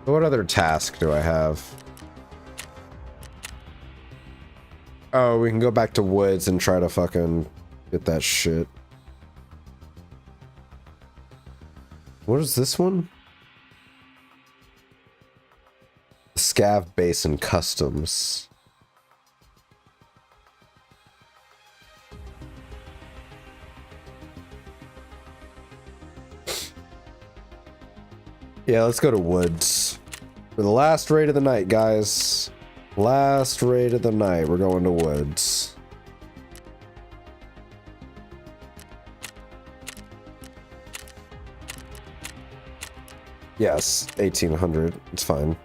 Speaker 1: What other task do I have? Oh, we can go back to woods and try to fucking get that shit. What is this one? Scav Basin Customs. Yeah, let's go to woods. For the last raid of the night, guys. Last raid of the night, we're going to woods. Yes, 1800. It's fine.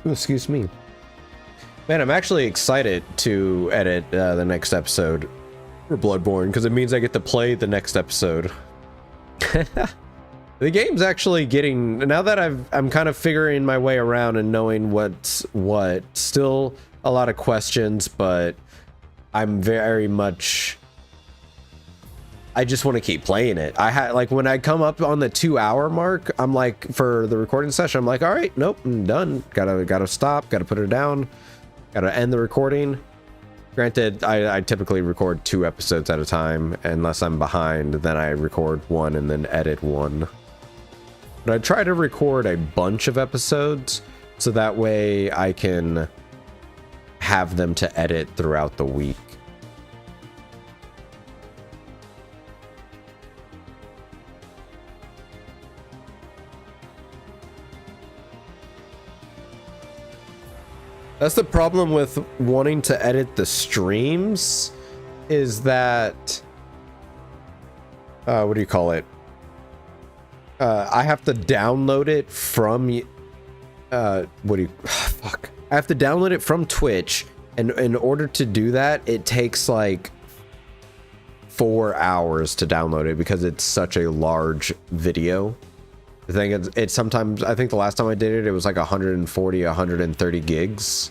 Speaker 1: Ooh, excuse me. Man, I'm actually excited to edit the next episode for Bloodborne because it means I get to play the next episode. The game's actually getting, now that I'm kind of figuring my way around and knowing what's what. Still a lot of questions, but I'm very much, I just want to keep playing it. I had, like, when I come up on the 2-hour mark, I'm like, for the recording session, I'm like, all right, nope, I'm done. Gotta stop, gotta put it down. Gotta end the recording. Granted, I typically record 2 episodes at a time. Unless I'm behind, then I record 1 and then edit 1. But I try to record a bunch of episodes so that way I can have them to edit throughout the week. That's the problem with wanting to edit the streams, is that, what do you call it? I have to download it from, fuck. I have to download it from Twitch, and in order to do that, it takes like 4 hours to download it because it's such a large video. The thing is, it's sometimes, I think the last time I did it, it was like 140, 130 gigs.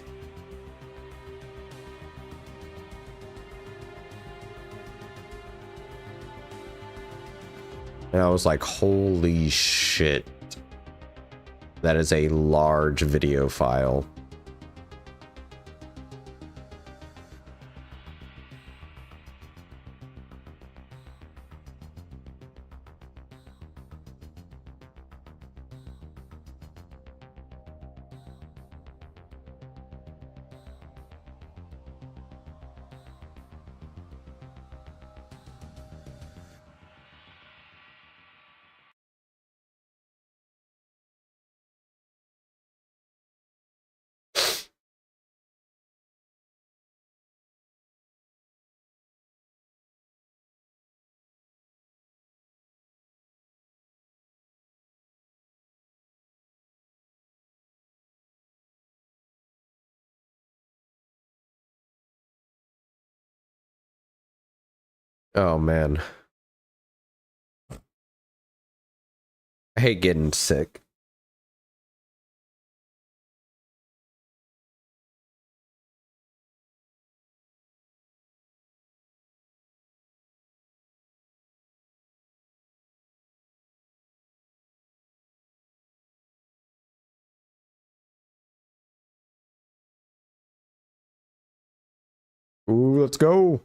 Speaker 1: And I was like, holy shit. That is a large video file. Oh man. I hate getting sick. Ooh, let's go.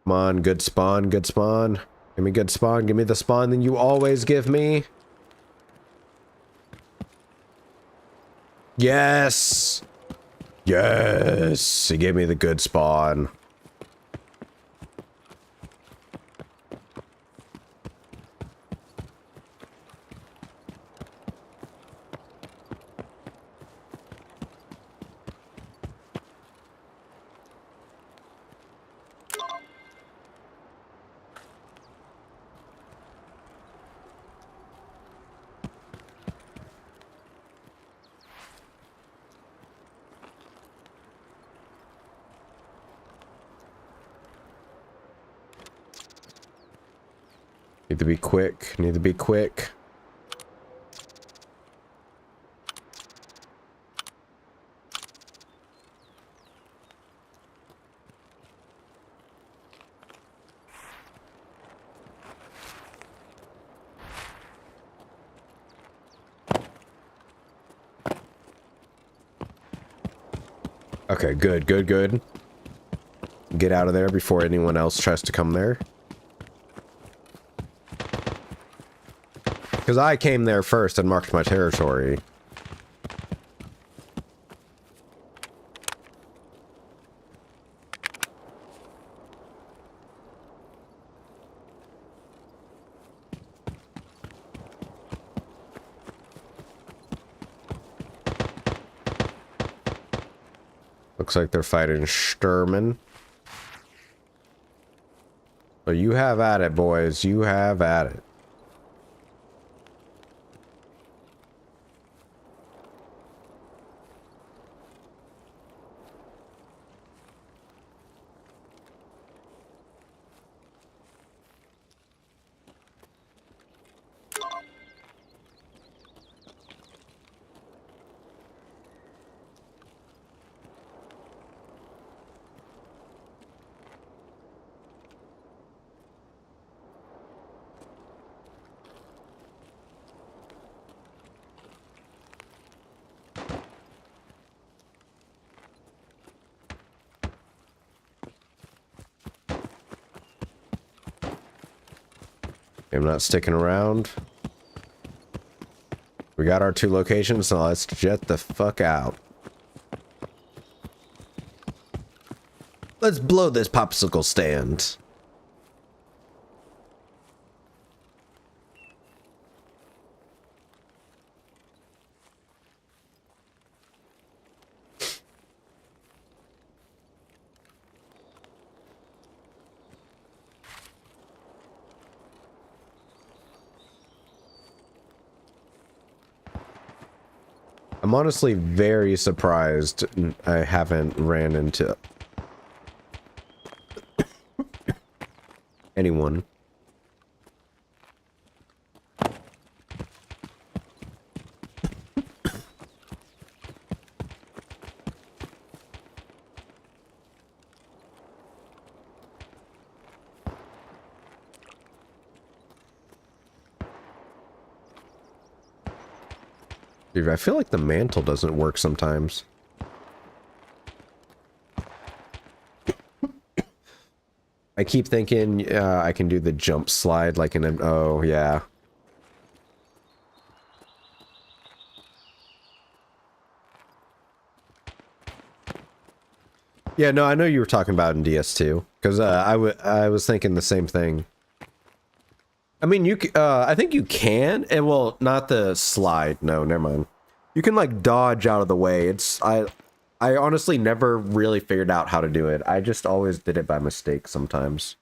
Speaker 1: Come on, good spawn, good spawn. Give me good spawn, give me the spawn that you always give me. Yes! Yes! He gave me the good spawn. Need to be quick. Need to be quick. Okay, good, good, good. Get out of there before anyone else tries to come there. Because I came there first and marked my territory. Looks like they're fighting Sturman. So you have at it, boys. You have at it. I'm not sticking around. We got our 2 locations, so let's jet the fuck out. Let's blow this popsicle stand. I'm honestly very surprised I haven't ran into anyone. Dude, I feel like the mantle doesn't work sometimes. I keep thinking I can do the jump slide like in an... Oh, yeah. Yeah, no, I know you were talking about in DS2. Because I was thinking the same thing. I mean, I think you can, and well, not the slide. No, never mind. You can like dodge out of the way. I honestly never really figured out how to do it. I just always did it by mistake sometimes.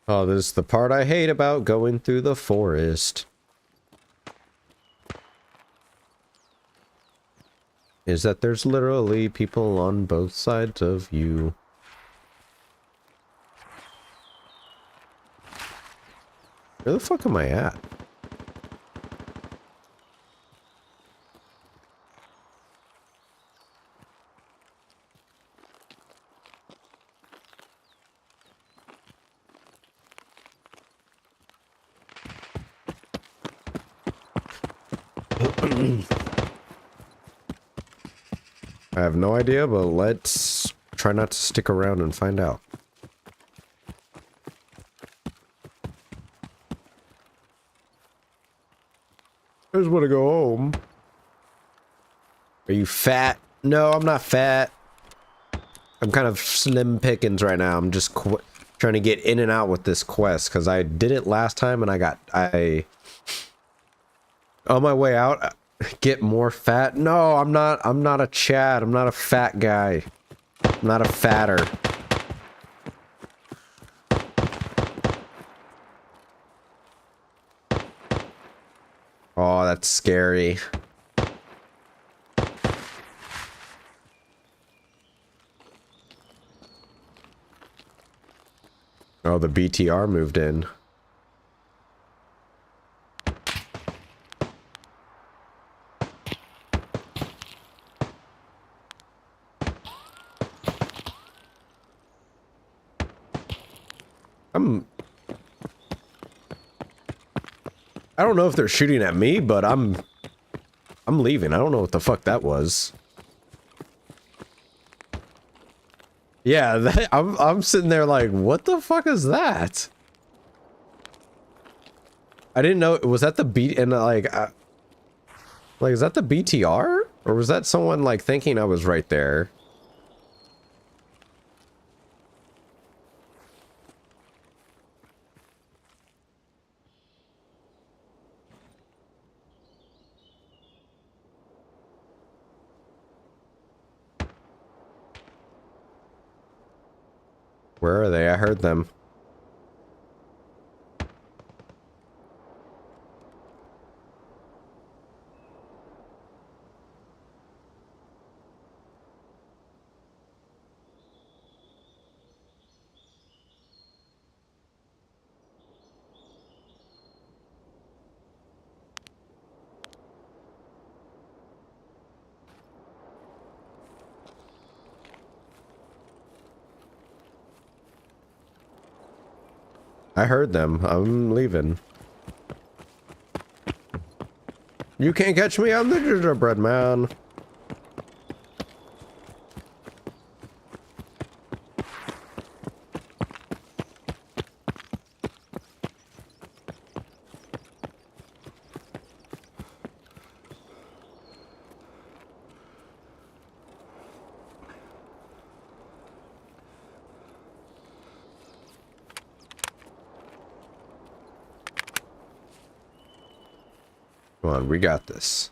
Speaker 1: Oh, this is the part I hate about going through the forest. Is that there's literally people on both sides of you. Where the fuck am I at? I have no idea, but let's try not to stick around and find out. I just want to go home. Are you fat? No, I'm not fat. I'm kind of slim pickings right now. I'm just trying to get in and out with this quest because I did it last time and on my way out, get more fat. No, I'm not a Chad. I'm not a fat guy. I'm not a fatter. Oh, that's scary. Oh, the BTR moved in. I don't know if they're shooting at me, but I'm leaving. I don't know what the fuck that was. Yeah, I'm sitting there like, what the fuck is that? I didn't know. Was that the beat? And like is that the BTR? Or was that someone like thinking I was right there? Where are they? I heard them. I heard them. I'm leaving. You can't catch me. I'm the gingerbread man. Come on, we got this.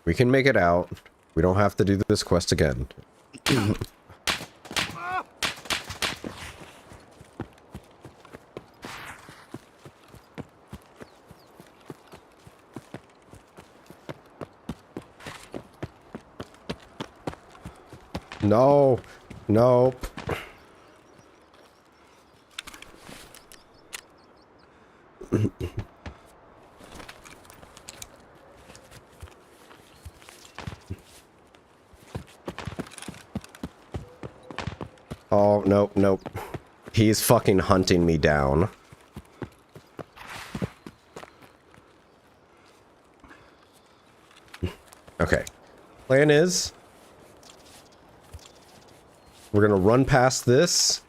Speaker 1: We can make it out. We don't have to do this quest again. No. Nope. Oh, nope, nope. He's fucking hunting me down. Okay. Plan is... we're gonna run past this.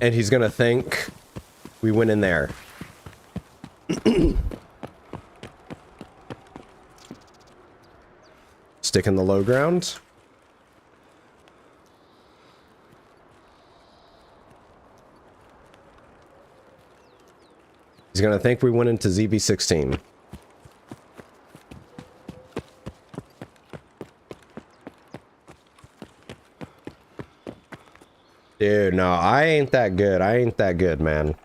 Speaker 1: And he's gonna think we went in there. Stick in the low ground. He's gonna think we went into ZB16. Dude, no, I ain't that good. I ain't that good, man.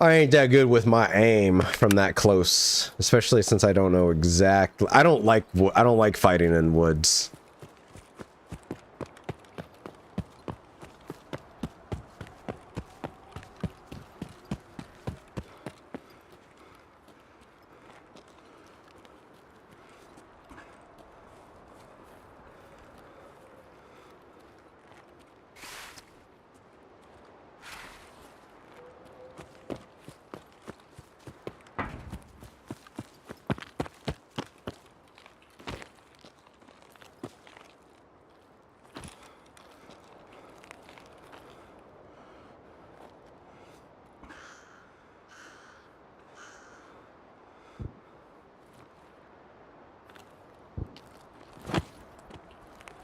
Speaker 1: I ain't that good with my aim from that close, especially since I don't know exactly. I don't like fighting in woods.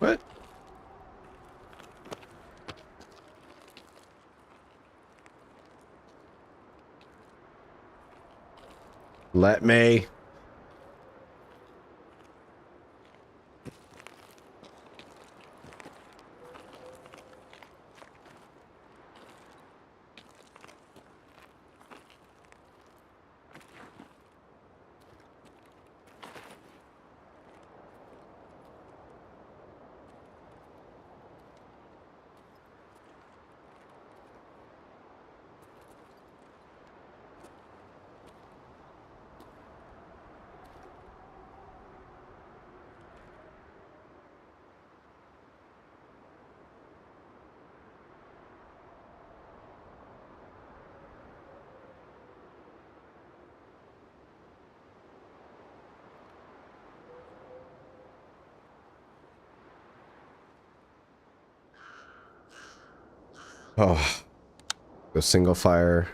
Speaker 1: What? Let me. Oh, go single fire.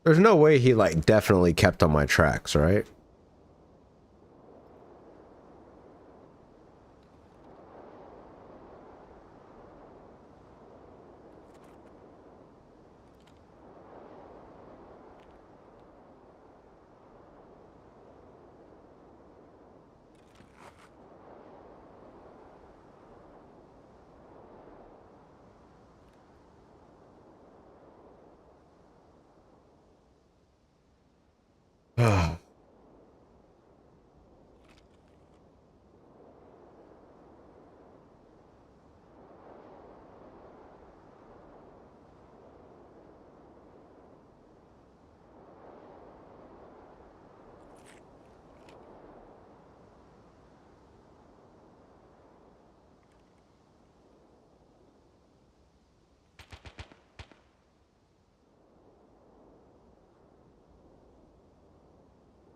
Speaker 1: There's no way he like definitely kept on my tracks, right?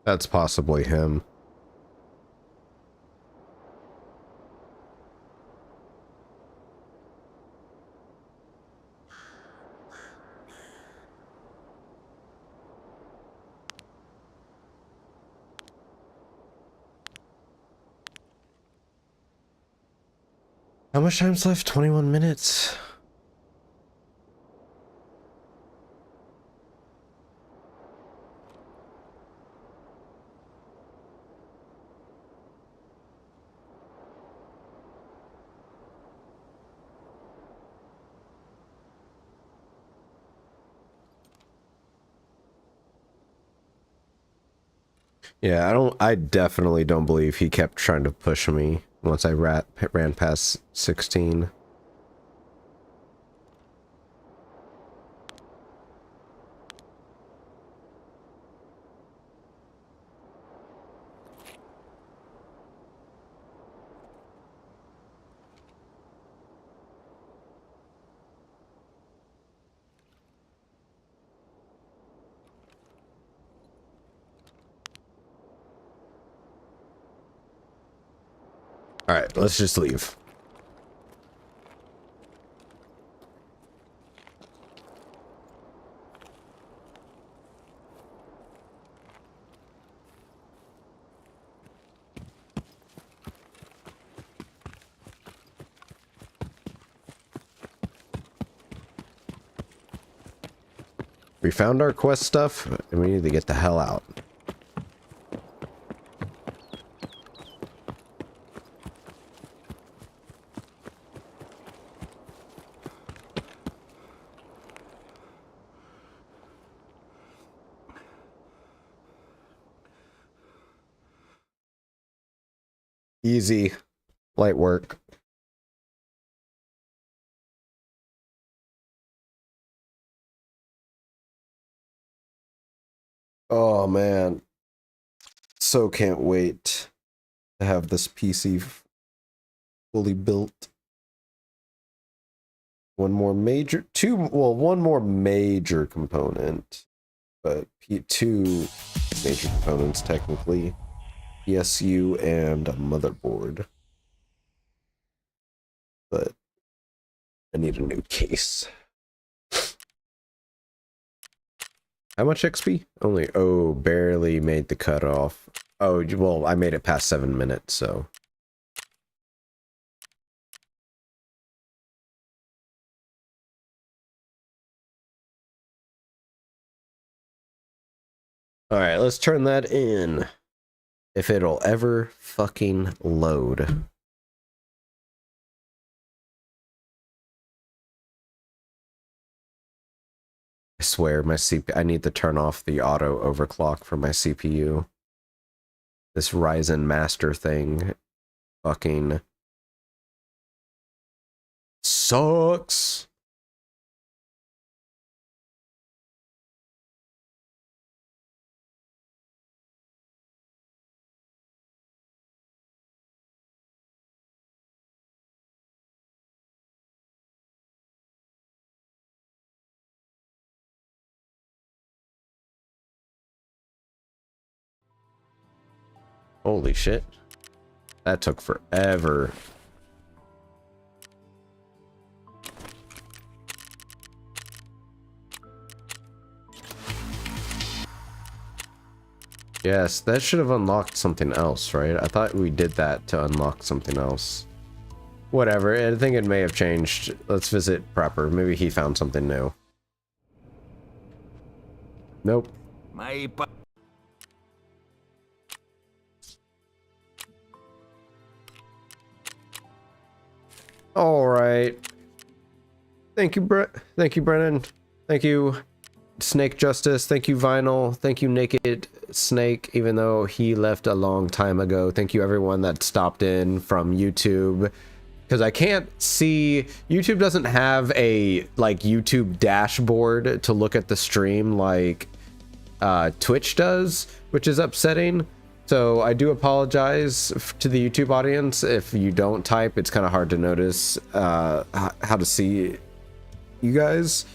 Speaker 1: That's possibly him. How much time's left? 21 minutes. Yeah, I definitely don't believe he kept trying to push me once I ran past 16. All right, let's just leave. We found our quest stuff, and we need to get the hell out. Easy, light work. Oh man, so can't wait to have this PC fully built. One more major, one more major component, but two major components technically, PSU and a motherboard. I need a new case. How much XP? Only, oh, barely made the cutoff. Oh, well, I made it past 7 minutes, so. Alright, let's turn that in. If it'll ever fucking load. I swear, my I need to turn off the auto overclock for my CPU. This Ryzen Master thing fucking sucks. Holy shit. That took forever. Yes, that should have unlocked something else, right? I thought we did that to unlock something else. Whatever, I think it may have changed. Let's visit Prepper. Maybe he found something new. Nope.
Speaker 2: Мои
Speaker 1: All right. Thank you, Thank you, Brennan. Thank you, Snake Justice. Thank you, Vinyl. Thank you, Naked Snake, even though he left a long time ago. Thank you, everyone that stopped in from YouTube. Because I can't see... YouTube doesn't have a, like, YouTube dashboard to look at the stream like Twitch does, which is upsetting. So I do apologize to the YouTube audience. If you don't type, it's kind of hard to notice how to see you guys.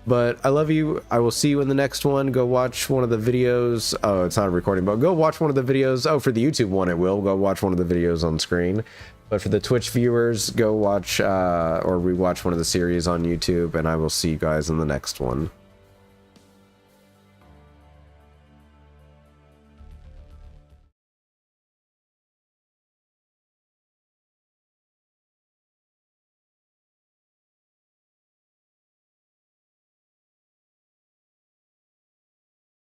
Speaker 1: But I love you. I will see you in the next one. Go watch one of the videos. Oh, it's not a recording, but go watch one of the videos. Oh, for the YouTube one, it will. Go watch one of the videos on screen. But for the Twitch viewers, go watch or rewatch one of the series on YouTube, and I will see you guys in the next one.